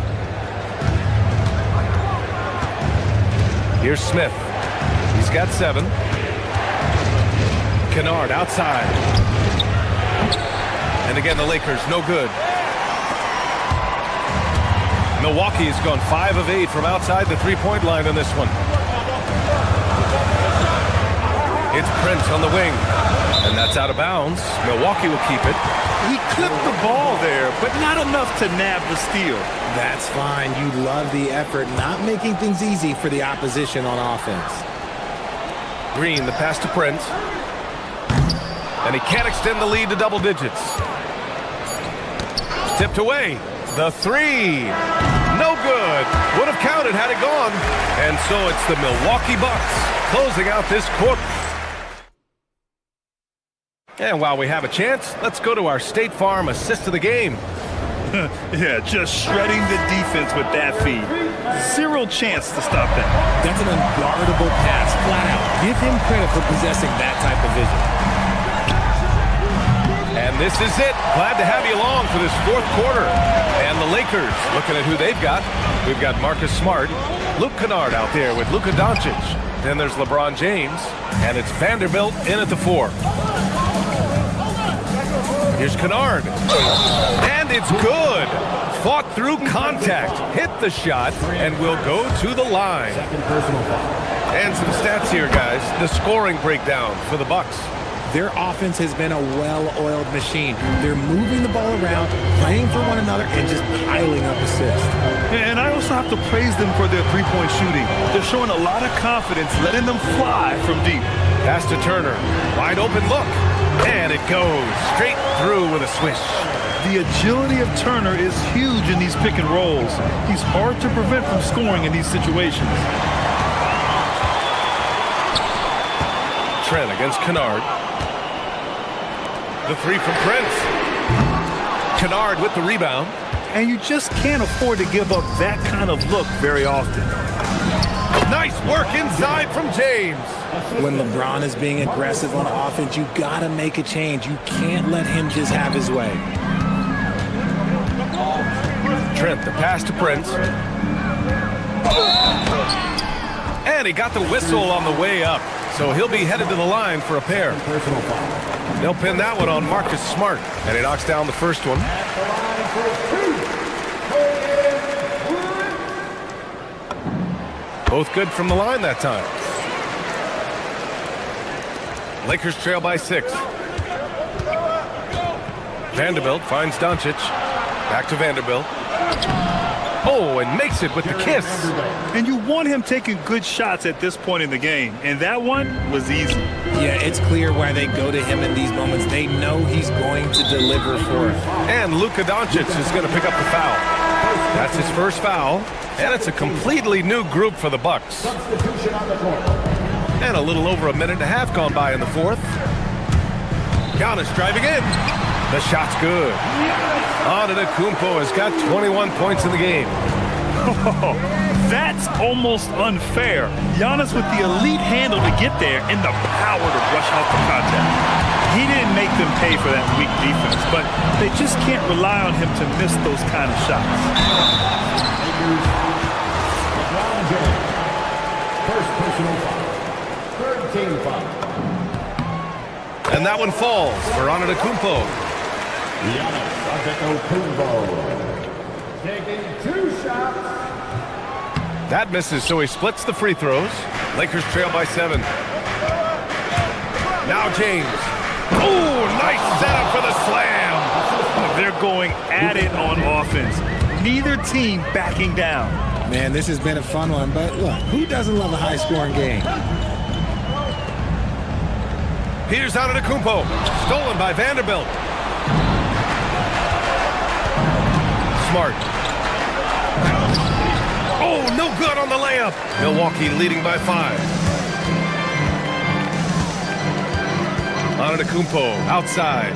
Here's Smith. He's got 7. Kennard outside. And again, the Lakers, no good. Milwaukee has gone 5 of 8 from outside the three-point line on this one. It's Prince on the wing. And that's out of bounds. Milwaukee will keep it. He clipped the ball there, but not enough to nab the steal. That's fine. You love the effort, not making things easy for the opposition on offense. Green, the pass to Prince. And he can't extend the lead to double digits. Tipped away. The three. No good. Would have counted had it gone. And so it's the Milwaukee Bucks closing out this quarter. And while we have a chance, let's go to our State Farm assist of the game. Yeah, just shredding the defense with that feed. Zero chance to stop that. That's an unguardable pass, flat out. Give him credit for possessing that type of vision. And this is it. Glad to have you along for this fourth quarter. And the Lakers, looking at who they've got. We've got Marcus Smart, Luke Kennard out there with Luka Doncic. Then there's LeBron James, and it's Vanderbilt in at the 4. Here's Kennard. And it's good. Fought through contact. Hit the shot and will go to the line. And some stats here, guys. The scoring breakdown for the Bucks. Their offense has been a well-oiled machine. They're moving the ball around, playing for one another, and just piling up assists. And I also have to praise them for their three-point shooting. They're showing a lot of confidence, letting them fly from deep. Pass to Turner. Wide open look. And it goes straight through with a swish. The agility of Turner is huge in these pick and rolls. He's hard to prevent from scoring in these situations. Trent against Kennard. The three from Prince. Kennard with the rebound. And you just can't afford to give up that kind of look very often. Nice work inside from James. When LeBron is being aggressive on offense, you got to make a change. You can't let him just have his way. Trent, the pass to Prince. And he got the whistle on the way up. So he'll be headed to the line for a pair. They'll pin that one on Marcus Smart. And he knocks down the first one. Both good from the line that time. Lakers trail by 6. Vanderbilt finds Doncic. Back to Vanderbilt. Oh, and makes it with the kiss. And you want him taking good shots at this point in the game. And that one was easy. Yeah, it's clear why they go to him in these moments. They know he's going to deliver for it. And Luka Doncic is going to pick up the foul. That's his first foul. And it's a completely new group for the Bucks. And a little over a minute and a half gone by in the fourth. Giannis driving in. The shot's good. Antetokounmpo has got 21 points in the game. Oh, that's almost unfair. Giannis with the elite handle to get there and the power to rush out the contact. He didn't make them pay for that weak defense, but they just can't rely on him to miss those kind of shots. First personal foul. Third team foul. And that one falls for Antetokounmpo. Giannis Antetokounmpo taking 2 shots. That misses, so he splits the free throws. Lakers trail by 7. Now James. Oh, nice setup for the slam. They're going at it on offense. Neither team backing down. Man, this has been a fun one, but look, who doesn't love a high-scoring game? Here's Antetokounmpo. Stolen by Vanderbilt. Smart. Oh, no good on the layup. Milwaukee leading by 5. Antetokounmpo outside.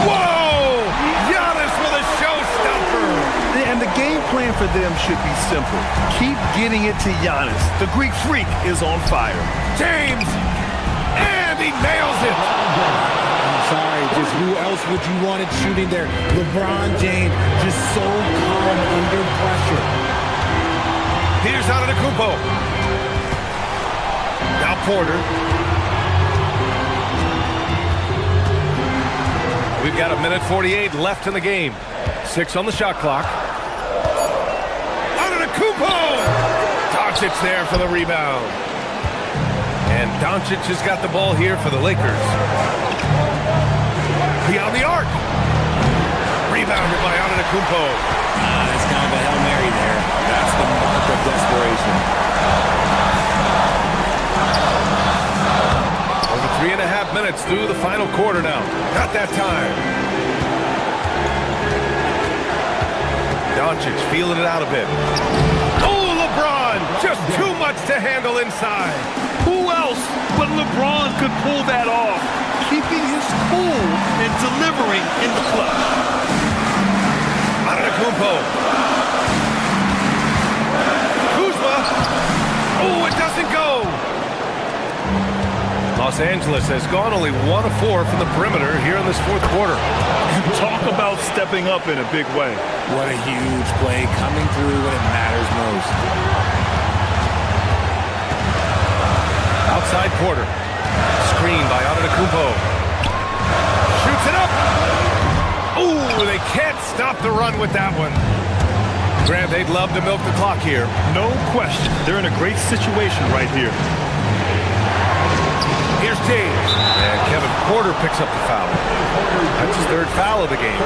Whoa! Giannis with a showstopper. And the game plan for them should be simple. Keep getting it to Giannis. The Greek freak is on fire. James! And he nails it! Sorry, just who else would you want it shooting there? LeBron James, just so calm under pressure. Here's Antetokounmpo. Now Porter. We've got 1:48 left in the game. 6 on the shot clock. Antetokounmpo! Doncic there for the rebound. And Doncic has got the ball here for the Lakers. Beyond the arc. Rebounded by Antetokounmpo. It's kind of a Hail Mary there. That's the mark of desperation. Over 3.5 minutes through the final quarter now. Got that time. Doncic feeling it out a bit. Oh, LeBron! Just too much to handle inside. Who else but LeBron could pull that off? Keeping his cool and delivering in the clutch. Antetokounmpo. Kuzma. Oh, it doesn't go. Los Angeles has gone only 1 of 4 from the perimeter here in this fourth quarter. Talk about stepping up in a big way. What a huge play coming through when it matters most. Outside Porter. Screen by Antetokounmpo. Shoots it up. Ooh, they can't stop the run with that one. Grant, they'd love to milk the clock here. No question. They're in a great situation right here. Here's James. And Kevin Porter picks up the foul. That's his 3rd foul of the game.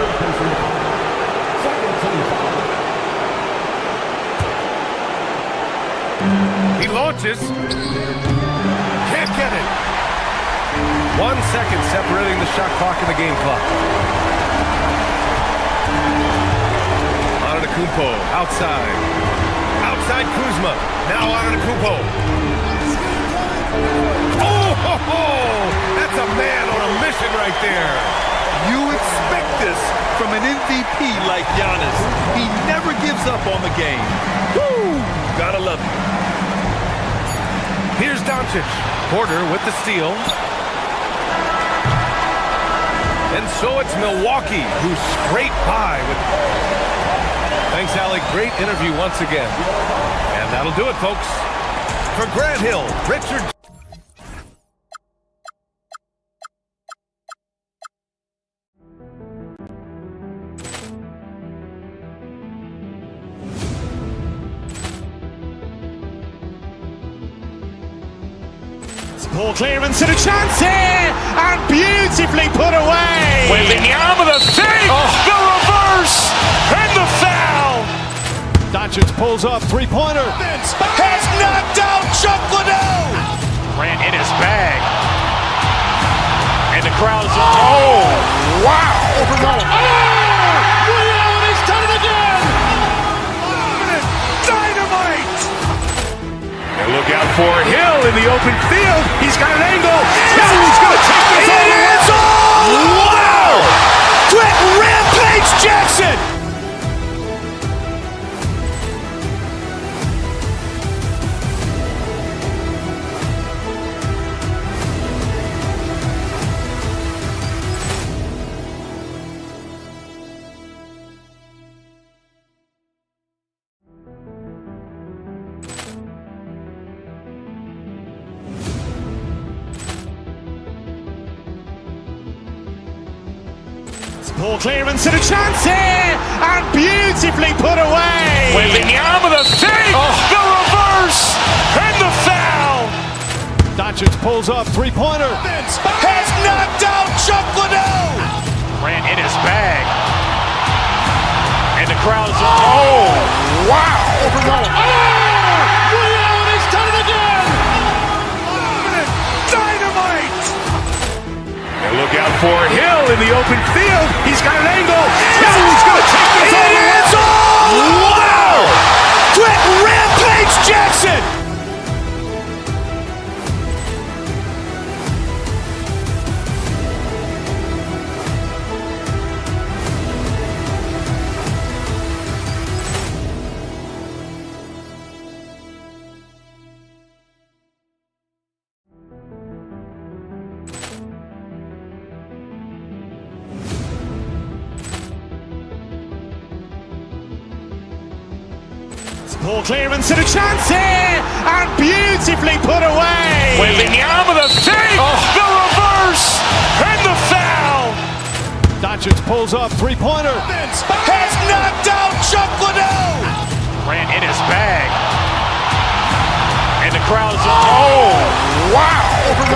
He launches. Can't get it. 1 second separating the shot clock and the game clock. Antetokounmpo outside. Outside Kuzma. Now Antetokounmpo. Oh, that's a man on a mission right there. You expect this from an MVP like Giannis. He never gives up on the game. Woo! Gotta love it. Here's Doncic. Porter with the steal. And so it's Milwaukee who scrape by with... Thanks, Allie. Great interview once again. And that'll do it, folks. For Grant Hill, Richard... Ball clearance and a chance here, and beautifully put away. Wembanyama the fake, the reverse, and the foul. Doncic pulls up, three-pointer. Has knocked out Chuck Liddell. Grant in his bag. And the crowd is... Oh, wow. He's done it again. Dynamite. And look out for Hill in the open field. He's got an angle. He's going to take this all the way. Wow! Quick Rampage Jackson. Ball clearance and a chance here, and beautifully put away. Wembanyama the fake, the reverse, and the foul. Doncic pulls up, three-pointer. Has knocked out Chuck Liddell. Grant in his bag. And the crowd is... Oh, wow. He's done it again. Dynamite. And look out for Hill in the open field. He's got an angle. He's going to take this all the way. Wow! Quick Rampage Jackson. Ball clearance and a chance here, and beautifully put away. Wembanyama the fake, the reverse, and the foul. Doncic pulls up, three-pointer. Has knocked out Chuck Liddell. Grant in his bag. And the crowd is... Oh, wow. He's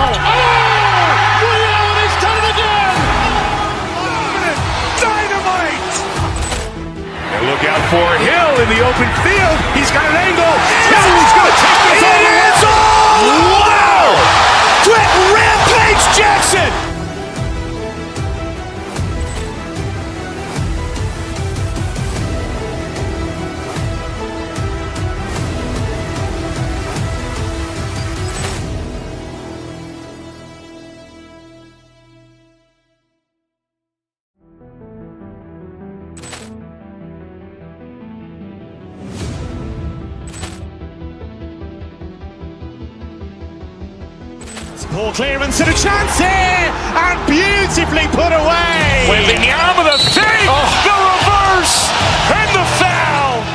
done it again. Dynamite. And look out for Hill in the open field. He's got an angle. He's going to take this all the way. Wow! Quick Rampage Jackson. Ball clearance and a chance here, and beautifully put away. Wembanyama the fake, the reverse, and the foul.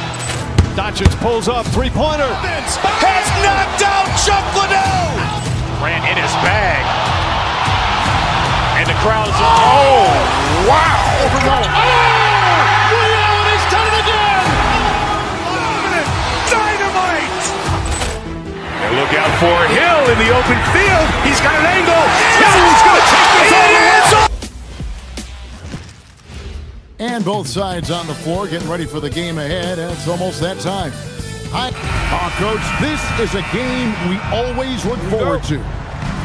Doncic pulls up, three-pointer. Has knocked out Chuck Liddell. Grant in his bag. And the crowd is... Oh, wow. He's done it again. Dynamite. And look out for Hill in the open field. He's got an angle. He's going to take this all the way. And both sides on the floor getting ready for the game ahead. And it's almost that time. Coach, this is a game we always look forward to.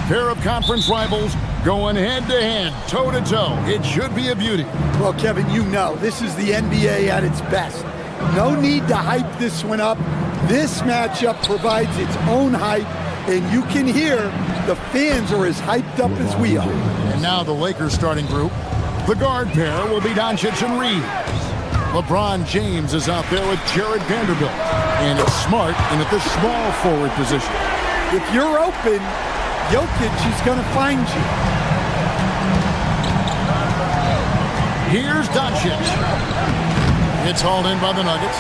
Pair of conference rivals going head-to-head, toe-to-toe. It should be a beauty. Well, Kevin, you know, this is the NBA at its best. No need to hype this one up. This matchup provides its own hype, and you can hear the fans are as hyped up as we are. And now the Lakers starting group. The guard pair will be Doncic and Reeves. LeBron James is out there with Jared Vanderbilt. And it's Smart in at the small forward position. If you're open, Jokic is going to find you. Here's Doncic. It's hauled in by the Nuggets.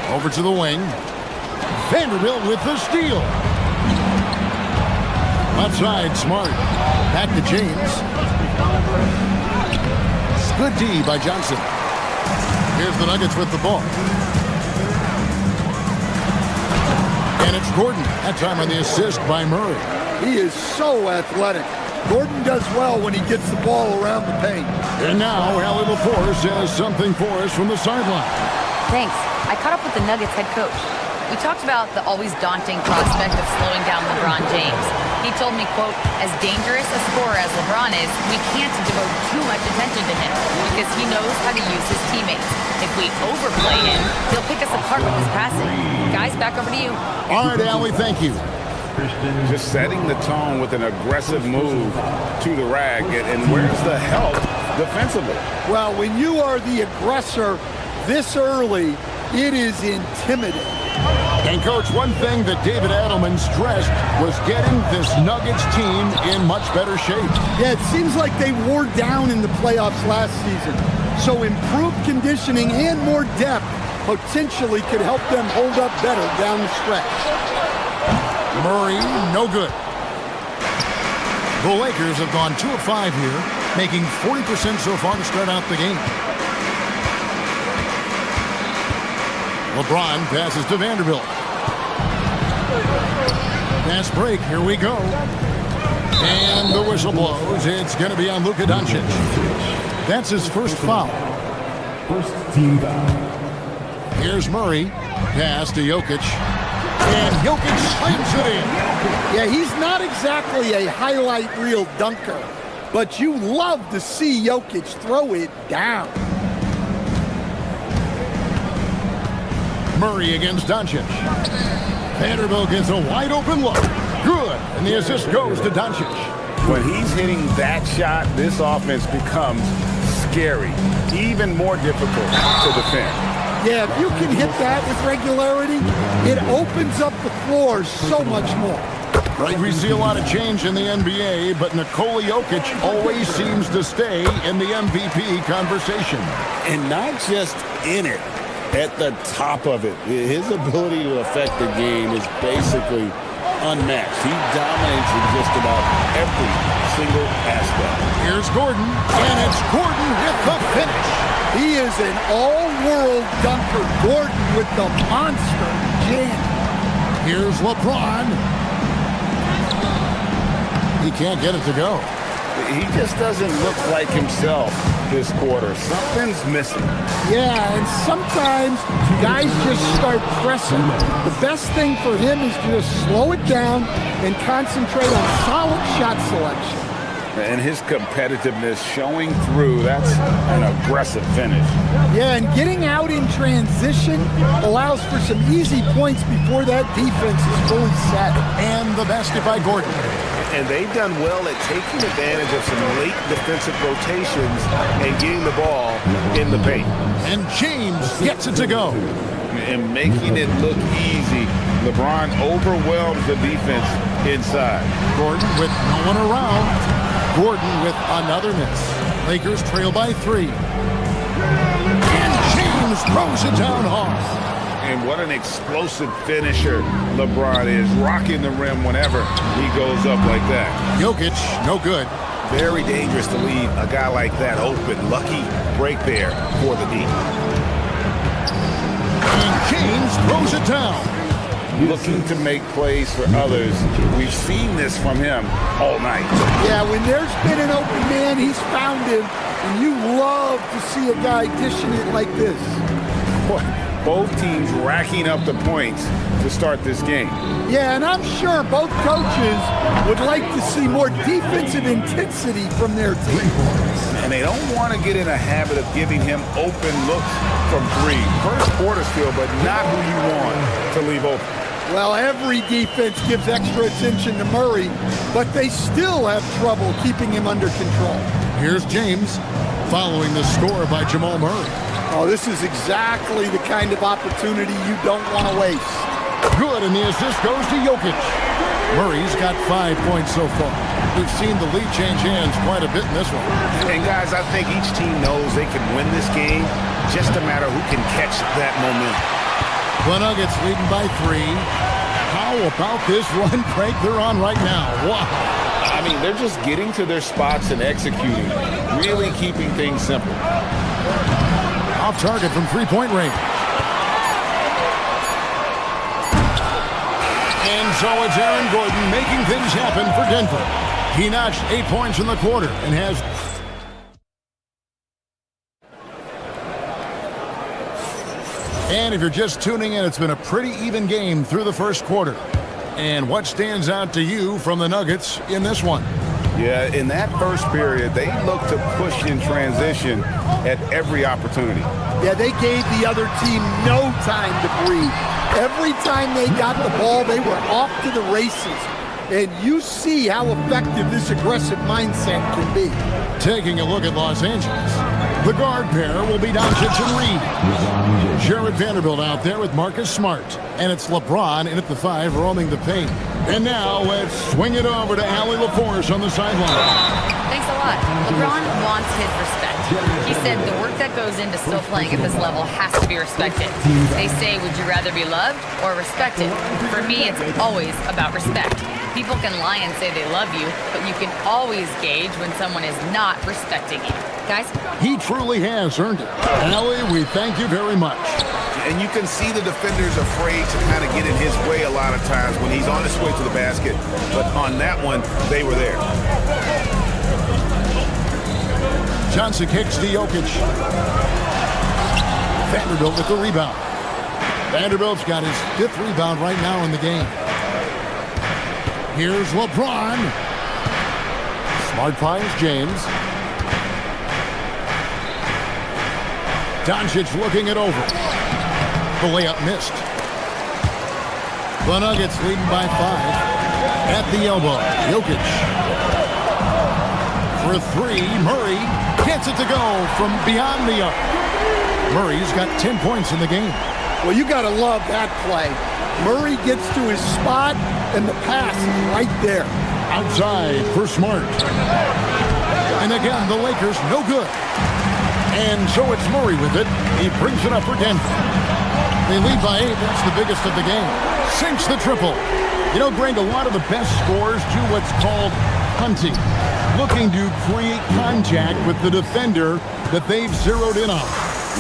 Over to the wing. Vanderbilt with the steal. Left side, Smart. Back to James. Good D by Johnson. Here's the Nuggets with the ball. And it's Gordon. That time on the assist by Murray. He is so athletic. Gordon does well when he gets the ball around the paint. And now, Allie LaForce has something for us from the sideline. Thanks. I caught up with the Nuggets head coach. We talked about the always daunting prospect of slowing down LeBron James. He told me, quote, as dangerous a scorer as LeBron is, we can't devote too much attention to him because he knows how to use his teammates. If we overplay him, he'll pick us apart with his passing. Guys, back over to you. All right, Allie, thank you. Just setting the tone with an aggressive move to the rack. And where's the help defensively? Well, when you are the aggressor this early, it is intimidating. And, Coach, one thing that David Adelman stressed was getting this Nuggets team in much better shape. Yeah, it seems like they wore down in the playoffs last season. So improved conditioning and more depth potentially could help them hold up better down the stretch. Murray, no good. The Lakers have gone 2 of 5 here, making 40% so far to start out the game. LeBron passes to Vanderbilt. Fast break, here we go. And the whistle blows. It's going to be on Luka Doncic. That's his first foul. First team foul. Here's Murray. Pass to Jokic. And Jokic slams it in. Yeah, he's not exactly a highlight reel dunker, but you love to see Jokic throw it down. Murray against Doncic. Vanderbilt gets a wide open look. Good. And the assist goes to Doncic. When he's hitting that shot, this offense becomes scary, even more difficult to defend. Yeah, if you can hit that with regularity, it opens up the floor so much more. Right, we see a lot of change in the NBA, but Nikola Jokic always seems to stay in the MVP conversation. And not just in it, at the top of it. His ability to affect the game is basically unmatched. He dominates in just about every single aspect. Here's Gordon, and it's Gordon with the finish. He is an all-world dunker. Gordon with the monster jam. Here's LeBron. He can't get it to go. He just doesn't look like himself this quarter. Something's missing. Yeah, and sometimes guys just start pressing. The best thing for him is to just slow it down and concentrate on solid shot selection. And his competitiveness showing through. That's an aggressive finish. Yeah, and getting out in transition allows for some easy points before that defense is fully set. And the basket by Gordon. And they've done well at taking advantage of some late defensive rotations and getting the ball in the paint. And James gets it to go. And making it look easy. LeBron overwhelms the defense inside. Gordon with no one around. Gordon with another miss. Lakers trail by 3. And James throws it down hard. And what an explosive finisher LeBron is, rocking the rim whenever he goes up like that. Jokic, no good. Very dangerous to leave a guy like that open. Lucky break there for the D. And James throws it down. Looking to make plays for others. We've seen this from him all night. Yeah, when there's been an open man, he's found him. And you love to see a guy dishing it like this. Both teams racking up the points to start this game. Yeah, and I'm sure both coaches would like to see more defensive intensity from their team. And they don't want to get in a habit of giving him open looks from 3. First quarter still, but not who you want to leave open. Well, every defense gives extra attention to Murray, but they still have trouble keeping him under control. Here's James following the score by Jamal Murray. Oh, this is exactly the kind of opportunity you don't want to waste. Good, and the assist goes to Jokic. Murray's got 5 points so far. We've seen the lead change hands quite a bit in this one. And guys, I think each team knows they can win this game, just a matter who can catch that momentum. The Nuggets leading by 3. How about this run break they're on right now? Wow. I mean, they're just getting to their spots and executing, really keeping things simple. Off target from three-point range. And so it's Aaron Gordon making things happen for Denver. He notched 8 points in the quarter and has... And if you're just tuning in, it's been a pretty even game through the first quarter. And what stands out to you from the Nuggets in this one? Yeah, in that first period, they looked to push in transition at every opportunity. Yeah, they gave the other team no time to breathe. Every time they got the ball, they were off to the races. And you see how effective this aggressive mindset can be. Taking a look at Los Angeles, the guard pair will be Doncic and Reed. Jared Vanderbilt out there with Marcus Smart. And it's LeBron in at the 5 roaming the paint. And now let's swing it over to Allie LaForce on the sideline. Thanks a lot. LeBron wants his respect. He said the work that goes into still playing at this level has to be respected. They say, would you rather be loved or respected? For me, it's always about respect. People can lie and say they love you, but you can always gauge when someone is not respecting you. Guys? He truly has earned it. Allie, we thank you very much. And you can see the defenders afraid to kind of get in his way a lot of times when he's on his way to the basket. But on that one, they were there. Johnson kicks to Jokic. Vanderbilt with the rebound. Vanderbilt's got his 5th rebound right now in the game. Here's LeBron. Smart finds James. Doncic looking it over. The layup missed. The Nuggets leading by 5. At the elbow, Jokic. For 3, Murray gets it to go from beyond the arc. Murray's got 10 points in the game. Well, you got to love that play. Murray gets to his spot, and the pass is right there. Outside for Smart. And again, the Lakers no good. And so it's Murray with it. He brings it up for Denver. They lead by 8. That's the biggest of the game. Sinks the triple. You know, Greg, a lot of the best scorers do what's called hunting. Looking to create contact with the defender that they've zeroed in on.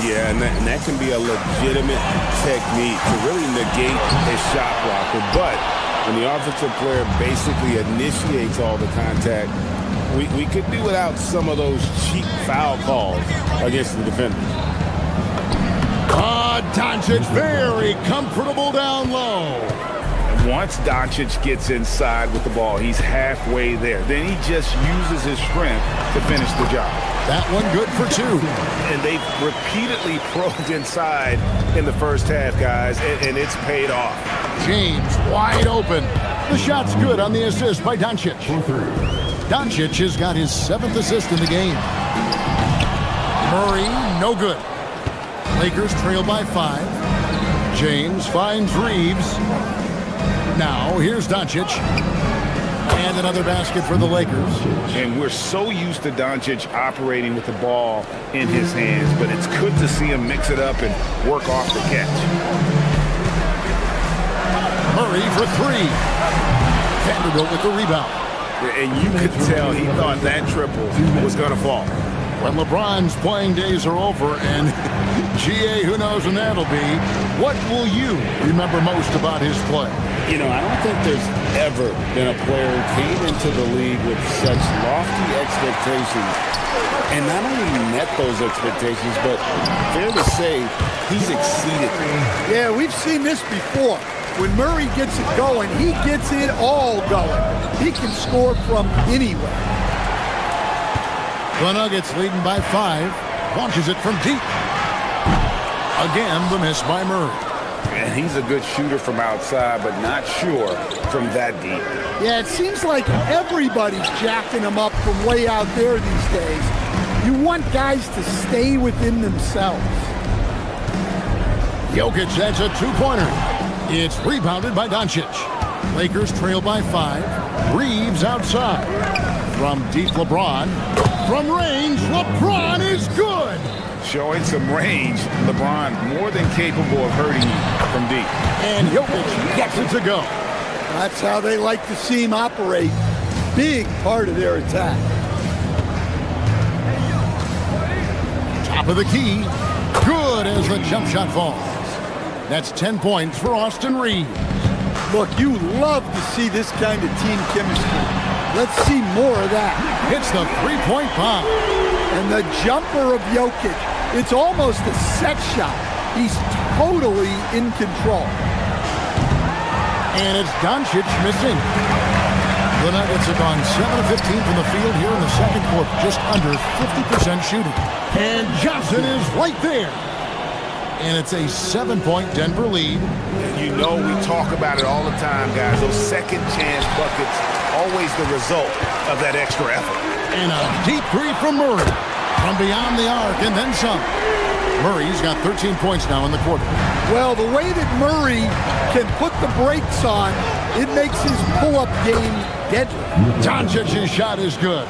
Yeah, and that can be a legitimate technique to really negate a shot blocker. But when the offensive player basically initiates all the contact, we could do without some of those cheap foul calls against the defender. Doncic very comfortable down low. Once Doncic gets inside with the ball, he's halfway there. Then he just uses his strength to finish the job. That one good for 2. And they've repeatedly probed inside in the first half, guys, and it's paid off. James wide open. The shot's good on the assist by Doncic. Doncic has got his 7th assist in the game. Murray, no good. Lakers trail by 5. James finds Reeves. Now, here's Doncic. And another basket for the Lakers. And we're so used to Doncic operating with the ball in his hands, but it's good to see him mix it up and work off the catch. Murray for 3. Vanderbilt with the rebound. And you could tell he thought that triple was going to fall. When LeBron's playing days are over, and GA, who knows when that'll be, what will you remember most about his play? You know, I don't think there's ever been a player who came into the league with such lofty expectations and not only met those expectations, but fair to say, he's exceeded them. Yeah, we've seen this before. When Murray gets it going, he gets it all going. He can score from anywhere. The Nuggets leading by 5. Launches it from deep. Again, the miss by Murray. And he's a good shooter from outside, but not sure from that deep. Yeah, it seems like everybody's jacking him up from way out there these days. You want guys to stay within themselves. Jokic adds a two-pointer. It's rebounded by Doncic. Lakers trail by 5. Reeves outside. From deep, LeBron. From range, LeBron is good. Showing some range, LeBron more than capable of hurting you from deep. And Jokic gets it to go. That's how they like to see him operate. Big part of their attack. Top of the key. Good as the jump shot falls. That's 10 points for Austin Reeves. Look, you love to see this kind of team chemistry. Let's see more of that. Hits the three-point bomb. And the jumper of Jokic. It's almost a set shot. He's totally in control. And it's Doncic missing. The Nuggets have gone 7 of 15 from the field here in the second quarter. Just under 50% shooting. And Johnson is right there. And it's a 7-point Denver lead. You know we talk about it all the time, guys. Those second chance buckets, always the result of that extra effort. And a deep three from Murray. From beyond the arc and then some. Murray's got 13 points now in the quarter. Well, the way that Murray can put the brakes on, it makes his pull-up game deadly. Doncic's shot is good.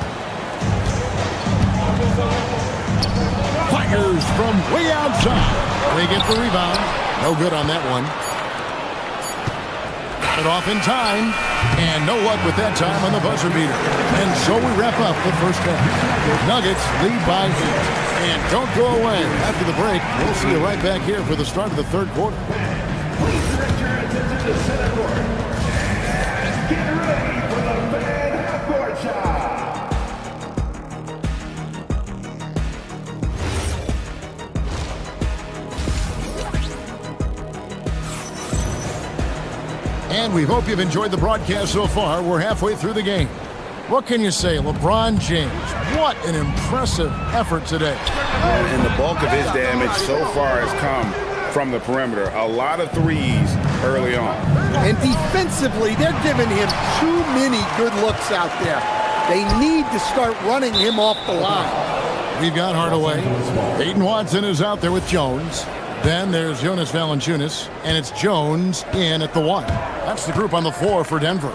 Fires from way outside. They get the rebound. No good on that one. Got it off in time. And no luck with that time on the buzzer beater. And so we wrap up the first half. Nuggets lead by 8. And don't go away. After the break, we'll see you right back here for the start of the third quarter. Please direct your attention to center court. And get ready for the fan half-court shot. And we hope you've enjoyed the broadcast so far. We're halfway through the game. What can you say? LeBron James, what an impressive effort today. And the bulk of his damage so far has come from the perimeter. A lot of threes early on. And defensively, they're giving him too many good looks out there. They need to start running him off the line. We've got Hardaway. Peyton Watson is out there with Jones. Then there's Jonas Valanciunas, and it's Jones in at the 1. That's the group on the floor for Denver.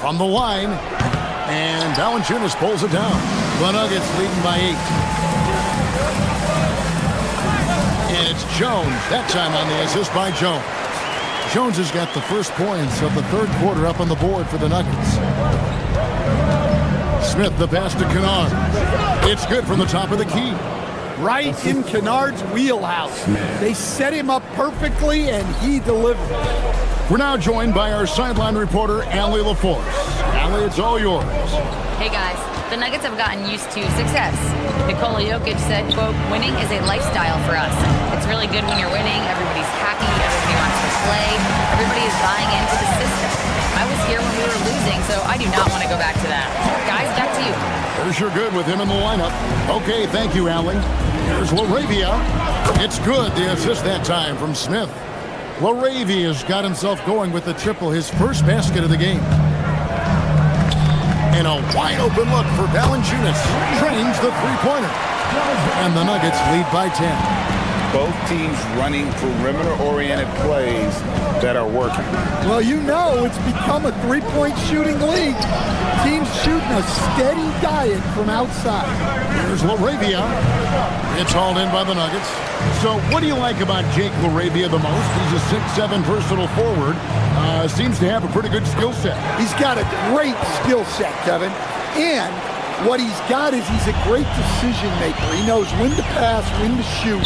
From the line, and Valanciunas pulls it down. The Nuggets leading by 8. And it's Jones, that time on the assist by Jones. Jones has got the first points of the third quarter up on the board for the Nuggets. Smith, the pass to Kennard. It's good from the top of the key. Right in Kennard's wheelhouse. They set him up perfectly, and he delivered. We're now joined by our sideline reporter, Allie LaForce. Allie, it's all yours. Hey guys, the Nuggets have gotten used to success. Nikola Jokic said, quote, winning is a lifestyle for us. It's really good when you're winning. Everybody's happy. Everybody wants to play. Everybody is buying into the system. I was here when we were losing, so I do not want to go back to that. Guys, back to you. There's your good with him in the lineup. Okay, thank you, Allie. Here's LaRavia. It's good, the assist that time from Smith. LaRavia's got himself going with the triple, his first basket of the game. And a wide open look for Valanciunas. Trains the three-pointer. And the Nuggets lead by 10. Both teams running perimeter-oriented plays that are working. Well, you know it's become a three-point shooting league. Teams shooting a steady diet from outside. Here's LaRavia. It's hauled in by the Nuggets. So what do you like about Jake LaRavia the most? He's a 6'7" versatile forward. Seems to have a pretty good skill set. He's got a great skill set, Kevin. And what he's got is he's a great decision maker. He knows when to pass, when to shoot,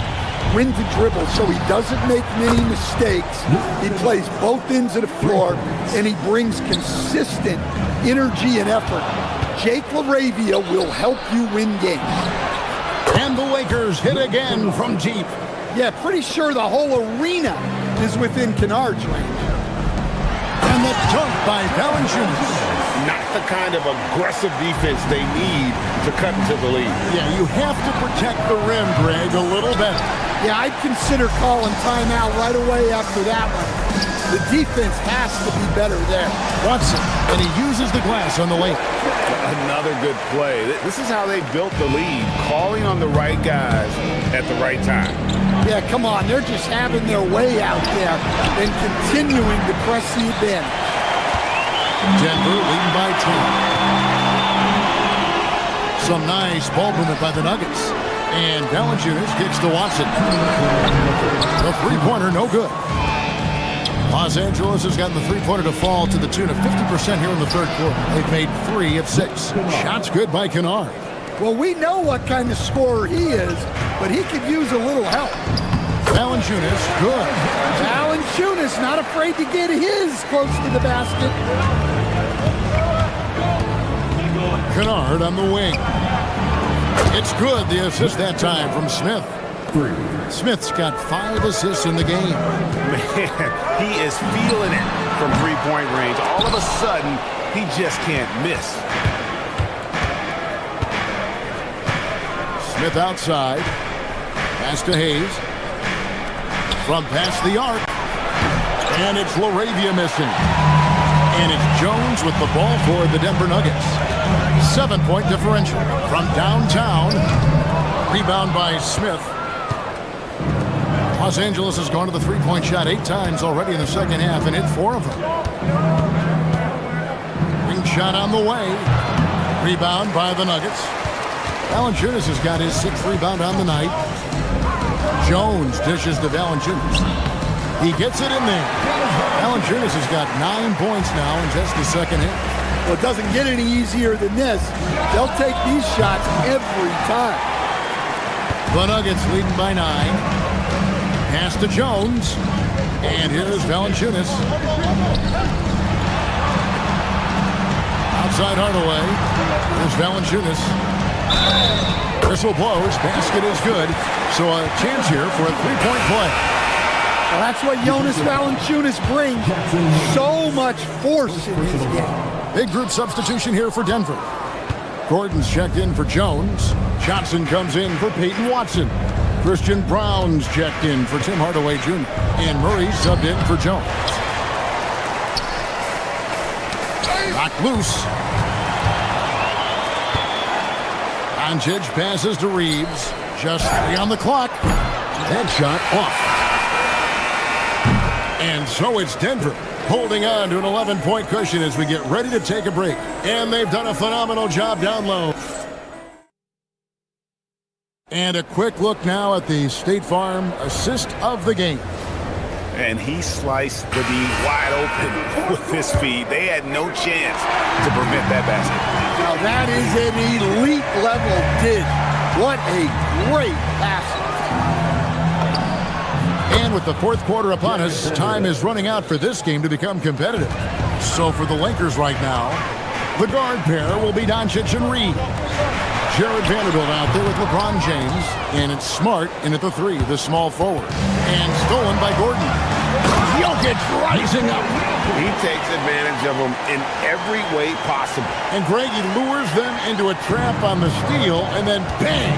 when to dribble, so he doesn't make many mistakes. He plays both ends of the floor, and he brings consistent energy and effort. Jake LaRavia will help you win games. And the Lakers hit again from deep. Yeah, pretty sure the whole arena is within Kennard's range. And the dunk by Valanciunas. not the kind of aggressive defense they need to cut into the lead. Yeah, you have to protect the rim, Greg, a little better. Yeah, I'd consider calling timeout right away after that one. The defense has to be better there. Watson, and he uses the glass on the lane. Another good play. This is how they built the lead, calling on the right guys at the right time. Yeah, come on. They're just having their way out there and continuing to press the advantage. Denver leading by 10. Some nice ball movement by the Nuggets. And Valanciunas kicks to Watson. The three-pointer, no good. Los Angeles has gotten the three-pointer to fall to the tune of 50% here in the third quarter. They've made 3 of 6. Shots good by Kennard. Well, we know what kind of scorer he is, but he could use a little help. Valanciunas, good. Valanciunas not afraid to get his close to the basket. Kennard on the wing. It's good, the assist that time from Smith. Smith's got 5 assists in the game. Man, he is feeling it from three-point range. All of a sudden, he just can't miss. Smith outside. Pass to Hayes. From past the arc. And it's LaRavia missing. And it's Jones with the ball for the Denver Nuggets. 7-point differential from downtown. Rebound by Smith. Los Angeles has gone to the three-point shot 8 times already in the second half and hit 4 of them. Ring shot on the way. Rebound by the Nuggets. Valanciunas has got his 6th rebound on the night. Jones dishes to Valanciunas. He gets it in there. Valanciunas has got 9 points now in just the second half. Well, it doesn't get any easier than this. They'll take these shots every time. The Nuggets leading by 9. Pass to Jones. And here's Valanciunas. Outside Hardaway. Here's Valanciunas. Whistle blows. Basket is good. So a chance here for a three-point play. Well, that's what Jonas Valanciunas brings. So much force in his game. Big group substitution here for Denver. Gordon's checked in for Jones. Johnson comes in for Peyton Watson. Christian Brown's checked in for Tim Hardaway Jr. And Murray subbed in for Jones. Knocked loose. Doncic passes to Reeves. Just 3 on the clock. That shot off. And so it's Denver holding on to an 11-point cushion as we get ready to take a break. And they've done a phenomenal job down low. And a quick look now at the State Farm assist of the game. And he sliced the D wide open with his feet. They had no chance to prevent that basket. Now that is an elite level dig. What a great pass. And with the fourth quarter upon us, time is running out for this game to become competitive. So for the Lakers right now, the guard pair will be Doncic and Reed. Jared Vanderbilt out there with LeBron James. And it's Smart in at the 3, the small forward. And stolen by Gordon. Jokic rising up. He takes advantage of them in every way possible. And Greg, he lures them into a trap on the steal, and then bang,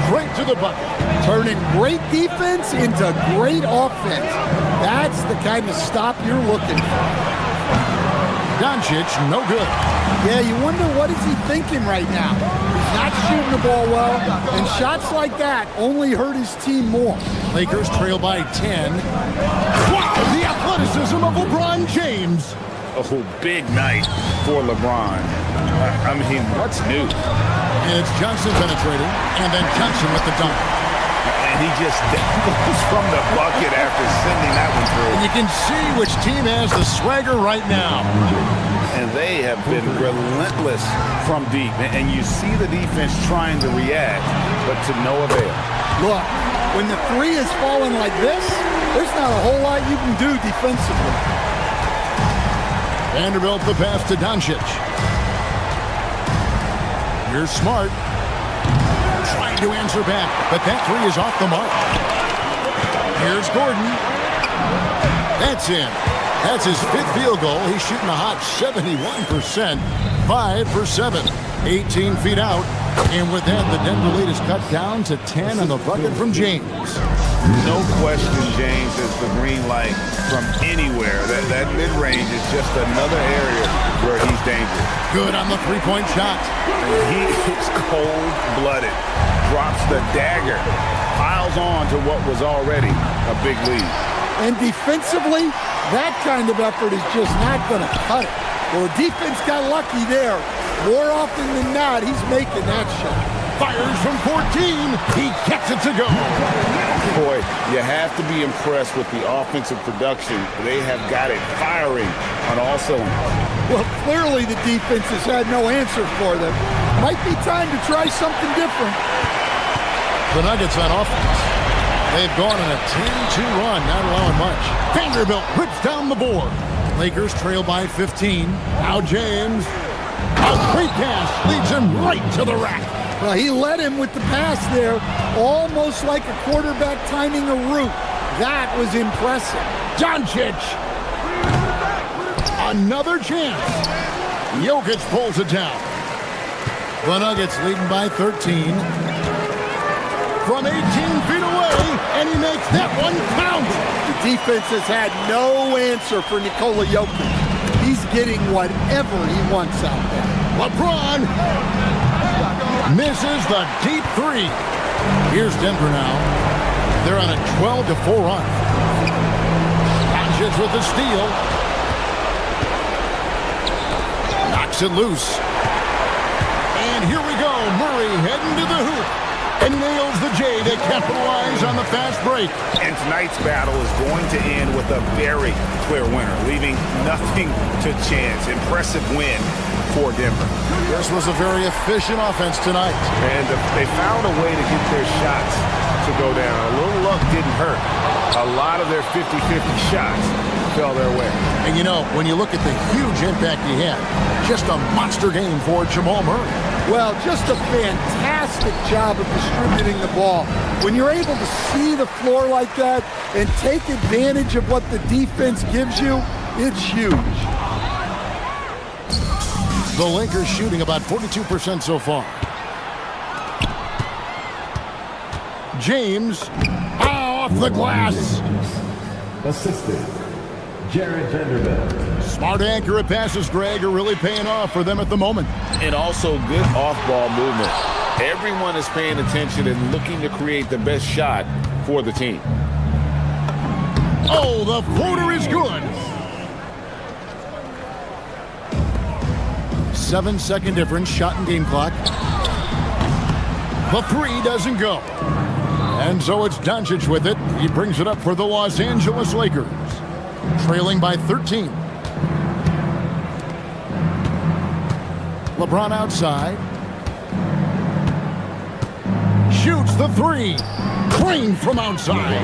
straight to the bucket. Turning great defense into great offense. That's the kind of stop you're looking for. Doncic, no good. Yeah, you wonder what is he thinking right now. He's not shooting the ball well, and shots like that only hurt his team more. Lakers trail by 10. Wow, the athleticism of LeBron James. Oh, big night for LeBron. I mean, what's new? And it's Johnson penetrating, and then Johnson with the dunk. And he just goes from the bucket after sending that one through. And you can see which team has the swagger right now. And they have been relentless from deep. And you see the defense trying to react, but to no avail. Look, when the 3 is falling like this, there's not a whole lot you can do defensively. Vanderbilt the pass to Doncic. Here's Smart. Trying to answer back, but that 3 is off the mark. Here's Gordon. That's in. That's his 5th field goal. He's shooting a hot 71%. 5 for 7. 18 feet out. And with that, the Denver lead is cut down to 10 on the bucket from James. No question, James is the green light from anywhere. That mid-range is just another area where he's dangerous. Good on the three-point shot. He is cold-blooded. Drops the dagger. Piles on to what was already a big lead. And defensively, that kind of effort is just not going to cut it. Well, the defense got lucky there. More often than not, he's making that shot. Fires from 14. He gets it to go. Boy, you have to be impressed with the offensive production. They have got it firing on all cylinders. Well, clearly the defense has had no answer for them. Might be time to try something different. The Nuggets on offense. They've gone on a 10-2 run, not allowing much. Vanderbilt rips down the board. Lakers trail by 15. Now James. A great pass leads him right to the rack. Well, he led him with the pass there, almost like a quarterback timing a route. That was impressive. Doncic. Another chance. Jokic pulls it down. The Nuggets leading by 13. From 18 feet away, and he makes that one count. The defense has had no answer for Nikola Jokic. He's getting whatever he wants out there. LeBron misses the deep three. Here's Denver now. They're on a 12-4 run. Doncic with the steal. Knocks it loose. And here we go. Murray heading to the hoop. And nails the J to capitalize on the fast break. And tonight's battle is going to end with a very clear winner, leaving nothing to chance. Impressive win for Denver. This was a very efficient offense tonight. And they found a way to get their shots to go down. A little luck didn't hurt. A lot of their 50-50 shots fell their way. And you know, when you look at the huge impact he had, just a monster game for Jamal Murray. Well, just a fantastic job of distributing the ball. When you're able to see the floor like that and take advantage of what the defense gives you, it's huge. The Lakers shooting about 42% so far. James off the glass. Assistant, Jared Vanderbilt. Smart, accurate passes, Greg, are really paying off for them at the moment. And also good off-ball movement. Everyone is paying attention and looking to create the best shot for the team. Oh, the floater is good. 7-second difference, shot and game clock. The three doesn't go. And so it's Doncic with it. He brings it up for the Los Angeles Lakers. Trailing by 13. LeBron outside. Shoots the three. Clean from outside.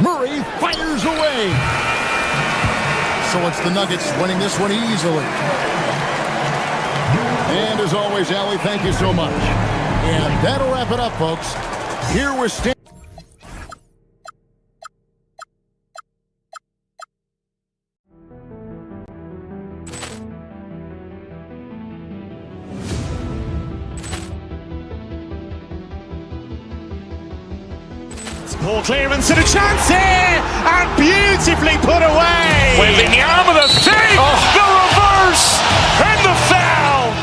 Murray fires away. So it's the Nuggets winning this one easily. And as always, Allie, thank you so much. And that'll wrap it up, folks. Here we're standing. Ball clearance and a chance here, and beautifully put away. Wembanyama the save, the reverse, and the foul.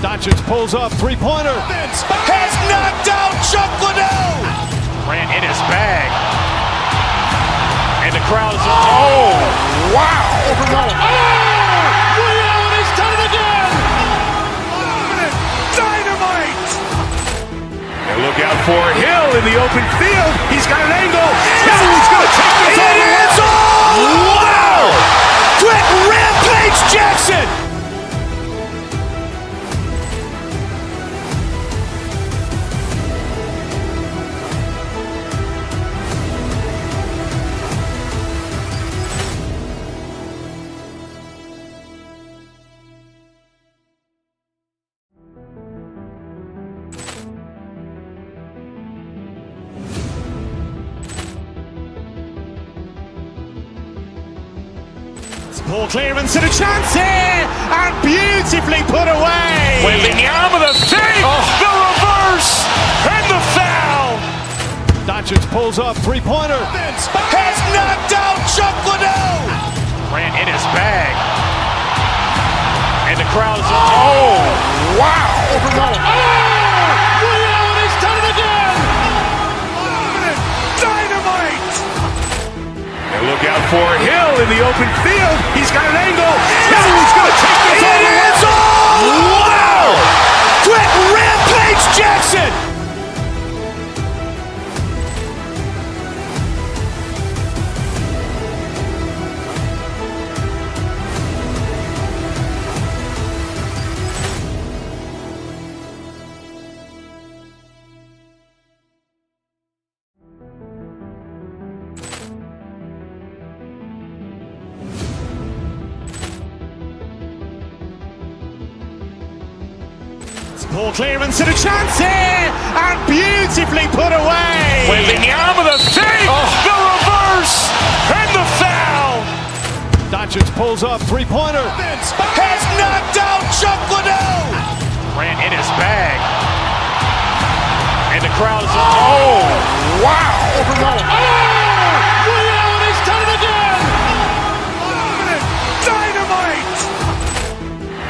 Doncic pulls up, three-pointer. Has knocked out Chuck Liddell. Grant in his bag. And the crowd is, oh, wow. He's done it again. Dynamite. And look out for Hill in the open field. He's got an angle. He's going to take this all the way. Wow. Quick Rampage Jackson. Ball clearance and a chance here, and beautifully put away. Wembanyama the fake, the reverse, and the foul. Doncic pulls up, three-pointer. Has knocked out Chuck Liddell. Grant in his bag. And the crowd is, oh, wow. He's done it again. Dynamite. And look out for Hill in the open field. He's got an angle. Hill's going to take this all the way. Wow! Quick rampage Jackson. Ball clearance and a chance here, and beautifully put away. Wembanyama the fake, the reverse, and the foul. Doncic pulls up, three-pointer. Has knocked out Chuck Liddell. Grant in his bag. And the crowd is, oh, wow. He's done it again. Dynamite.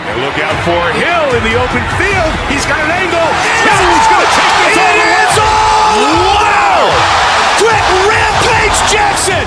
And look out for Hill in the open field. He's got an angle. Hill's going to take this all the way. Wow! Quick rampage Jackson.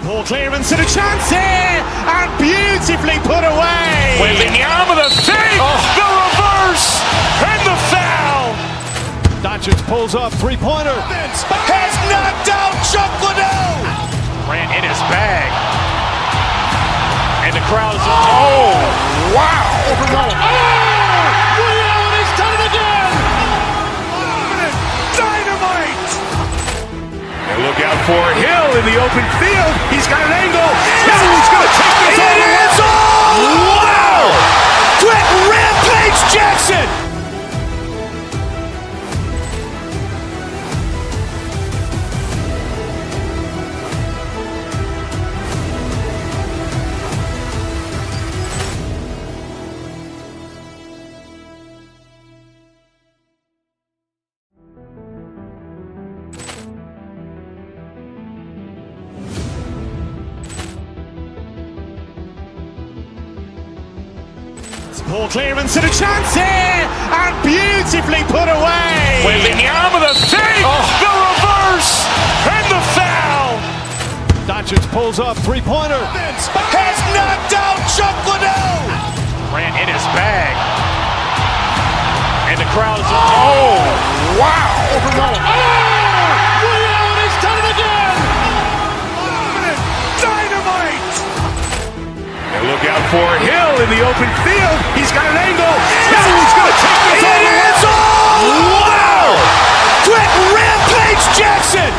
Ball clearance and a chance here, and beautifully put away. Wembanyama the fake, the reverse, and the foul. Doncic pulls up, three-pointer. Has knocked out Chuck Liddell. Grant in his bag. And the crowd is, oh, wow. He's done it again. Dynamite. And look out for Hill in the open field. He's got an angle. Hill's going to take this all the way. Wow! Quick rampage Jackson. Ball clearance and a chance here, and beautifully put away. Wembanyama the fake, the reverse, and the foul. Doncic pulls up, three-pointer. Has knocked out Chuck Liddell. Grant in his bag. And the crowd is, oh, wow. He's done it again. Dynamite. And look out for Hill in the open field. He's got an angle. Hill's going to take this all the way. Wow! Quick rampage Jackson.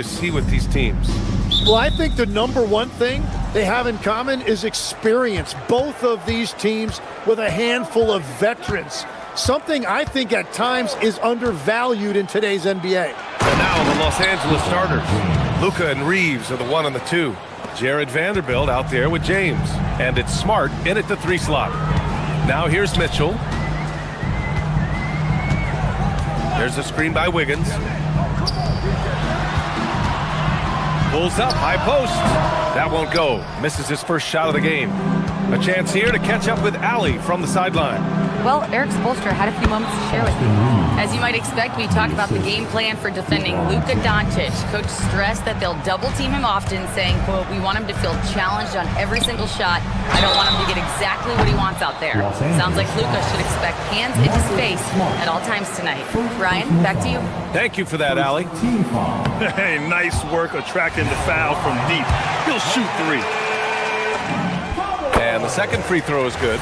See with these teams. Well, I think the number one thing they have in common is experience. Both of these teams with a handful of veterans. Something I think at times is undervalued in today's NBA. And now the Los Angeles starters. Luka and Reeves are the 1 and the 2. Jared Vanderbilt out there with James. And it's Smart in at the 3 slot. Now here's Mitchell. There's a screen by Wiggins. Pulls up, high post. That won't go. Misses his first shot of the game. A chance here to catch up with Allie from the sideline. Well, Eric Spoelstra had a few moments to share with me. As you might expect, we talk about the game plan for defending Luka Doncic. Coach stressed that they'll double team him often, saying, quote, "We want him to feel challenged on every single shot. I don't want him to get exactly what he wants out there." Sounds like Luka should expect hands in his face at all times tonight. Ryan, back to you. Thank you for that, Allie. Hey, nice work attracting the foul from deep. He'll shoot 3. And the second free throw is good.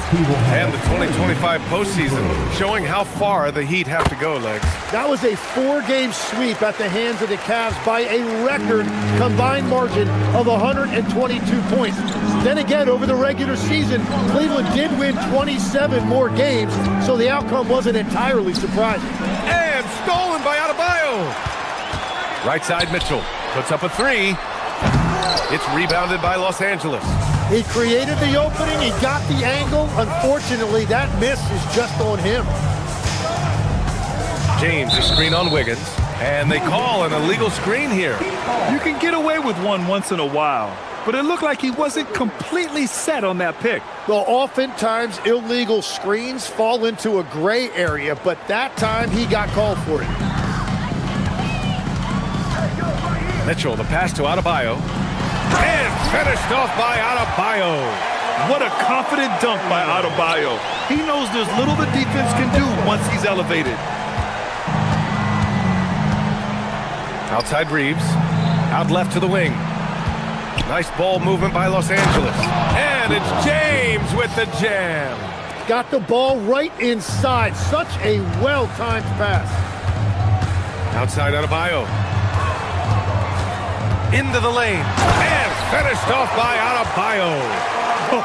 And the 2025 postseason showing how far the Heat have to go, Legs. That was a 4-game sweep at the hands of the Cavs by a record combined margin of 122 points. Then again, over the regular season, Cleveland did win 27 more games, so the outcome wasn't entirely surprising. And stolen by Adebayo. Right side, Mitchell puts up a 3. It's rebounded by Los Angeles. He created the opening, he got the angle. Unfortunately, that miss is just on him. James, a screen on Wiggins, and they call an illegal screen here. You can get away with one once in a while, but it looked like he wasn't completely set on that pick. Well, oftentimes illegal screens fall into a gray area, but that time he got called for it. Mitchell, the pass to Adebayo. And finished off by Adebayo. What a confident dunk by Adebayo. He knows there's little the defense can do once he's elevated. Outside Reeves. Out left to the wing. Nice ball movement by Los Angeles. And it's James with the jam. Got the ball right inside. Such a well-timed pass. Outside Adebayo. Into the lane. And finished off by Adebayo.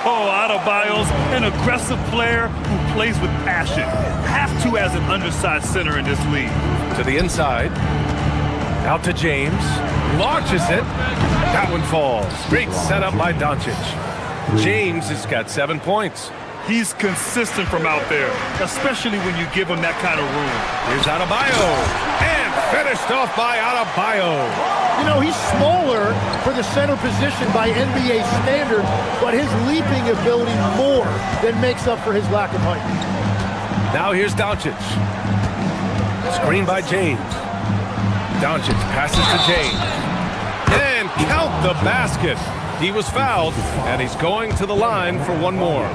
Oh, Adebayo's an aggressive player who plays with passion. Have to as an undersized center in this league. To the inside. Out to James. Launches it. That one falls. Great setup by Doncic. James has got 7 points. He's consistent from out there, especially when you give him that kind of room. Here's Adebayo. And finished off by Adebayo. You know, he's smaller for the center position by NBA standard, but his leaping ability more than makes up for his lack of height. Now here's Doncic. Screen by James. Doncic passes to James. And count the basket. He was fouled, and he's going to the line for one more.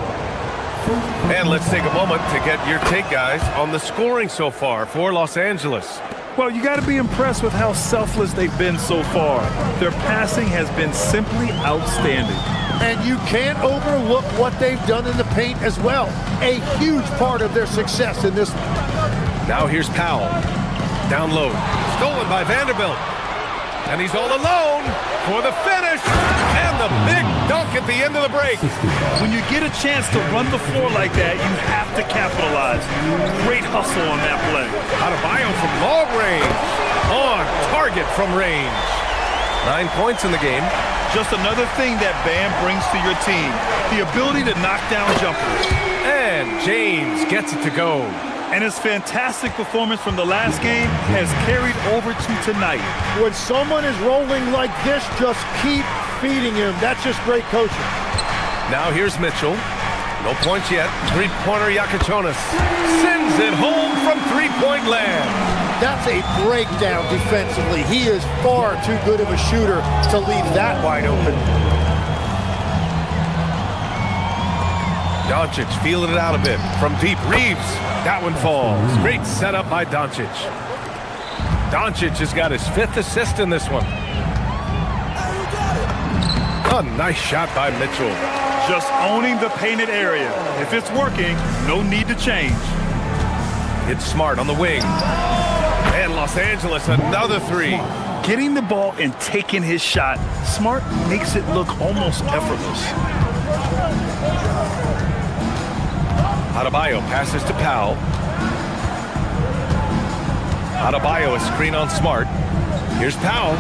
And let's take a moment to get your take, guys, on the scoring so far for Los Angeles. Well, you got to be impressed with how selfless they've been so far. Their passing has been simply outstanding. And you can't overlook what they've done in the paint as well. A huge part of their success in this one. Now here's Powell. Down low. Stolen by Vanderbilt. And he's all alone for the finish. And the big dunk at the end of the break. When you get a chance to run the floor like that, you have to capitalize. Great hustle on that play. Adebayo from long range. On target from range. 9 points in the game. Just another thing that Bam brings to your team. The ability to knock down jumpers. And James gets it to go. And his fantastic performance from the last game has carried over to tonight. When someone is rolling like this, just keep feeding him. That's just great coaching. Now here's Mitchell. No points yet. Three-pointer Yakichonis sends it home from three-point land. That's a breakdown defensively. He is far too good of a shooter to leave that wide open. Doncic feeling it out a bit from deep. Reeves, that one falls. Great setup by Doncic. Doncic has got his 5th assist in this one. A nice shot by Mitchell. Just owning the painted area. If it's working, no need to change. It's Smart on the wing. And Los Angeles, another 3. Getting the ball and taking his shot, Smart makes it look almost effortless. Adebayo passes to Powell. Adebayo, a screen on Smart. Here's Powell.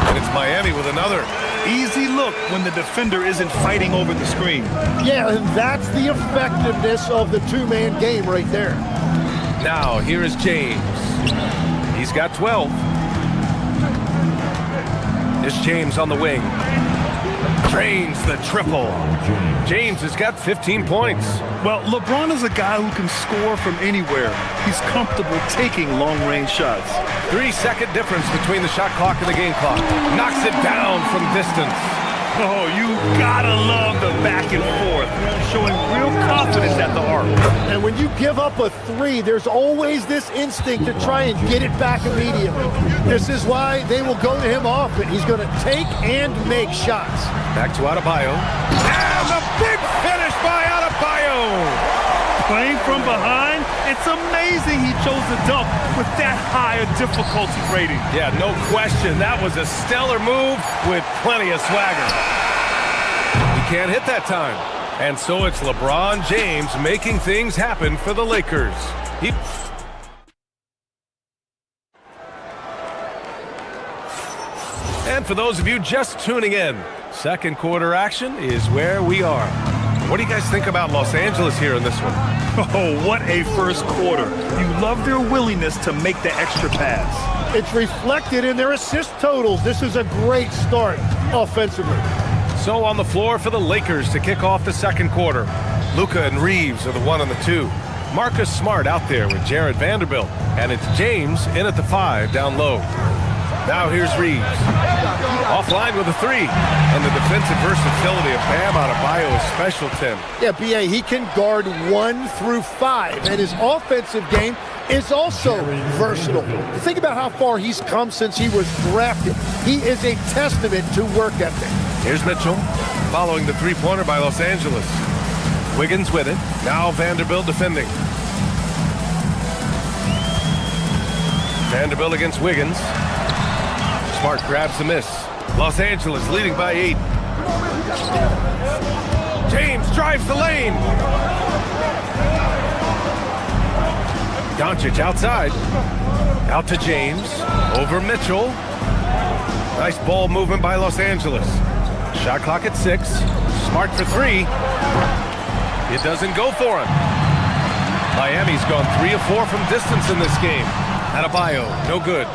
And it's Miami with another. Easy look when the defender isn't fighting over the screen. Yeah, and that's the effectiveness of the two-man game right there. Now, here is James. He's got 12. Here's James on the wing. Drains the triple. James has got 15 points. Well, LeBron is a guy who can score from anywhere. He's comfortable taking long-range shots. 3-second difference between the shot clock and the game clock. Knocks it down from distance. Oh, you gotta love the back and forth, showing real confidence at the arc. And when you give up a three, there's always this instinct to try and get it back immediately. This is why they will go to him often. He's going to take and make shots. Back to Adebayo. And the big finish by Adebayo! Playing from behind, it's amazing he chose to dunk with that higher difficulty rating. Yeah, no question. That was a stellar move with plenty of swagger. He can't hit that time. And so it's LeBron James making things happen for the Lakers. And for those of you just tuning in, second quarter action is where we are. What do you guys think about Los Angeles here in this one? Oh, what a first quarter. You love their willingness to make the extra pass. It's reflected in their assist totals. This is a great start offensively. So on the floor for the Lakers to kick off the second quarter. Luka and Reeves are the 1 and the 2. Marcus Smart out there with Jared Vanderbilt. And it's James in at the 5 down low. Now here's Reeves. Offline with a 3. And the defensive versatility of Bam Adebayo is special, Tim. Yeah, B.A., he can guard 1 through 5. And his offensive game is also versatile. Think about how far he's come since he was drafted. He is a testament to work ethic. Here's Mitchell following the three-pointer by Los Angeles. Wiggins with it. Now Vanderbilt defending. Vanderbilt against Wiggins. Smart grabs the miss. Los Angeles leading by 8. James drives the lane. Doncic outside. Out to James. Over Mitchell. Nice ball movement by Los Angeles. Shot clock at 6. Smart for 3. It doesn't go for him. Miami's gone 3 of 4 from distance in this game. Adebayo, no good.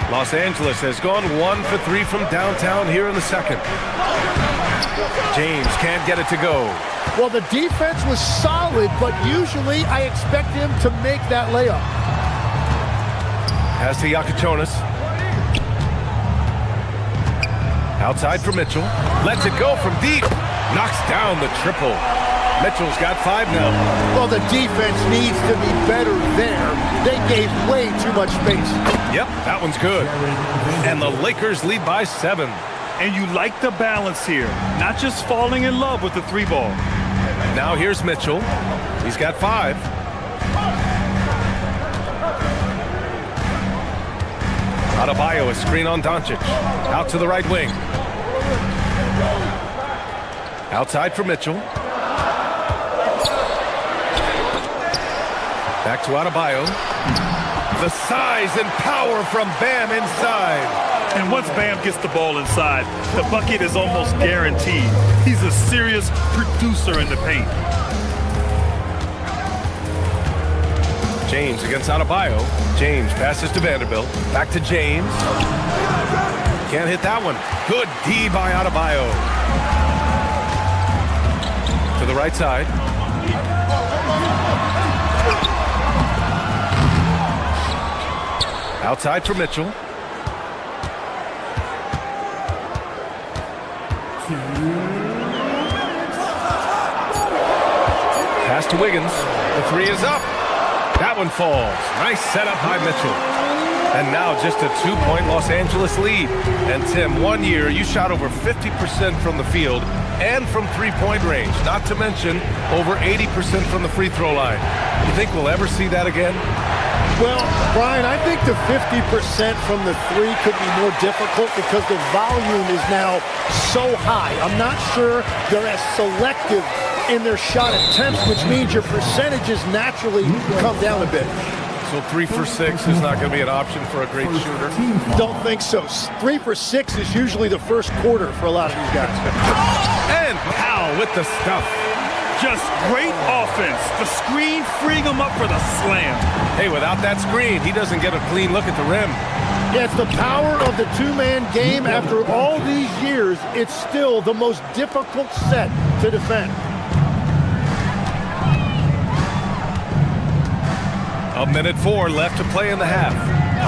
Los Angeles has gone 1 for 3 from downtown here in the second. James can't get it to go. Well, the defense was solid, but usually I expect him to make that layup. Pass to Yakichonis. Outside for Mitchell. Lets it go from deep. Knocks down the triple. Mitchell's got 5 now. Well, the defense needs to be better there. They gave way too much space. Yep, that one's good. And the Lakers lead by 7. And you like the balance here. Not just falling in love with the 3 ball. Now here's Mitchell. He's got 5. Adebayo, a screen on Doncic. Out to the right wing. Outside for Mitchell. Back to Adebayo. The size and power from Bam inside. And once Bam gets the ball inside, the bucket is almost guaranteed. He's a serious producer in the paint. James against Adebayo. James passes to Vanderbilt. Back to James. Can't hit that one. Good D by Adebayo. To the right side. Outside for Mitchell. Pass to Wiggins. The 3 is up. That one falls. Nice setup by Mitchell. And now just a 2-point Los Angeles lead. And Tim, 1 year you shot over 50% from the field and from 3-point range. Not to mention over 80% from the free throw line. You think we'll ever see that again? Well, Brian, I think the 50% from the 3 could be more difficult because the volume is now so high. I'm not sure they're as selective in their shot attempts, which means your percentages naturally come down a bit. So 3 for 6 is not going to be an option for a great shooter. Don't think so. 3 for 6 is usually the first quarter for a lot of these guys. And Powell with the stuff. Just great offense. The screen freeing him up for the slam. Hey, without that screen, he doesn't get a clean look at the rim. Yeah, it's the power of the two-man game. After all these years, it's still the most difficult set to defend. A minute 4 left to play in the half.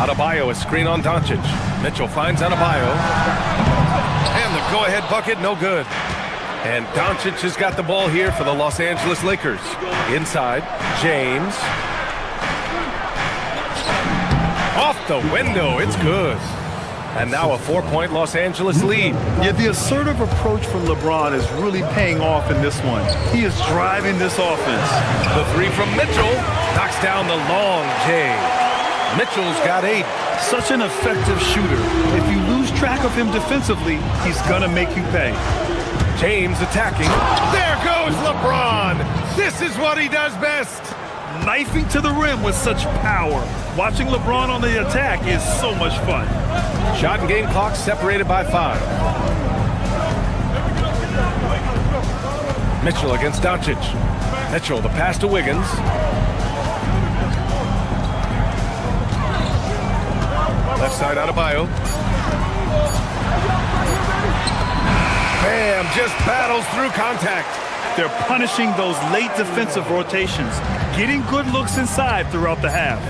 Adebayo, a screen on Doncic. Mitchell finds Adebayo. And the go-ahead bucket, no good. And Doncic has got the ball here for the Los Angeles Lakers. Inside, James. Off the window, it's good. And now a 4-point Los Angeles lead. Yeah, the assertive approach from LeBron is really paying off in this one. He is driving this offense. The 3 from Mitchell knocks down the long J. Mitchell's got 8. Such an effective shooter. If you lose track of him defensively, he's gonna make you pay. James attacking. There goes LeBron. This is what he does best. Knifing to the rim with such power. Watching LeBron on the attack is so much fun. Shot and game clock separated by 5. Mitchell against Doncic. Mitchell, the pass to Wiggins. Left side Adebayo. Bam, just battles through contact. They're punishing those late defensive rotations, getting good looks inside throughout the half.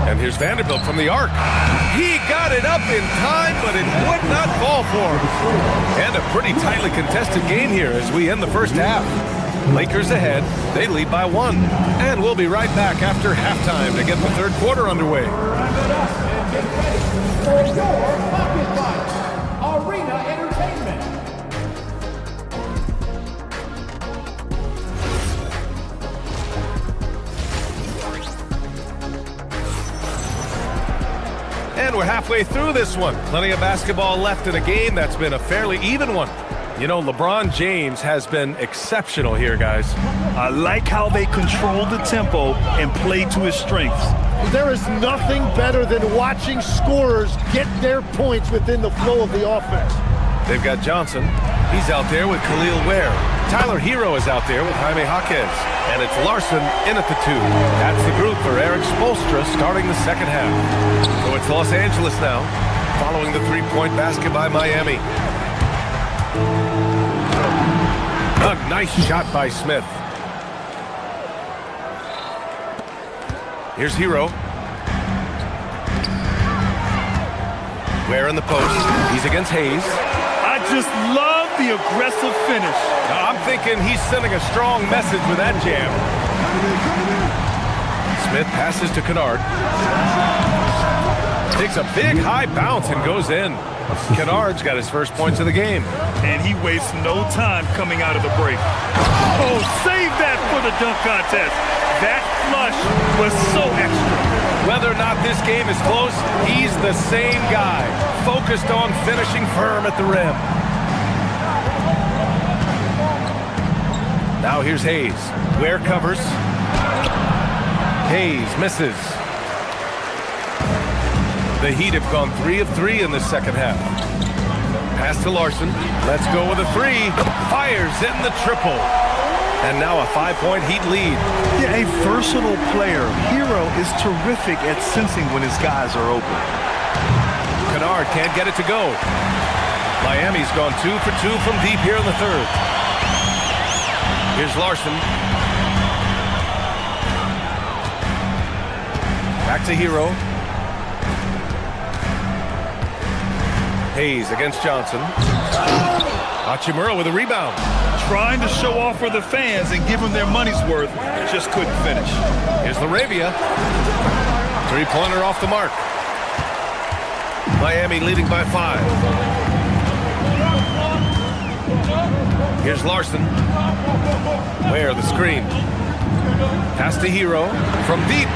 And here's Vanderbilt from the arc. He got it up in time, but it would not fall for him. And a pretty tightly contested game here as we end the first half. Lakers ahead. They lead by 1. And we'll be right back after halftime to get the third quarter underway. For your pocket fight, Arena Entertainment. And we're halfway through this one. Plenty of basketball left in a game that's been a fairly even one. You know, LeBron James has been exceptional here, guys. I like how they control the tempo and play to his strengths. There is nothing better than watching scorers get their points within the flow of the offense. They've got Johnson. He's out there with Khalil Ware. Tyler Hero is out there with Jaime Jaquez. And it's Larson in at the 2. That's the group for Eric Spoelstra starting the second half. So it's Los Angeles now, following the 3-point basket by Miami. A nice shot by Smith. Here's Hero. Ware in the post. He's against Hayes. I just love the aggressive finish. Now, I'm thinking he's sending a strong message with that jam. Smith passes to Kennard. Takes a big high bounce and goes in. Kennard's got his first points of the game. And he wastes no time coming out of the break. Oh, save that for the dunk contest. That flush was so extra. Whether or not this game is close, he's the same guy, focused on finishing firm at the rim. Now here's Hayes. Ware covers. Hayes misses. The Heat have gone 3 of 3 in the second half. Pass to Larson. Let's go with a 3. Fires in the triple. And now a 5-point Heat lead. Yeah, a versatile player. Hero is terrific at sensing when his guys are open. Kennard can't get it to go. Miami's gone 2 for 2 from deep here in the third. Here's Larson. Back to Hero. Hayes against Johnson. Hachimura with a rebound. Trying to show off for the fans and give them their money's worth, just couldn't finish. Here's Laravia. 3-pointer off the mark. Miami leading by 5. Here's Larson. Ware the screen. Pass to Hero from deep.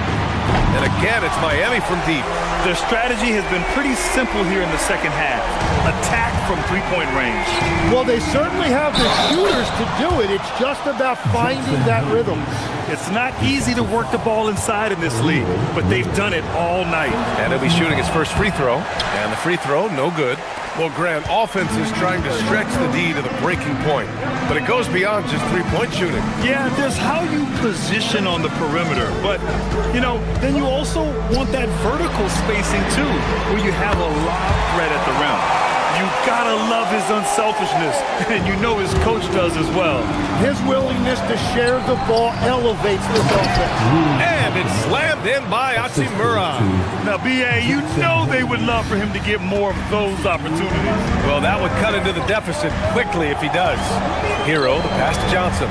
And again, it's Miami from deep. Their strategy has been pretty simple here in the second half. Attack from three-point range. Well, they certainly have the shooters to do it. It's just about finding that rhythm. It's not easy to work the ball inside in this league, but they've done it all night. And he'll be shooting his first free throw. And the free throw, no good. Well, Grant, offense is trying to stretch the D to the breaking point. But it goes beyond just three-point shooting. Yeah, there's how you position on the perimeter. But, then you also want that vertical spacing, too, where you have a lob threat at the rim. You gotta love his unselfishness, and his coach does as well. His willingness to share the ball elevates this offense. And it's slammed in by Hachimura. Now, B.A., they would love for him to get more of those opportunities. Well, that would cut into the deficit quickly if he does. Hero, the pass to Johnson.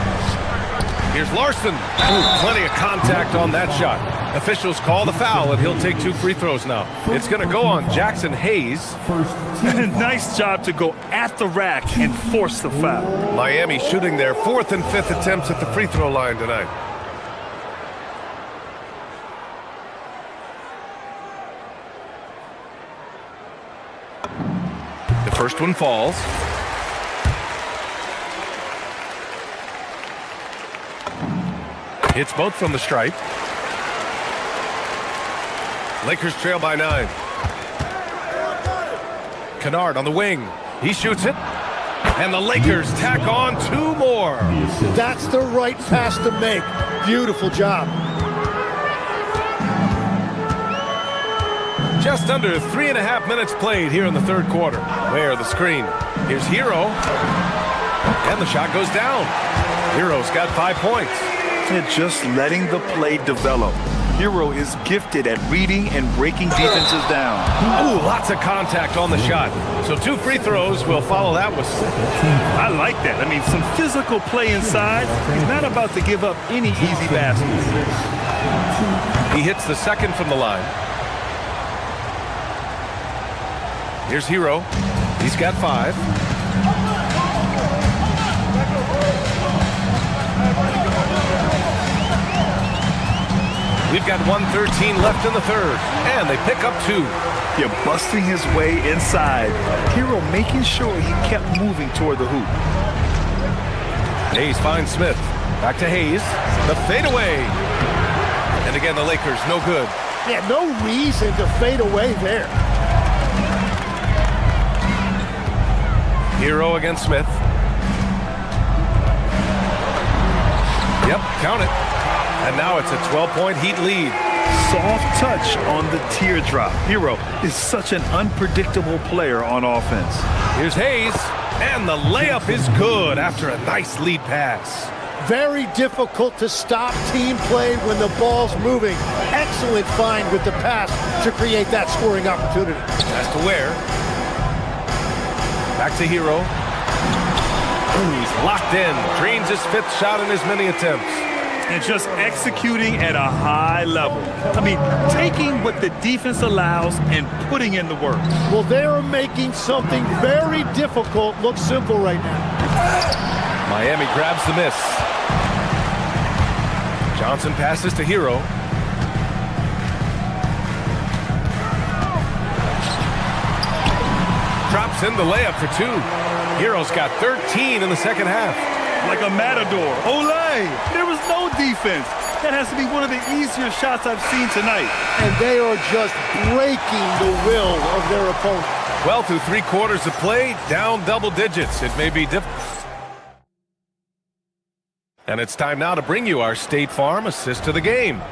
Here's Larson. Plenty of contact on that shot. Officials call the foul, and he'll take 2 free throws now. It's going to go on Jackson Hayes. Nice job to go at the rack and force the foul. Miami shooting their 4th and 5th attempts at the free throw line tonight. The first one falls. Hits both from the stripe. Lakers trail by 9. Kennard on the wing. He shoots it. And the Lakers tack on 2 more. That's the right pass to make. Beautiful job. Just under 3.5 minutes played here in the third quarter. Where the screen. Here's Hero. And the shot goes down. Hero's got 5 points. And just letting the play develop. Hero is gifted at reading and breaking defenses down. Ooh, lots of contact on the shot. So 2 free throws will follow that with. I like that. Some physical play inside. He's not about to give up any easy baskets. He hits the second from the line. Here's Hero. He's got 5. We've got 1:13 left in the third, and they pick up 2. You're busting his way inside. Hero making sure he kept moving toward the hoop. Hayes finds Smith. Back to Hayes. The fadeaway. And again, the Lakers, no good. Yeah, no reason to fade away there. Hero against Smith. Yep, count it. And now it's a 12-point Heat lead. Soft touch on the teardrop. Hero is such an unpredictable player on offense. Here's Hayes, and the layup is good after a nice lead pass. Very difficult to stop team play when the ball's moving. Excellent find with the pass to create that scoring opportunity. Pass to Ware. Back to Hero. He's locked in. Drains his 5th shot in as many attempts. And just executing at a high level. Taking what the defense allows and putting in the work. Well, they are making something very difficult look simple right now. Miami grabs the miss. Johnson passes to Hero. Drops in the layup for 2. Hero's got 13 in the second half. Like a matador. Olay! There was no defense. That has to be one of the easier shots I've seen tonight. And they are just breaking the will of their opponent. Well, through 3 quarters of play, down double digits. It may be difficult. And it's time now to bring you our State Farm assist to the game.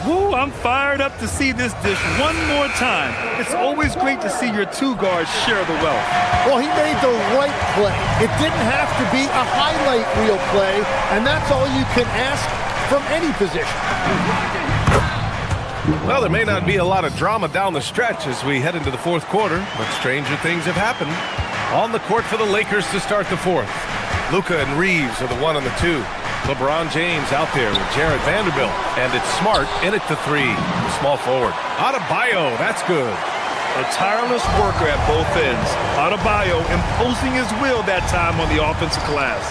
Woo, I'm fired up to see this dish one more time. It's always great to see your 2 guards share the wealth. Well, he made the right play. It didn't have to be a highlight reel play, and that's all you can ask from any position. Well, there may not be a lot of drama down the stretch as we head into the 4th quarter, but stranger things have happened. On the court for the Lakers to start the 4th. Luka and Reeves are the 1 and the 2. LeBron James out there with Jared Vanderbilt. And it's Smart in at the 3, the small forward. Adebayo, that's good. A tireless worker at both ends. Adebayo imposing his will that time on the offensive glass.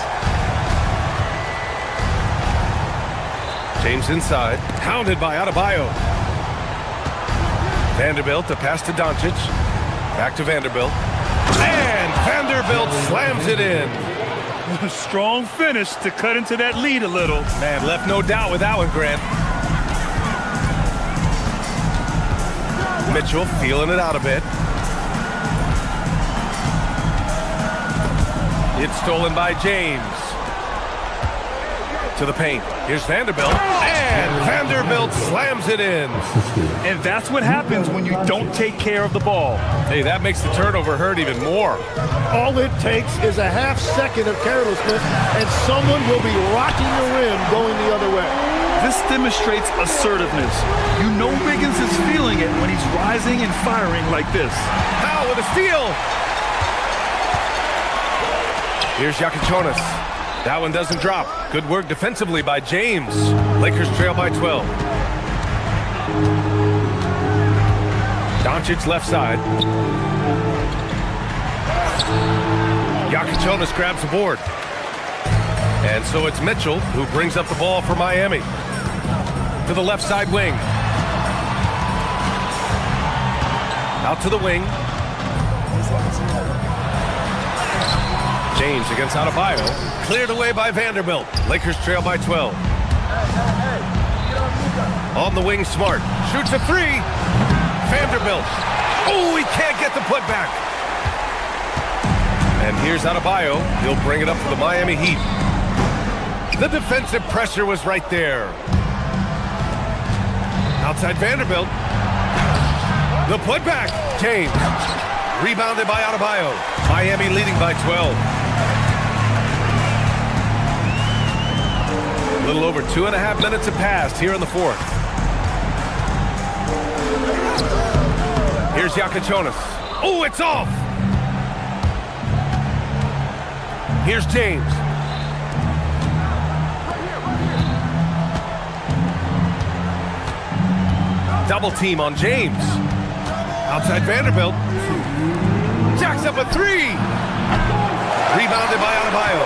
James inside, hounded by Adebayo. Vanderbilt, the pass to Doncic. Back to Vanderbilt. And Vanderbilt slams it in. Strong finish to cut into that lead a little. Man, left no doubt with that one, Grant. Mitchell feeling it out a bit. It's stolen by James. To the paint. Here's Vanderbilt. And Vanderbilt slams it in. And that's what happens when you don't take care of the ball. Hey, that makes the turnover hurt even more. All it takes is a half second of carelessness, and someone will be rocking the rim going the other way. This demonstrates assertiveness. You know Wiggins is feeling it when he's rising and firing like this. Powell with a steal. Here's Yakichonis. That one doesn't drop. Good work defensively by James. Lakers trail by 12. Doncic left side. Yakichonis grabs the board. And so it's Mitchell who brings up the ball for Miami. To the left side wing. Out to the wing. James against Adebayo. Cleared away by Vanderbilt. Lakers trail by 12. On the wing, Smart. Shoots a three. Vanderbilt. Oh, he can't get the putback. And here's Adebayo. He'll bring it up for the Miami Heat. The defensive pressure was right there. Outside Vanderbilt. The putback. James. Rebounded by Adebayo. Miami leading by 12. A little over 2.5 minutes have passed here in the fourth. Here's Yakichonis. Oh, it's off! Here's James. Double team on James. Outside Vanderbilt. Jacks up a three! Rebounded by Adebayo.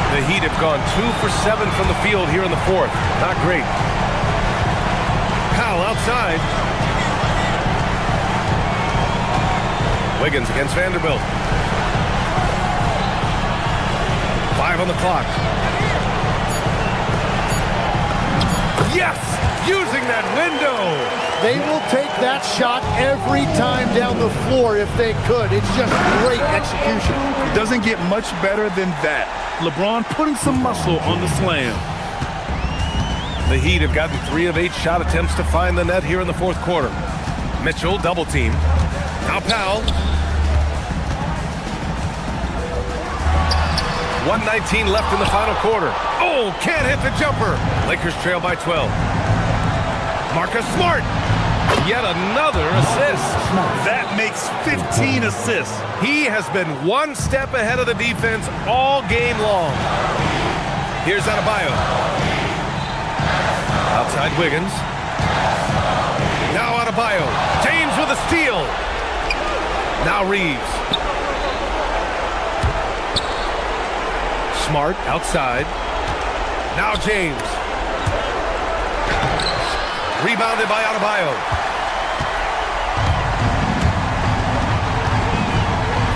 The Heat have gone 2 for 7 from the field here in the fourth. Not great. Powell outside. Wiggins against Vanderbilt. 5 on the clock. Yes! Using that window! They will take that shot every time down the floor if they could. It's just great execution. It doesn't get much better than that. LeBron putting some muscle on the slam. The Heat have gotten 3 of 8 shot attempts to find the net here in the fourth quarter. Mitchell double team. Now Powell. 1:19 left in the final quarter. Oh, can't hit the jumper. Lakers trail by 12. Marcus Smart. Yet another assist. That makes 15 assists. He has been one step ahead of the defense all game long. Here's Adebayo. Outside Wiggins. Now Adebayo. James with a steal. Now Reeves. Smart outside. Now James. Rebounded by Adebayo.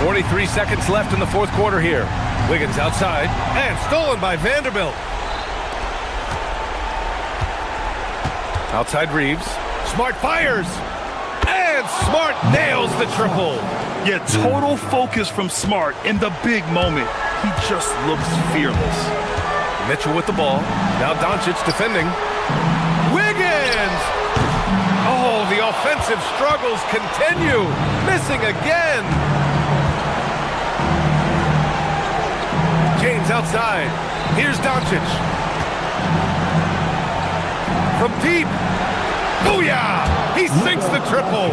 43 seconds left in the fourth quarter here. Wiggins outside and stolen by Vanderbilt. Outside Reeves. Smart fires. And Smart nails the triple. Yeah, total focus from Smart in the big moment. He just looks fearless. Mitchell with the ball. Now Doncic defending. Wiggins! Oh, the offensive struggles continue. Missing again. James outside. Here's Doncic. From deep. Booyah! He sinks the triple.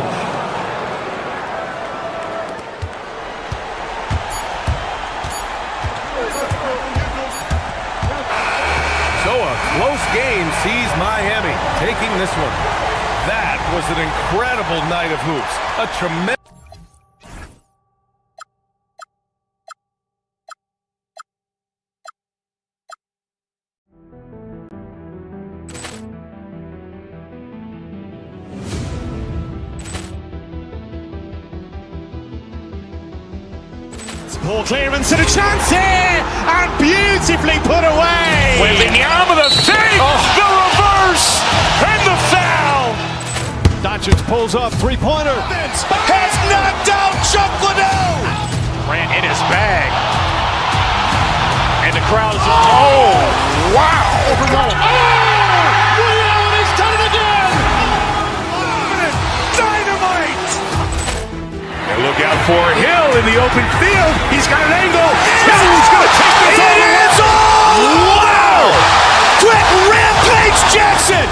So a close game sees Miami taking this one. That was an incredible night of hoops. A tremendous... Ball clearance and a chance here, and beautifully put away. Wembanyama the fake, the reverse, and the foul. Doncic pulls up, three-pointer. Has knocked out Chuck Liddell. Grant in his bag. And the crowd is, oh, wow. Allen has done it again. Dynamite. And look out for Hill in the open field. He's got an angle. Hill's going to take this all the way. Wow! Quick Rampage Jackson.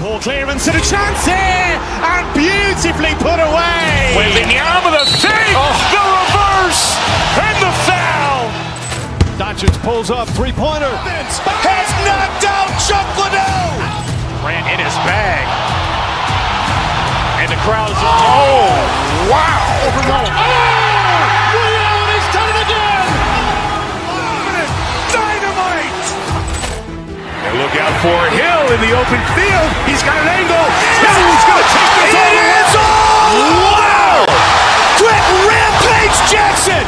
Ball clearance and a chance here, and beautifully put away. Wembanyama the fake, the reverse, and the foul. Doncic pulls up, three-pointer. Has knocked out Chuck Liddell. Grant in his bag. And the crowd is, oh, wow. Allen has done it again. Dynamite. And look out for Hill in the open field. He's got an angle. Hill's going to take this all the way. Wow! Quick Rampage Jackson.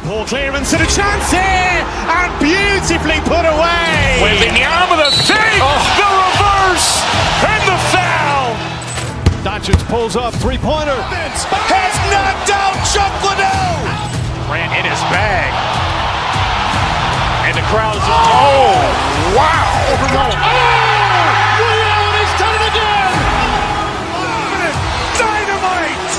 Ball clearance and a chance here, and beautifully put away. Wembanyama the fake, the reverse, and the foul. Doncic pulls up, three-pointer. Has knocked out Chuck Liddell. Grant in his bag. And the crowd is, oh, wow. Allen has done it again. Dynamite.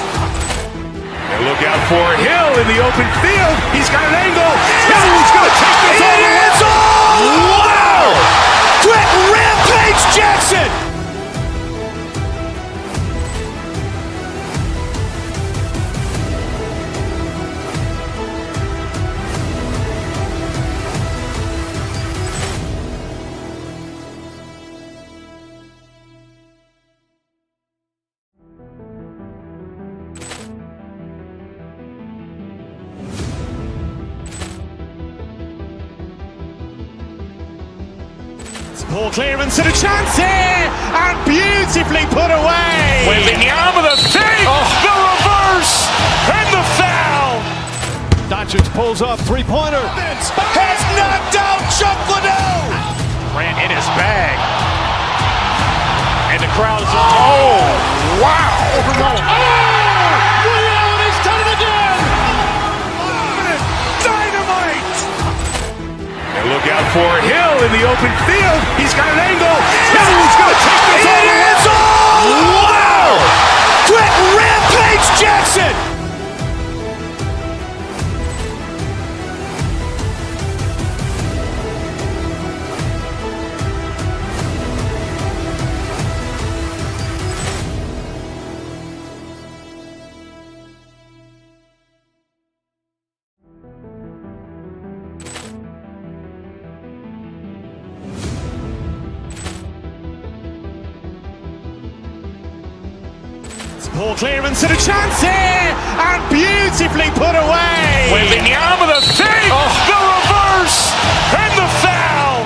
And look out for Hill in the open field. He's got an angle. Hill's going to take this all the way. Wow! Quick Rampage Jackson. Ball clearance and a chance here, and beautifully put away. Wembanyama the fake, the reverse, and the foul. Doncic pulls up, three-pointer. Has knocked out Chuck Liddell. Grant in his bag. And the crowd is, oh, wow. Allen has done it again. Dynamite. And look out for Hill in the open field. He's got an angle. Hill's going to take this all the way. Wow! Quick Rampage Jackson. Ball clearance and a chance here, and beautifully put away. Wembanyama the fake, the reverse, and the foul.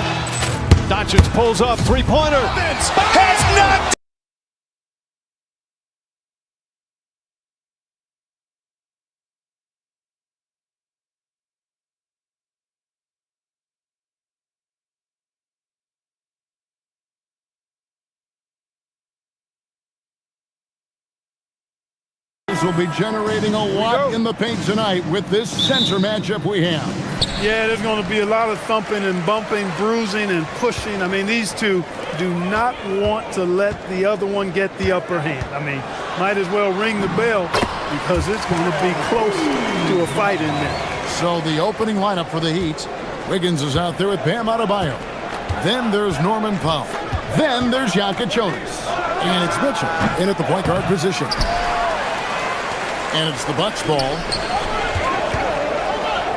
Doncic pulls up, three-pointer. Has knocked. Will be generating a lot in the paint tonight with this center matchup we have. Yeah, there's going to be a lot of thumping and bumping, bruising and pushing. I mean, these two do not want to let the other one get the upper hand. I mean, might as well ring the bell because it's going to be close to a fight in there. So the opening lineup for the Heat, Wiggins is out there with Bam Adebayo. Then there's Norman Powell. Then there's Jonas. And it's Mitchell in at the point guard position. And it's the Bucks ball.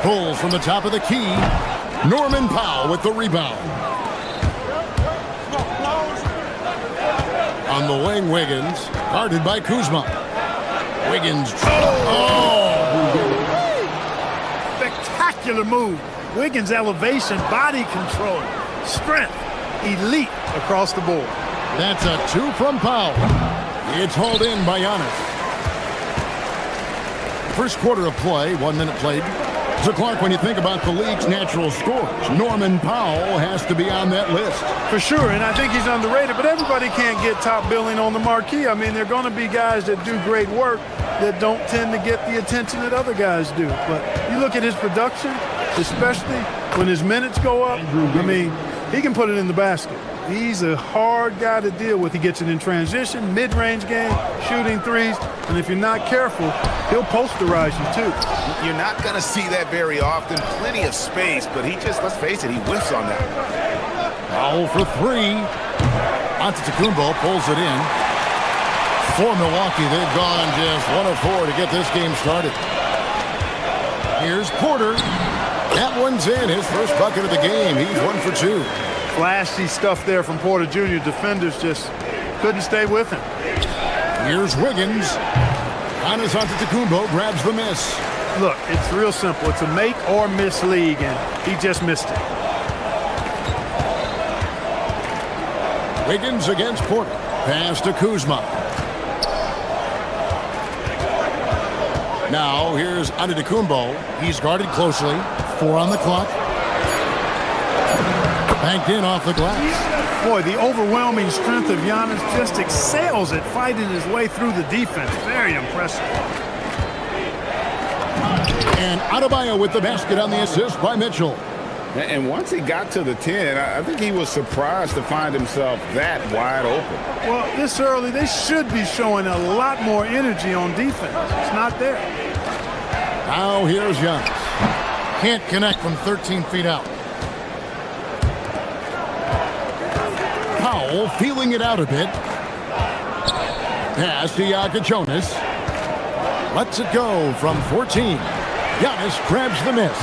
Pulls from the top of the key. Norman Powell with the rebound. On the wing, Wiggins, guarded by Kuzma. Wiggins. Spectacular move. Wiggins' elevation, body control, strength, elite across the board. That's a 2 from Powell. It's hauled in by Giannis. First quarter of play, 1 minute played. So, Clark, when you think about the league's natural scores, Norman Powell has to be on that list. For sure, and I think he's underrated, but everybody can't get top billing on the marquee. I mean, there are going to be guys that do great work that don't tend to get the attention that other guys do. But you look at his production, especially when his minutes go up, I mean, he can put it in the basket. He's a hard guy to deal with. He gets it in transition, mid-range game, shooting threes, and if you're not careful, he'll posterize you too. You're not going to see that very often. Plenty of space, but he just, let's face it, he whiffs on that. Foul for 3. Antetokounmpo pulls it in. For Milwaukee, they've gone just 1 of 4 to get this game started. Here's Porter. That one's in. His first bucket of the game. He's 1 for 2. Flashy stuff there from Porter Jr. Defenders just couldn't stay with him. Here's Wiggins. Giannis Antetokounmpo grabs the miss. Look, it's real simple. It's a make or miss league, and he just missed it. Wiggins against Porter. Pass to Kuzma. Now here's Antetokounmpo. He's guarded closely. 4 on the clock. Banked in off the glass. Boy, the overwhelming strength of Giannis just excels at fighting his way through the defense. Very impressive. And Adebayo with the basket on the assist by Mitchell. And once he got to the 10, I think he was surprised to find himself that wide open. Well, this early, they should be showing a lot more energy on defense. It's not there. Now here's Giannis. Can't connect from 13 feet out. Powell feeling it out a bit. Pass to Jonas. Lets it go from 14. Giannis grabs the miss.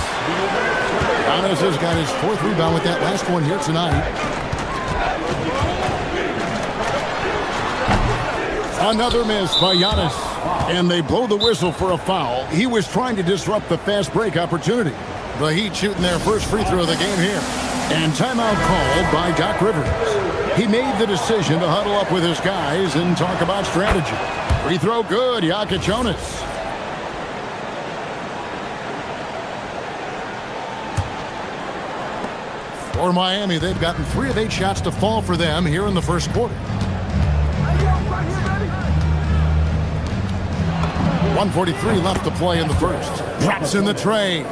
Giannis has got his 4th rebound with that last one here tonight. Another miss by Giannis. And they blow the whistle for a foul. He was trying to disrupt the fast break opportunity. The Heat shooting their first free throw of the game here. And timeout called by Doc Rivers. He made the decision to huddle up with his guys and talk about strategy. Free throw good, Jonas. For Miami, they've gotten 3 of 8 shots to fall for them here in the first quarter. 1:43 left to play in the first. Drops in the tray.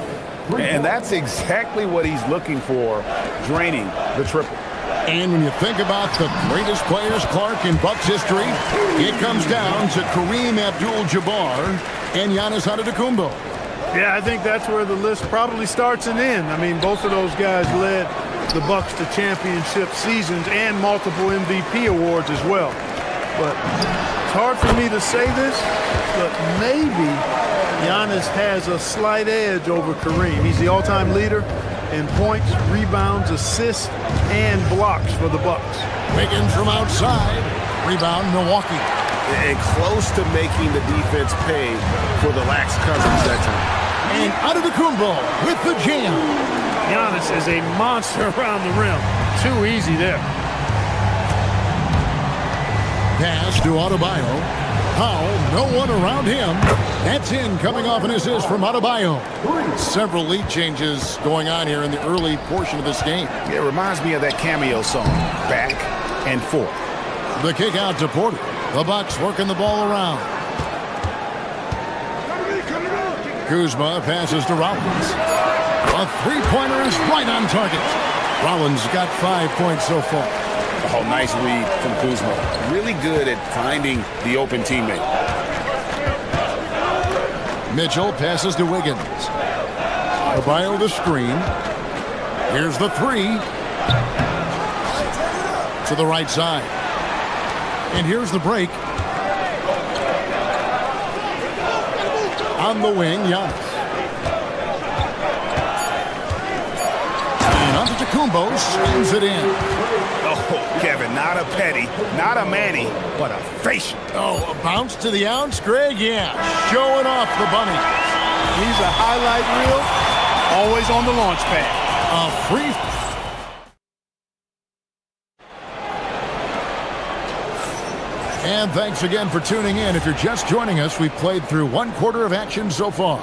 And that's exactly what he's looking for, draining the triple. And when you think about the greatest players, Clark, in Bucks history, it comes down to Kareem Abdul-Jabbar and Giannis Antetokounmpo. Yeah, I think that's where the list probably starts and ends. I mean, both of those guys led the Bucks to championship seasons and multiple MVP awards as well. But it's hard for me to say this, but maybe Giannis has a slight edge over Kareem. He's the all-time leader in points, rebounds, assists, and blocks for the Bucks. Wiggins from outside. Rebound, Milwaukee. And close to making the defense pay for the lax Cousins that time. And Antetokounmpo with the jam. Giannis is a monster around the rim. Too easy there. Pass to Adebayo. Powell, no one around him. That's in, coming off an assist from Adebayo. Several lead changes going on here in the early portion of this game. It reminds me of that cameo song, Back and Forth. The kick out to Porter. The Bucks working the ball around. Kuzma passes to Rollins. A three-pointer is right on target. Rollins got 5 points so far. Oh, nice read from Kuzma. Really good at finding the open teammate. Mitchell passes to Wiggins. Adebayo the screen. Here's the three. To the right side. And here's the break. On the wing, Giannis. And Antetokounmpo spins it in. Oh, Kevin, not a petty, not a Manny, but a facial. Oh, a bounce to the ounce, Greg? Yeah, showing off the bunny. He's a highlight reel, always on the launch pad. A free... And thanks again for tuning in. If you're just joining us, we've played through 1/4 of action so far.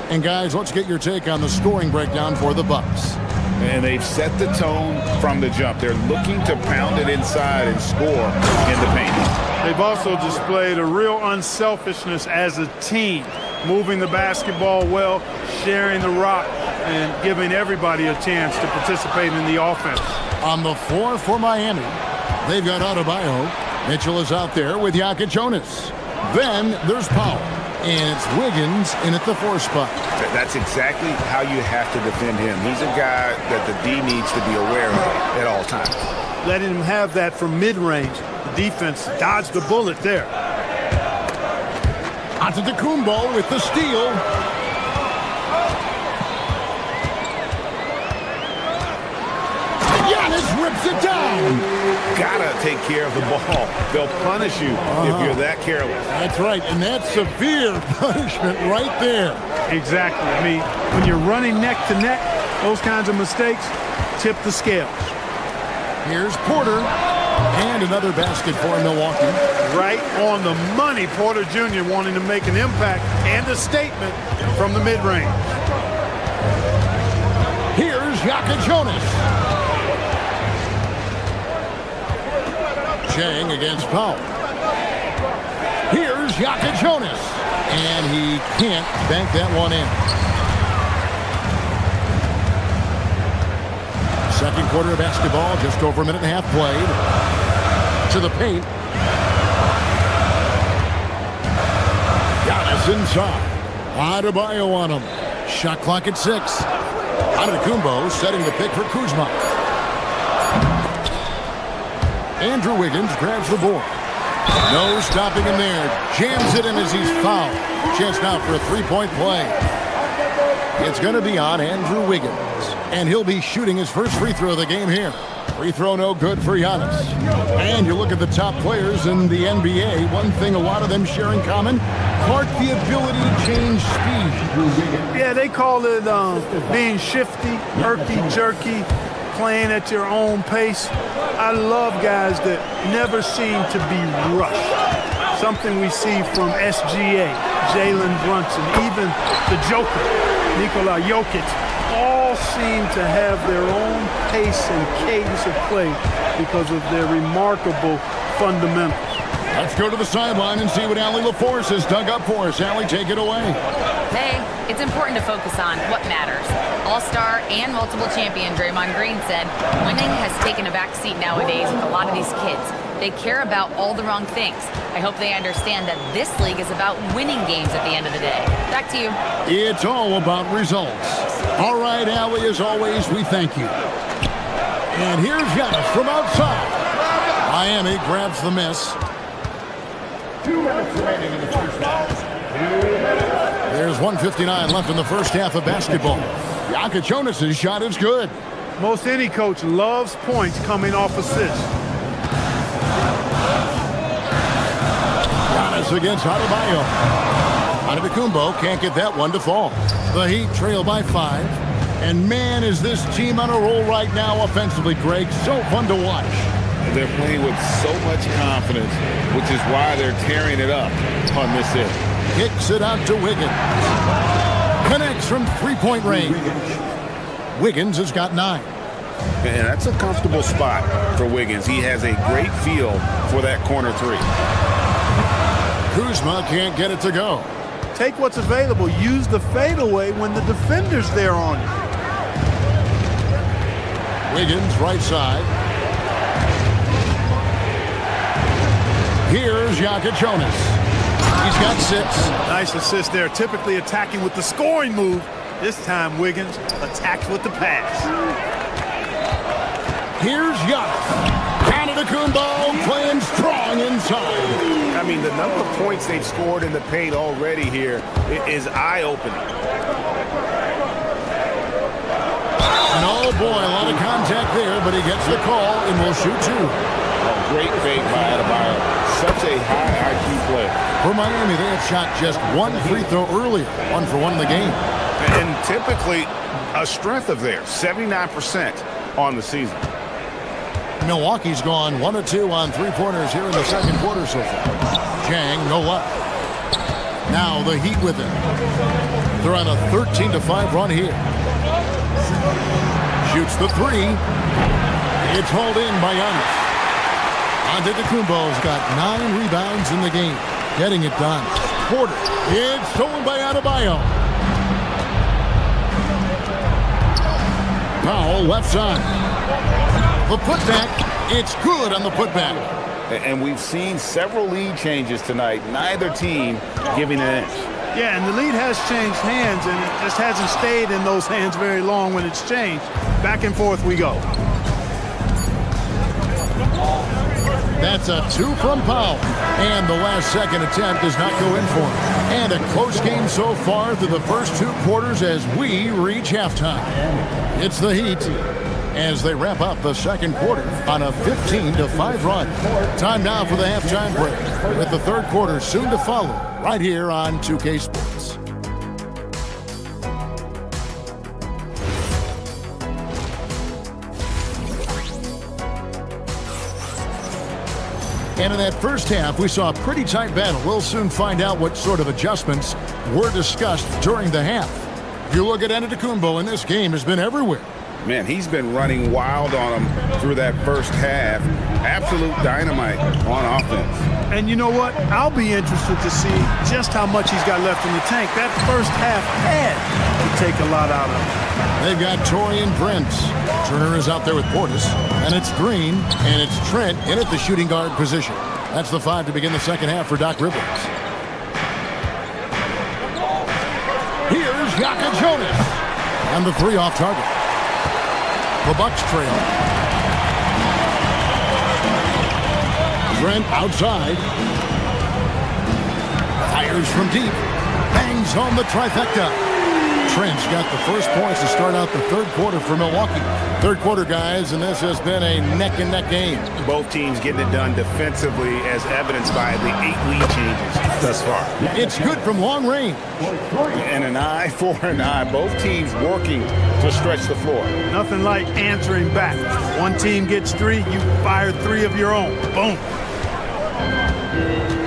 And guys, let's get your take on the scoring breakdown for the Bucks. And they've set the tone from the jump. They're looking to pound it inside and score in the paint. They've also displayed a real unselfishness as a team, moving the basketball well, sharing the rock, and giving everybody a chance to participate in the offense. On the floor for Miami, they've got Adebayo. Mitchell is out there with Jonas. Then there's Powell. And it's Wiggins in at the 4 spot. That's exactly how you have to defend him. He's a guy that the D needs to be aware of at all times. Letting him have that from mid-range. The defense dodged the bullet there. Antetokounmpo with the steal. Giannis rips it down. Gotta take care of the ball. They'll punish you if you're that careless. That's right, and that's severe punishment right there. Exactly. I mean, when you're running neck to neck, those kinds of mistakes tip the scales. Here's Porter, and another basket for Milwaukee. Right on the money, Porter Jr. wanting to make an impact and a statement from the mid-range. Here's Jonas. Chang against Powell. Here's Jonas. And he can't bank that one in. Second quarter of basketball, just over a minute and a half played. To the paint. Giannis inside. Adebayo on him. Shot clock at 6. Antetokounmpo setting the pick for Kuzma. Andrew Wiggins grabs the board. No stopping him there. Jams it in as he's fouled. Chance now for a three-point play. It's going to be on Andrew Wiggins. And he'll be shooting his first free throw of the game here. Free throw no good for Giannis. And you look at the top players in the NBA, one thing a lot of them share in common, Clark, the ability to change speed. Yeah, they call it being shifty, herky-jerky, playing at your own pace. I love guys that never seem to be rushed. Something we see from SGA, Jalen Brunson, even the Joker, Nikola Jokic, all seem to have their own pace and cadence of play because of their remarkable fundamentals. Let's go to the sideline and see what Allie LaForce has dug up for us. Allie, take it away. Hey, it's important to focus on what matters. All-star and multiple champion Draymond Green said, winning has taken a back seat nowadays with a lot of these kids. They care about all the wrong things. I hope they understand that this league is about winning games at the end of the day. Back to you. It's all about results. All right, Allie, as always, we thank you. And here's Giannis from outside. Miami grabs the miss. 2 minutes remaining in the first half. There's 1:59 left in the first half of basketball. Jonas' shot is good. Most any coach loves points coming off assists. Giannis against Adebayo. Antetokounmpo can't get that one to fall. The Heat trail by 5. And man, is this team on a roll right now offensively, Greg. So fun to watch. They're playing with so much confidence, which is why they're tearing it up on this end. Kicks it out to Wiggins. Connects from three-point range. Wiggins has got 9. And that's a comfortable spot for Wiggins. He has a great feel for that corner 3. Kuzma can't get it to go. Take what's available. Use the fadeaway when the defender's there on you. Wiggins, right side. Here's Jonas. He's got 6. Nice assist there. Typically attacking with the scoring move. This time, Wiggins attacks with the pass. Here's Giannis. Antetokounmpo playing strong inside. I mean, the number of points they've scored in the paint already here is eye-opening. And oh boy, a lot of contact there, but he gets the call and will shoot 2. Great fake by Adebayo. Such a high IQ player. For Miami, they have shot just 1 free throw earlier, 1 for 1 in the game. And typically a strength of theirs, 79% on the season. Milwaukee's gone 1 of 2 on 3-pointers here in the second quarter so far. Jang, no luck. Now the Heat with him. They're on a 13-5 run here. Shoots the 3. It's hauled in by Giannis. Antetokounmpo's got 9 rebounds in the game. Getting it done. Porter. It's stolen by Adebayo. Powell left side. The putback. It's good on the putback. And we've seen several lead changes tonight. Neither team giving an inch. Yeah, and the lead has changed hands, and it just hasn't stayed in those hands very long when it's changed. Back and forth we go. That's a 2 from Powell. And the last second attempt does not go in for him. And a close game so far through the first 2 quarters as we reach halftime. It's the Heat as they wrap up the second quarter on a 15-5 run. Time now for the halftime break, with the third quarter soon to follow right here on 2K Sports. And in that first half, we saw a pretty tight battle. We'll soon find out what sort of adjustments were discussed during the half. You look at Antetokounmpo, and this game has been everywhere. Man, he's been running wild on him through that first half. Absolute dynamite on offense. And you know what? I'll be interested to see just how much he's got left in the tank. That first half had to take a lot out of him. They've got Taurean Prince. Turner is out there with Portis. And it's Green, and it's Trent in at the shooting guard position. That's the 5 to begin the second half for Doc Rivers. Here's Jonas. And the 3 off target. The Bucks trail. Trent outside. Fires from deep. Bangs home the trifecta. Trent's got the first points to start out the third quarter for Milwaukee. Third quarter, guys, and this has been a neck-and-neck game. Both teams getting it done defensively, as evidenced by the 8 lead changes thus far. It's good from long range. And an eye for an eye. Both teams working to stretch the floor. Nothing like answering back. One team gets 3, you fire 3 of your own. Boom.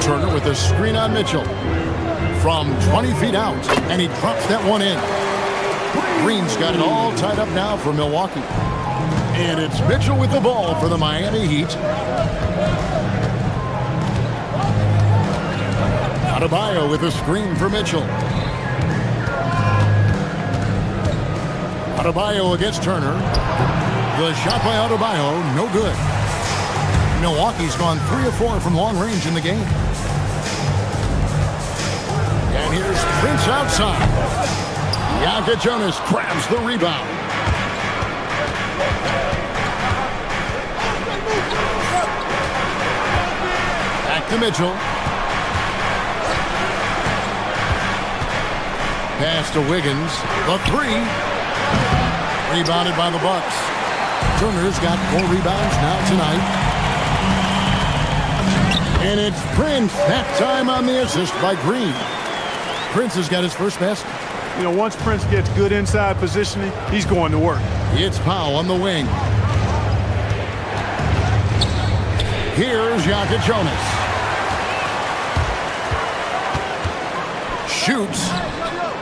Turner with a screen on Mitchell. From 20 feet out, and he drops that one in. Green's got it all tied up now for Milwaukee. And it's Mitchell with the ball for the Miami Heat. Adebayo with a screen for Mitchell. Adebayo against Turner. The shot by Adebayo, no good. Milwaukee's gone 3 of 4 from long range in the game. And here's Prince outside. Jonas grabs the rebound. Back to Mitchell. Pass to Wiggins. The 3. Rebounded by the Bucks. Turner's got 4 rebounds now tonight. And it's Prince, that time on the assist by Green. Prince has got his first basket. You know, once Prince gets good inside positioning, he's going to work. It's Powell on the wing. Here's Jonas. Shoots.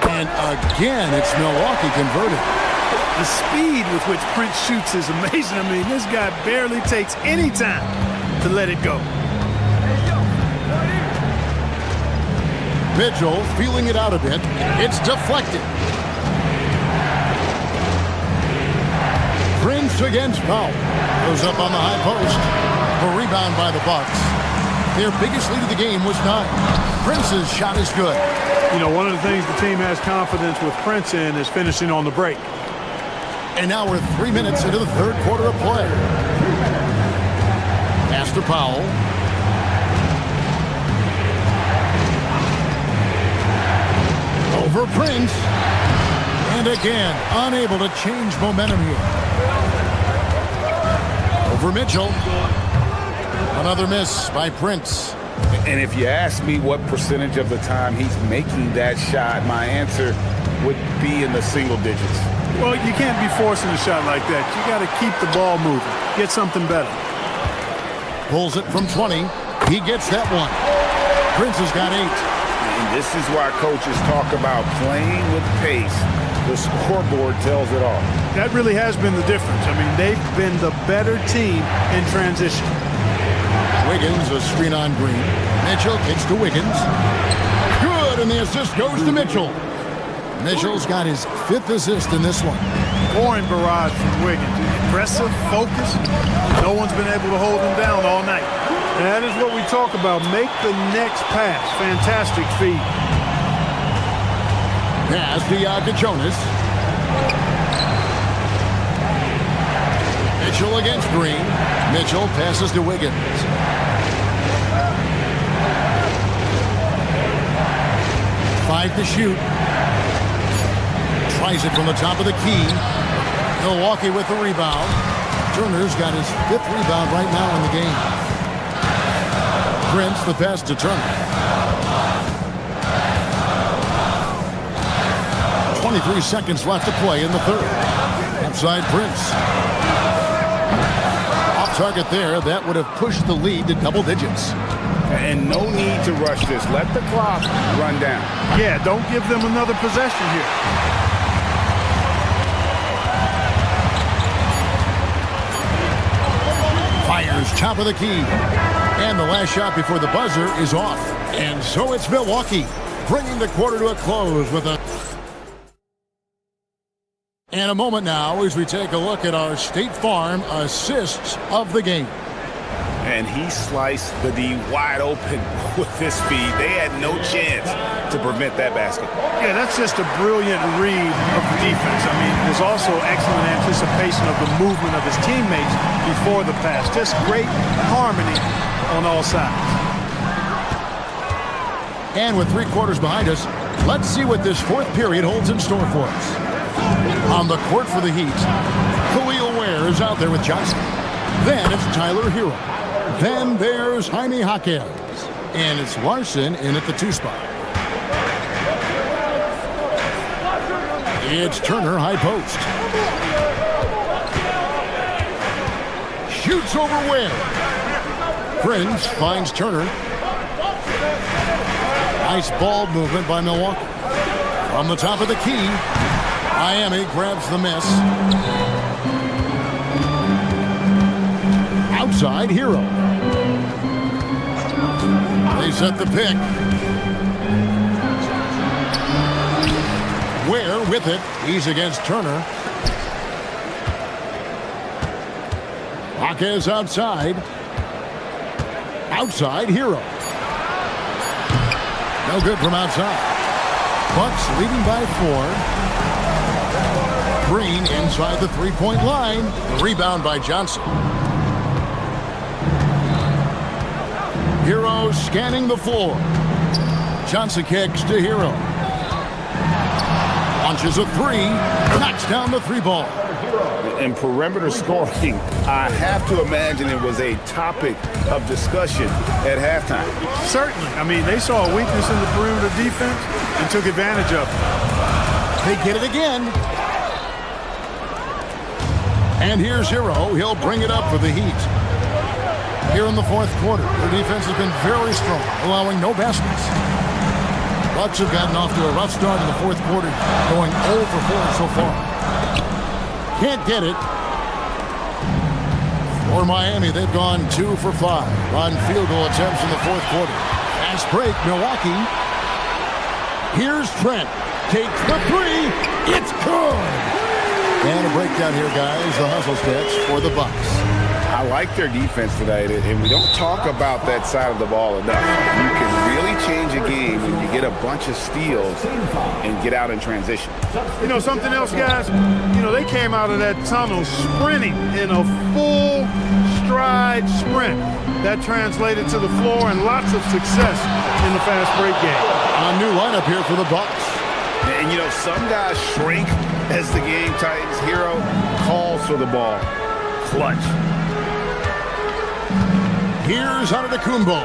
And again, it's Milwaukee converted. The speed with which Prince shoots is amazing. I mean, this guy barely takes any time to let it go. Mitchell feeling it out a bit. It's deflected. Prince against Powell. Goes up on the high post. A rebound by the Bucks. Their biggest lead of the game was 9. Prince's shot is good. You know, one of the things the team has confidence with Prince in is finishing on the break. And now we're 3 minutes into the third quarter of play. Pass to Powell. Over Prince. And again, unable to change momentum here. Over Mitchell. Another miss by Prince. And if you ask me what percentage of the time he's making that shot, my answer would be in the single digits. Well, you can't be forcing a shot like that. You got to keep the ball moving. Get something better. Pulls it from 20. He gets that one. Prince has got 8. And this is why coaches talk about playing with pace. The scoreboard tells it all. That really has been the difference. I mean, they've been the better team in transition. Wiggins, a screen on Green. Mitchell kicks to Wiggins. Good, and the assist goes to Mitchell. Mitchell's got his 5th assist in this one. Scoring barrage from Wiggins. Aggressive, focus. No one's been able to hold him down all night. That is what we talk about. Make the next pass. Fantastic feed. Pass to Jonas. Mitchell against Green. Mitchell passes to Wiggins. Five to shoot. Tries it from the top of the key. Milwaukee with the rebound. Turner's got his 5th rebound right now in the game. Prince the pass to Turner. 23 seconds left to play in the third. Outside Prince. Off target there. That would have pushed the lead to double digits. And no need to rush this. Let the clock run down. Yeah, don't give them another possession here. Fires top of the key. And the last shot before the buzzer is off. And so it's Milwaukee bringing the quarter to a close with a... And a moment now as we take a look at our State Farm assists of the game. And he sliced the D wide open with his speed. They had no chance to prevent that basket. Yeah, that's just a brilliant read of the defense. I mean, there's also excellent anticipation of the movement of his teammates before the pass. Just great harmony on all sides. And with 3 quarters behind us, let's see what this 4th period holds in store for us. On the court for the Heat, Khalil Ware is out there with Johnson. Then it's Tyler Hero. Then there's Jaime Jaquez. And it's Larson in at the 2 spot. It's Turner high post. Shoots over Ware. Prince finds Turner. Nice ball movement by Milwaukee. From the top of the key, Miami grabs the miss. Outside Hero. They set the pick. Ware with it. He's against Turner. Jaquez outside. Outside Hero. No good from outside. Bucks leading by 4. Green inside the 3-point line. Rebound by Johnson. Hero scanning the floor. Johnson kicks to Hero. Launches a 3. Knocks down the 3 ball. In perimeter scoring, I have to imagine it was a topic of discussion at halftime. Certainly. I mean, they saw a weakness in the perimeter defense and took advantage of it. They get it again. And here's Hero. He'll bring it up for the Heat. Here in the 4th quarter, their defense has been very strong, allowing no baskets. Bucks have gotten off to a rough start in the 4th quarter, going 0 for 4 so far. Can't get it. For Miami, they've gone 2 for 5 on field goal attempts in the 4th quarter. Fast break, Milwaukee. Here's Trent. Takes the three. It's good. And a breakdown here, guys. The hustle stats for the Bucks. I like their defense tonight, and we don't talk about that side of the ball enough. You can really change a game when you get a bunch of steals and get out in transition. You know, something else, guys? You know, they came out of that tunnel sprinting in a full stride sprint. That translated to the floor and lots of success in the fast break game. A new lineup here for the Bucks. And, you know, some guys shrink as the game tightens. Hero calls for the ball. Clutch. Here's Antetokounmpo.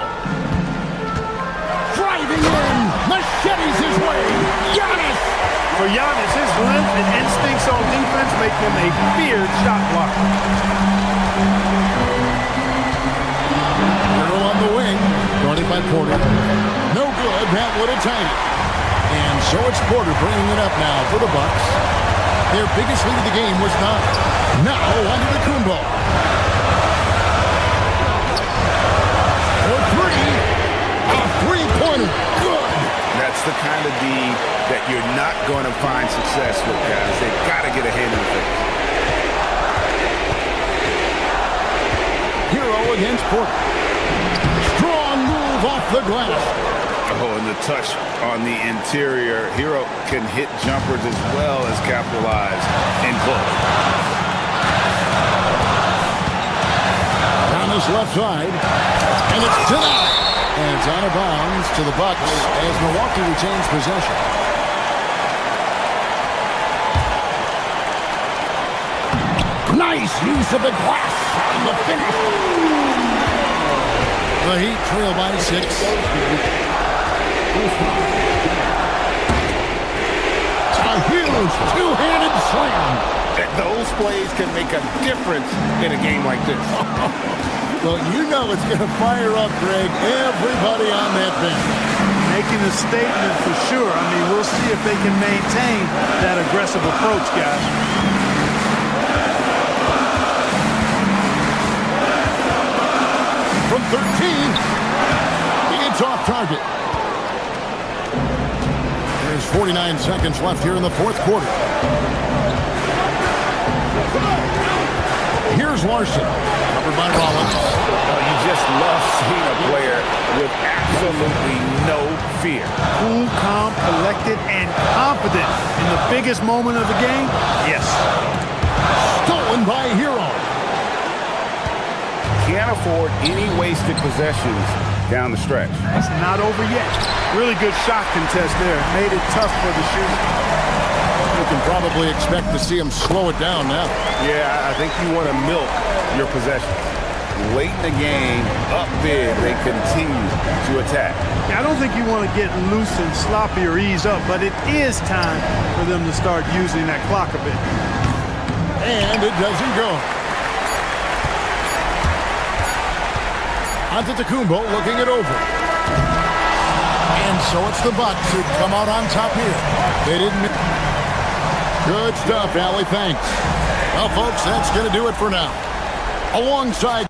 Driving in. Machetes his way. Giannis. For Giannis, his length and instincts on defense make him a feared shot blocker. Hero on the wing. Guarded by Porter. No good. That would have tied it. And so it's Porter bringing it up now for the Bucks. Their biggest lead of the game was 9. Now Antetokounmpo. For three. A three-pointer. Good. That's the kind of D that you're not going to find success with, guys. They've got to get a hand in the face. Hero against Porter. Strong move off the glass. Oh, and the touch on the interior. Hero can hit jumpers as well as capitalize and close. Down his left side. And it's denied. And it's out of bounds to the Bucks as Milwaukee retains possession. Nice use of the glass on the finish. The Heat trail by 6. A huge two-handed slam. Those plays can make a difference in a game like this. Well, you know it's going to fire up, Greg, everybody on that bench. Making a statement for sure. I mean, we'll see if they can maintain that aggressive approach, guys. From 13, it's off target. There's 49 seconds left here in the fourth quarter. Here's Larson, covered by Rollins. You just love seeing a player with absolutely no fear. Cool, calm, collected, and confident in the biggest moment of the game. Yes. Stolen by Hero. Can't afford any wasted possessions down the stretch. It's not over yet. Really good shot contest there. Made it tough for the shooter. You can probably expect to see him slow it down now. Yeah, I think you want to milk your possessions. Late in the game, up big, they continue to attack. I don't think you want to get loose and sloppy or ease up, but it is time for them to start using that clock a bit. And it doesn't go. Antetokounmpo looking it over. And so it's the Bucks who come out on top here. They didn't. Good stuff, Allie. Thanks. Well, folks, that's going to do it for now. Alongside.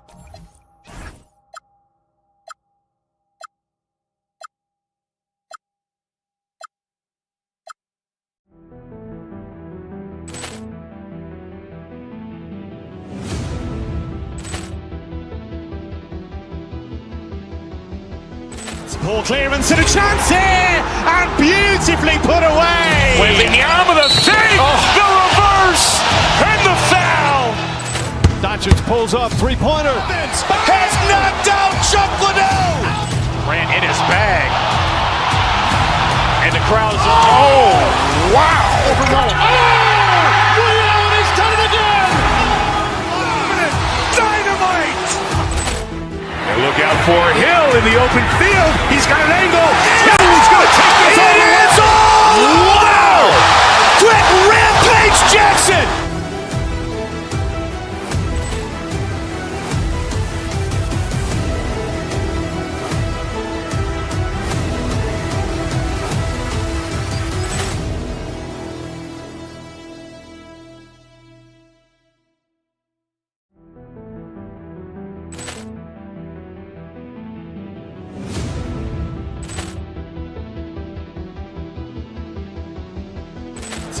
Poor clearance and a chance here, and beautifully put away. Wembanyama the save, the reverse, and the foul. Doncic pulls up, three-pointer. Has knocked out Chuck Liddell. Ran in his bag. And the crowd is, oh, wow. He's done it again. Dynamite. And look out for Hill in the open field. He's got an angle. Hill's going to take this all the way. Wow! Quick rampage Jackson.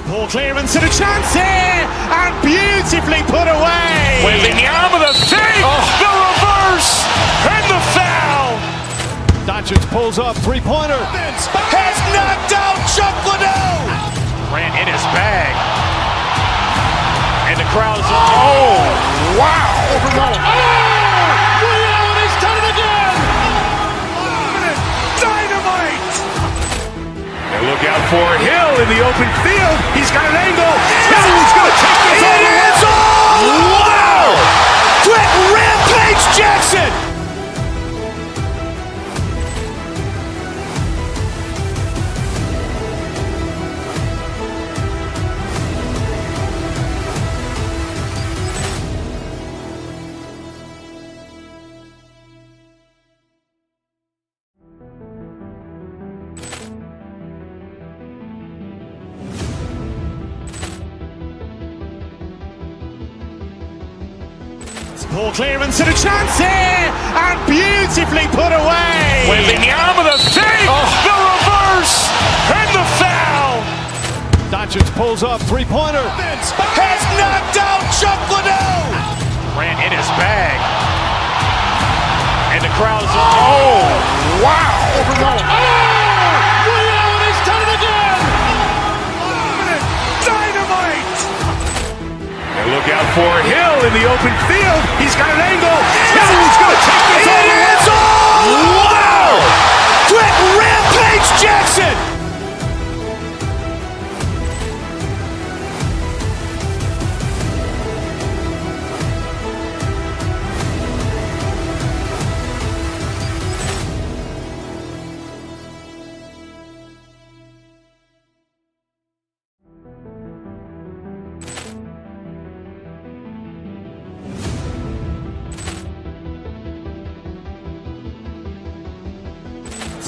Ball clearance and a chance here, and beautifully put away. Wembanyama the fake, the reverse, and the foul. Doncic pulls up, three-pointer. Has knocked out Chuck Liddell. Grant in his bag. And the crowd is, oh, wow. Overrun. Liddell, he's done it again. Dynamite. And look out for Hill in the open field. He's got an angle. He's going to take this all the way. Wow. Quick Rampage Jackson. Ball clearance and a chance here, and beautifully put away. Wembanyama the fake, the reverse, and the foul. Doncic pulls up, three-pointer. Has knocked out Chuck Liddell. Grant in his bag. And the crowd is, oh, wow. Overrun. Liddell, he's done it again. Dynamite. And look out for Hill in the open field. He's got an angle. He's going to take this all the way. Wow. Quick Rampage Jackson.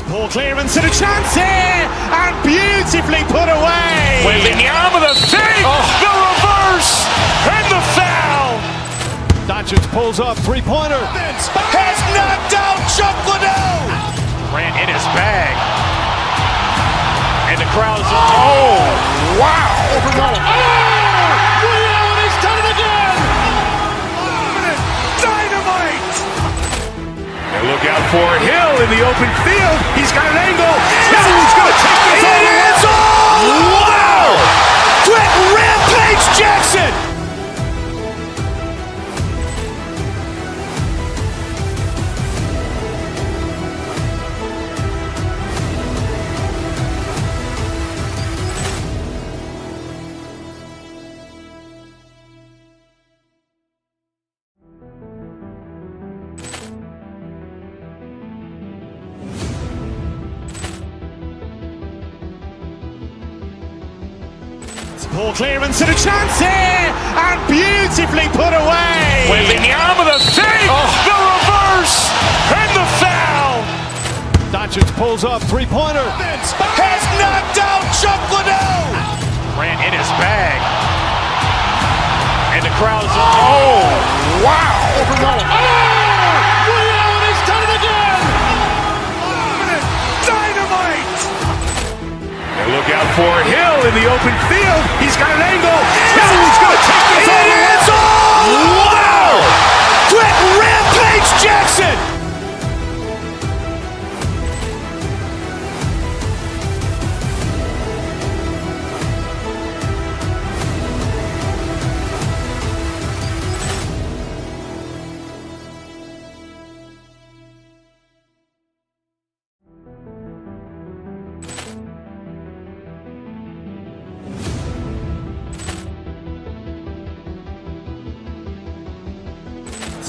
Ball clearance and a chance here, and beautifully put away. Wembanyama the fake, the reverse, and the foul. Doncic pulls up, three-pointer. Has knocked out Chuck Liddell. Grant in his bag. And the crowd is, oh, wow. Overrun. Liddell, he's done it again. Dynamite. And look out for Hill in the open field. He's got an angle. He's going to take this all the way. Wow. Quick Rampage Jackson. Ball clearance and a chance here, and beautifully put away. Wembanyama the fake, the reverse, and the foul. Doncic pulls up, three-pointer. Has knocked out Chuck Liddell. Grant in his bag. And the crowd is, oh, wow. Overrun. Liddell, he's done it again. Dynamite. And look out for Hill in the open field. He's got an angle. He's going to take this all the way. Wow. Quick Rampage Jackson.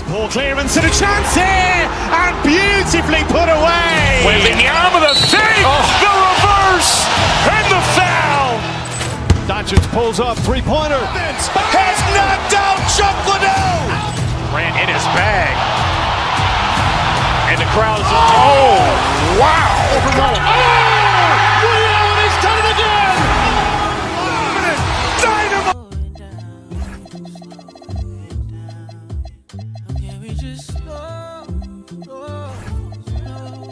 Ball clearance and a chance here, and beautifully put away. Wembanyama the fake, the reverse, and the foul. Doncic pulls up, three-pointer. Has knocked out Chuck Liddell. Grant in his bag. And the crowd is, oh, wow. Overrun. Liddell, he's done it again. Dynamite. Slow it down.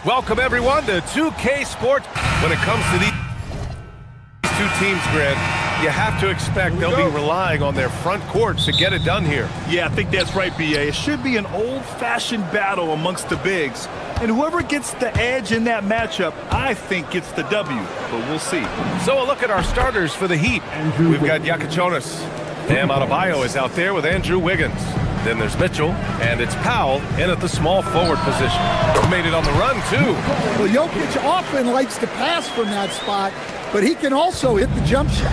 Welcome, everyone, to 2K Sports. When it comes to these two teams, Grant, you have to expect they'll be relying on their front court to get it done here. Yeah, I think that's right, B.A. It should be an old-fashioned battle amongst the bigs. And whoever gets the edge in that matchup, I think gets the W. But we'll see. So a look at our starters for the Heat. We've got Jonas. Bam Adebayo is out there with Andrew Wiggins. Then there's Mitchell, and it's Powell in at the small forward position. Made it on the run, too. Well, Jokic often likes to pass from that spot, but he can also hit the jump shot.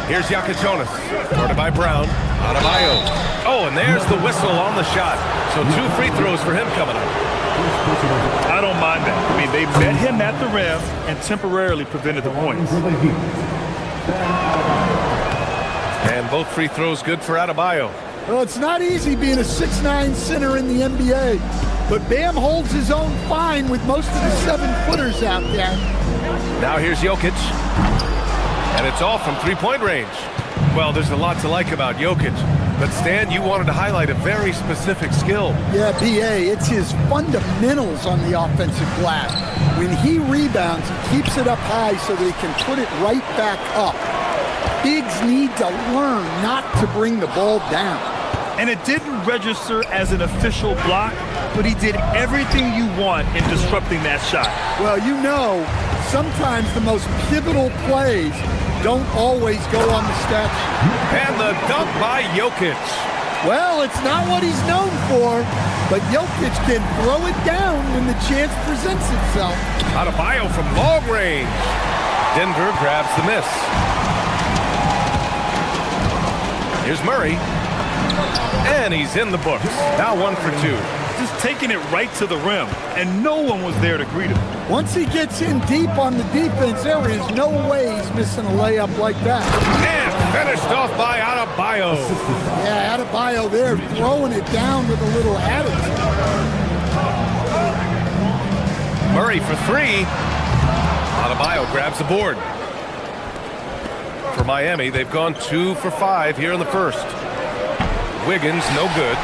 Here's Jonas, guarded by Brown. Adebayo. Oh, and there's the whistle on the shot. So 2 free throws for him coming up. I don't mind that. I mean, they met him at the rim and temporarily prevented the points. And both free throws good for Adebayo. Well, it's not easy being a 6'9" center in the NBA, but Bam holds his own fine with most of the 7-footers out there. Now here's Jokic. And it's off from three-point range. Well, there's a lot to like about Jokic. But, Stan, you wanted to highlight a very specific skill. Yeah, B.A., it's his fundamentals on the offensive glass. When he rebounds, he keeps it up high so that he can put it right back up. Bigs need to learn not to bring the ball down. And it didn't register as an official block, but he did everything you want in disrupting that shot. Well, you know, sometimes the most pivotal plays don't always go on the stat sheet. And the dunk by Jokic. Well, it's not what he's known for, but Jokic can throw it down when the chance presents itself. Adebayo from long range. Denver grabs the miss. Here's Murray. And he's in the books. Now 1 for 2. Just taking it right to the rim, and no one was there to greet him. Once he gets in deep on the defense, there is no way he's missing a layup like that. And finished off by Adebayo. Yeah, Adebayo there throwing it down with a little attitude. Murray for 3. Adebayo grabs the board. For Miami, they've gone 2 for 5 here in the first. Wiggins, no good.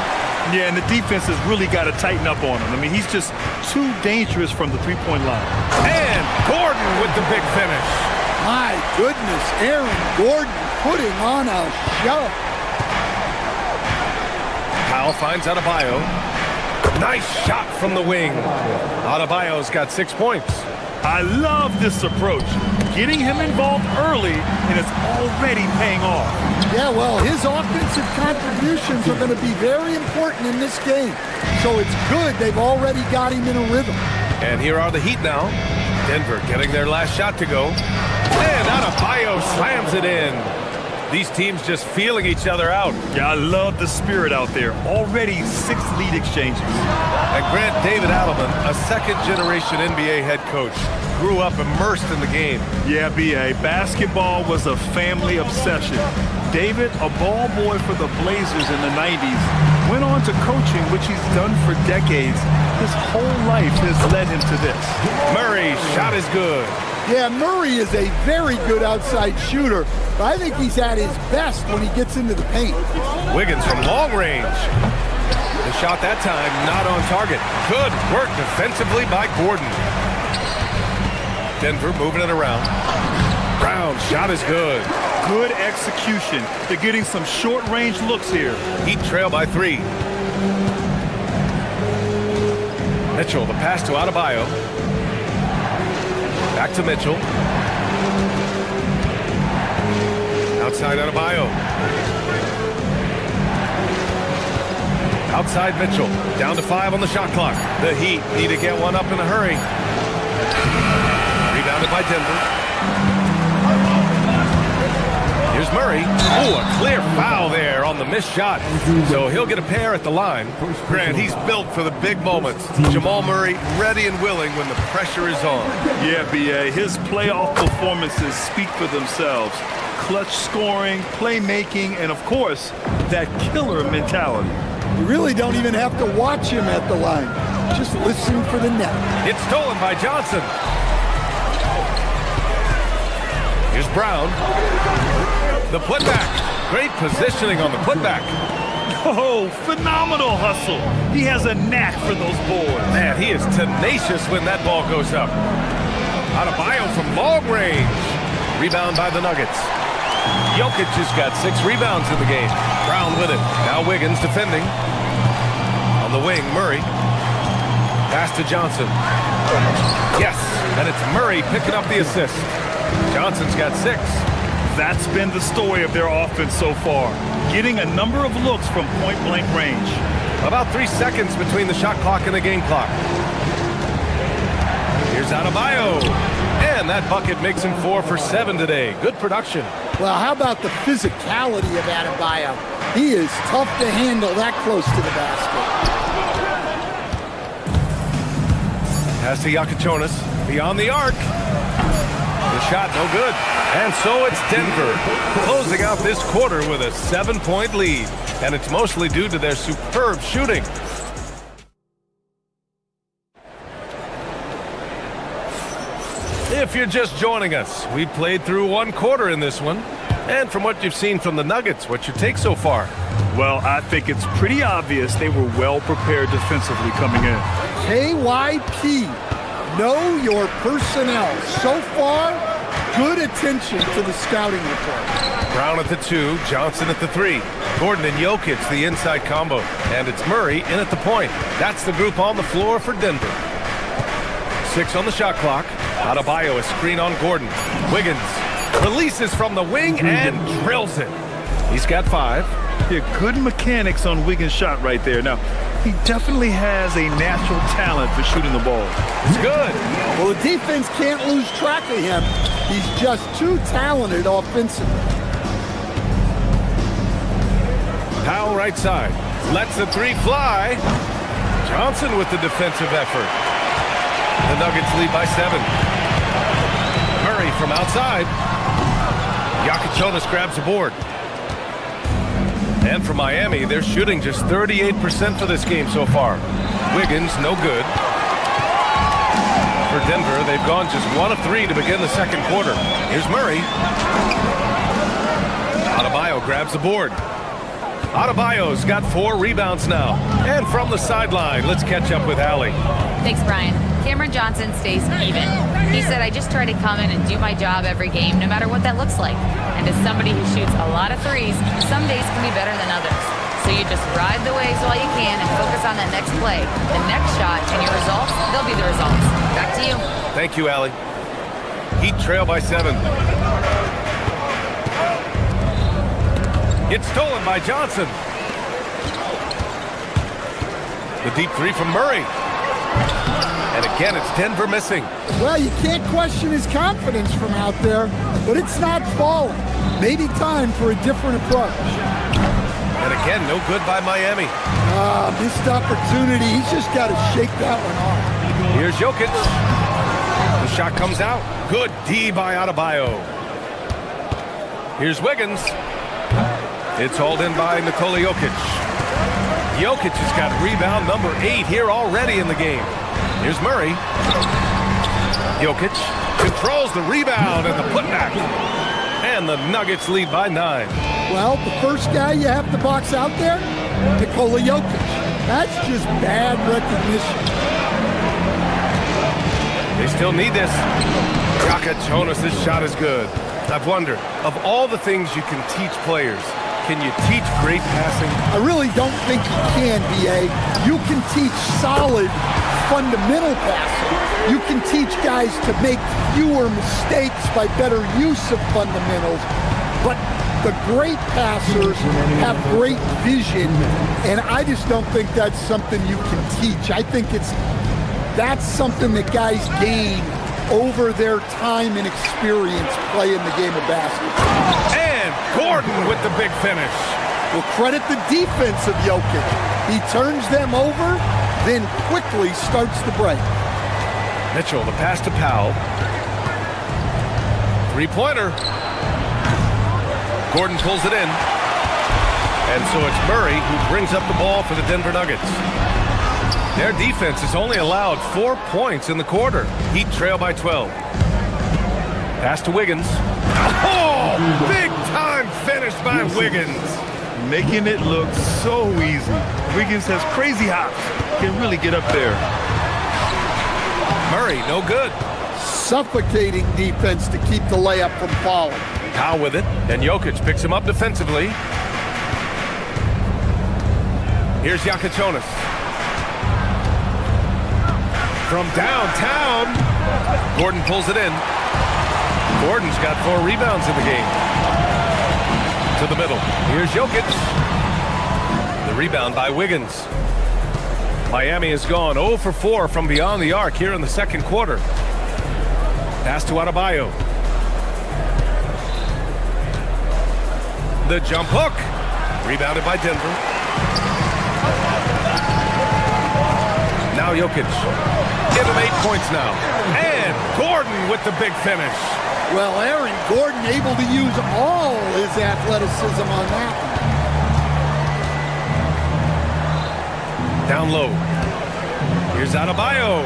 Yeah, and the defense has really got to tighten up on him. I mean, he's just too dangerous from the three-point line. And Gordon with the big finish. My goodness, Aaron Gordon putting on a show. Powell finds Adebayo. Nice shot from the wing. Adebayo's got 6 points. I love this approach. Getting him involved early, and it's already paying off. Yeah, well, his offensive contributions are going to be very important in this game. So it's good they've already got him in a rhythm. And here are the Heat now. Denver getting their last shot to go. And Adebayo slams it in. These teams just feeling each other out. Yeah, I love the spirit out there. Already 6 lead exchanges. And Grant, David Adelman, a second-generation NBA head coach, grew up immersed in the game. Yeah, B.A., basketball was a family obsession. David, a ball boy for the Blazers in the 90s, went on to coaching, which he's done for decades. His whole life has led him to this. Murray, shot is good. Yeah, Murray is a very good outside shooter, but I think he's at his best when he gets into the paint. Wiggins from long range. The shot that time not on target. Good work defensively by Gordon. Denver moving it around. Brown, shot is good. Good execution. They're getting some short-range looks here. Heat trail by 3. Mitchell, the pass to Adebayo. Back to Mitchell. Outside Adebayo. Outside Mitchell. Down to 5 on the shot clock. The Heat need to get one up in a hurry. Rebounded by Denver. Here's Murray. Oh, a clear foul there on the missed shot. So he'll get a pair at the line. Grant, he's built for the big moments. Jamal Murray ready and willing when the pressure is on. Yeah, B.A., his playoff performances speak for themselves. Clutch scoring, playmaking, and, of course, that killer mentality. You really don't even have to watch him at the line. Just listen for the net. It's stolen by Johnson. Here's Brown. The putback. Great positioning on the putback. Oh, phenomenal hustle. He has a knack for those boards. Man, he is tenacious when that ball goes up. Adebayo from long range. Rebound by the Nuggets. Jokic has got 6 rebounds in the game. Brown with it. Now Wiggins defending. On the wing, Murray. Pass to Johnson. Yes, and it's Murray picking up the assist. Johnson's got 6. That's been the story of their offense so far. Getting a number of looks from point-blank range. About 3 seconds between the shot clock and the game clock. Here's Adebayo. And that bucket makes him 4 for 7 today. Good production. Well, how about the physicality of Adebayo? He is tough to handle that close to the basket. Pass to Yakichonis. Beyond the arc. The shot no good. And so it's Denver closing out this quarter with a 7-point lead. And it's mostly due to their superb shooting. If you're just joining us, we played through 1 quarter in this one. And from what you've seen from the Nuggets, what's your take so far? Well, I think it's pretty obvious they were well prepared defensively coming in. KYP, know your personnel. So far, good attention to the scouting report. Brown at the 2, Johnson at the 3. Gordon and Jokic, the inside combo. And it's Murray in at the point. That's the group on the floor for Denver. 6 on the shot clock. Adebayo, a screen on Gordon. Wiggins releases from the wing and drills it. He's got 5. Yeah, good mechanics on Wiggins' shot right there. Now, he definitely has a natural talent for shooting the ball. It's good. Well, the defense can't lose track of him. He's just too talented offensively. Powell right side. Lets the 3 fly. Johnson with the defensive effort. The Nuggets lead by 7. Murray from outside. Yakichonis grabs the board. And for Miami, they're shooting just 38% for this game so far. Wiggins, no good. For Denver, they've gone just 1 of 3 to begin the second quarter. Here's Murray. Adebayo grabs the board. Adebayo's got 4 rebounds now. And from the sideline, let's catch up with Allie. Thanks, Brian. Cameron Johnson stays even. He said, I just try to come in and do my job every game, no matter what that looks like. And as somebody who shoots a lot of threes, some days can be better than others. So you just ride the waves while you can and focus on that next play. The next shot and your results, they'll be the results. Back to you. Thank you, Allie. Heat trail by 7. It's stolen by Johnson. The deep 3 from Murray. And again, it's Denver missing. Well, you can't question his confidence from out there, but it's not falling. Maybe time for a different approach. And again, no good by Miami. Missed opportunity. He's just got to shake that one off. Here's Jokic. The shot comes out. Good D by Adebayo. Here's Wiggins. It's hauled in by Nikola Jokic. Jokic has got rebound number 8 here already in the game. Here's Murray. Jokic controls the rebound and the putback. And the Nuggets lead by 9. Well, the first guy you have to box out there, Nikola Jokic. That's just bad recognition. They still need this. Yakichonis, this shot is good. I've wondered, of all the things you can teach players, can you teach great passing? I really don't think you can, B.A. You can teach solid, fundamental passing. You can teach guys to make fewer mistakes by better use of fundamentals. But the great passers have great vision, and I just don't think that's something you can teach. I think that's something that guys gain over their time and experience playing the game of basketball. And Gordon with the big finish. Well, credit the defense of Jokic. He turns them over, then quickly starts the break. Mitchell, the pass to Powell. 3-pointer. Gordon pulls it in. And so it's Murray who brings up the ball for the Denver Nuggets. Their defense has only allowed 4 points in the quarter. Heat trail by 12. Pass to Wiggins. Oh, big time finish by Wiggins. making it look so easy. Wiggins has crazy hops, can really get up there. Murray, no good. Suffocating defense to keep the layup from falling. Powell with it, and Jokic picks him up defensively. Here's Jokic. From downtown, Gordon pulls it in. Gordon's got 4 rebounds in the game. To the middle. Here's Jokic. The rebound by Wiggins. Miami has gone 0 for 4 from beyond the arc here in the second quarter. Pass to Adebayo. The jump hook. Rebounded by Denver. Now Jokic. Give him 8 points now. And Gordon with the big finish. Well, Aaron Gordon able to use all his athleticism on that one. Down low. Here's Adebayo.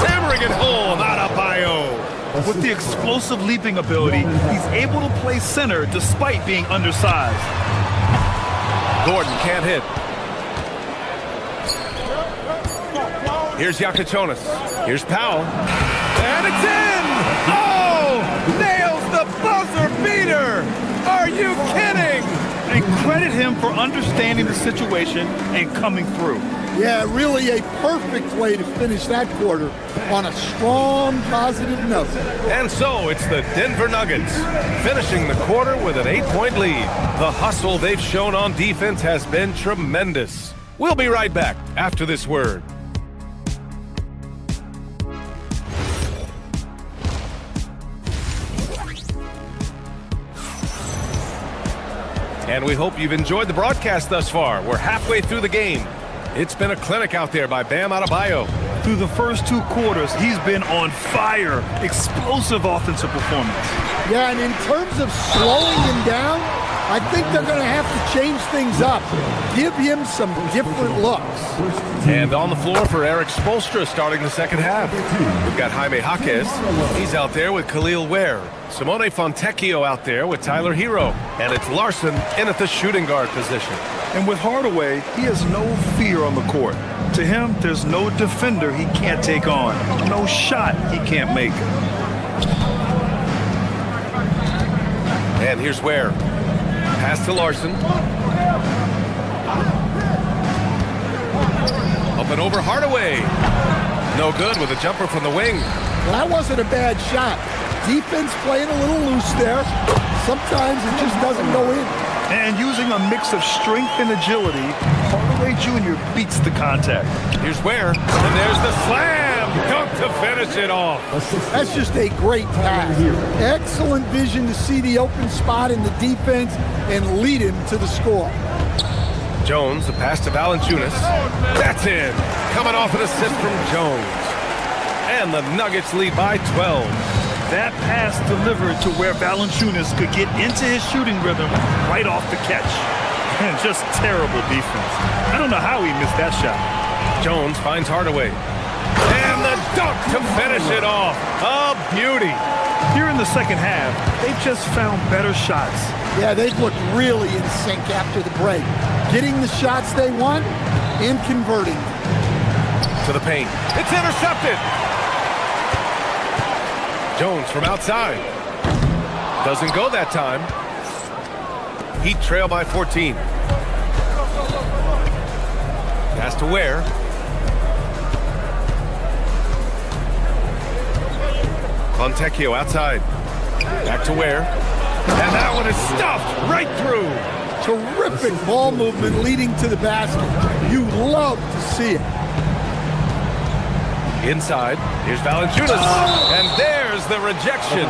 Hammering it home. Adebayo. With the explosive leaping ability, he's able to play center despite being undersized. Gordon can't hit. Here's Jokic. Here's Powell. And it's in! Oh! Nails the buzzer beater! Are you kidding? And credit him for understanding the situation and coming through. Yeah, really a perfect way to finish that quarter on a strong, positive note. And so it's the Denver Nuggets finishing the quarter with an 8-point lead. The hustle they've shown on defense has been tremendous. We'll be right back after this word. And we hope you've enjoyed the broadcast thus far. We're halfway through the game. It's been a clinic out there by Bam Adebayo. Through the first 2 quarters, he's been on fire. Explosive offensive performance. Yeah, and in terms of slowing him down, I think they're going to have to change things up. Give him some different looks. And on the floor for Eric Spoelstra starting the second half. We've got Jaime Jaquez. He's out there with Khalil Ware. Simone Fontecchio out there with Tyler Hero. And it's Larson in at the shooting guard position. And with Hardaway, he has no fear on the court. To him, there's no defender he can't take on. No shot he can't make. And here's Ware. Pass to Larson. Up and over Hardaway. No good with a jumper from the wing. Well, that wasn't a bad shot. Defense playing a little loose there. Sometimes it just doesn't go in. And using a mix of strength and agility, Hardaway Jr. beats the contact. Here's Ware, and there's the slam! Dunk to finish it off. That's just a great pass. Excellent vision to see the open spot in the defense and lead him to the score. Jones, the pass to Valanciunas. That's in. Coming off an assist from Jones. And the Nuggets lead by 12. That pass delivered to where Valanciunas could get into his shooting rhythm right off the catch. And just terrible defense. I don't know how he missed that shot. Jones finds Hardaway. And the dunk to finish it off. A beauty. Here in the second half, they've just found better shots. Yeah, they've looked really in sync after the break. Getting the shots they want and converting. To the paint. It's intercepted. Jones from outside. Doesn't go that time. Heat trail by 14. Pass to Ware. Fontecchio outside. Back to Ware. And that one is stuffed right through. Terrific ball movement leading to the basket. You love to see it. Inside, here's Valanciunas, and there's the rejection.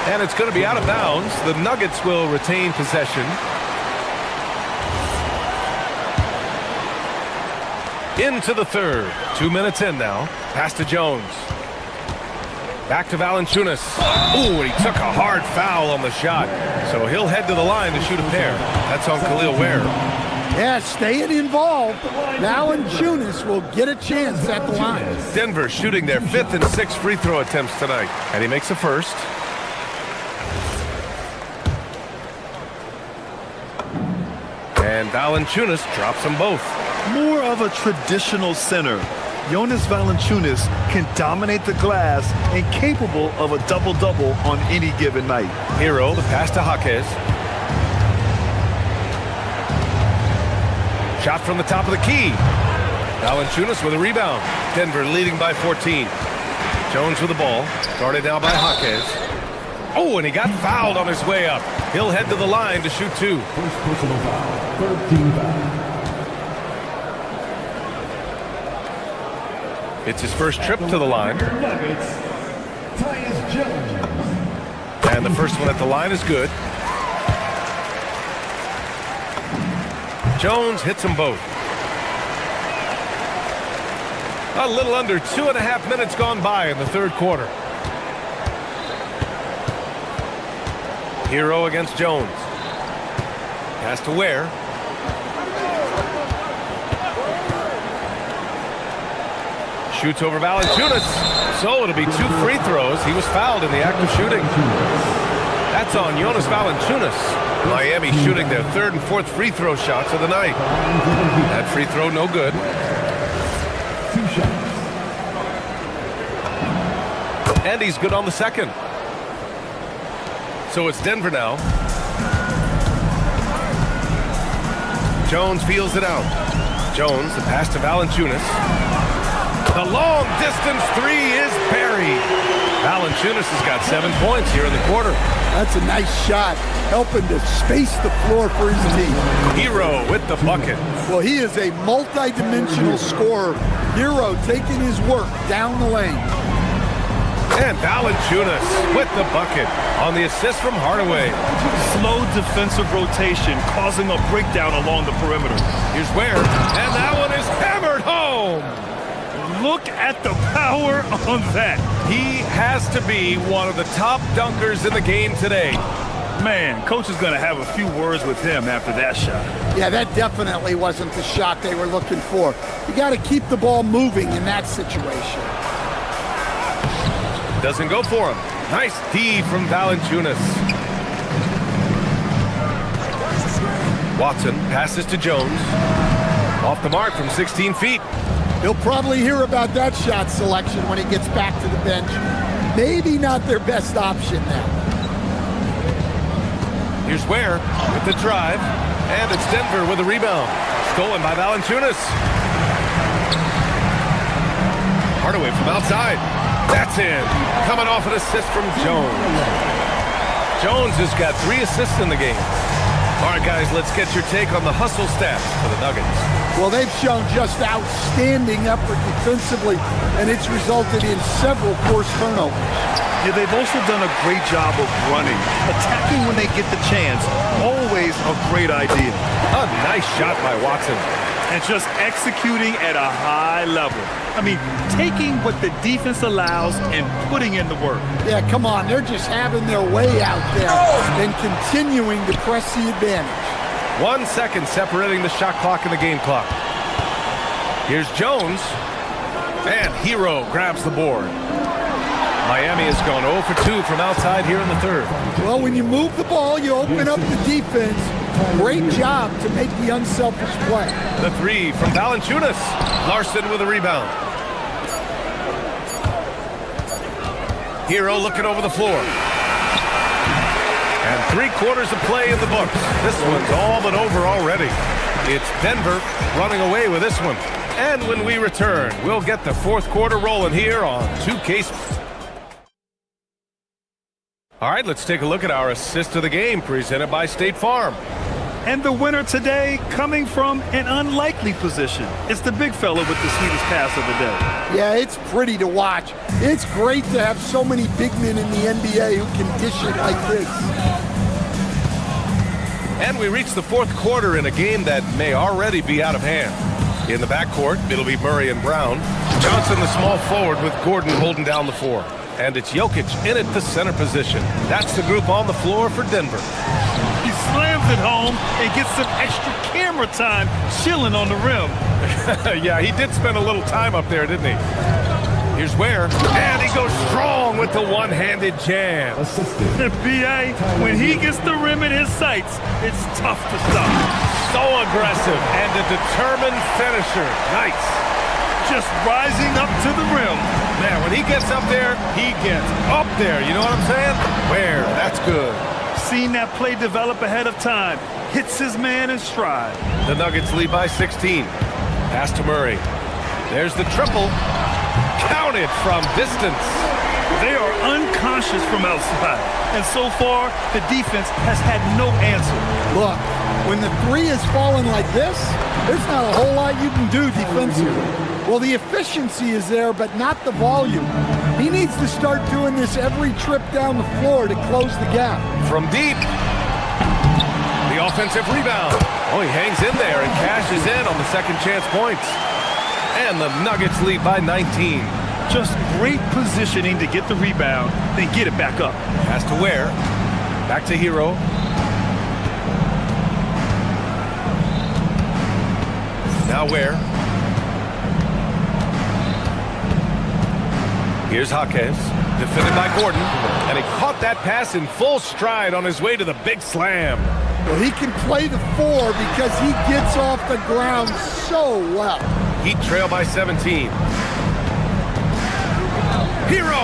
And it's going to be out of bounds. The Nuggets will retain possession. Into the third. 2 minutes in now. Pass to Jones. Back to Valanciunas. Ooh, and he took a hard foul on the shot. So he'll head to the line to shoot a pair. That's on Khalil Ware. Yeah, staying involved. Valanciunas will get a chance at the line. Denver shooting their 5th and 6th free throw attempts tonight. And he makes the first. And Valanciunas drops them both. More of a traditional center. Jonas Valanciunas can dominate the glass and capable of a double-double on any given night. Hero, the pass to Jaquez. Shot from the top of the key. Valanciunas with a rebound. Denver leading by 14. Jones with the ball. Guarded now by Jaquez. Oh, and he got fouled on his way up. He'll head to the line to shoot 2. First personal foul, 13 foul. It's his first trip to the line. And the first one at the line is good. Jones hits them both. A little under 2.5 minutes gone by in the third quarter. Hero against Jones. Pass to Ware. Shoots over Valanciunas. So it'll be 2 free throws. He was fouled in the act of shooting. That's on Jonas Valanciunas. Miami shooting their 3rd and 4th free throw shots of the night. That free throw no good. 2 shots. And he's good on the second. So it's Denver now. Jones feels it out. Jones, the pass to Valanciunas. The long distance 3 is buried. Valanciunas has got 7 points here in the quarter. That's a nice shot, helping to space the floor for his team. Hero with the bucket. Well, he is a multi-dimensional scorer. Hero taking his work down the lane. And Valanciunas with the bucket on the assist from Hardaway. Slow defensive rotation causing a breakdown along the perimeter. Here's Ware, and that one is hammered home. Look at the power on that. He has to be one of the top dunkers in the game today. Man, coach is going to have a few words with him after that shot. Yeah, that definitely wasn't the shot they were looking for. You got to keep the ball moving in that situation. Doesn't go for him. Nice D from Valanciunas. Watson passes to Jones. Off the mark from 16 feet. He'll probably hear about that shot selection when he gets back to the bench. Maybe not their best option now. Here's Ware with the drive. And it's Denver with a rebound. Stolen by Valanciunas. Hardaway from outside. That's in. Coming off an assist from Jones. Jones has got 3 assists in the game. All right, guys, let's get your take on the hustle stats for the Nuggets. Well, they've shown just outstanding effort defensively, and it's resulted in several forced turnovers. Yeah, they've also done a great job of running. Attacking when they get the chance, always a great idea. A nice shot by Watson. And just executing at a high level. I mean, taking what the defense allows and putting in the work. Yeah, come on. They're just having their way out there and continuing to press the advantage. 1 second separating the shot clock and the game clock. Here's Jones. And Hero grabs the board. Miami has gone 0 for 2 from outside here in the third. Well, when you move the ball, you open up the defense. Great job to make the unselfish play. The 3 from Valanciunas. Larson with a rebound. Hero looking over the floor. And 3/4 of play in the books. This one's all but over already. It's Denver running away with this one. And when we return, we'll get the 4th quarter rolling here on 2K Sports. All right, let's take a look at our assist of the game presented by State Farm. And the winner today coming from an unlikely position. It's the big fella with the sweetest pass of the day. Yeah, it's pretty to watch. It's great to have so many big men in the NBA who can dish it like this. And we reach the 4th quarter in a game that may already be out of hand. In the backcourt, it'll be Murray and Brown. Johnson, the small forward, with Gordon holding down the 4. And it's Jokic in at the center position. That's the group on the floor for Denver. He slams it home and gets some extra camera time chilling on the rim. Yeah, he did spend a little time up there, didn't he? Here's Ware, and he goes strong with the one-handed jam. B.A., when he gets the rim in his sights, it's tough to stop. So aggressive and a determined finisher. Nice. Just rising up to the rim. Man, when he gets up there, he gets up there. You know what I'm saying? Where? That's good. Seen that play develop ahead of time. Hits his man in stride. The Nuggets lead by 16. Pass to Murray. There's the triple. Counted from distance. They are unconscious from outside. And so far, the defense has had no answer. Look, when the three is falling like this, there's not a whole lot you can do defensively. Well, the efficiency is there, but not the volume. He needs to start doing this every trip down the floor to close the gap. From deep. The offensive rebound. Oh, he hangs in there and cashes in on the second chance points. And the Nuggets lead by 19. Just great positioning to get the rebound, then get it back up. Pass to Ware. Back to Hero. Now Ware. Here's Jaquez, defended by Gordon, and he caught that pass in full stride on his way to the big slam. Well, he can play the four because he gets off the ground so well. Heat trail by 17. Hero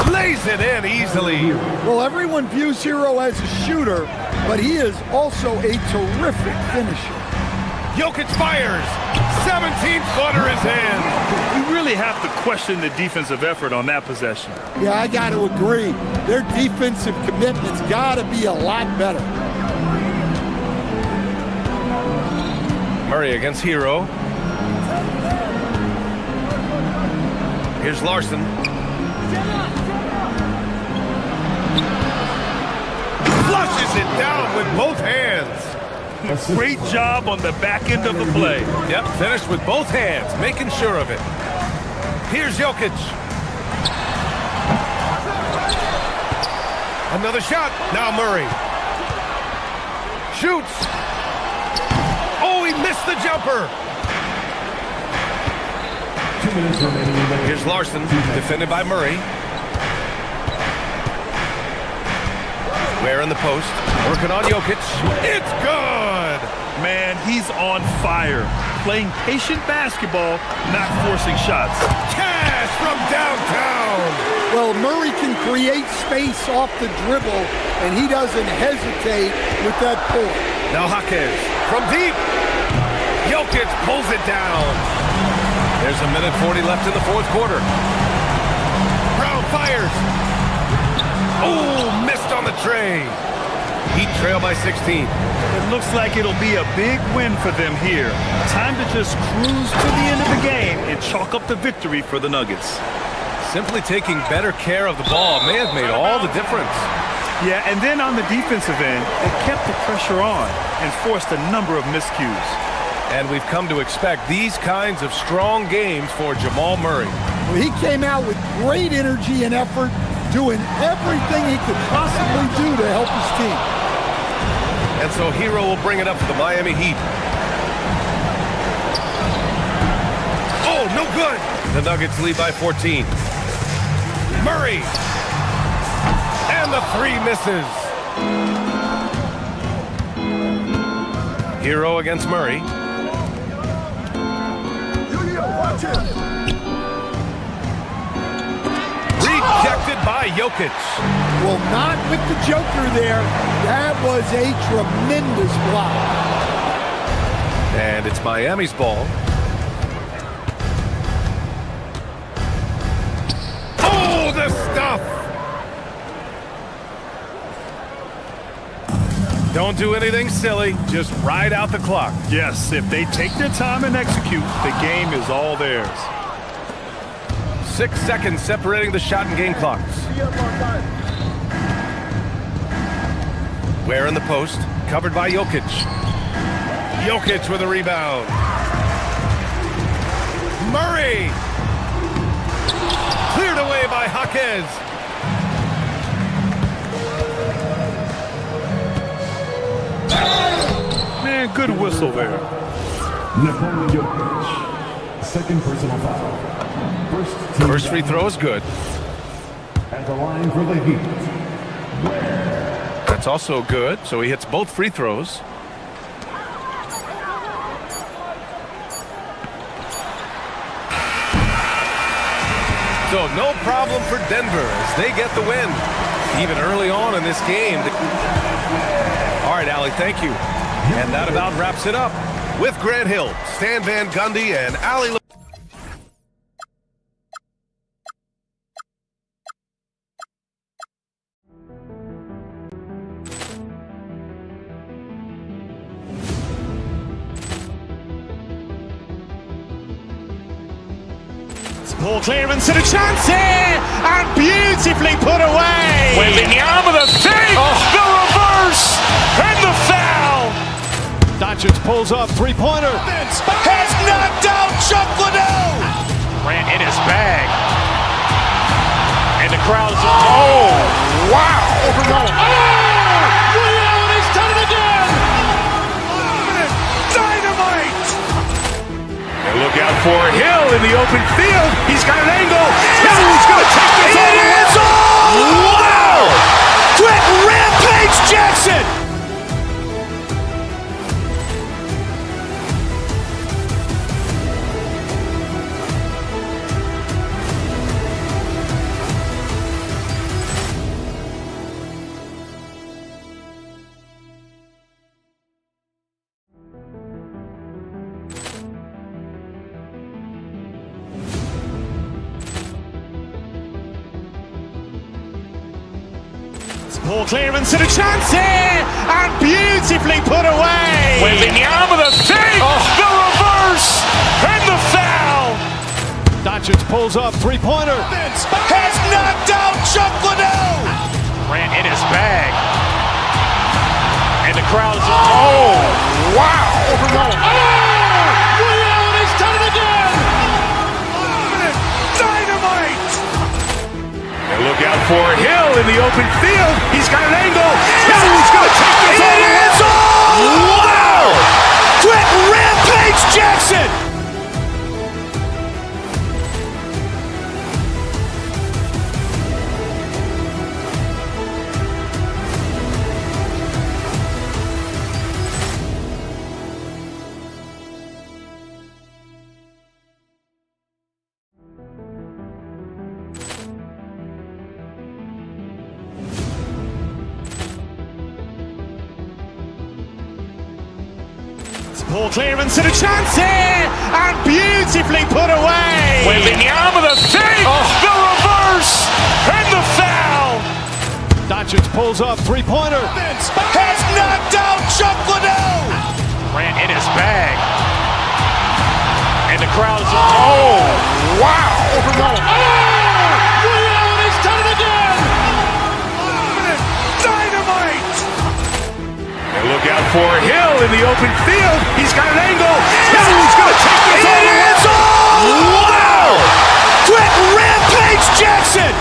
lays it in easily. Well, everyone views Hero as a shooter, but he is also a terrific finisher. Jokic fires. 17-footer is in. You really have to question the defensive effort on that possession. Yeah, I got to agree. Their defensive commitment's got to be a lot better. Murray against Hero. Here's Larson. Flushes it down with both hands. Great job on the back end of the play. Yep, finished with both hands, making sure of it. Here's Jokic. Another shot. Now Murray. Shoots. Oh, he missed the jumper. 2 minutes remaining. Here's Larson, defended by Murray. Ware in the post, working on Jokic. It's good! Man, he's on fire. Playing patient basketball, not forcing shots. Cash from downtown! Well, Murray can create space off the dribble, and he doesn't hesitate with that pull. Now Jaquez from deep. Jokic pulls it down. There's a minute 40 left in the fourth quarter. Brown fires. Oh, missed on the tray. Heat trail by 16. It looks like it'll be a big win for them here. Time to just cruise to the end of the game and chalk up the victory for the Nuggets. Simply taking better care of the ball may have made all the difference. Yeah, and then on the defensive end, they kept the pressure on and forced a number of miscues. And we've come to expect these kinds of strong games for Jamal Murray. Well, he came out with great energy and effort, doing everything he could possibly do to help his team. And so Hero will bring it up for the Miami Heat. Oh, no good! The Nuggets lead by 14. Murray! And the three misses. Hero against Murray. Rejected by Jokic. Well, not with the Joker there. That was a tremendous block. And it's Miami's ball. Oh, the stuff! Don't do anything silly. Just ride out the clock. Yes, if they take their time and execute, the game is all theirs. 6 seconds separating the shot and game clocks. Ware in the post, covered by Jokic. Jokic with a rebound. Murray! Cleared away by Jaquez. Man, good whistle there. Nikola Jokic, second personal foul. First free throw is good. At the line for the Heat. That's also good, so he hits both free throws. So no problem for Denver as they get the win. Even early on in this game. All right, Allie, thank you. And that about wraps it up. With Grant Hill, Stan Van Gundy, and Allie Ball clearance and a chance here, and beautifully put away. Wembanyama the fake, the reverse, and the foul. Doncic pulls up, three-pointer. Has knocked out Chuck Liddell. Grant in his bag. And the crowd is, oh, wow. Ray Allen has done it again. Dynamite. And look out for Hill in the open field. He's got an angle. Hill's going to take this all the way. Wow. Quick Rampage Jackson. Ball clearance and a chance here, and beautifully put away. Wembanyama the fake, the reverse, and the foul. Doncic pulls up, three-pointer. Has knocked out Chuck Liddell. Grant in his bag. And the crowd is, oh, wow. Ray Allen has done it again. Dynamite. And look out for Hill in the open field. He's got an angle. Hill's going to take this all the way. Wow. Quick Rampage Jackson. Ball clearance and a chance here, and beautifully put away. Wembanyama the fake, the reverse, and the foul. Doncic pulls up, three-pointer. Has knocked out Chuck Liddell. Grant in his bag. And the crowd is, oh, wow. Ray Allen has done it again. Dynamite. And look out for Hill in the open field. He's got an angle. Hill's going to take this all the way. Wow. Quick Rampage Jackson.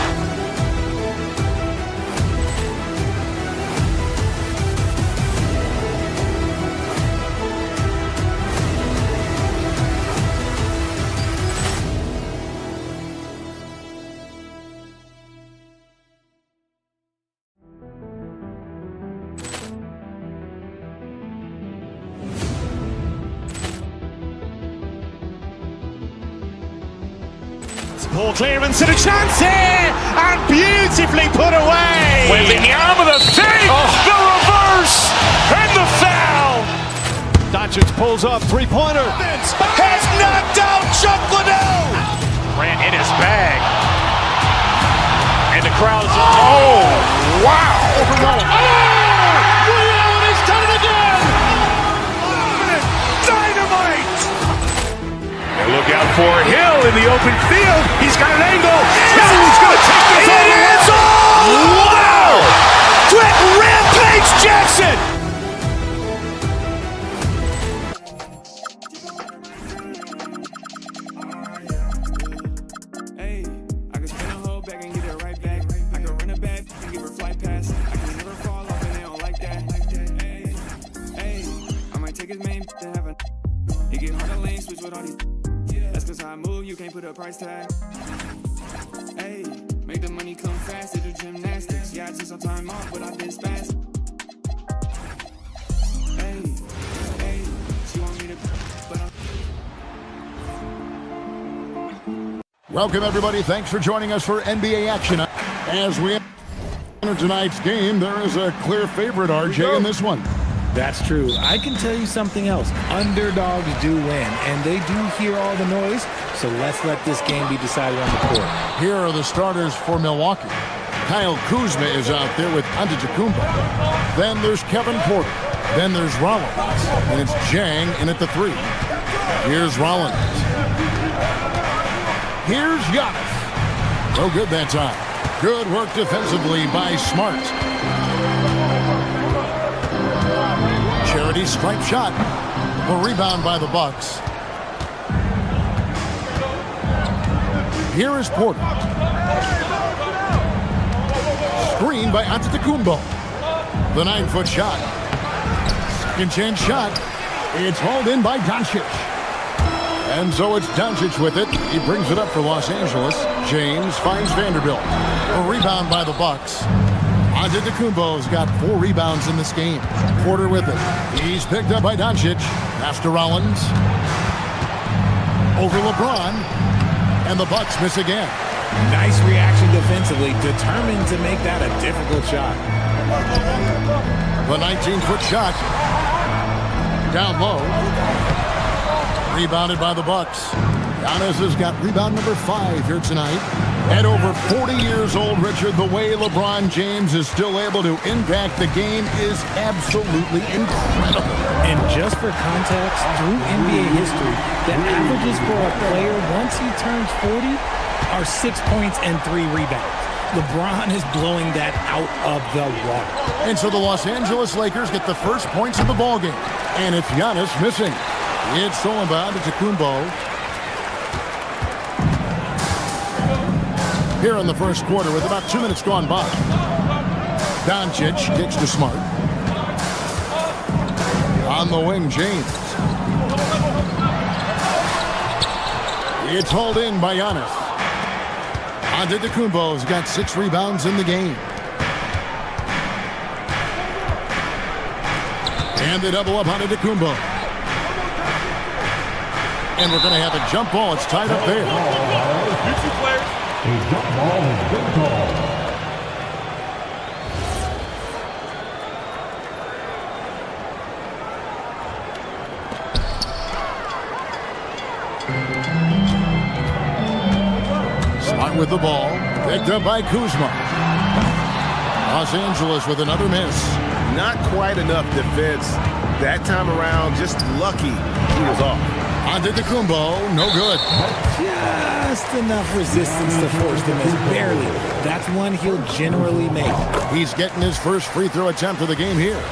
Ball clearance and a chance here, and beautifully put away. Wembanyama the fake, the reverse, and the foul. Doncic pulls up, three-pointer. Has knocked out Chuck Liddell. Grant in his bag. And the crowd is, oh, wow. Ray Allen has done it again. Dynamite. And look out for Hill in the open field. He's got an angle. Hill's going to take this all the way. Wow. Quick Rampage Jackson. Hey, I can spin a hoe back and get it right back. I can run it back and give her flight pass. I can never fall off and they don't like that. Hey, I might take his main to have a. It get hard to lane switch with all these. That's cause how I move, you can't put a price tag. Hey, make the money come fast to do gymnastics. Yeah, I took some time off, but I've been spastic. Hey, she want me to, but I'm. Welcome, everybody. Thanks for joining us for NBA action. As we enter tonight's game, there is a clear favorite, RJ, in this one. That's true. I can tell you something else. Underdogs do win, and they do hear all the noise, so let's let this game be decided on the court. Here are the starters for Milwaukee. Kyle Kuzma is out there with Antetokounmpo. Then there's Kevin Porter. Then there's Rollins. And it's Jang in at the 3. Here's Rollins. Here's Giannis. No good that time. Good work defensively by Smart. Charity stripe shot. A rebound by the Bucks. Here is Porter. Screen by Antetokounmpo. The 9-foot shot. Second chance shot. It's hauled in by Doncic. And so it's Doncic with it. He brings it up for Los Angeles. James finds Vanderbilt. A rebound by the Bucks. Antetokounmpo's got 4 rebounds in this game. Porter with it. He's picked up by Doncic. Pass to Rollins. Over LeBron. And the Bucks miss again. Nice reaction defensively. Determined to make that a difficult shot. The 19-foot shot. Down low. Rebounded by the Bucks. Giannis has got rebound number 5 here tonight. At over 40 years old, Richard, the way LeBron James is still able to impact the game is absolutely incredible. And just for context, through NBA history, the averages for a player once he turns 40 are 6 points and 3 rebounds. LeBron is blowing that out of the water. And so the Los Angeles Lakers get the first points of the ballgame. And it's Giannis missing. It's stolen by Antetokounmpo. Here in the first quarter with about 2 minutes gone by. Doncic kicks to Smart. On the wing, James. It's hauled in by Giannis. Antetokounmpo's got 6 rebounds in the game. And they double up Antetokounmpo. And we're going to have a jump ball. It's tied up there. A jump ball has been called. Smart with the ball. Picked up by Kuzma. Los Angeles with another miss. Not quite enough defense that time around. Just lucky he was off. Antetokounmpo, no good. Just enough resistance to force the miss. Barely. That's one he'll generally make. He's getting his first free throw attempt of the game here.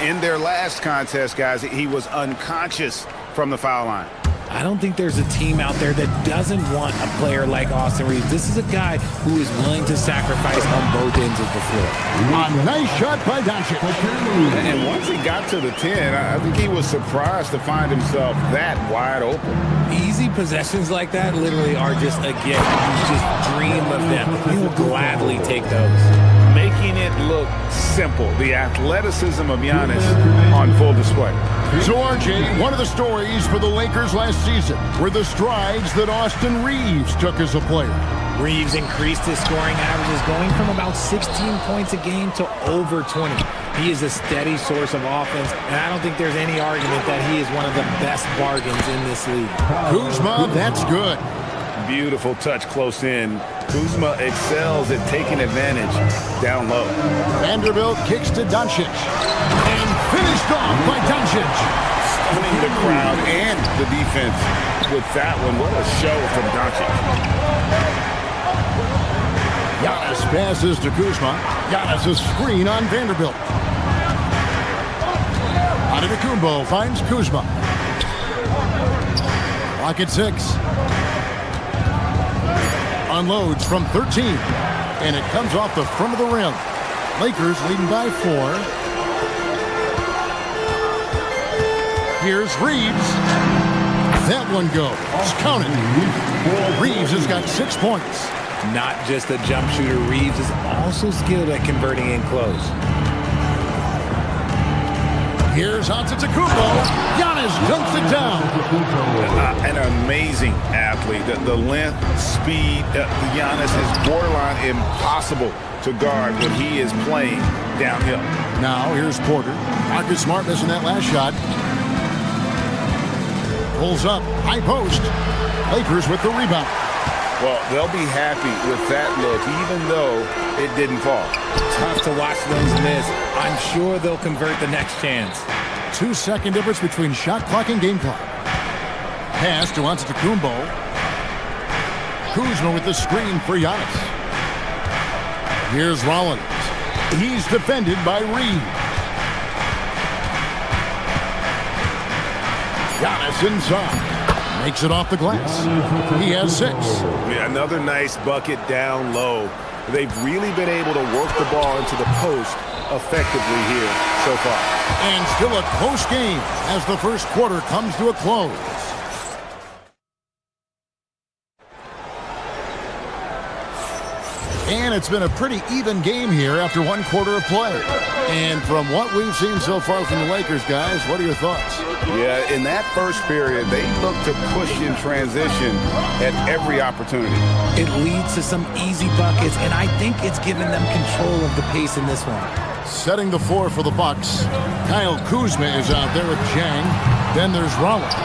In their last contest, guys, he was unconscious from the foul line. I don't think there's a team out there that doesn't want a player like Austin Reeves. This is a guy who is willing to sacrifice on both ends of the floor. A nice shot by Doncic. And once he got to the 10, I think he was surprised to find himself that wide open. Easy possessions like that literally are just a gift. You just dream of them. He'll gladly take those. Making it look simple. The athleticism of Giannis on full display. So, RJ, one of the stories for the Lakers last season were the strides that Austin Reeves took as a player. Reeves increased his scoring averages, going from about 16 points a game to over 20. He is a steady source of offense, and I don't think there's any argument that he is one of the best bargains in this league. Kuzma, that's good. Beautiful touch close in. Kuzma excels at taking advantage down low. Vanderbilt kicks to Doncic. And finished off by Doncic. Stunning the crowd and the defense with that one. What a show from Doncic. Giannis passes to Kuzma. Giannis a screen on Vanderbilt. Antetokounmpo finds Kuzma. Clock at 6. Unloads from 13. And it comes off the front of the rim. Lakers leading by 4. Here's Reeves. That one goes. Counted. Reeves has got 6 points. Not just a jump shooter, Reeves is also skilled at converting in close. Here's Antetokounmpo. Giannis dunks it down. An amazing athlete. The length, speed, Giannis is borderline impossible to guard when he is playing downhill. Now here's Porter. Marcus Smart missing that last shot. Pulls up, high post. Lakers with the rebound. Well, they'll be happy with that look, even though it didn't fall. Tough to watch those miss. I'm sure they'll convert the next chance. 2-second difference between shot clock and game clock. Pass to Antetokounmpo. Kuzma with the screen for Giannis. Here's Rollins. He's defended by Reed. Giannis inside. Makes it off the glass. He has 6. Yeah, another nice bucket down low. They've really been able to work the ball into the post effectively here so far. And still a close game as the first quarter comes to a close. And it's been a pretty even game here after one quarter of play. And from what we've seen so far from the Lakers, guys, what are your thoughts? Yeah, in that first period, they look to push in transition at every opportunity. It leads to some easy buckets, and I think it's given them control of the pace in this one. Setting the floor for the Bucks. Kyle Kuzma is out there with Jang. Then there's Rollins.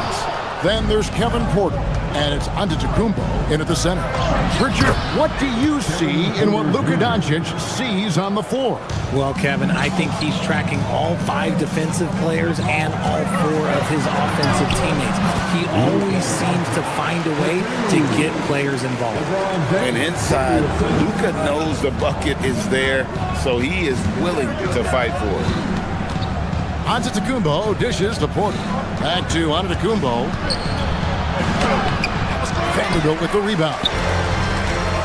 Then there's Kevin Porter. And it's Antetokounmpo in at the center. Richard, what do you see in what Luka Doncic sees on the floor? Well, Kevin, I think he's tracking all 5 defensive players and all 4 of his offensive teammates. He always seems to find a way to get players involved. And inside, Luka knows the bucket is there, so he is willing to fight for it. Antetokounmpo dishes to Porter. Back to Antetokounmpo. Vanderbilt with the rebound.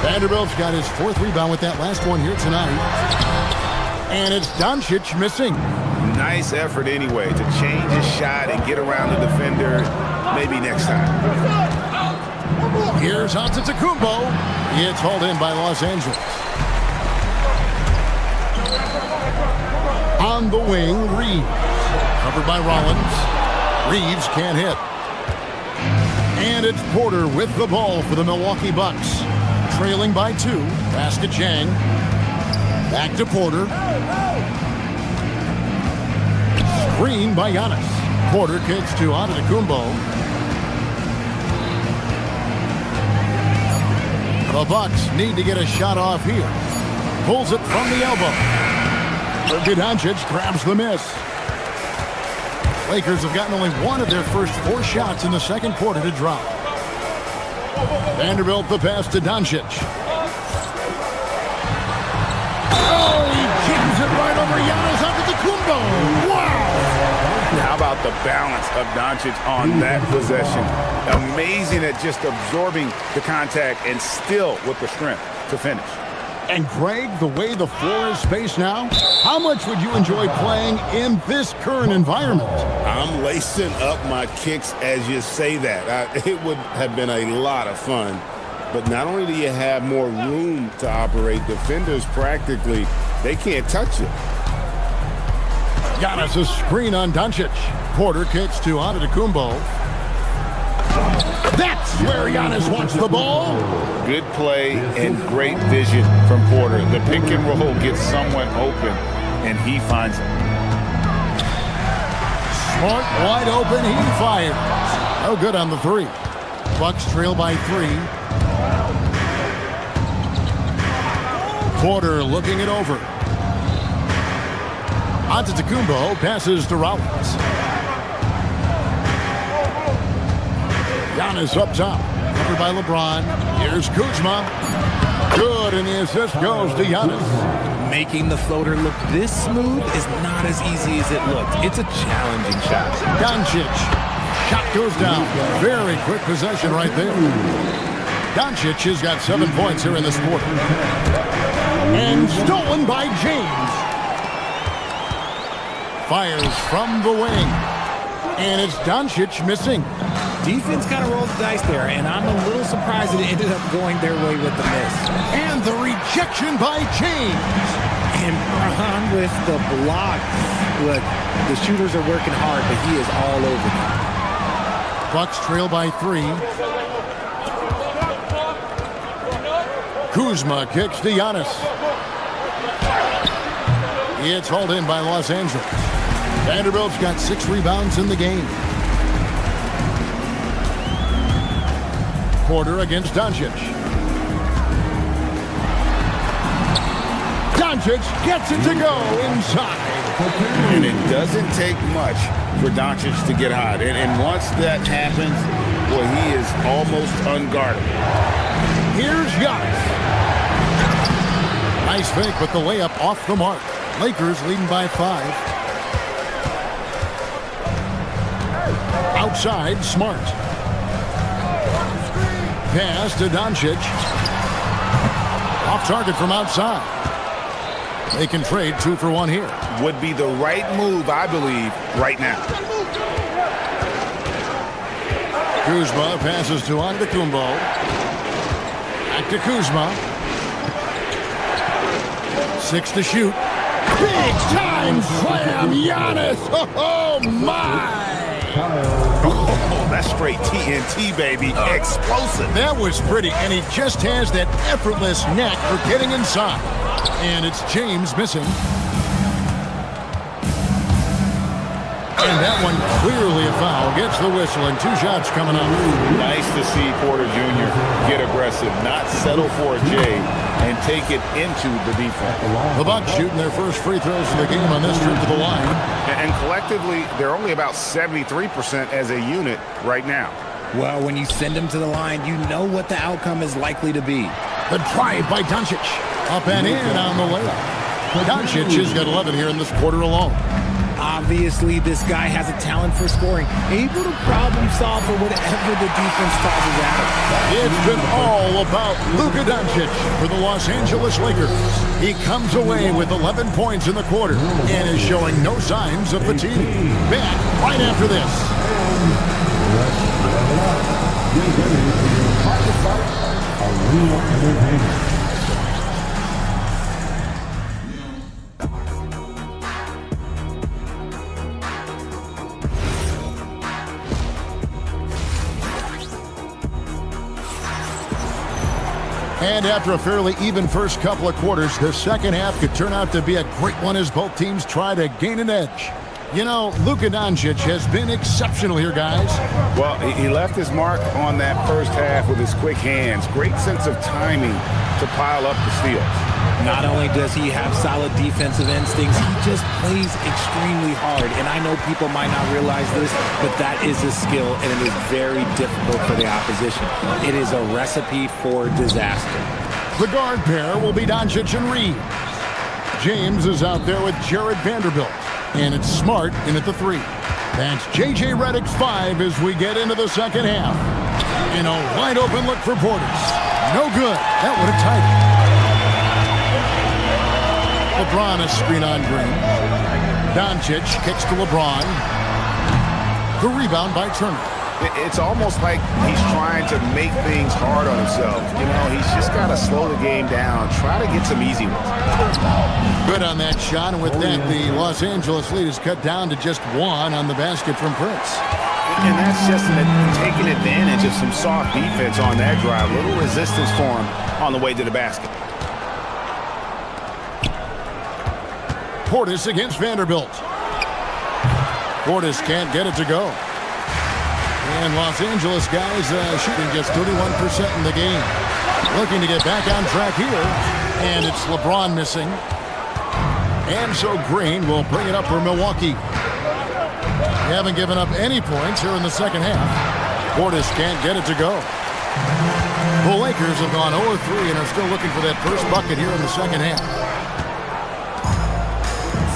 Vanderbilt's got his 4th rebound with that last one here tonight. And it's Doncic missing. Nice effort anyway to change his shot and get around the defender. Maybe next time. Here's Antetokounmpo. It's hauled in by Los Angeles. On the wing, Reeves. Covered by Rollins. Reeves can't hit. And it's Porter with the ball for the Milwaukee Bucks. Trailing by 2. Pass to Chang. Back to Porter. Screen by Giannis. Porter kicks to Antetokounmpo. The Bucks need to get a shot off here. Pulls it from the elbow. Luka Doncic grabs the miss. Lakers have gotten only 1 of their first 4 shots in the second quarter to drop. Vanderbilt the pass to Doncic. Oh, he jams it right over Giannis Antetokounmpo. Wow! How about the balance of Doncic on that possession? Amazing at just absorbing the contact and still with the strength to finish. And Greg, the way the floor is spaced now, how much would you enjoy playing in this current environment? I'm lacing up my kicks as you say that. It would have been a lot of fun. But not only do you have more room to operate, defenders practically, they can't touch you. Giannis a screen on Doncic. Porter kicks to Antetokounmpo. That's where Giannis wants the ball. Good play and great vision from Porter. The pick and roll gets someone open, and he finds it. Smart, wide open, he fires. No good on the 3. Bucks trail by 3. Porter looking it over. Antetokounmpo passes to Rollins. Giannis up top, covered by LeBron. Here's Kuzma. Good, and the assist goes to Giannis. Making the floater look this smooth is not as easy as it looked. It's a challenging shot. Doncic. Shot goes down. Very quick possession right there. Doncic has got 7 points here in this quarter. And stolen by James. Fires from the wing. And it's Doncic missing. Defense kind of rolled the dice there, and I'm a little surprised that it ended up going their way with the miss. And the rejection by James. And Braun with the block. look, the shooters are working hard, but he is all over them. Bucks trail by 3. Kuzma kicks to Giannis. It's hauled in by Los Angeles. Vanderbilt's got 6 rebounds in the game. Porter against Doncic. Doncic gets it to go inside. And it doesn't take much for Doncic to get hot. And once that happens, boy, he is almost unguardable. Here's Giannis. Nice fake, but the layup off the mark. Lakers leading by 5. Outside, Smart. Pass to Doncic. Off target from outside. They can trade 2 for 1 here. Would be the right move, I believe, right now. Kuzma passes to Antetokounmpo. Back to Kuzma. 6 to shoot. Big time slam, Giannis! Oh my! Oh, that's straight TNT, baby. Explosive. That was pretty, and he just has that effortless knack for getting inside. And it's James missing. And that one clearly a foul. Gets the whistle, and 2 shots coming up. Nice to see Porter Jr. get aggressive, not settle for a J, and take it into the defense. The Bucks shooting their first free throws of the game on this trip to the line. And collectively, they're only about 73% as a unit right now. Well, when you send him to the line, you know what the outcome is likely to be. The drive by Doncic. Up and in on the layup. Doncic has got 11 here in this quarter alone. Obviously, this guy has a talent for scoring, able to problem solve for whatever the defense tosses at him. It's been all about Luka Doncic for the Los Angeles Lakers. He comes away with 11 points in the quarter and is showing no signs of fatigue. Back right after this. And after a fairly even first couple of quarters, the second half could turn out to be a great one as both teams try to gain an edge. You know, Luka Doncic has been exceptional here, guys. Well, he left his mark on that first half with his quick hands. Great sense of timing to pile up the steals. Not only does he have solid defensive instincts, he just plays extremely hard. And I know people might not realize this, but that is a skill, and it is very difficult for the opposition. It is a recipe for disaster. The guard pair will be Doncic and Reed. James is out there with Jared Vanderbilt. And it's Smart in at the 3. That's J.J. Redick's 5 as we get into the second half. And a wide open look for Portis. No good. That would have tied it. LeBron a screen on Green. Doncic kicks to LeBron. The rebound by Turner. It's almost like he's trying to make things hard on himself. You know, he's just got to slow the game down, try to get some easy ones. Good on that shot, and with that, the Los Angeles lead is cut down to just 1 on the basket from Prince. And that's just taking advantage of some soft defense on that drive. Little resistance for him on the way to the basket. Portis against Vanderbilt. Portis can't get it to go. And Los Angeles guys shooting just 31% in the game. Looking to get back on track here. And it's LeBron missing. And so Green will bring it up for Milwaukee. They haven't given up any points here in the second half. Portis can't get it to go. The Lakers have gone 0-3 and are still looking for that first bucket here in the second half.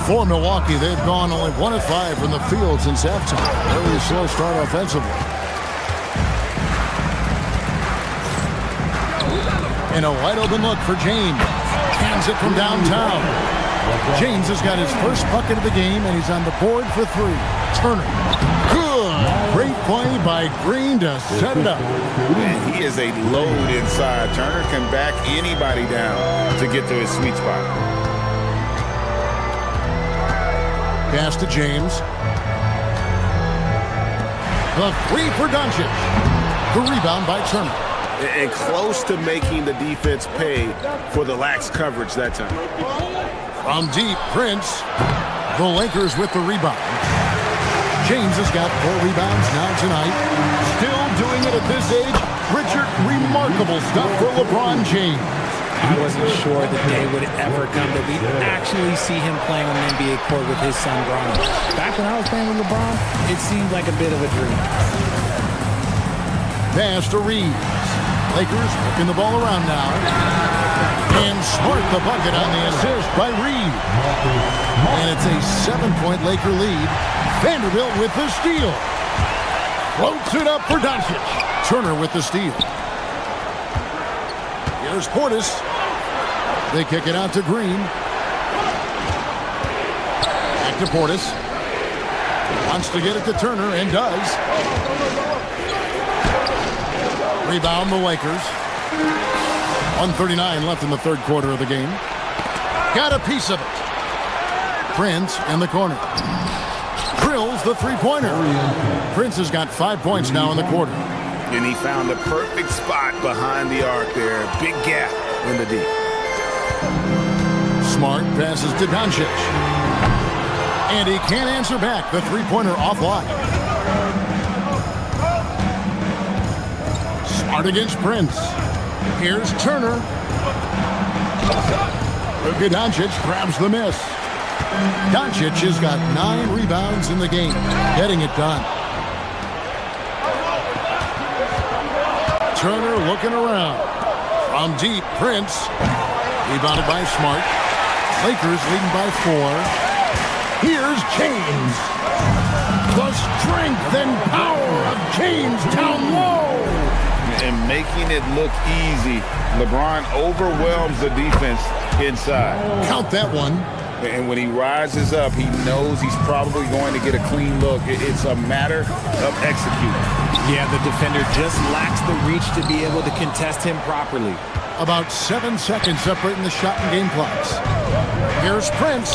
For Milwaukee, they've gone only 1 of 5 from the field since halftime. Very slow start offensively. And a wide open look for James. Hands it from downtown. James has got his first bucket of the game, and he's on the board for 3. Turner. Good. Great play by Green to set it up. And he is a load inside. Turner can back anybody down to get to his sweet spot. Pass to James. The three for Doncic. The rebound by Turner. And close to making the defense pay for the lax coverage that time. From deep, Prince. The Lakers with the rebound. James has got 4 rebounds now tonight. Still doing it at this age. Richard, remarkable stuff for LeBron James. I wasn't sure the day would ever come that we'd actually see him playing on an NBA court with his son, Bronny. Back when I was playing with LeBron, it seemed like a bit of a dream. Pass to Reeves. Lakers working the ball around now. And Smart the bucket on the assist by Reeves. And it's a 7-point Laker lead. Vanderbilt with the steal. Floats it up for Doncic. Turner with the steal. Here's Portis. They kick it out to Green. Back to Portis. Wants to get it to Turner and does. Rebound the Lakers. 1:39 left in the third quarter of the game. Got a piece of it. Prince in the corner. Drills the three-pointer. Prince has got 5 points now in the quarter. And he found the perfect spot behind the arc there. Big gap in the deep. Smart passes to Doncic. And he can't answer back. The three-pointer offline. Smart against Prince. Here's Turner. Luka Doncic grabs the miss. Doncic has got 9 rebounds in the game. Getting it done. Turner looking around. From deep, Prince. Rebounded by Smart. Lakers leading by 4. Here's James. The strength and power of James down low. And making it look easy. LeBron overwhelms the defense inside. Count that one. And when he rises up, he knows he's probably going to get a clean look. It's a matter of executing. Yeah, the defender just lacks the reach to be able to contest him properly. About 7 seconds separating the shot and game clocks. Here's Prince.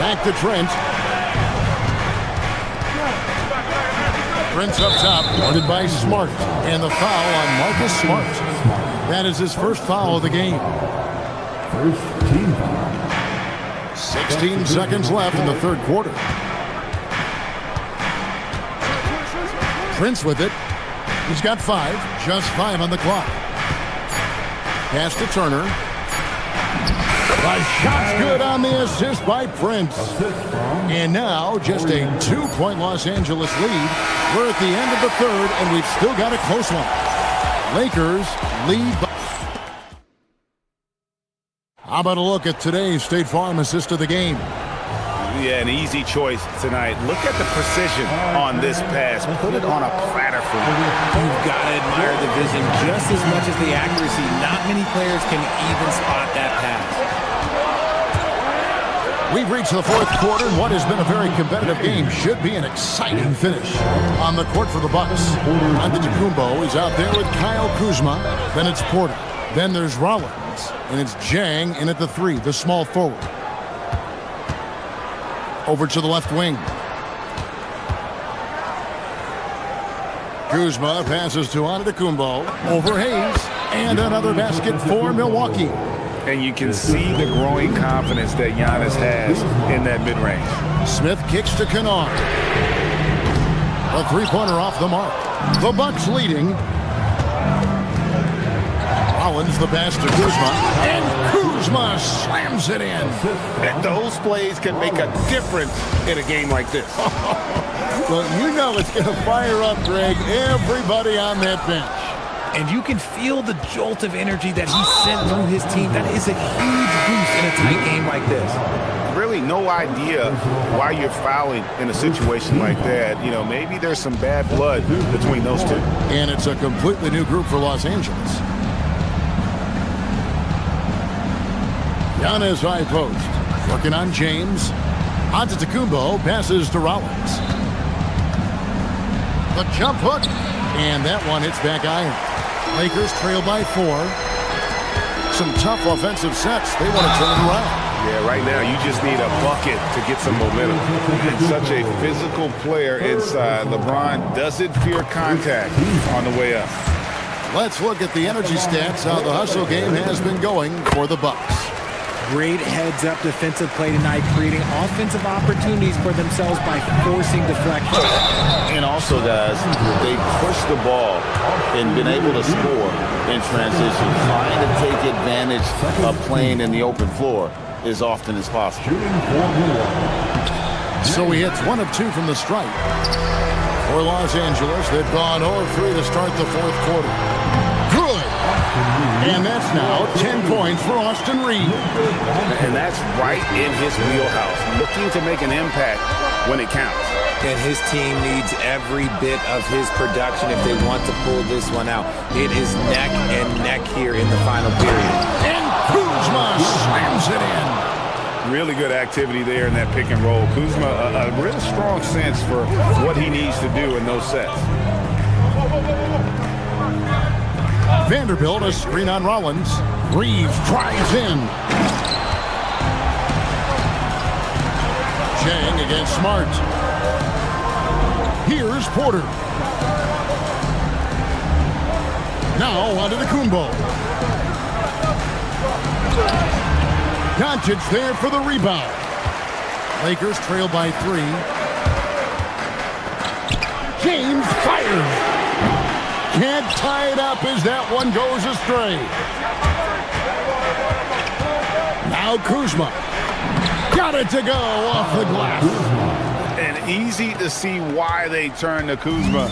Back to Trent. Prince up top, guarded by Smart. And the foul on Marcus Smart. That is his first foul of the game. First team foul. 16 seconds left in the third quarter. Prince with it. He's got 5. Just 5 on the clock. Pass to Turner. The shot's good on the assist by Prince. And now just a 2-point Los Angeles lead. We're at the end of the third, and we've still got a close one. Lakers lead by... How about a look at today's State Farm assist of the game? Yeah, an easy choice tonight. Look at the precision on this pass. Put it on a platter for him. You've got to admire the vision just as much as the accuracy. Not many players can even spot that pass. We've reached the fourth quarter, and what has been a very competitive game should be an exciting finish. On the court for the Bucks, Antetokounmpo is out there with Kyle Kuzma. Then it's Porter. Then there's Rollins, and it's Jang in at the 3, the small forward. Over to the left wing. Kuzma passes to Antetokounmpo. Over Hayes, and another basket for Milwaukee. And you can see the growing confidence that Giannis has in that mid-range. Smith kicks to Kennard. A three-pointer off the mark. The Bucks leading. Rollins the pass to Kuzma. And Kuzma slams it in. And those plays can make a difference in a game like this. Well, you know it's going to fire up, Greg, everybody on that bench. And you can feel the jolt of energy that he sent through his team. That is a huge boost in a tight game like this. Really no idea why you're fouling in a situation like that. You know, maybe there's some bad blood between those two. And it's a completely new group for Los Angeles. Giannis high post. Working on James. Antetokounmpo passes to Rollins. The jump hook. And that one hits back iron. Lakers trail by 4. Some tough offensive sets. They want to turn it around. Yeah, right now you just need a bucket to get some momentum. And such a physical player inside. LeBron doesn't fear contact on the way up. Let's look at the energy stats, how the hustle game has been going for the Bucks. Great heads-up defensive play tonight, creating offensive opportunities for themselves by forcing deflection. And also, guys, they push the ball and been able to score in transition, trying to take advantage of playing in the open floor as often as possible. So he hits 1 of 2 from the stripe. For Los Angeles, they've gone 0-3 to start the fourth quarter. Good! And that's now 10 points for Austin Reeves. And that's right in his wheelhouse, looking to make an impact when it counts. And his team needs every bit of his production if they want to pull this one out. It is neck and neck here in the final period. And Kuzma slams it in. Really good activity there in that pick and roll. Kuzma, a real strong sense for what he needs to do in those sets. Vanderbilt, a screen on Rollins. Reeves drives in. Chang against Smart. Here's Porter. Now onto the Kumbo. Doncic there for the rebound. Lakers trail by 3. James fires. Can't tie it up as that one goes astray. Now Kuzma. Got it to go off the glass. And easy to see why they turn to Kuzma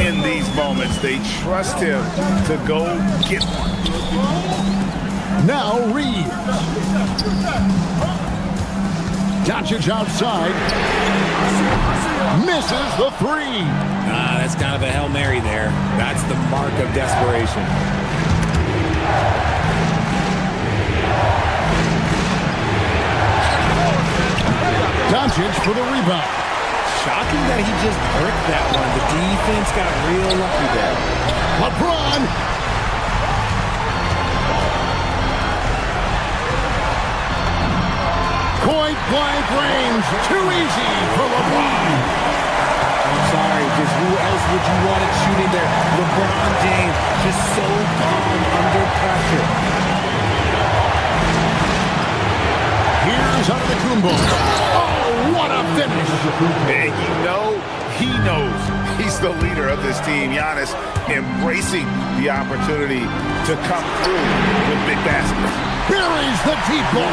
in these moments. They trust him to go get one. Now Reeves. Doncic outside. Misses the 3. That's kind of a Hail Mary there. That's the mark of desperation. Doncic for the rebound. Shocking that he just bricked that one. The defense got real lucky there. LeBron. Point blank range. Too easy for LeBron. I'm sorry, just who else would you want it shooting there? LeBron James, just so calm under pressure. Here's under the Kumbo. Oh, what a finish. And you know, he knows he's the leader of this team. Giannis embracing the opportunity to come through with big baskets. Buries the deep ball.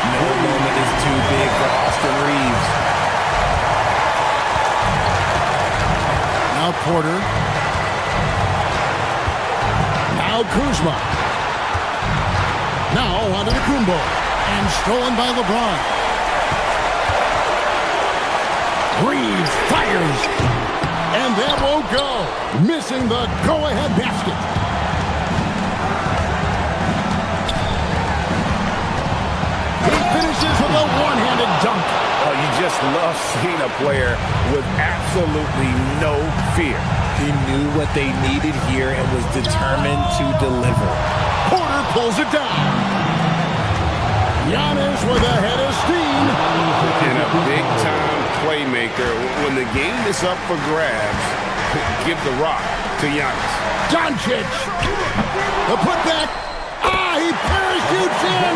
No moment is too big for Austin Reeves. Now Porter. Now Kuzma. Now onto the Kumbo. And stolen by LeBron. Reeves fires. And that won't go. Missing the go-ahead basket. He finishes with a one-handed dunk. Oh, you just love seeing a player with absolutely no fear. He knew what they needed here and was determined to deliver. Porter pulls it down. Giannis with a head of steam. And a big-time playmaker. When the game is up for grabs, give the rock to Giannis. Doncic. The putback. He parachutes in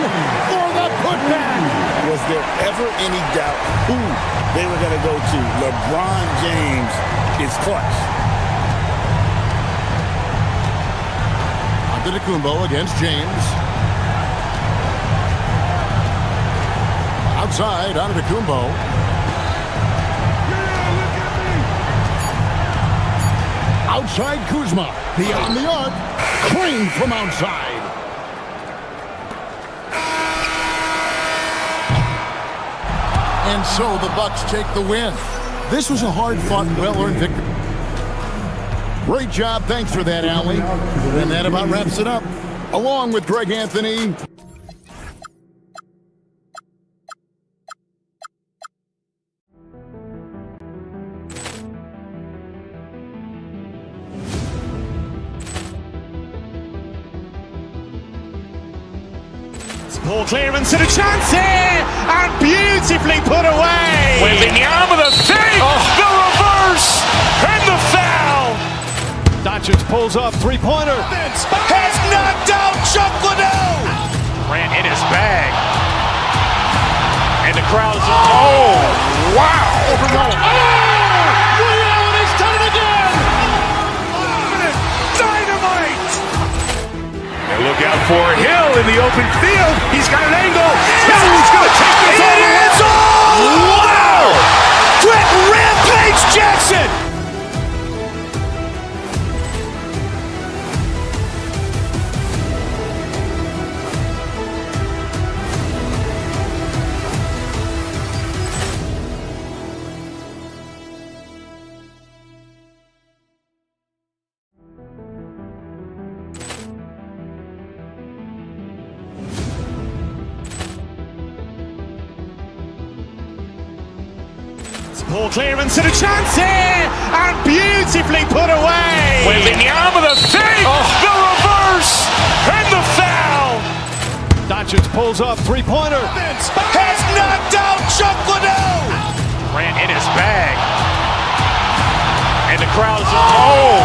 for the putback. Was there ever any doubt who they were going to go to? LeBron James is clutch. Antetokounmpo against James. Outside, Antetokounmpo. Outside Kuzma. Beyond the arc. Clean from outside. And so the Bucks take the win. This was a hard-fought, well-earned victory. Great job. Thanks for that, Allie. And that about wraps it up. Along with Greg Anthony. Ball clearance and a chance here, and beautifully put away. Wembanyama with a fake, the reverse, and the foul. Doncic pulls up, three-pointer. Has knocked out Chuck Liddell. Grant in his bag. And the crowd is, oh, wow. Ray Allen has done it again. Dynamite. And look out for Hill in the open field. He's got an angle. Hill's going to take this all the way. Wow. Quick Rampage Jackson. Ball clearance and a chance here, and beautifully put away. Wembanyama with a fake, the reverse, and the foul. Doncic pulls up, three-pointer. Has knocked out Chuck Liddell. Grant in his bag. And the crowd is, oh,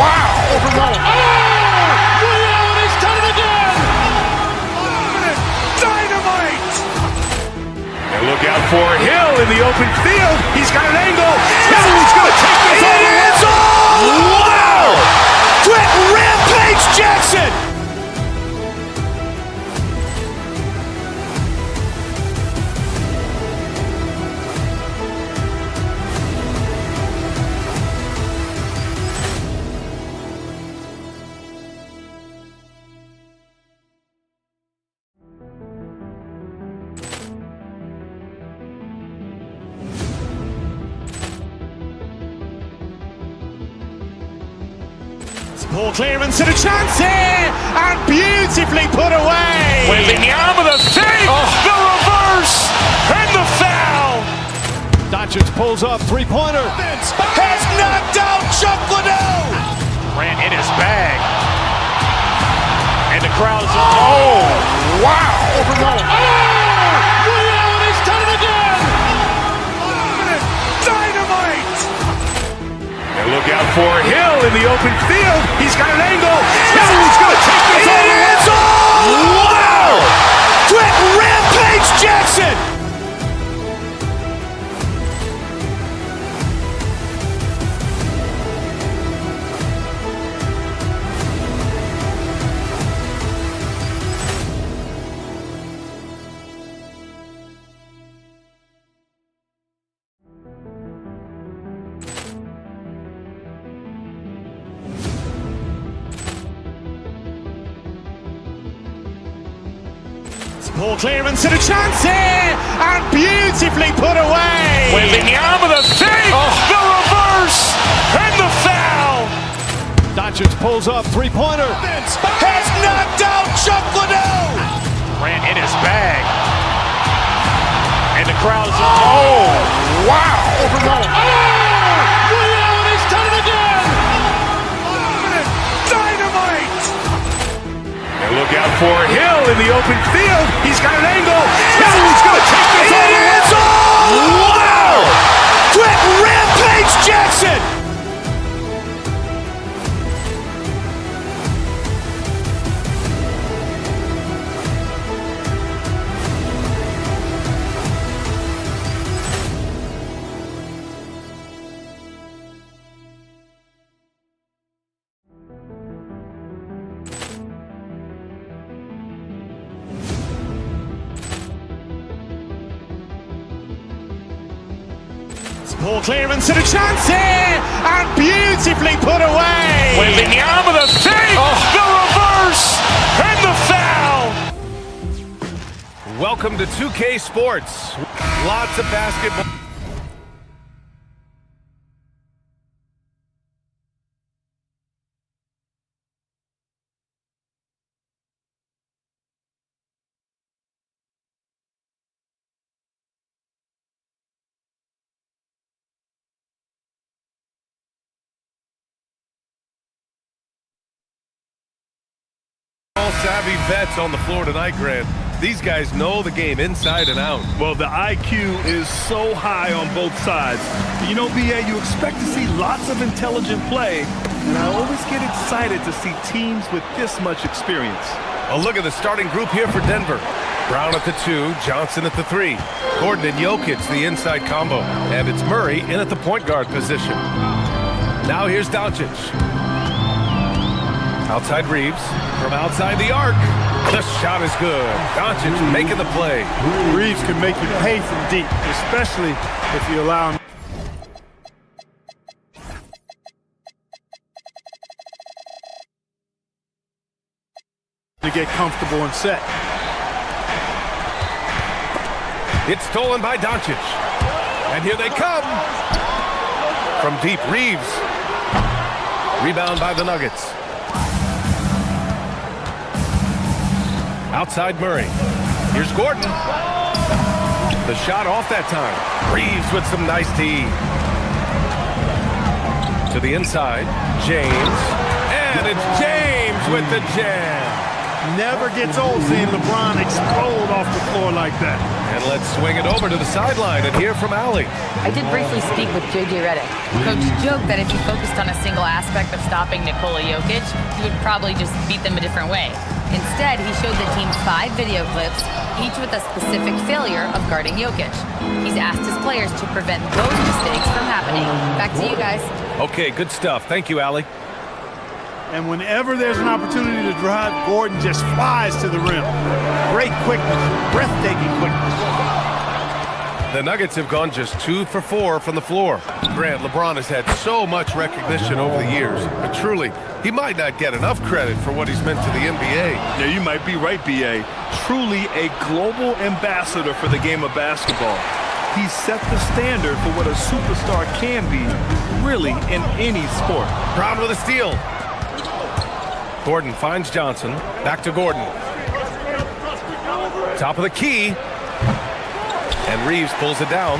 wow. Ray Allen has done it again. Dynamite. And look out for Hill in the open field. He's got an angle. Hill's going to take this all the way. Wow. Quick Rampage Jackson. Ball clearance and a chance here, and beautifully put away. Wembanyama with a fake, the reverse, and the foul. Doncic pulls up, three-pointer. Has knocked out Chuck Liddell. Grant in his bag. And the crowd is, oh, wow. Ray Allen has done it again. Dynamite. And look out for Hill in the open field. He's got an angle. Hill's going to take this all the way. Wow. Quick Rampage Jackson. Ball clearance and a chance here, and beautifully put away. Wembanyama with a fake, the reverse, and the foul. Doncic pulls up, three-pointer. Has knocked out Chuck Liddell. Grant in his bag. And the crowd is, oh, wow. Ray Allen has done it again. Dynamite. And look out for Hill in the open field. He's got an angle. Hill's going to take this all the way. Wow. Quick Rampage Jackson. Ball clearance and a chance here, and beautifully put away. Wembanyama with a fake, the reverse, and the foul. Welcome to 2K Sports. Lots of basketball. Savvy vets on the floor tonight, Grant. These guys know the game inside and out. Well, the IQ is so high on both sides. You know, BA, you expect to see lots of intelligent play, and I always get excited to see teams with this much experience. A look at the starting group here for Denver. Brown at the 2, Johnson at the 3. Gordon and Jokic, the inside combo. And it's Murray in at the point guard position. Now here's Doncic. Outside Reeves. From outside the arc. The shot is good. Doncic making the play. Reeves can make you pay from deep, especially if you allow him to get comfortable and set. It's stolen by Doncic. And here they come. From deep, Reeves. Rebound by the Nuggets. Outside Murray. Here's Gordon. The shot off that time. Reeves with some nice D. To the inside. James. And it's James with the jam. Never gets old seeing LeBron explode off the floor like that. And let's swing it over to the sideline and hear from Allie. I did briefly speak with J.J. Redick. Coach joked that if he focused on a single aspect of stopping Nikola Jokic, he would probably just beat them a different way. Instead, he showed the team 5 video clips, each with a specific failure of guarding Jokic. He's asked his players to prevent those mistakes from happening. Back to you guys. Okay, good stuff. Thank you, Allie. And whenever there's an opportunity to drive, Gordon just flies to the rim. Great quickness, breathtaking quickness. The Nuggets have gone just 2 for 4 from the floor. Grant, LeBron has had so much recognition over the years, but truly, he might not get enough credit for what he's meant to the NBA. Yeah, you might be right, B.A. Truly a global ambassador for the game of basketball. He set the standard for what a superstar can be, really, in any sport. Brown with a steal. Gordon finds Johnson. Back to Gordon. Top of the key. And Reeves pulls it down.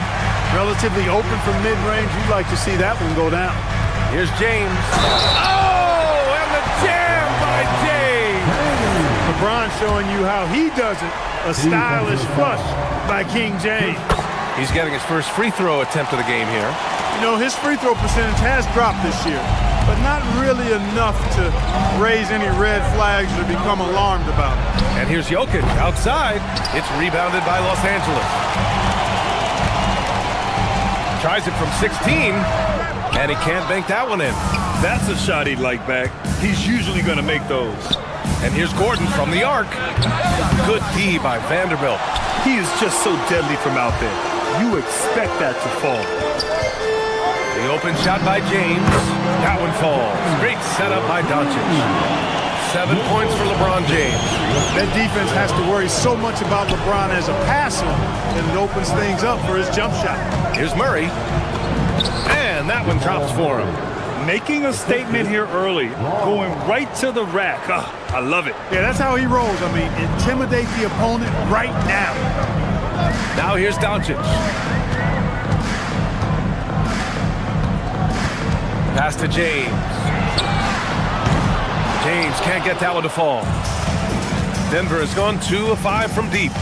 Relatively open from mid-range. You'd like to see that one go down. Here's James. Oh, and the jam by James. LeBron showing you how he does it. A stylish flush by King James. He's getting his first free throw attempt of the game here. You know, his free throw percentage has dropped this year, but not really enough to raise any red flags or become alarmed about it. And here's Jokic outside. It's rebounded by Los Angeles. Tries it from 16, and he can't bank that one in. That's a shot he'd like back. He's usually going to make those. And here's Gordon from the arc. Good D by Vanderbilt. He is just so deadly from out there. You expect that to fall. The open shot by James. That one falls. Great setup by Doncic. 7 points for LeBron James. That defense has to worry so much about LeBron as a passer that it opens things up for his jump shot. Here's Murray. And that one drops for him. Making a statement here early. Going right to the rack. I love it. Yeah, that's how he rolls. I mean, intimidate the opponent right now. Now here's Doncic. Pass to James. James can't get that one to fall. Denver has gone 2 of 5 from deep.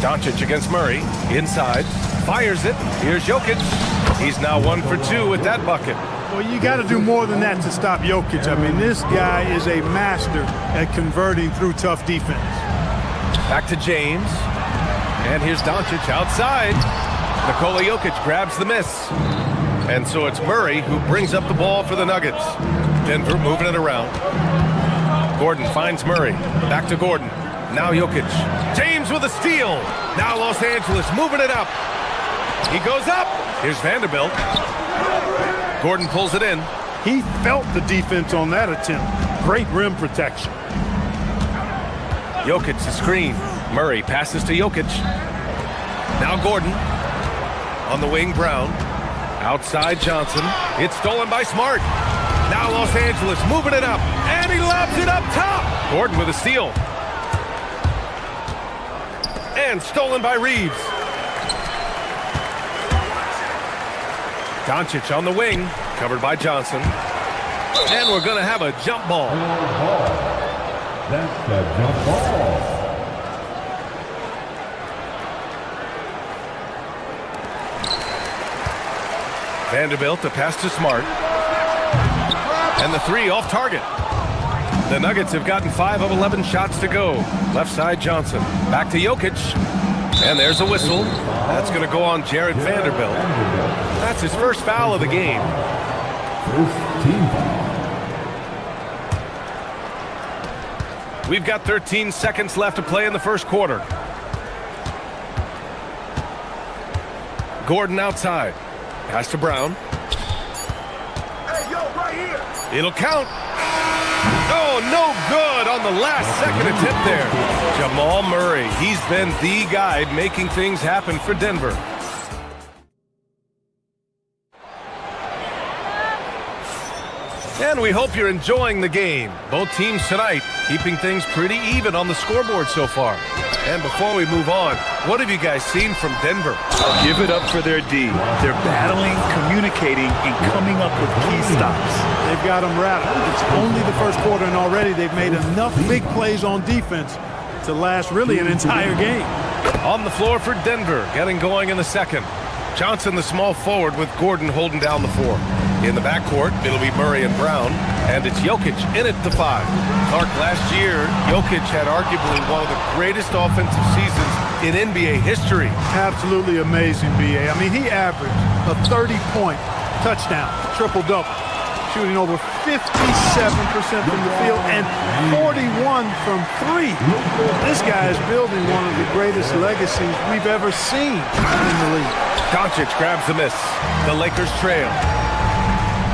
Doncic against Murray. Inside. Fires it. Here's Jokic. He's now 1 for 2 with that bucket. Well, you got to do more than that to stop Jokic. I mean, this guy is a master at converting through tough defense. Back to James. And here's Doncic outside. Nikola Jokic grabs the miss. And so it's Murray who brings up the ball for the Nuggets. Denver moving it around. Gordon finds Murray. Back to Gordon. Now Jokic. James with a steal. Now Los Angeles moving it up. He goes up. Here's Vanderbilt. Gordon pulls it in. He felt the defense on that attempt. Great rim protection. Jokic the screen. Murray passes to Jokic. Now Gordon. On the wing, Brown. Outside Johnson. It's stolen by Smart. Now Los Angeles moving it up. And he lobs it up top. Gordon with a steal. And stolen by Reeves. Doncic on the wing. Covered by Johnson. And we're going to have a jump ball. That's the jump ball. Vanderbilt to pass to Smart. And the three off target. The Nuggets have gotten 5 of 11 shots to go. Left side Johnson. Back to Jokic. And there's a whistle. That's going to go on Jared Vanderbilt. That's his first foul of the game. First team foul. We've got 13 seconds left to play in the first quarter. Gordon outside. Pass to Brown. Hey, yo, right here. It'll count. Oh, no good on the last second attempt there. Jamal Murray, he's been the guy making things happen for Denver. And we hope you're enjoying the game. Both teams tonight keeping things pretty even on the scoreboard so far. And before we move on, what have you guys seen from Denver? Give it up for their D. They're battling, communicating, and coming up with key stops. They've got them rattled. It's only the first quarter, and already they've made enough big plays on defense to last really an entire game. On the floor for Denver, getting going in the second. Johnson, the small forward, with Gordon holding down the 4. In the backcourt, it'll be Murray and Brown, and it's Jokic in at the 5. Clark, last year, Jokic had arguably one of the greatest offensive seasons in NBA history. Absolutely amazing, B.A. I mean, he averaged a 30-point touchdown, triple-double, shooting over 57% from the field and 41 from 3. This guy is building one of the greatest legacies we've ever seen in the league. Doncic grabs the miss. The Lakers trail.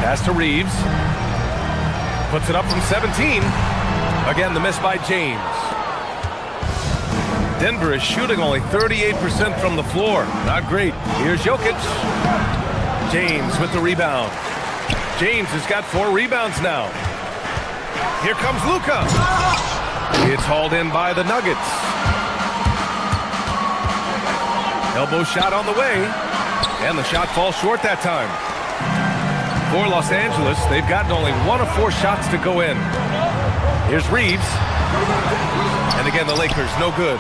Pass to Reeves. Puts it up from 17. Again, the miss by James. Denver is shooting only 38% from the floor. Not great. Here's Jokic. James with the rebound. James has got 4 rebounds now. Here comes Luka. It's hauled in by the Nuggets. Elbow shot on the way. And the shot falls short that time. For Los Angeles, they've gotten only 1 of 4 shots to go in. Here's Reeves. And again, the Lakers, no good.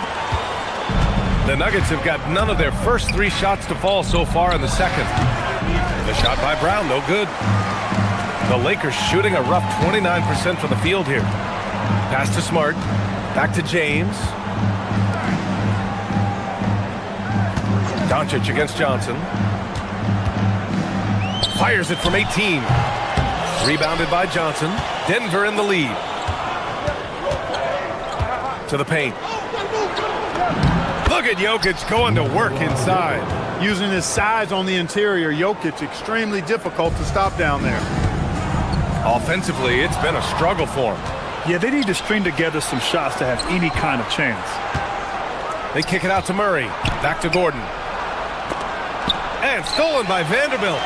The Nuggets have got none of their first 3 shots to fall so far in the second. The shot by Brown, no good. The Lakers shooting a rough 29% from the field here. Pass to Smart. Back to James. Doncic against Johnson. Fires it from 18. Rebounded by Johnson. Denver in the lead. To the paint. Look at Jokic going to work inside. Using his size on the interior, Jokic extremely difficult to stop down there. Offensively, it's been a struggle for him. Yeah, they need to string together some shots to have any kind of chance. They kick it out to Murray. Back to Gordon. And stolen by Vanderbilt.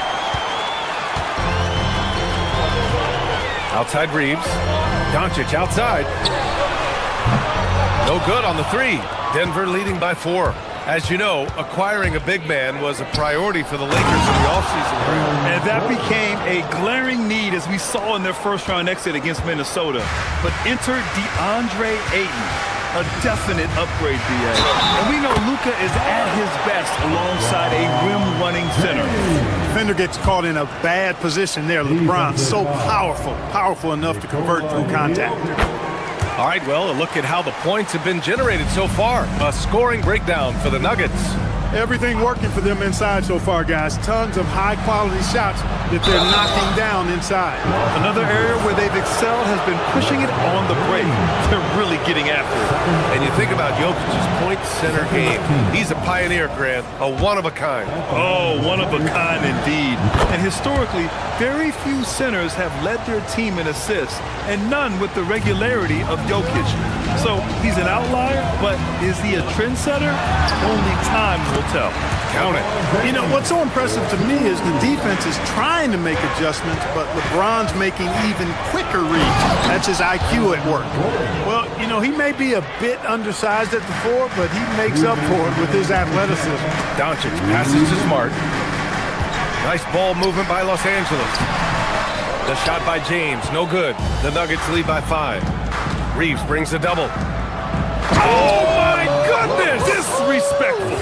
Outside Reeves. Doncic outside. No good on the 3. Denver leading by 4. As you know, acquiring a big man was a priority for the Lakers in the offseason. And that became a glaring need as we saw in their first-round exit against Minnesota. But enter DeAndre Ayton, a definite upgrade, B.A. And we know Luka is at his best alongside a rim-running center. Defender gets caught in a bad position there. LeBron, so powerful enough to convert through contact. All right, well, a look at how the points have been generated so far. A scoring breakdown for the Nuggets. Everything working for them inside so far, guys. Tons of high-quality shots that they're knocking down inside. Another area where they've excelled has been pushing it on the break. They're really getting after it. And you think about Jokic's point center game. He's a pioneer, Grant, a one-of-a-kind. Oh, one-of-a-kind indeed. And historically, very few centers have led their team in assists, and none with the regularity of Jokic. So he's an outlier, but is he a trendsetter? Only time will tell. Count it. You know, what's so impressive to me is the defense is trying to make adjustments, but LeBron's making even quicker reads. That's his IQ at work. Well, you know, he may be a bit undersized at the 4, but he makes up for it with his athleticism. Doncic passes to Smart. Nice ball movement by Los Angeles. The shot by James, no good. The Nuggets lead by 5. Reeves brings the double. Oh my goodness! Disrespectful.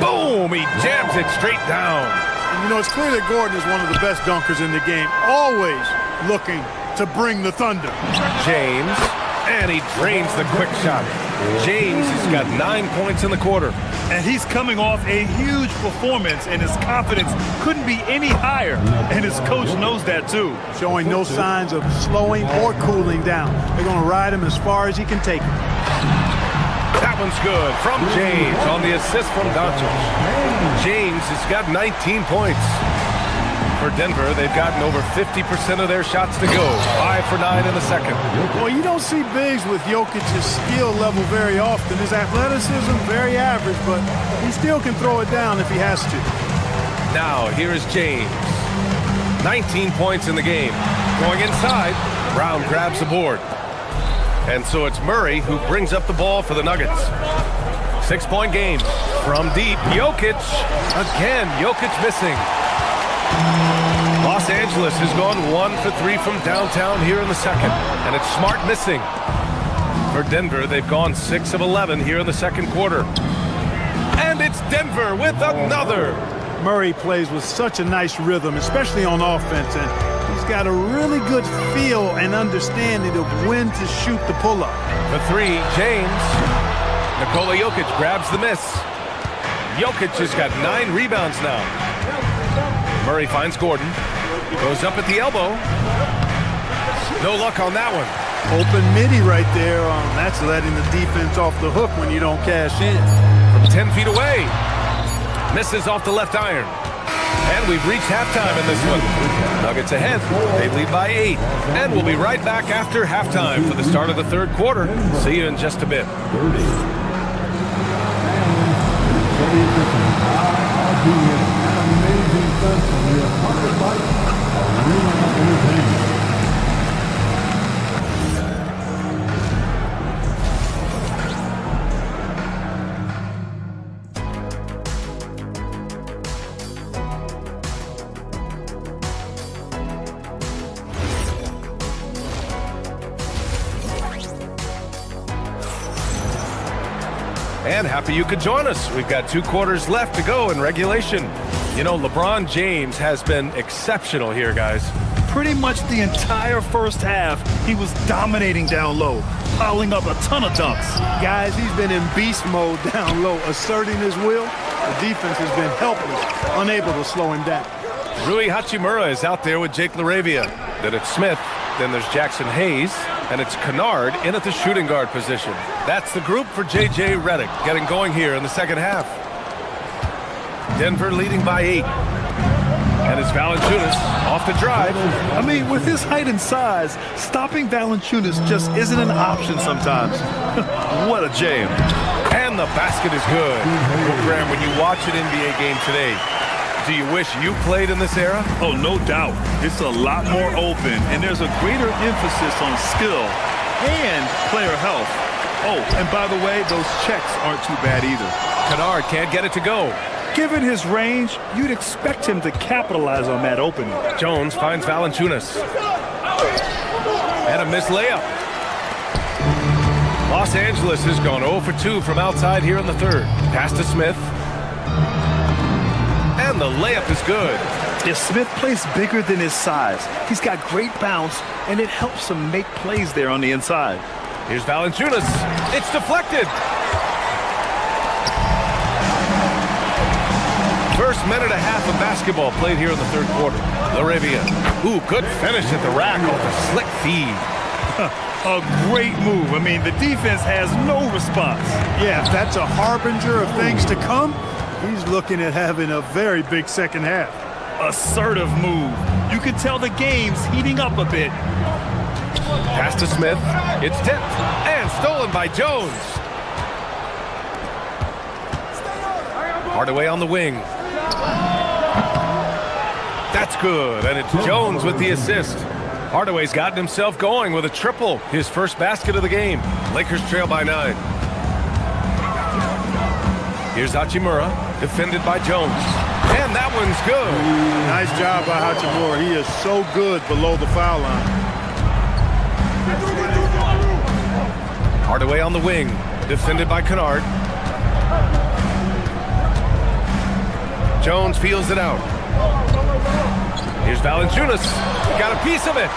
Boom! He jams it straight down. And you know, it's clear that Gordon is one of the best dunkers in the game, always looking to bring the thunder. James, and he drains the quick shot. James has got 9 points in the quarter. And he's coming off a huge performance, and his confidence couldn't be any higher. And his coach knows that too. Showing no signs of slowing or cooling down. They're going to ride him as far as he can take it. That one's good from James on the assist from Doncic. James has got 19 points. For Denver, they've gotten over 50% of their shots to go. 5 for 9 in the second. Well, you don't see bigs with Jokic's skill level very often. His athleticism, very average, but he still can throw it down if he has to. Now, here is James. 19 points in the game. Going inside, Brown grabs the board. And so it's Murray who brings up the ball for the Nuggets. 6-point game. From deep, Jokic. Again, Jokic missing. Los Angeles has gone 1 for 3 from downtown here in the second. And it's Smart missing. For Denver, they've gone 6 of 11 here in the second quarter. And it's Denver with another. Murray plays with such a nice rhythm, especially on offense, and he's got a really good feel and understanding of when to shoot the pull-up. For 3, James. Nikola Jokic grabs the miss. Jokic has got 9 rebounds now. Murray finds Gordon. Goes up at the elbow. No luck on that one. Open midi right there. That's letting the defense off the hook when you don't cash in. From 10 feet away. Misses off the left iron. And we've reached halftime in this one. Nuggets ahead. They lead by 8. And we'll be right back after halftime for the start of the third quarter. See you in just a bit. And happy you could join us. We've got 2 quarters left to go in regulation. You know, LeBron James has been exceptional here, guys. Pretty much the entire first half, he was dominating down low, piling up a ton of dunks. Guys, he's been in beast mode down low, asserting his will. The defense has been helpless, unable to slow him down. Rui Hachimura is out there with Jake LaRavia. Then it's Smith. Then there's Jackson Hayes. And it's Kennard in at the shooting guard position. That's the group for J.J. Redick getting going here in the second half. Denver leading by 8. And it's Valanciunas off the drive. I mean, with his height and size, stopping Valanciunas just isn't an option sometimes. What a jam. And the basket is good. Well, Graham, when you watch an NBA game today, do you wish you played in this era? Oh, no doubt. It's a lot more open, and there's a greater emphasis on skill and player health. Oh, and by the way, those checks aren't too bad either. Kennard can't get it to go. Given his range, you'd expect him to capitalize on that opening. Jones finds Valanciunas. And a missed layup. Los Angeles has gone 0 for 2 from outside here in the third. Pass to Smith. And the layup is good. If Smith plays bigger than his size, he's got great bounce, and it helps him make plays there on the inside. Here's Valanciunas. It's deflected. First minute and a half of basketball played here in the third quarter. LaRavia. Ooh, good finish at the rack off a slick feed. A great move. I mean, the defense has no response. Yeah, if that's a harbinger of things to come, he's looking at having a very big second half. Assertive move. You can tell the game's heating up a bit. Pass to Smith. It's tipped and stolen by Jones. Hardaway on the wing. That's good, and it's Jones with the assist. Hardaway's gotten himself going with a triple, his first basket of the game. Lakers trail by 9. Here's Hachimura, defended by Jones. And that one's good. Nice job by Hachimura. He is so good below the foul line. Hardaway on the wing, defended by Kennard. Jones feels it out. Here's Valanciunas. Got a piece of it.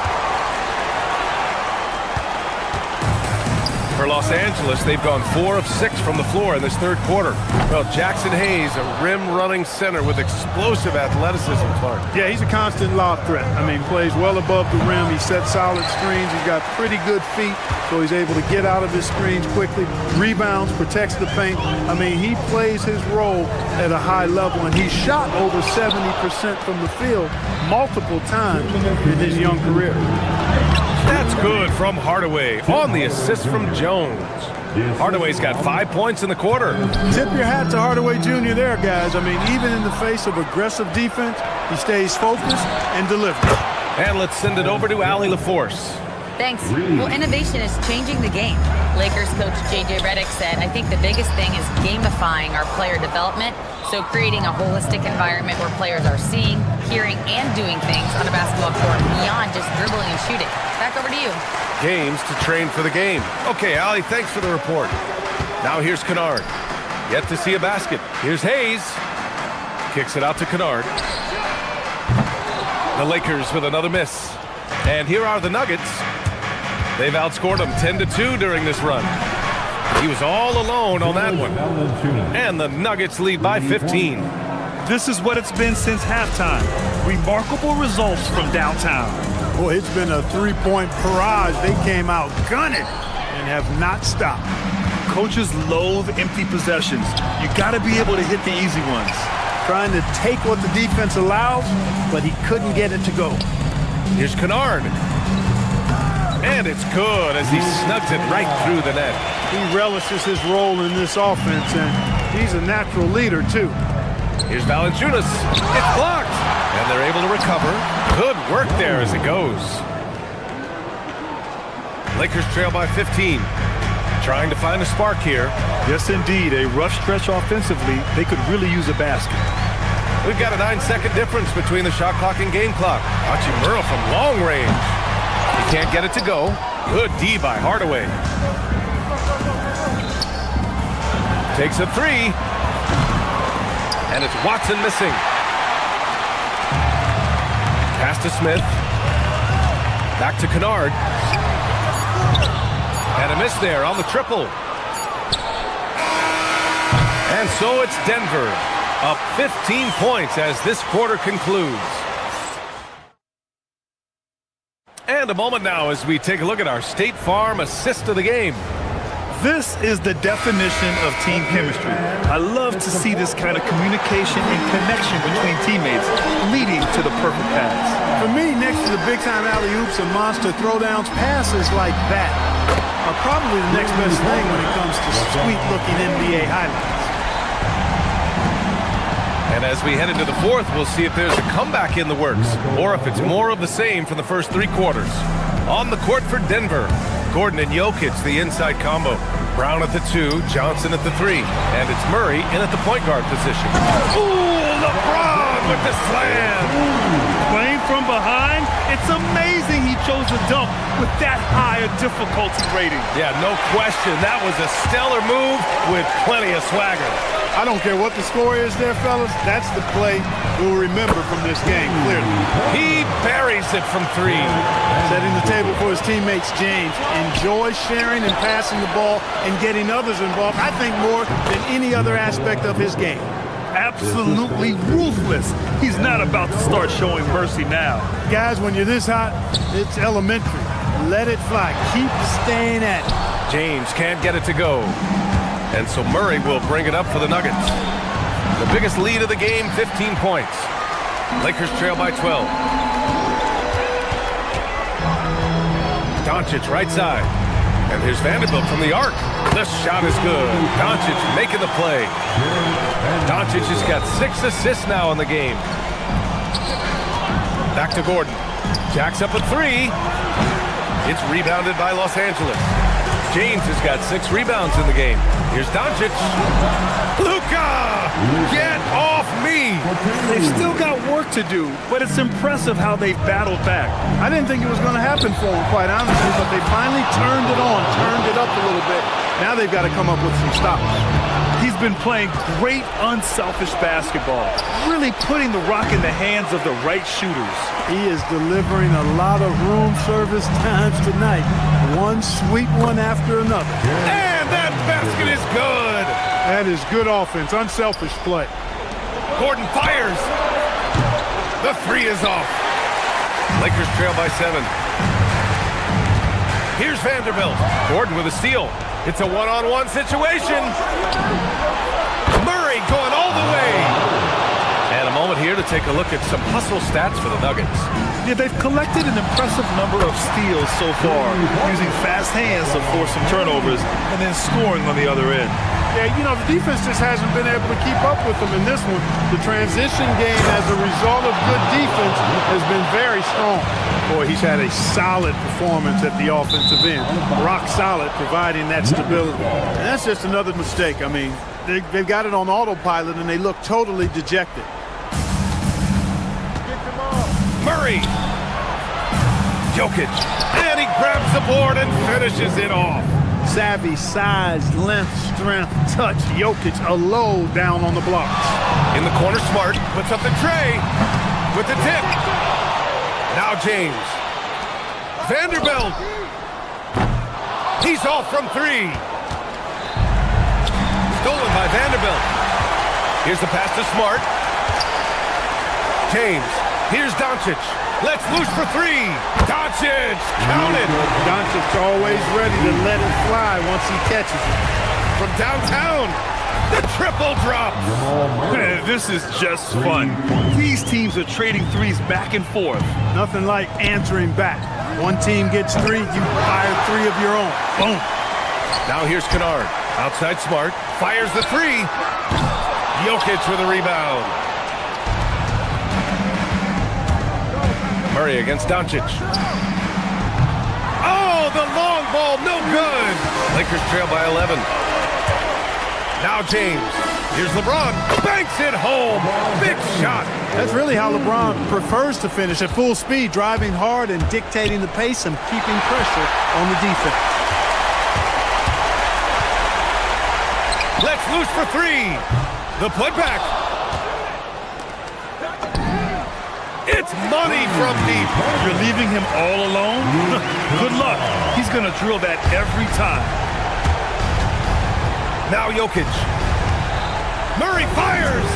For Los Angeles, they've gone 4 of 6 from the floor in this third quarter. Well, Jackson Hayes, a rim-running center with explosive athleticism, Clark. Yeah, he's a constant lob threat. I mean, plays well above the rim. He sets solid screens. He's got pretty good feet, so he's able to get out of his screens quickly. Rebounds, protects the paint. I mean, he plays his role at a high level, and he shot over 70% from the field multiple times in his young career. That's good from Hardaway on the assist from Jones. Hardaway's got 5 points in the quarter. Tip your hat to Hardaway Jr. there, guys. I mean, even in the face of aggressive defense, he stays focused and delivers. And let's send it over to Allie LaForce. Thanks. Well, innovation is changing the game. Lakers coach J.J. Redick said, I think the biggest thing is gamifying our player development, so creating a holistic environment where players are seeing, hearing, and doing things on a basketball court beyond just dribbling and shooting. Back over to you. Games to train for the game. Okay, Allie, thanks for the report. Now here's Kennard. Yet to see a basket. Here's Hayes. Kicks it out to Kennard. The Lakers with another miss. And here are the Nuggets. They've outscored them 10-2 during this run. He was all alone on that one. And the Nuggets lead by 15. This is what it's been since halftime. Remarkable results from downtown. Boy, it's been a three-point barrage. They came out gunning and have not stopped. Coaches loathe empty possessions. You got to be able to hit the easy ones. Trying to take what the defense allows, but he couldn't get it to go. Here's Kennard. And it's good as he snugs it right through the net. He relishes his role in this offense, and he's a natural leader, too. Here's Valanciunas. It's blocked. And they're able to recover. Good work there as it goes. Lakers trail by 15. Trying to find a spark here. Yes, indeed. A rough stretch offensively. They could really use a basket. We've got a 9-second difference between the shot clock and game clock. Hachimura from long range. He can't get it to go. Good D by Hardaway. Takes a three. And it's Watson missing. Pass to Smith. Back to Kennard. And a miss there on the triple. And so it's Denver up 15 points as this quarter concludes. And a moment now as we take a look at our State Farm assist of the game. This is the definition of team chemistry. I love to see this kind of communication and connection between teammates leading to the perfect pass. For me, next to the big-time alley-oops and monster throwdowns, passes like that are probably the next best thing when it comes to sweet-looking NBA highlights. And as we head into the fourth, we'll see if there's a comeback in the works or if it's more of the same for the first 3 quarters. On the court for Denver, Gordon and Jokic, the inside combo. Brown at the 2, Johnson at the 3. And it's Murray in at the point guard position. Ooh, LeBron with the slam. Playing from behind, it's amazing he chose to dunk with that high a difficulty rating. Yeah, no question. That was a stellar move with plenty of swagger. I don't care what the score is there, fellas. That's the play we'll remember from this game, clearly. He buries it from 3. Setting the table for his teammates, James. Enjoys sharing and passing the ball and getting others involved, I think, more than any other aspect of his game. Absolutely ruthless. He's not about to start showing mercy now. Guys, when you're this hot, it's elementary. Let it fly. Keep staying at it. James can't get it to go. And so Murray will bring it up for the Nuggets. The biggest lead of the game, 15 points. Lakers trail by 12. Doncic right side. And here's Vanderbilt from the arc. This shot is good. Doncic making the play. Doncic has got 6 assists now in the game. Back to Gordon. Jacks up a 3. It's rebounded by Los Angeles. James has got 6 rebounds in the game. Here's Doncic. Luka! Get off me! They've still got work work to do, but it's impressive how they've battled back. I didn't think it was going to happen for them, quite honestly, but they finally turned it on, turned it up a little bit. Now they've got to come up with some stops. He's been playing great, unselfish basketball, really putting the rock in the hands of the right shooters. He is delivering a lot of room service times tonight. One sweet one after another. And that basket is good. That is good offense, unselfish play. Gordon fires. The three is off. Lakers trail by 7. Here's Vanderbilt. Gordon with a steal. It's a one-on-one situation. Murray going all the way. And a moment here to take a look at some hustle stats for the Nuggets. Yeah, they've collected an impressive number of steals so far, using fast hands to force some turnovers and then scoring on the other end. Yeah, you know, the defense just hasn't been able to keep up with them in this one. The transition game as a result of good defense has been very strong. Boy, he's had a solid performance at the offensive end. Rock solid, providing that stability. And that's just another mistake. I mean, they've got it on autopilot, and they look totally dejected. Murray. Jokic. And he grabs the board and finishes it off. Savvy, size, length, strength, touch. Jokic a low down on the blocks. In the corner, Smart puts up the tray with the tip. Now James. Vanderbilt. He's off from 3. Stolen by Vanderbilt. Here's the pass to Smart. James. Here's Doncic. Let's loose for 3. Doncic. Count it. Doncic always ready to let it fly once he catches it. From downtown. The triple drop. Man, this is just fun. These teams are trading threes back and forth. Nothing like answering back. One team gets 3, you fire 3 of your own. Boom. Now here's Kennard. Outside Smart. Fires the 3. Jokic with a rebound. Murray against Doncic. Oh, the long ball, no good. Lakers trail by 11. Now James. Here's LeBron. Banks it home. Big shot. That's really how LeBron prefers to finish, at full speed, driving hard and dictating the pace and keeping pressure on the defense. Let's loose for 3. The putback. It's money from deep. You're leaving him all alone? Good luck. He's going to drill that every time. Now Jokic. Murray fires.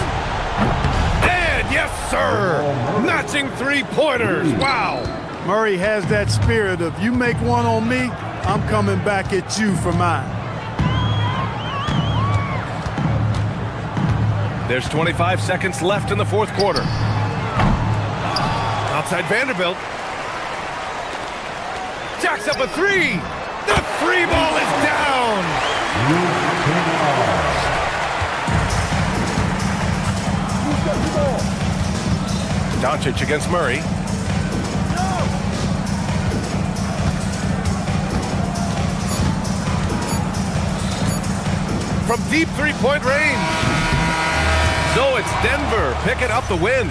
And yes, sir. Matching 3-pointers. Wow. Murray has that spirit of, you make one on me, I'm coming back at you for mine. There's 25 seconds left in the fourth quarter. Outside Vanderbilt. Jacks up a 3. The 3 ball is down. Doncic against Murray. From deep 3-point range. So it's Denver picking up the win.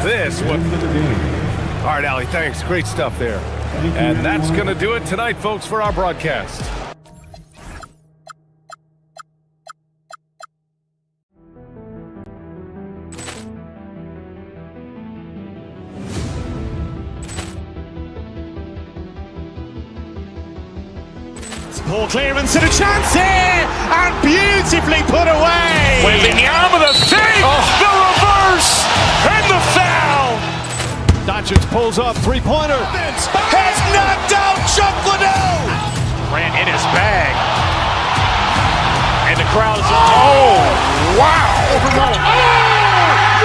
This one. All right, Allie, thanks. Great stuff there. And that's going to do it tonight, folks, for our broadcast. Ball clearance and a chance here, and beautifully put away. Wembanyama the save, the reverse, and the foul. Doncic pulls up, 3-pointer. Has knocked out Chuck Liddell. Ran in his bag. And the crowd is... Oh, wow.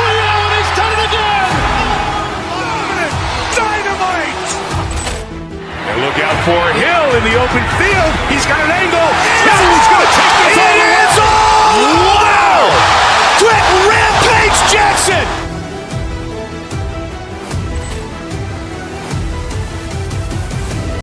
Leon has done it again. Dynamite. And look out for Hill in the open field. He's got an angle.